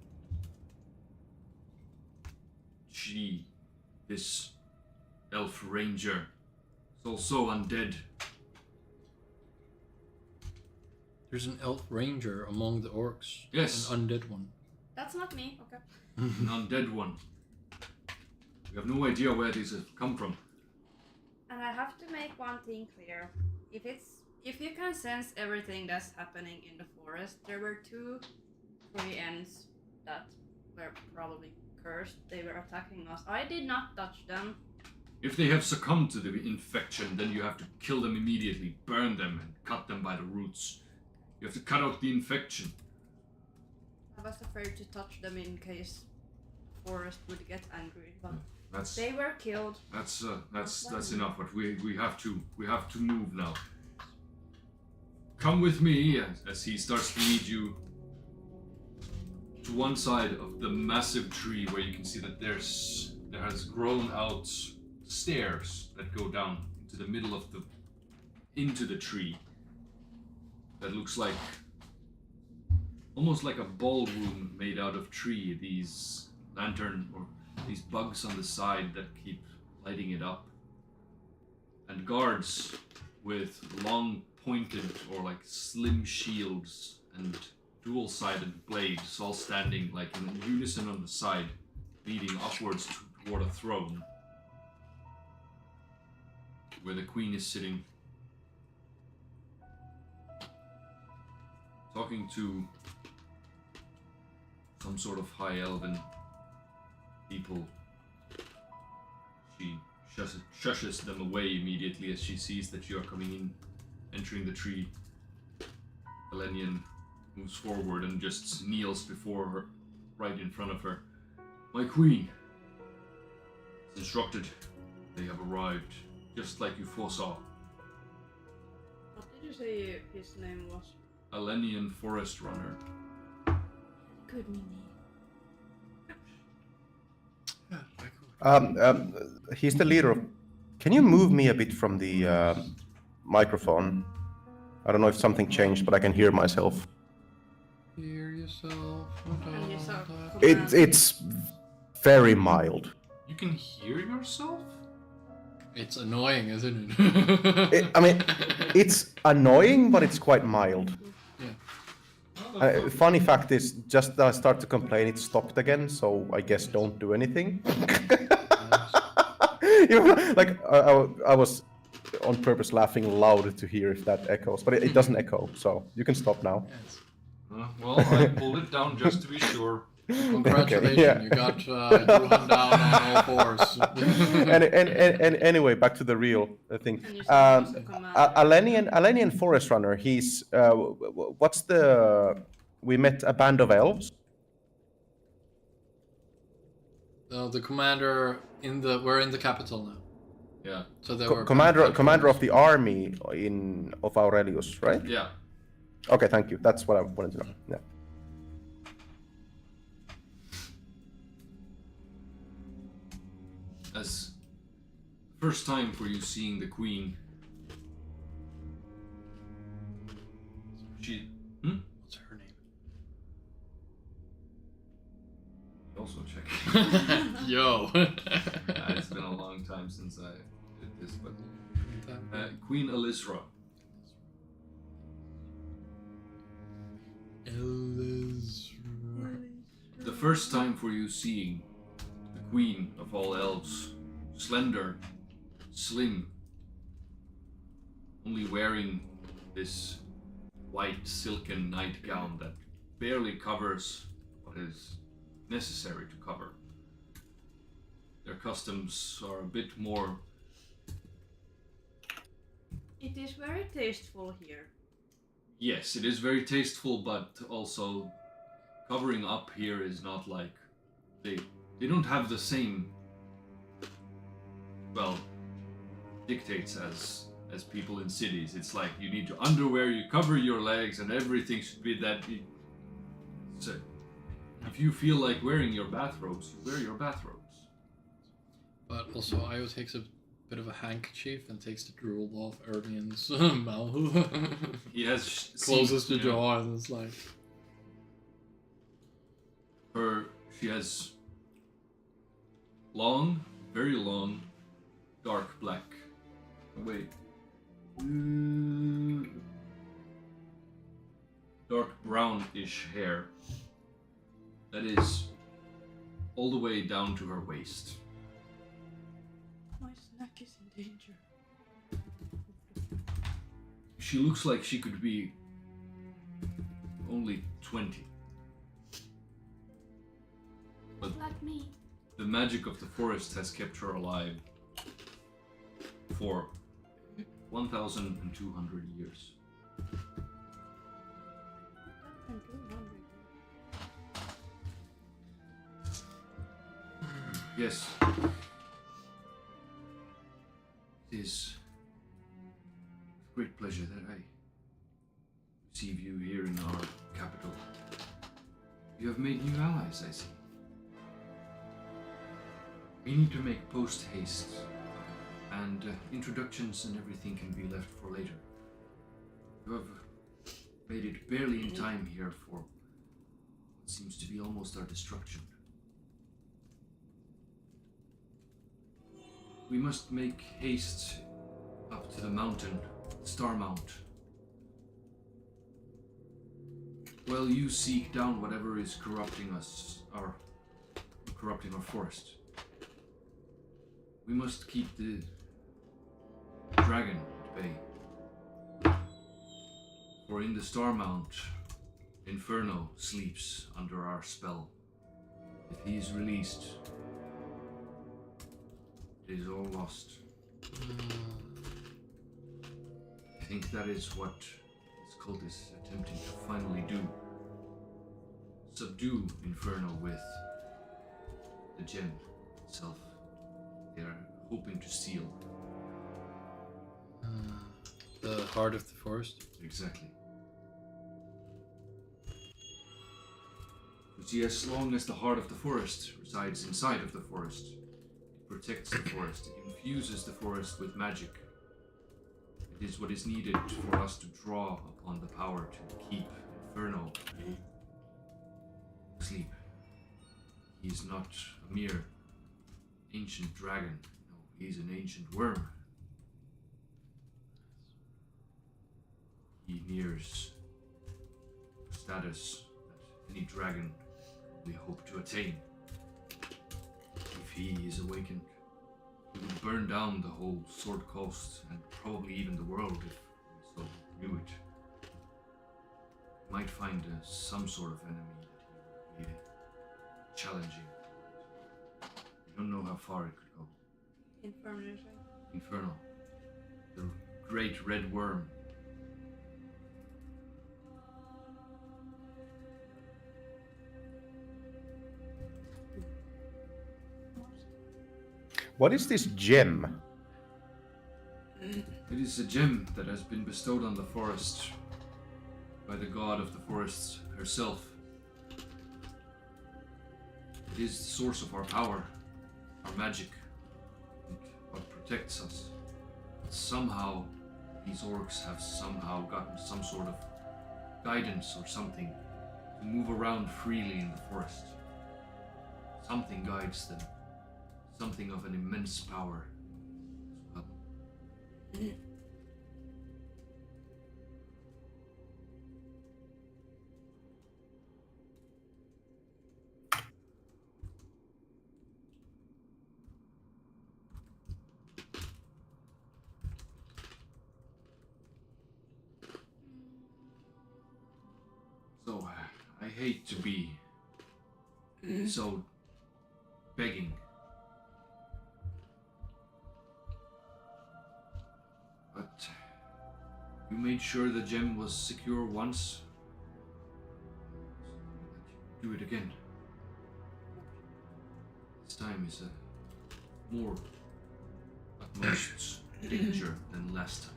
She, this elf ranger, is also undead. There's an elf ranger among the orcs. Yes. An undead one. That's not me, okay. An undead one. We have no idea where these have come from. And I have to make one thing clear. If you can sense everything that's happening in the forest, there were 2 tree ends that were probably cursed. They were attacking us. I did not touch them. If they have succumbed to the infection, then you have to kill them immediately, burn them, and cut them by the roots. You have to cut out the infection. I was afraid to touch them in case the forest would get angry, but That's they were killed. that's enough. But we have to move now. Come with me as he starts to lead you to one side of the massive tree where you can see that there has grown out stairs that go down into the middle of into the tree. That looks like almost like a ballroom made out of tree. These lantern or these bugs on the side that keep lighting it up, and guards with long pointed or like slim shields and dual-sided blades all standing like in unison on the side, leading upwards toward a throne where the queen is sitting, talking to some sort of high elven people. She shushes them away immediately as she sees that you are coming in, entering the tree. Elenian moves forward and just kneels before her, right in front of her. My queen, as instructed, they have arrived, just like you foresaw. What did you say his name was? Elenian Forest Runner. Good name. Yeah, very cool. He's the leader of... Can you move me a bit from the microphone? I don't know if something changed, but I can hear myself. Hear yourself. And you saw It's very mild. You can hear yourself? It's annoying, isn't it? I mean, it's annoying, but it's quite mild. Yeah. Funny fact is, just I start to complain, it stopped again, so I guess don't do anything. You know, like, I was on purpose laughing loud to hear if that echoes, but it doesn't echo, so you can stop now. Yes. Well, I pulled it down just to be sure. Congratulations, yeah. you got Johan down on all fours. and anyway, back to the real thing. And you said he was a commander. Alenian Forest Runner, he's... what's the... We met a band of elves? The commander we're in the capital now. Yeah. So they were Commander of the army of Aurelius, right? Yeah. Okay, thank you. That's what I wanted to know. Yeah. As first time for you seeing the queen. She... What's her name? Also checking. Yo. It's been a long time since I did this, but Queen Elisra. The first time for you seeing the queen of all elves, slender, slim, only wearing this white silken nightgown that barely covers what is necessary to cover. Their customs are a bit more... It is very tasteful here. Yes, it is very tasteful, but also covering up here is not like they don't have the same dictates as people in cities. It's like you need your underwear, you cover your legs, and everything should be that. So, if you feel like wearing your bathrobes, you wear your bathrobes. But also, Io takes a bit of a handkerchief and takes the drool off Ermian's mouth. He has Closest to yeah. jaw, and it's like. She has long, very long, dark black. Wait. Dark brownish hair that is all the way down to her waist. My snack is in danger. She looks like she could be only 20. But Like me. the magic of the forest has kept her alive for 1,200 years. Yes. It is with great pleasure that I receive you here in our capital. You have made new allies, I see. We need to make post haste, and introductions and everything can be left for later. You have made it barely in time here for what seems to be almost our destruction. We must make haste up to the mountain, Star Mount. While you seek down whatever is corrupting our forest. We must keep the dragon at bay. For in the Star Mount, Inferno sleeps under our spell. If he is released, it is all lost. I think that is what this cult is attempting to finally do. Subdue Inferno with the gem itself. They are hoping to steal. The heart of the forest? Exactly. You see, as long as the heart of the forest resides inside of the forest, it protects the forest, it infuses the forest with magic. It is what is needed for us to draw upon the power to keep Inferno asleep. He is not a mere ancient dragon. No, he's an ancient worm. He nears a status that any dragon we hope to attain. If he is awakened, he would burn down the whole Sword Coast and probably even the world if we so knew it. Might find some sort of enemy that he would be challenging. I don't know how far it could go. Inferno. Inferno. The great red worm. What is this gem? It is a gem that has been bestowed on the forest by the god of the forest herself. It is the source of our power, our magic, and what protects us. But somehow, these orcs have somehow gotten some sort of guidance or something to move around freely in the forest. Something guides them. Something of an immense power as well. So, I hate to be so begging. But You made sure the gem was secure once. Do it again. This time is a more utmost danger than last time.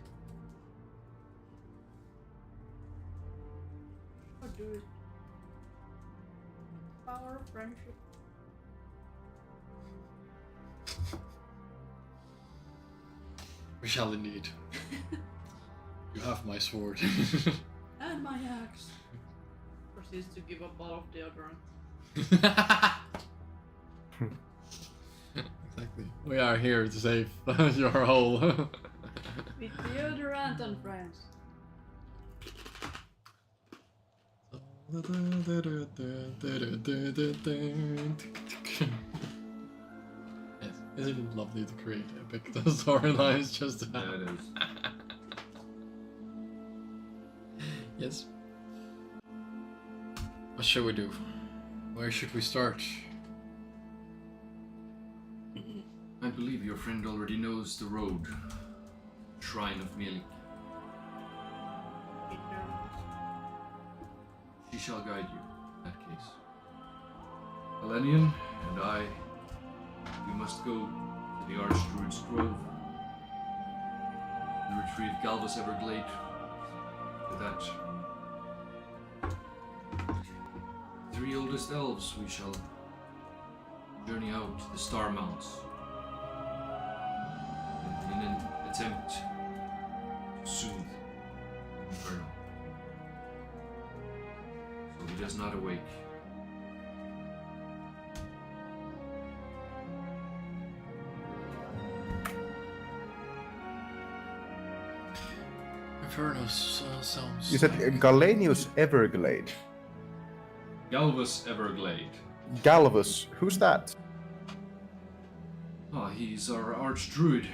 Or do it. Power of friendship. We shall indeed. You have my sword. And my axe. Proceeds to give a ball of deodorant. Exactly. We are here to save your whole. With deodorant and friends. Yes, isn't it lovely to create epic storylines just to have? Yeah, it is. Yes. What shall we do? Where should we start? I believe your friend already knows the road. Shrine of Mielik. She shall guide you, in that case. Elenian and I, we must go to the Archdruid's Grove and retrieve Galvus Everglade. For that, 3 oldest elves, we shall journey out to the Star Mounts in an attempt to soothe Inferno, so he does not awake. Infernos sounds. You said Galenius Everglade. Galvus Everglade. Galvus, who's that? Ah, he's our Archdruid.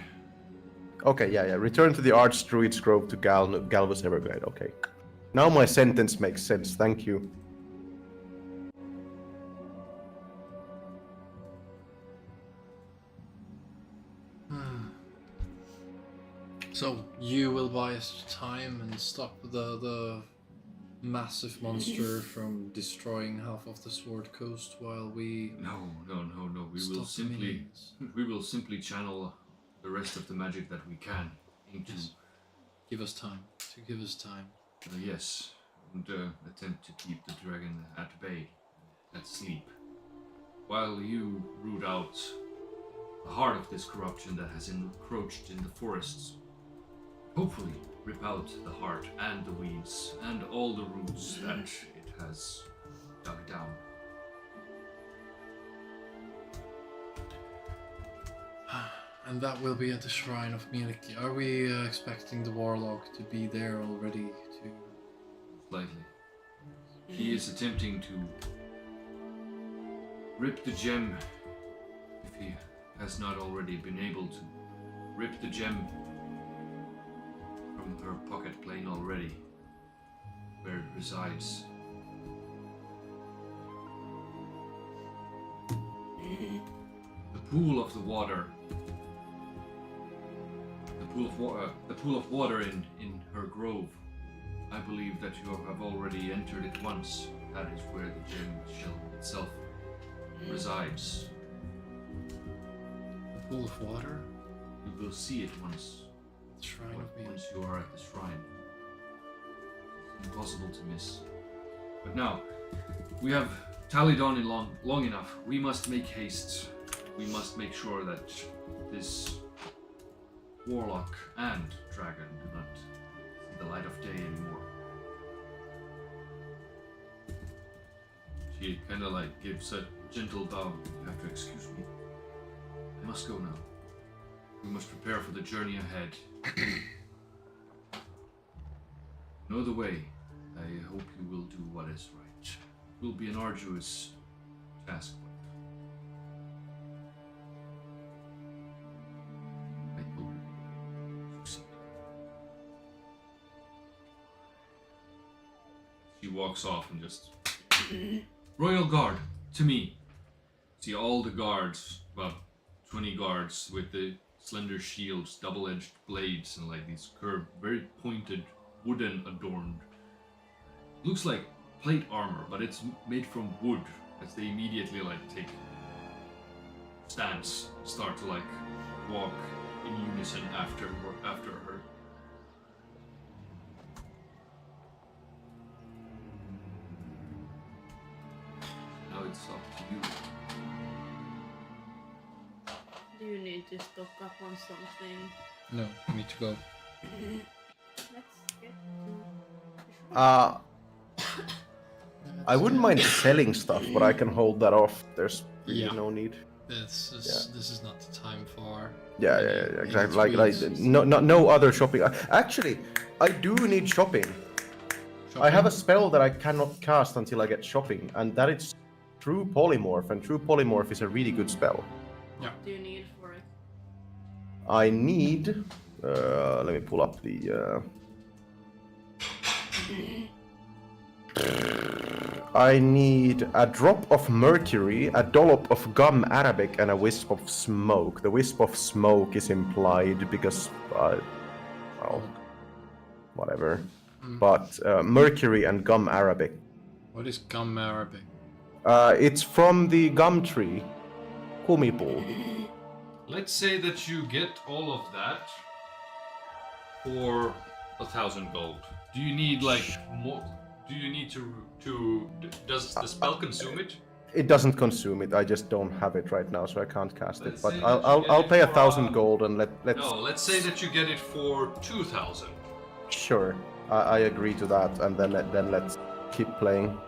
Okay, yeah. Return to the Archdruid's Grove to Galvus Everglade. Okay. Now my sentence makes sense. Thank you. So you will buy us time and stop the massive monster from destroying half of the Sword Coast while we No. We stop will the simply minions. we will simply channel the rest of the magic that we can into Yes. Give us time. To give us time. Yes, and attempt to keep the dragon at bay, at sleep, while you root out the heart of this corruption that has encroached in the forests. Hopefully, rip out the heart and the weeds and all the roots that it has dug down. And that will be at the Shrine of Mielik. Are we expecting the Warlock to be there already to... Likely. He is attempting to rip the gem, if he has not already been able to, rip the gem from her pocket plane already, where it resides. The pool of the water, the pool of water in her grove. I believe that you have already entered it once. That is where the gem shell itself resides. The pool of water? You will see it once. The Shrine of Mielik. Once you are at the shrine. It's impossible to miss. But now, we have tallied on in long enough. We must make haste. We must make sure that this warlock and dragon do not see the light of day anymore. She kind of like gives a gentle bow. You have to excuse me. I must go now. We must prepare for the journey ahead. Know the way. I hope you will do what is right. It will be an arduous task, but I hope you succeed. She walks off and just... Royal Guard, to me. See all the guards, about 20 guards with the slender shields, double-edged blades, and like these curved, very pointed wooden adorned. Looks like plate armor, but it's made from wood. As they immediately like take stance, start to like walk in unison after her. Now it's up to you. Do you need to stock up on something? No, I need to go. Let's get I wouldn't mind selling stuff, but I can hold that off. There's really Yeah. no need. This is not the time for. Yeah, any exactly. Like tweets. no other shopping. Actually, I do need shopping. I have a spell that I cannot cast until I get shopping, and that is True Polymorph, and True Polymorph is a really good spell. What do you need for it? I need. Let me pull up the. I need a drop of mercury, a dollop of gum arabic, and a wisp of smoke. The wisp of smoke is implied because, well, whatever. But mercury and gum arabic. What is gum Arabic? It's from the gum tree, kumipul. Let's say that you get all of that for 1,000 gold. Do you need like more? Do you need to? Does the spell consume it? It doesn't consume it. I just don't have it right now, so I can't cast it. Let's But say that you I'll get I'll it pay for, 1,000 gold and let's. No, let's say that you get it for 2,000. Sure, I agree to that, and then let's keep playing.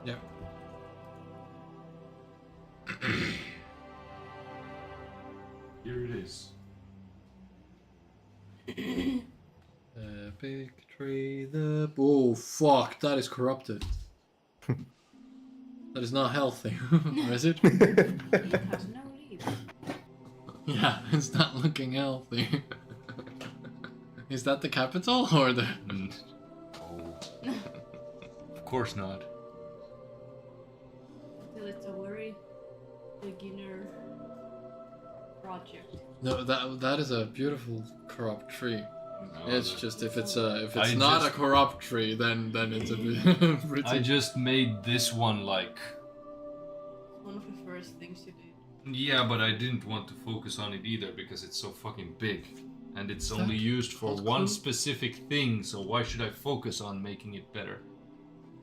Yeah. Here it is. Epic tree the. Oh fuck! That is corrupted. That is not healthy, is it? It has no leaves. Yeah, it's not looking healthy. Is that the capital or the? Oh. Of course not. Still, it's a very beginner project. No, that is a beautiful corrupt tree. No, It's just if it's not just- a corrupt tree, then it's a bit pretty. I just made this one like. One of the first things you did. Yeah, but I didn't want to focus on it either because it's so fucking big. And it's Is only that used for called one cool? specific thing, so why should I focus on making it better?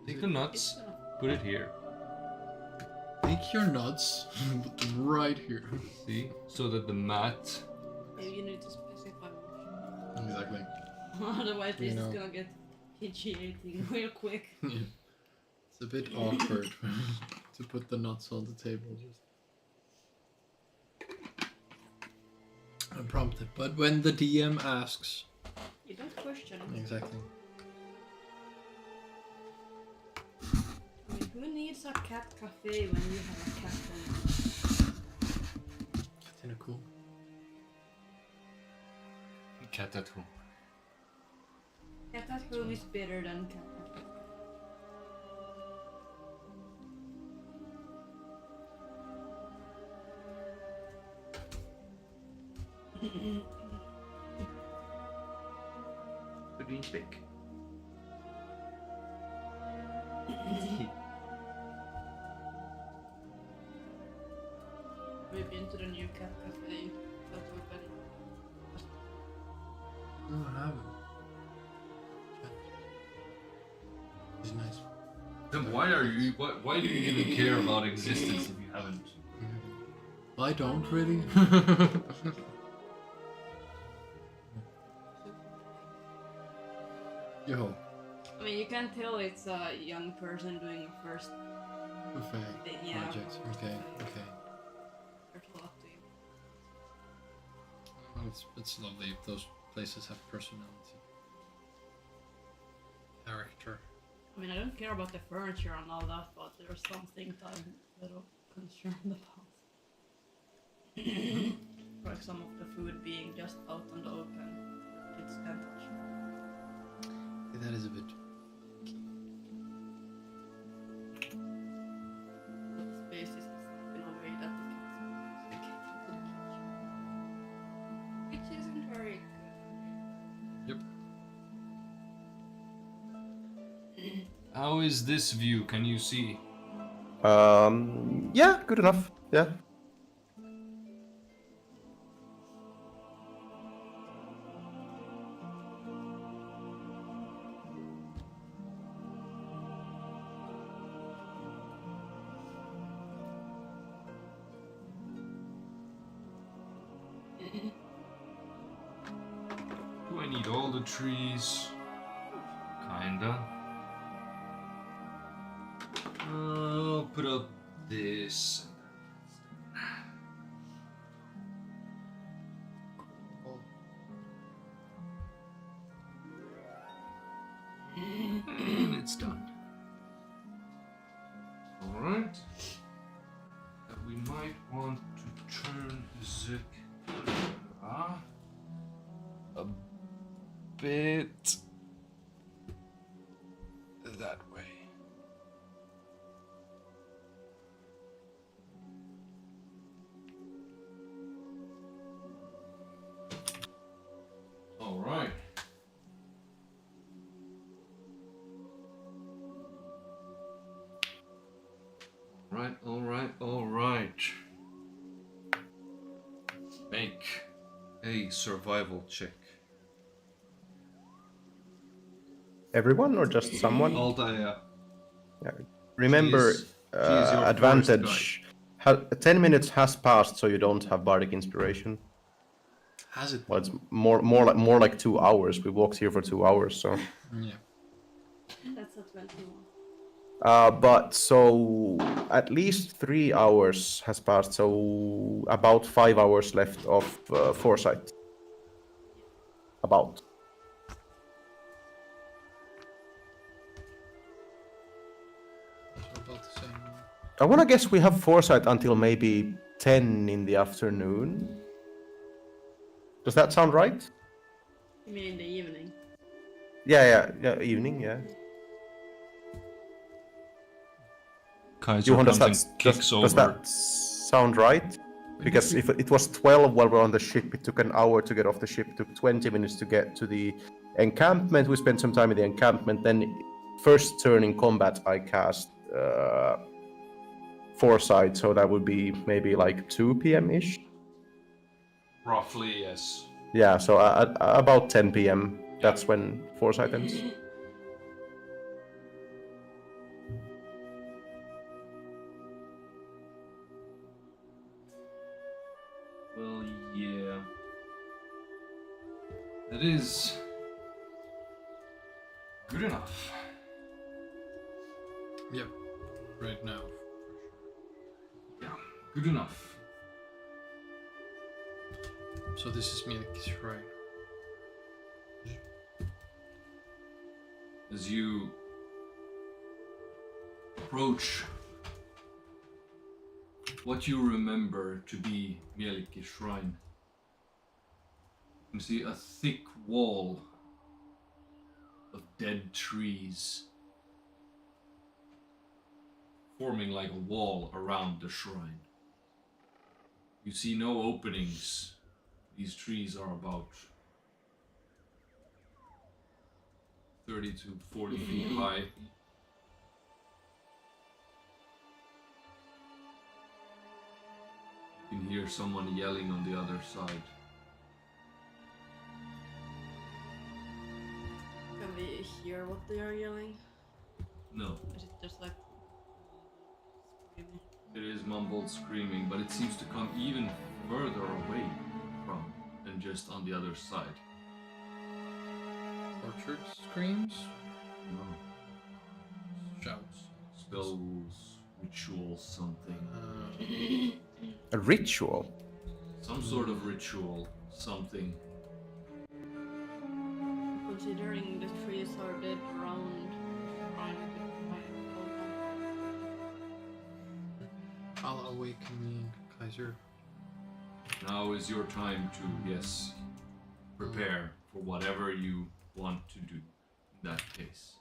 Take the nuts, put it here. Take your nuts, put them right here. See? So that the mat. Maybe you need to specify more. Exactly. Otherwise, this know. is gonna get pitchy-eating real quick. Yeah. It's a bit awkward to put the nuts on the table. Just unprompted, but when the DM asks, You don't question it. exactly. I mean, who needs a cat cafe when you have a cat home? It's in a cool. Cat at home. Cat at home is better than cat at home. The green stick. We've been to the new cat cafe that opened. No, I haven't. It's nice. Then why are you? Why do you even care about existence if you haven't? I don't really. Yo, I mean, you can tell it's a young person doing a first buffet thing. Yeah. project. Okay, okay. There's a lot to you. Well, it's lovely if those places have personality, character. I mean, I don't care about the furniture and all that, but there's some things I'm a little concerned about. Like some of the food being just out on the open, kids can't touch. Yeah, that is a bit. The space is in a way that the cats can touch. Which isn't very good. Yep. How is this view? Can you see? Yeah, good enough. Yeah. Do I need all the trees? Kinda. I'll put up this. And it's done. Alright. We might want to turn the camera a bit that way. All right. All right. Make a survival check. Everyone or just someone? Altair. Yeah. Remember, She is your advantage. 10 minutes has passed, so you don't have bardic inspiration. Has it? Well, it's more like 2 hours. We walked here for 2 hours, so. Yeah. That's a 21. But so at least 3 hours has passed, so about 5 hours left of foresight. About. So about the same. I wanna guess we have foresight until maybe 10 in the afternoon. Does that sound right? You mean in the evening? Yeah, evening, yeah. Kaiser Johan, comes and kicks over. does that sound right? Because if it was 12 while we're on the ship, it took an hour to get off the ship, it took 20 minutes to get to the encampment. We spent some time in the encampment, then first turn in combat I cast foresight, so that would be maybe like 2 p.m.-ish. Roughly, yes. Yeah, so at about 10 p.m. that's when foresight ends. Well, yeah. That is good enough. Yep. Right now. Yeah, good enough. So this is Milky's right. As you approach what you remember to be Mielikki Shrine, you see a thick wall of dead trees forming like a wall around the shrine. You see no openings. These trees are about 30 to 40 feet high. You can hear someone yelling on the other side. Can we hear what they are yelling? No, Is it just like screaming? it is mumbled screaming, but it seems to come even further away from than just on the other side. Tortured screams? No. Shouts. Spells, rituals, something. A ritual? Some sort of ritual, something. Considering the trees are dead around, I'll awaken Kaiser. Now is your time to, yes, prepare for whatever you want to do in that case.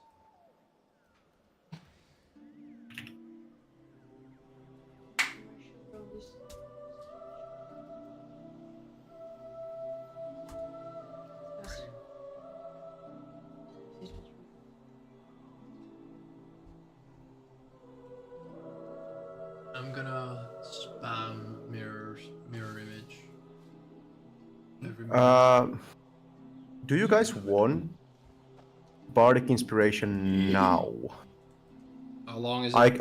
I'm gonna spam mirror image. Every minute. Do you guys want Bardic Inspiration now? How long is it?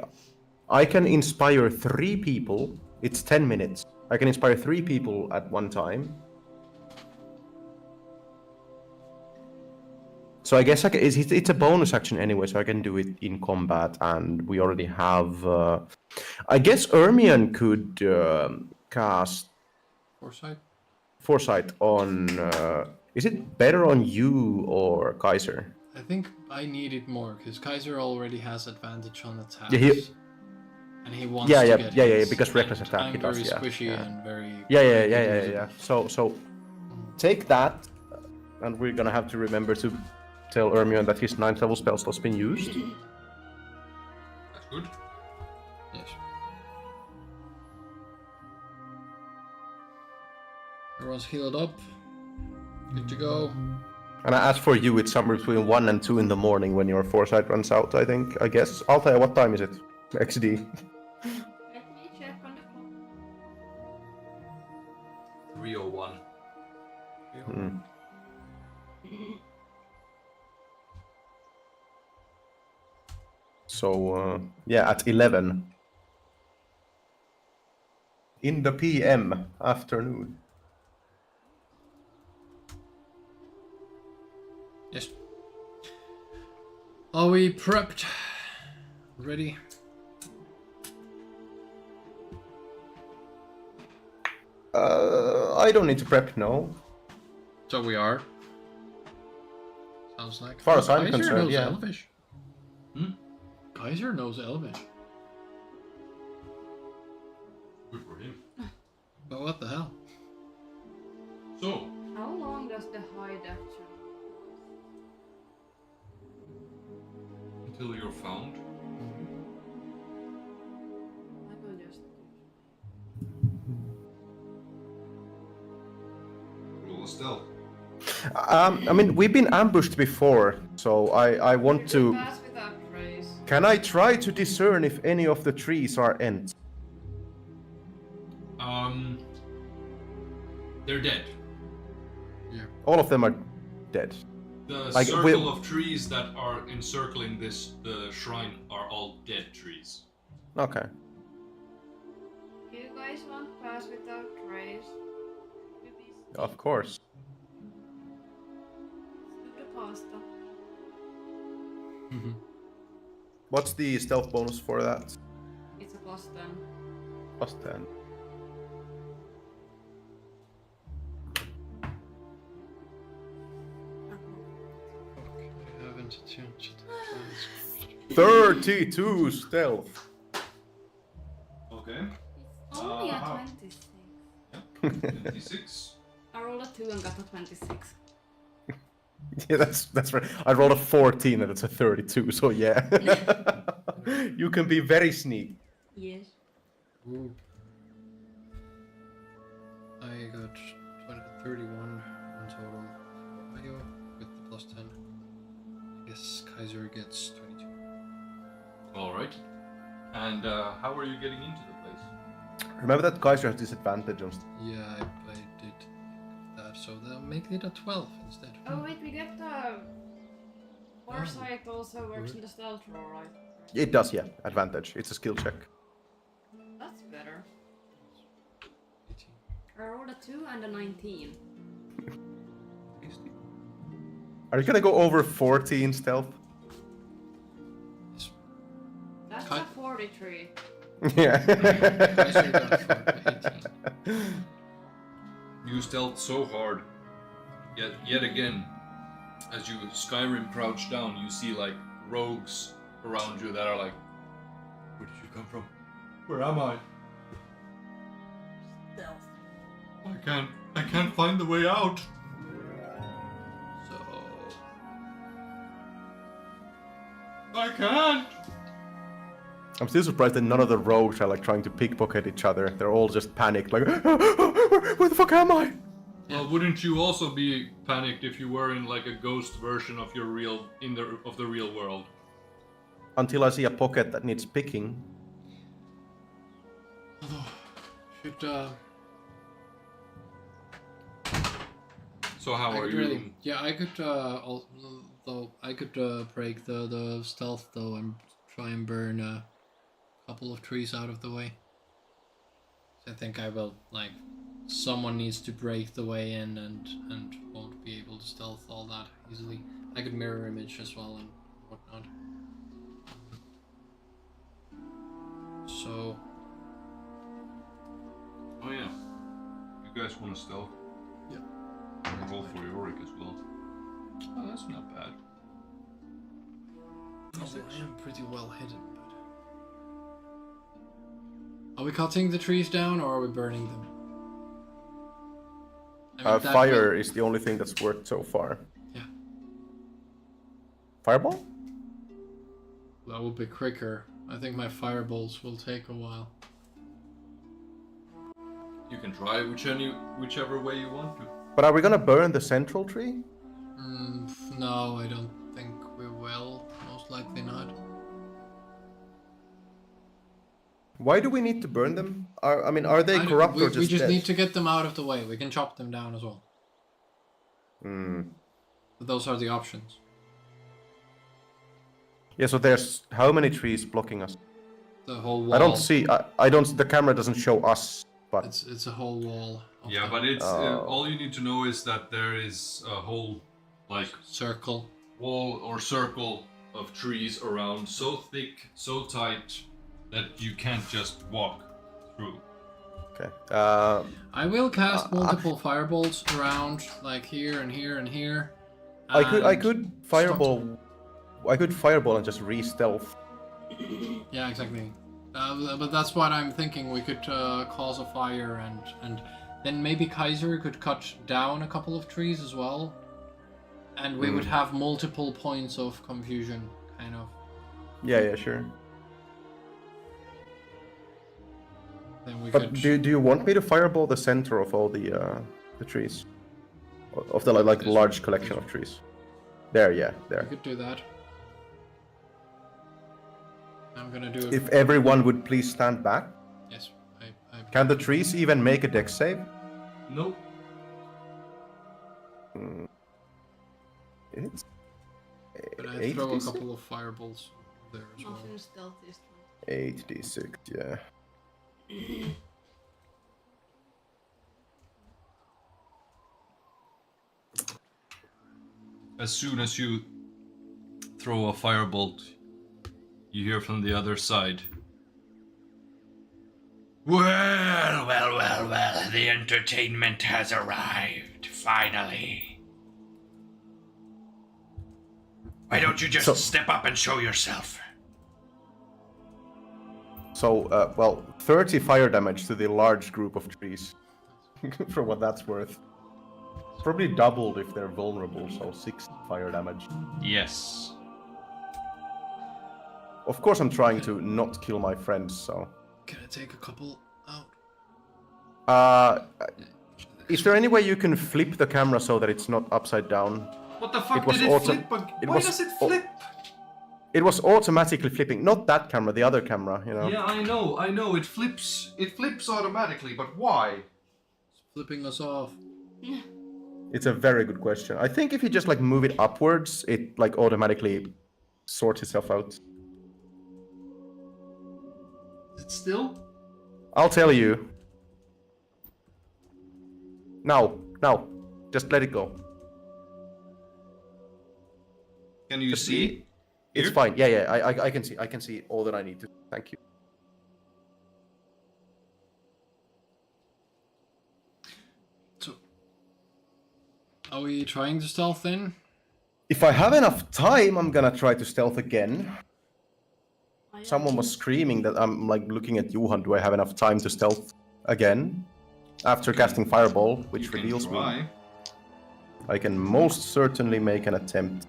I can inspire 3 people. It's 10 minutes. I can inspire 3 people at one time. So I guess it's a bonus action anyway, so I can do it in combat, and we already have... I guess Ermion could cast Foresight on... is it better on you or Kaiser? I think I need it more, because Kaiser already has advantage on attacks. Yeah, and he wants to get hits, because reckless and attack I'm he does, very yeah. squishy Yeah. and very... Yeah. So take that, and we're gonna have to remember to tell Ermion that his 9th level spell slot's been used. That's good. Yes. Everyone's healed up. Good to go. And as for you, it's somewhere between 1 and 2 in the morning when your foresight runs out, I think. I guess. Altair, what time is it? XD. Let me check on the clock. 301. Hmm. So, yeah, at 11. In the PM afternoon. Yes. Are we prepped? Ready? I don't need to prep, no. So we are. Sounds like. As far as I'm Kaiser concerned, knows yeah. Elvish. Kaiser knows Elvish. Good for him. But what the hell? So, How long does the hide actually? until you're found. I will just. Roll a stealth. I mean, we've been ambushed before, so I want to... Pass without trace. Can I try to discern if any of the trees are ents? They're dead. All of them are dead. The Like, circle of trees that are encircling the shrine are all dead trees. Okay. Do you guys want pass without trace? Maybe Of course. do the pasta. What's the stealth bonus for that? It's a +10. Plus 10. I haven't changed. 32 stealth. Okay. It's only a 26. 26. I rolled a 2 and got a 26. Yeah, that's right. I rolled a 14 and it's a 32, so yeah. You can be very sneaky. Yes. Ooh. I got 31 in total. I go with the +10. I guess Kaiser gets 22. Alright. And how are you getting into the place? Remember that Kaiser has disadvantage on... Yeah, I did that, so they'll make it a 12 instead. Oh wait, we get the foresight also works in the stealth roll, right? It does, yeah. Advantage. It's a skill check. That's better. 18. I rolled a 2 and a 19. Are you gonna go over 14 stealth? That's Kai- a 43. Yeah. Kaiser got 18. You stealth so hard. Yet again, as you Skyrim crouch down, you see like rogues around you that are like, where did you come from? Where am I? Stealth. I can't find the way out. So I can't. I'm still surprised that none of the rogues are like trying to pickpocket each other. They're all just panicked, like, where the fuck am I? Well, wouldn't you also be panicked if you were in like a ghost version of your of the real world? Until I see a pocket that needs picking. Could, So how I are could you? really, yeah, I could, though, I could break the stealth though and try and burn a couple of trees out of the way. I think I will, like, someone needs to break the way in and won't be able to stealth all that easily. I could mirror image as well and whatnot. So, Oh yeah. You guys want to stealth? yeah. And roll for Yorick as well. Oh, that's not bad. Although I am pretty well hidden, but... Are we cutting the trees down or are we burning them? I mean, that Fire will- is the only thing that's worked so far. Yeah. Fireball? That will be quicker. I think my fireballs will take a while. You can try whichever way you want to. But are we gonna burn the central tree? No, I don't think we will. Most likely not. Why do we need to burn them? Are they I don't- corrupt we, or just we just dead? need to get them out of the way. We can chop them down as well. Hmm. But those are the options. Yeah, so there's how many trees blocking us? The whole wall. I don't see. I don't. The camera doesn't show us, but It's a whole wall. Of Yeah, them. but it's Oh. all you need to know is that there is a whole like Circle. wall or circle of trees around, so thick, so tight that you can't just walk through. okay. I will cast multiple fireballs around, like here and here and here. I and could fireball. I could fireball and just re-stealth. Yeah, exactly. But that's what I'm thinking. We could cause a fire and then maybe Kaiser could cut down a couple of trees as well. And we would have multiple points of confusion, kind of. Yeah, sure. Then we But could... do you want me to fireball the center of all the trees? Of the like large collection of trees? There, yeah, We there. could do that. I'm gonna do it. If everyone would please stand back. Yes, I Can the trees even make a dex save? Nope. It's But I throw a 8d6? couple of fireballs there as well. Nothing stealthy is 8d6, yeah. As soon as you throw a firebolt, you hear from the other side. Well, the entertainment has arrived, finally. Why don't you just So- step up and show yourself? So, well, 30 fire damage to the large group of trees. For what that's worth. Probably doubled if they're vulnerable, so 6 fire damage. Yes. Of course I'm trying to not kill my friends, so... Can I take a couple out? Is there any way you can flip the camera so that it's not upside down? What the fuck It was did it auto- flip? it Why was does it au- flip? It was automatically flipping. Not that camera, the other camera, you know. Yeah, I know. It flips automatically, but why? It's flipping us off. It's a very good question. I think if you just like move it upwards, it like automatically sorts itself out. Is it still? I'll tell you. Now. Just let it go. Can you see? It's Here? fine. Yeah. I can see. I can see all that I need to. Thank you. So, are we trying to stealth in? If I have enough time, I'm gonna try to stealth again. Someone was screaming that I'm like looking at Johan. Do I have enough time to stealth again? After casting Fireball, which You can reveals me. try. I can most certainly make an attempt.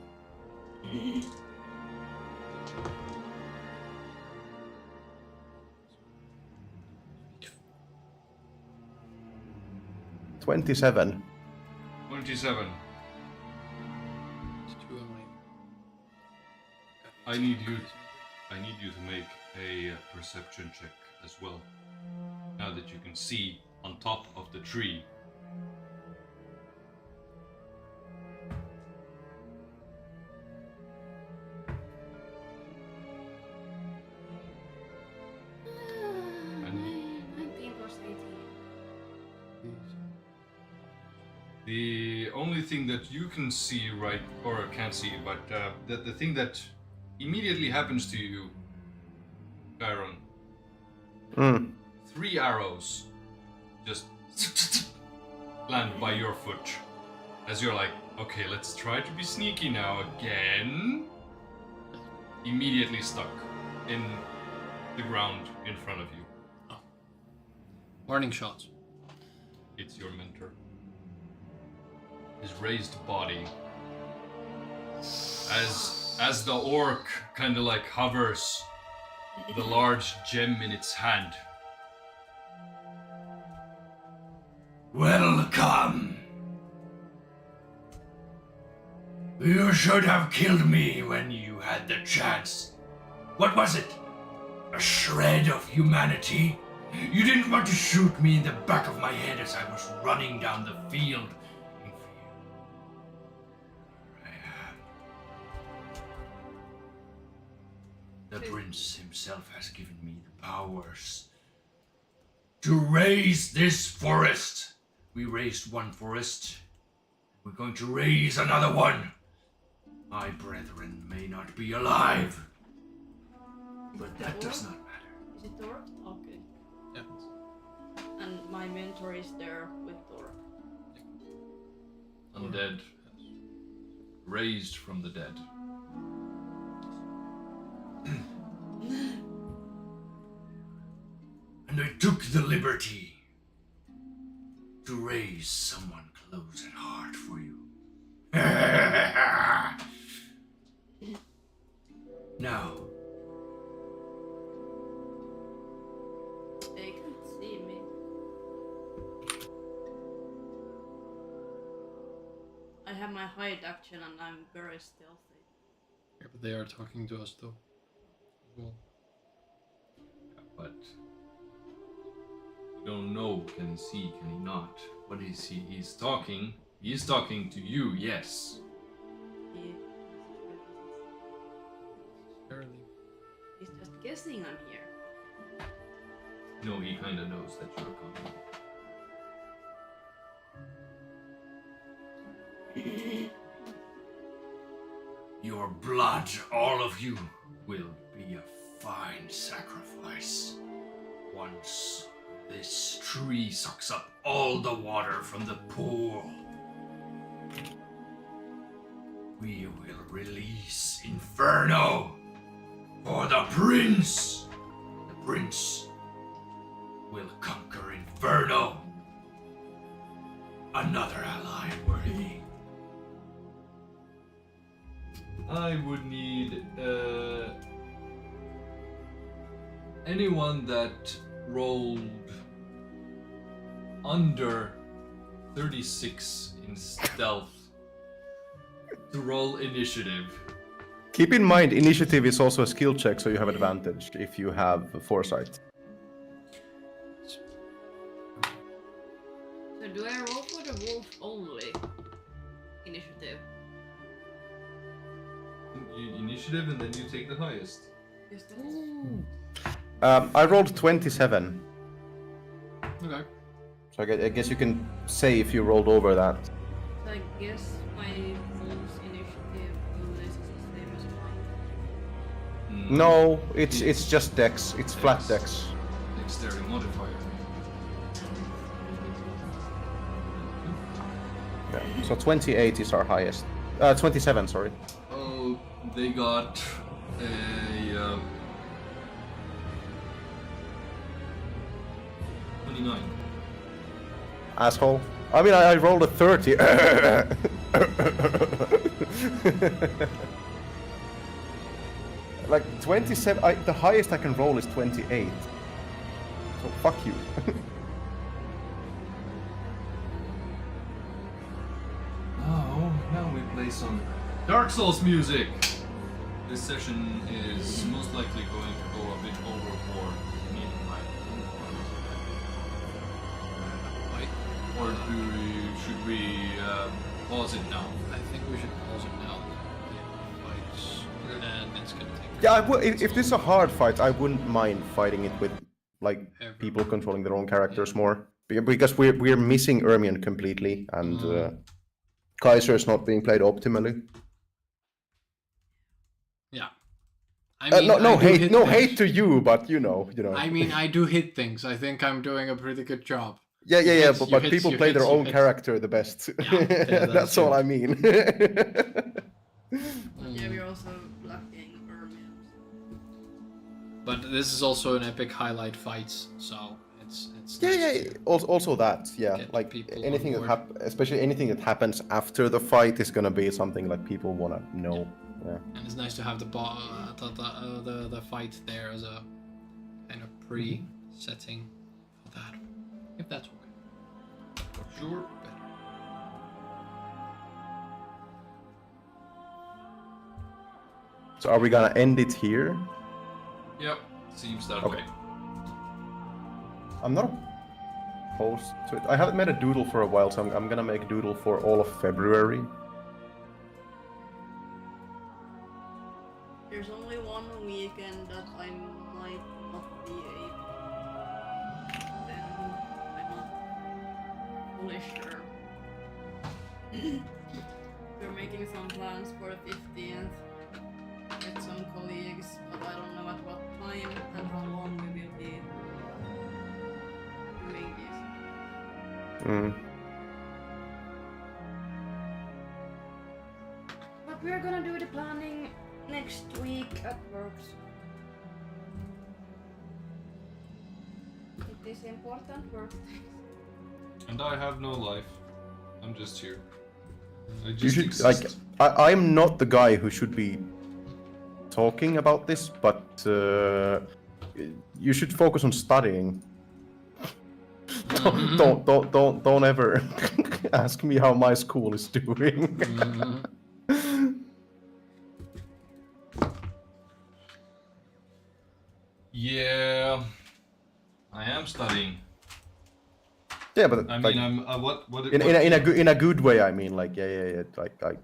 $27. 27. It's two of my... I need you to make a perception check as well. now that you can see on top of the tree. And 19 plus 18. the only thing that you can see, right, or can't see, but the thing that immediately happens to you, Kairon, 3 arrows just land by your foot. As you're like, okay, let's try to be sneaky now again. Immediately stuck in the ground in front of you. Warning shots. It's your mentor. His raised body. As the orc kinda like hovers the large gem in its hand. Welcome. You should have killed me when you had the chance. What was it? A shred of humanity? You didn't want to shoot me in the back of my head as I was running down the field. The prince himself has given me the powers to raise this forest. We raised one forest. We're going to raise another one. My brethren may not be alive, but that does not matter. Is it Thor? Okay. Yeah. And my mentor is there with Thor. Undead. Raised from the dead. And I took the liberty to raise someone close at heart for you. Now, They can't see me. I have my hide action and I'm very stealthy. Yeah, but they are talking to us though. Well, But you don't know, can he see, can he not? What is he? He's talking to you, yes. He, barely. he's just guessing I'm here. No, he kinda knows that you're coming. your blood, all of you, will be a fine sacrifice. Once this tree sucks up all the water from the pool, we will release Inferno for the prince. The prince will conquer Inferno. Another ally worthy. I would need anyone that rolled under 36 in stealth to roll initiative. Keep in mind, initiative is also a skill check, so you have advantage if you have foresight. So do I roll for the wolf only? Initiative. Initiative, and then you take the highest. Yes, that is. I rolled 27. Okay. So I guess you can say if you rolled over that. So I guess my wolf's initiative bonus is the same as mine. No, it's just dex. It's flat dex. Dexterity modifier. Yeah. So 28 is our highest. 27, sorry. Oh, they got a 29. Asshole. I mean, I rolled a 30. Like 27. The highest I can roll is 28. So fuck you. Oh, now we play some Dark Souls music. This session is most likely going to go a bit overboard. Meaning my Should we pause it now? I think we should pause it now. Yeah, fights, and it's gonna take. Yeah, if this is a hard fight, I wouldn't mind fighting it with like people controlling their own characters more, because we're missing Ermion completely, and Kaiser's not being played optimally. Yeah. I mean, no things. hate to you, but you know. I mean, I do hit things. I think I'm doing a pretty good job. Yeah, but people play their own character the best. Yeah, that's all I mean. Yeah, we're also lacking Ermion. But this is also an epic highlight fights, so it's. Yeah. Also that, yeah. Get Like people anything on that especially anything that happens after the fight is gonna be something like people wanna know. Yeah. And it's nice to have the fight there as a kind of pre-setting for that, if that's okay. Sure. So are we gonna end it here? Yep. Seems that Okay. way. I'm not opposed to it. I haven't made a doodle for a while, so I'm gonna make a doodle for all of February. There's only one weekend that I might not be able. Then I'm not fully sure. We're making some plans for the 15th with some colleagues, but I don't know at what time and how long we will be doing this. But we're gonna do the planning next week at work. It is important work. And I have no life. I'm just here. I You just should exist. I'm not the guy who should be talking about this, but you should focus on studying. Don't ever ask me how my school is doing. Yeah, I am studying. Yeah, but I like, mean, I'm what in a good way. I mean, like yeah. Like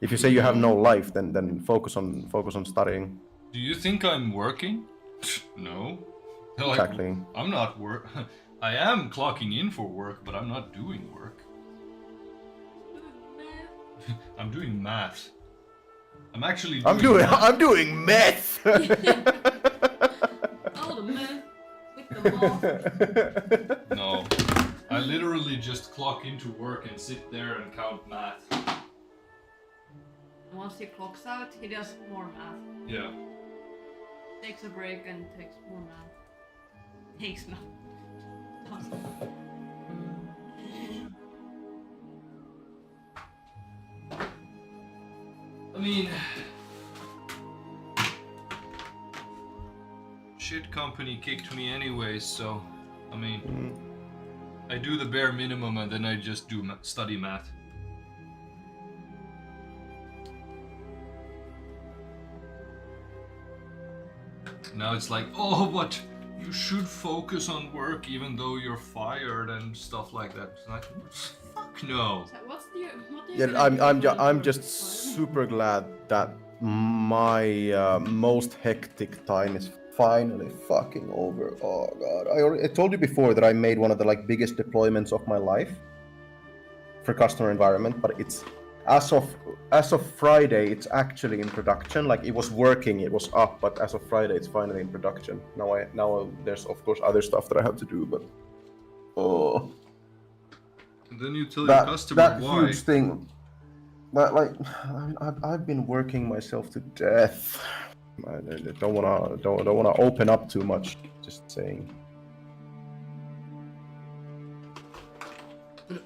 if you say you have no life, then focus on studying. Do you think I'm working? No. Like, Exactly. I'm not work. I am clocking in for work, but I'm not doing work. I'm doing math. I'm actually. I'm doing meth. Oh, the man with the moth. No, I literally just clock into work and sit there and count math. Once he clocks out, he does more math. Yeah. Takes a break and takes more math. Takes math. I mean, shit company kicked me anyway, so I mean, I do the bare minimum and then I just do study math. Now it's like, oh, but you should focus on work even though you're fired and stuff like that. It's like, fuck no. So what do you Yeah, do I'm for just fun? super glad that my most hectic time is finally fucking over. Oh god, I told you before that I made one of the like biggest deployments of my life for customer environment, but it's as of Friday, it's actually in production. Like it was working, it was up, but as of Friday, it's finally in production. Now there's of course other stuff that I have to do, but oh. And then you tell your customer that why. huge thing. But like, I've been working myself to death. I don't wanna open up too much. Just saying.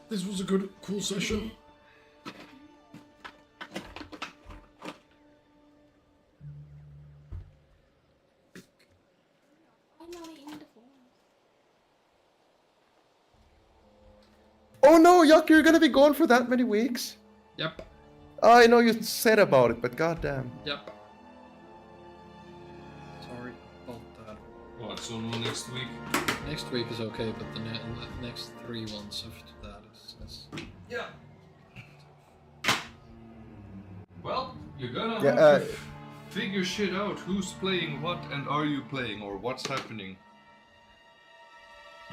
This was a cool session. Oh no, Yuck, you're gonna be gone for that many weeks? Yep. I know you said about it, but goddamn. Yep. Sorry about that. What, so no next week? Next week is okay, but the next 3 months after that is happens. Yeah. Well, you're gonna Yeah, have to figure shit out. Who's playing what and are you playing or what's happening?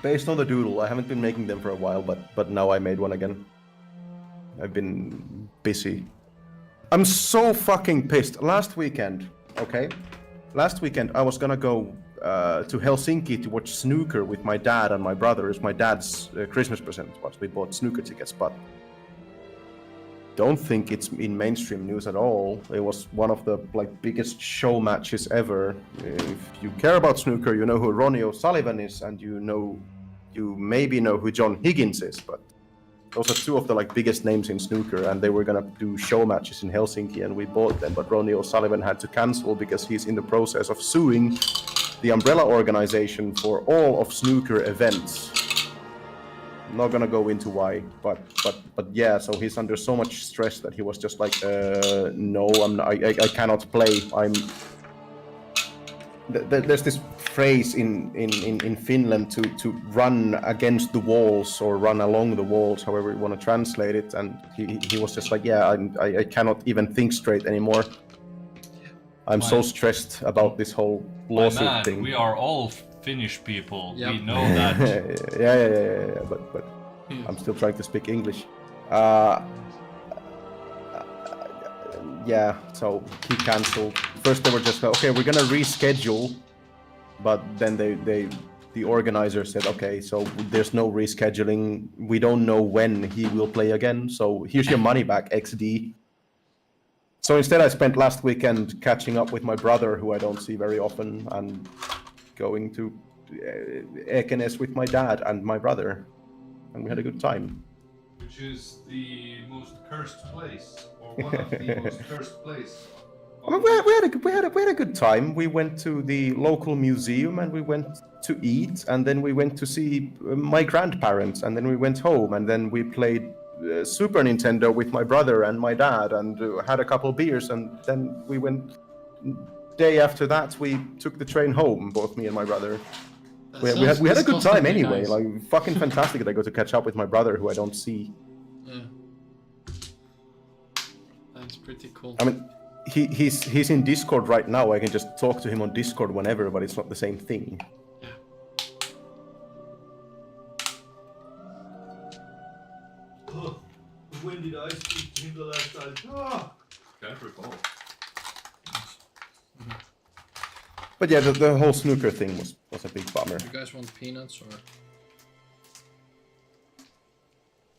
Based on the doodle, I haven't been making them for a while, but now I made one again. I've been busy. I'm so fucking pissed. Last weekend, okay? Last weekend I was gonna go to Helsinki to watch snooker with my dad and my brother. It's my dad's Christmas present. But we bought snooker tickets, but don't think it's in mainstream news at all. It was one of the biggest show matches ever. If you care about snooker, you know who Ronnie O'Sullivan is, and you maybe know who John Higgins is. But those are two of the biggest names in snooker, and they were gonna do show matches in Helsinki, and we bought them. But Ronnie O'Sullivan had to cancel because he's in the process of suing the umbrella organization for all of snooker events. I'm not gonna go into why, but yeah. So he's under so much stress that he was just like, no, I cannot play. There's this phrase in Finland to run against the walls or run along the walls, however you want to translate it. And he was just like, yeah, I cannot even think straight anymore. I'm so stressed about this whole lawsuit thing. We are all Finnish people. Yep. We know that. yeah. But I'm still trying to speak English. Yeah, so he cancelled. First they were just like, okay, we're gonna reschedule, but then the organizer said, okay, so there's no rescheduling. We don't know when he will play again, so here's your money back, XD. So instead I spent last weekend catching up with my brother, who I don't see very often, and going to Ekenes with my dad and my brother, and we had a good time. Which is the most cursed place, or one of the most cursed place. I mean, we had a good time. We went to the local museum and we went to eat, and then we went to see my grandparents, and then we went home, and then we played Super Nintendo with my brother and my dad, and had a couple beers, and then we went. Day after that, we took the train home, both me and my brother. We had a good time anyway. Nice. Like fucking fantastic that I got to catch up with my brother, who I don't see. Yeah. That's pretty cool. I mean, he's in Discord right now. I can just talk to him on Discord whenever, but it's not the same thing. Yeah. When did I speak to him the last time? Can't recall. But yeah, the whole snooker thing was a big bummer. You guys want peanuts or?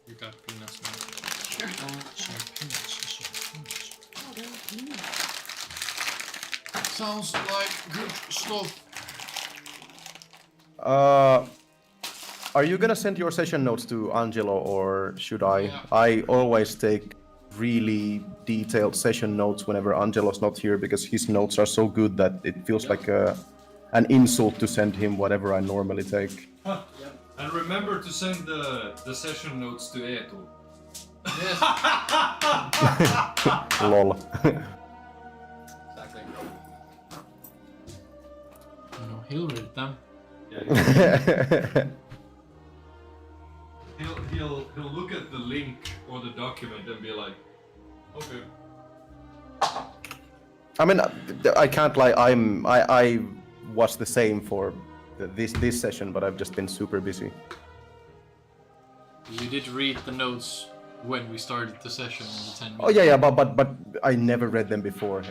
You got peanuts now. Sure. Peanuts. Sounds like good stuff. Are you gonna send your session notes to Angelo, or should I? Yeah. I always take really detailed session notes whenever Angelo's not here, because his notes are so good that it feels like an insult to send him whatever I normally take. Yep. And remember to send the session notes to Eetu. Yes. Lol. Exactly. No, he'll read them. He'll look at the link or the document and be like, okay. I mean, I can't lie. I was the same for this session, but I've just been super busy. You did read the notes when we started the session in the 10 minutes. Oh yeah, but I never read them before.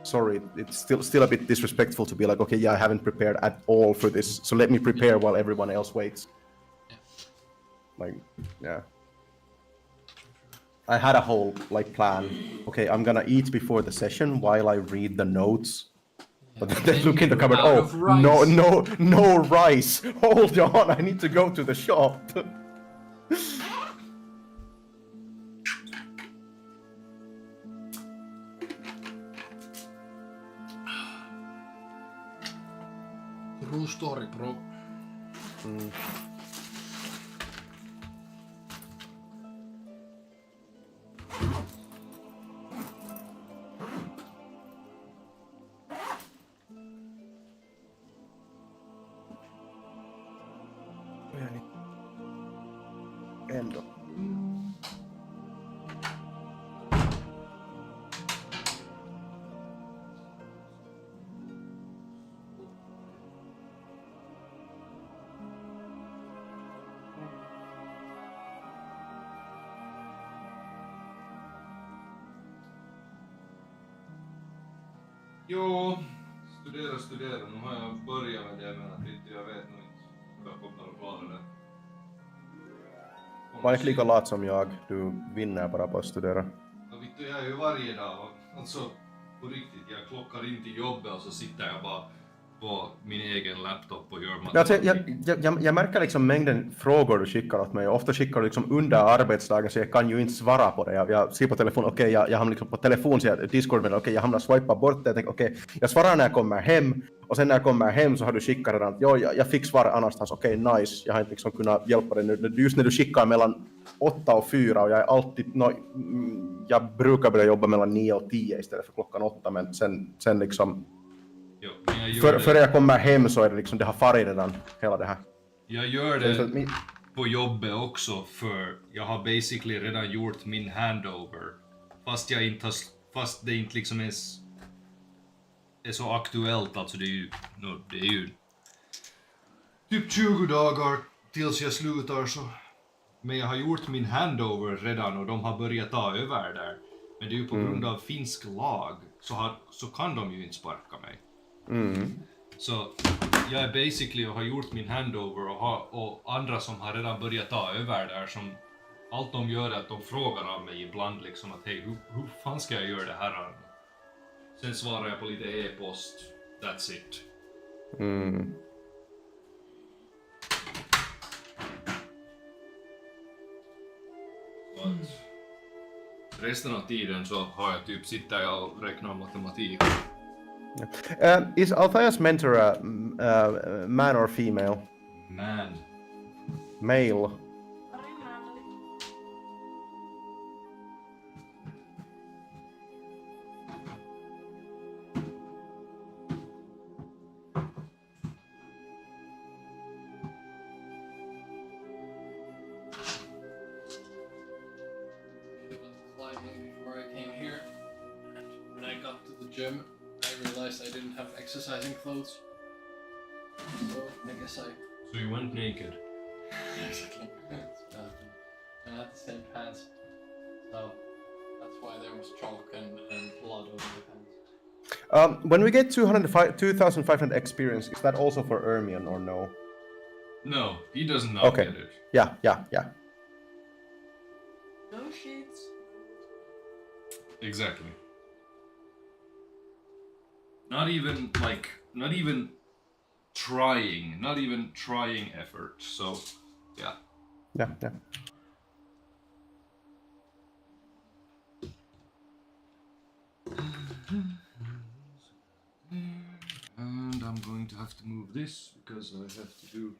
Sorry, it's still a bit disrespectful to be like, okay, yeah, I haven't prepared at all for this, so let me prepare while everyone else waits. Yeah. Like, yeah. I had a whole plan. Okay, I'm gonna eat before the session while I read the notes. But then look in the cupboard. out Oh, of rice. no rice. Hold on, I need to go to the shop. True story, bro. End. Jo, studera. Nu har jag börjat med det, men att inte jag vet nog inte hur jag kommer att klara det. Var inte lika lat som jag, du vinner bara på att studera. Ja, vittu, jag är ju varje dag. Alltså, på riktigt, jag klockar in till jobbet och så sitter jag bara på min egen laptop och gör matematik. Alltså, jag märker liksom mängden frågor du skickar åt mig. Ofta skickar du liksom under arbetsdagen så jag kan ju inte svara på det. Jag ser på telefon, okej, jag hamnar liksom på telefon så jag Discord med okej, jag hamnar swipa bort det. Jag tänker okej, jag svarar när jag kommer hem. Och sen när jag kommer hem så har du skickat redan att jag fick svar annanstans, okej, nice. Jag har inte liksom kunnat hjälpa dig nu. Just när du skickar mellan 8 och 4 och jag är alltid, jag brukar börja jobba mellan 9 och 10 istället för klockan 8, men sen liksom Jo, men före jag kommer hem så är det liksom, det har farit redan, hela det här. Jag gör det på jobbet också, för jag har basically redan gjort min handover. Fast det inte liksom ens är så aktuellt, alltså det är ju typ 20 dagar tills jag slutar så. Men jag har gjort min handover redan och de har börjat ta över där. Men det är ju på grund av finsk lag så kan de ju inte sparka mig. Så jag är basically och har gjort min handover och andra som har redan börjat ta över där, som allt de gör är att de frågar av mig ibland liksom att hej, hur fan ska jag göra det här? Sen svarar jag på lite e-post, that's it. Resten av tiden så har jag typ sitter jag och räknar matematik. Is Althea's mentor a man or female? Man. Male. Before I came here, and when I got to the gym, I realized I didn't have exercising clothes. So I guess So you went naked? Exactly. And I had the same pants. So that's why there was chalk and blood over the pants. When we get 2,500 experience, is that also for Ermion or no? No, he does not Okay. get it. Yeah. No sheets. Exactly. Not even trying effort. So, yeah. Yeah. And I'm going to have to move this because I have to do.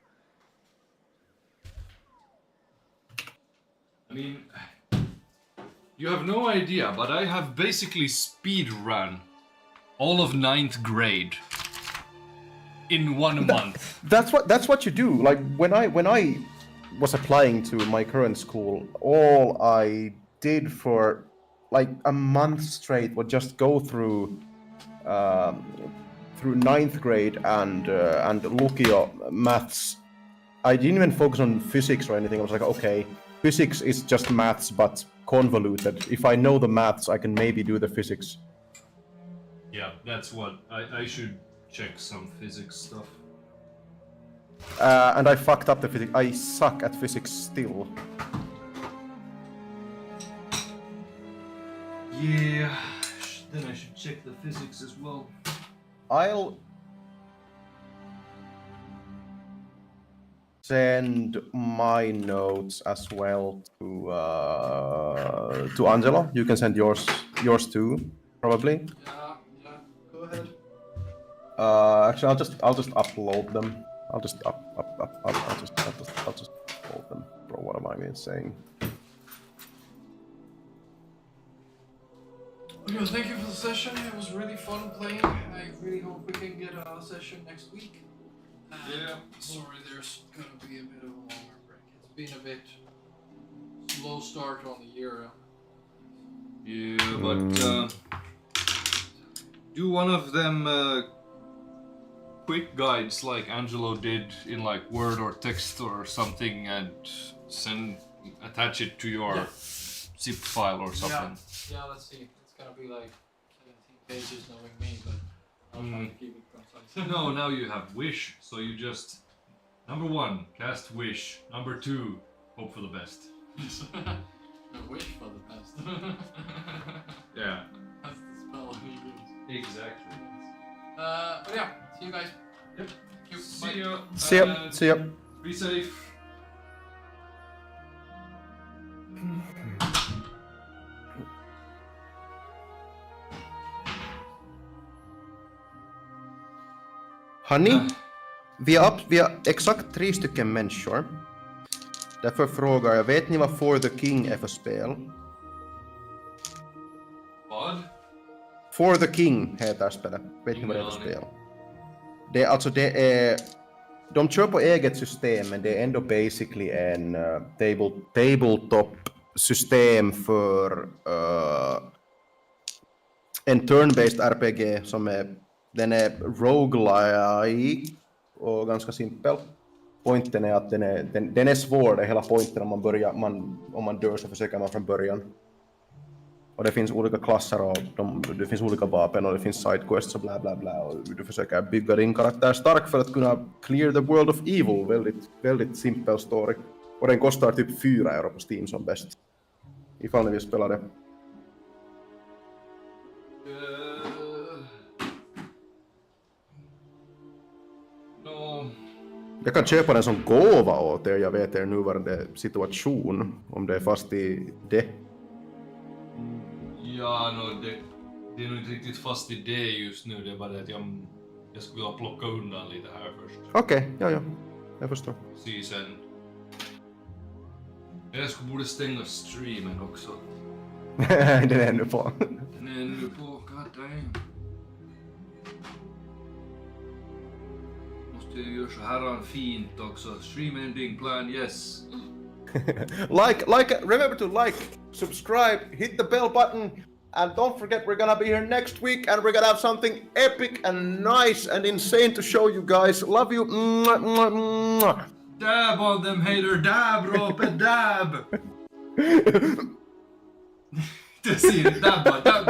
I mean, you have no idea, but I have basically speed run all of 9th grade in 1 month. That's what you do. Like when I was applying to my current school, all I did for like a month straight was just go through 9th grade and Lukio maths. I didn't even focus on physics or anything. I was like, okay, physics is just maths but convoluted. If I know the maths, I can maybe do the physics. Yeah, that's what I should check some physics stuff. And I fucked up the physics. I suck at physics still. Yeah, then I should check the physics as well. I'll send my notes as well to Angelo. You can send yours too, probably. Yeah, go ahead. Actually, I'll just upload them. I'll just upload them. Bro, what am I even saying? Okay, well, thank you for the session. It was really fun playing. I really hope we can get a session next week. Yeah. Sorry, there's gonna be a bit of a longer break. It's been a bit slow start on the year. Yeah, but do one of them quick guides like Angelo did in like Word or text or something and attach it to your zip file or something. Yeah, let's see. It's gonna be like 17 pages knowing me, but I'll try to keep it concise. No, now you have wish, so you just number 1, cast wish. Number 2, hope for the best. I wish for the best. Yeah. That's the spell he uses. Exactly. But yeah, see you guys. Yep. Thank you. See Bye. ya. See ya. See ya. Be safe. Hörni, vi har exakt 3 stycken människor. Därför frågar jag, vet ni vad For the King är för spel? Vad? For the King heter spelet. Vet ni vad det är för spel? Det är alltså, det är... De kör på eget system, men det är ändå basically en tabletop-system för en turn-based RPG som är... Den är roguelike och ganska simpel. Pointen är att den är svår, det är hela pointen om man dör så försöker man från början. Och det finns olika klasser och det finns olika vapen och det finns sidequests och bla bla bla och du försöker bygga din karaktär stark för att kunna clear the world of evil. Väldigt, väldigt simpel story. Och den kostar typ 4 euro på Steam som bäst. Ifall ni vill spela det. Jag kan köpa den som gåva åt er, jag vet er nuvarande situation, om det är fast i det. Ja, det är nog inte riktigt fast i det just nu, det är bara det att jag skulle vilja plocka undan lite här först. Okej, ja, jag förstår. Se sen. Jag borde stänga streamen också. Den är ännu på. Den är ännu på, god damn. Måste jag göra så här fint också. Stream ending plan, yes. Remember to like, subscribe, hit the bell button, and don't forget we're gonna be here next week and we're gonna have something epic and nice and insane to show you guys. Love you. Mwah, mwah, mwah. Dab on them hater, dab Rope, dab! Det ser dab, dab.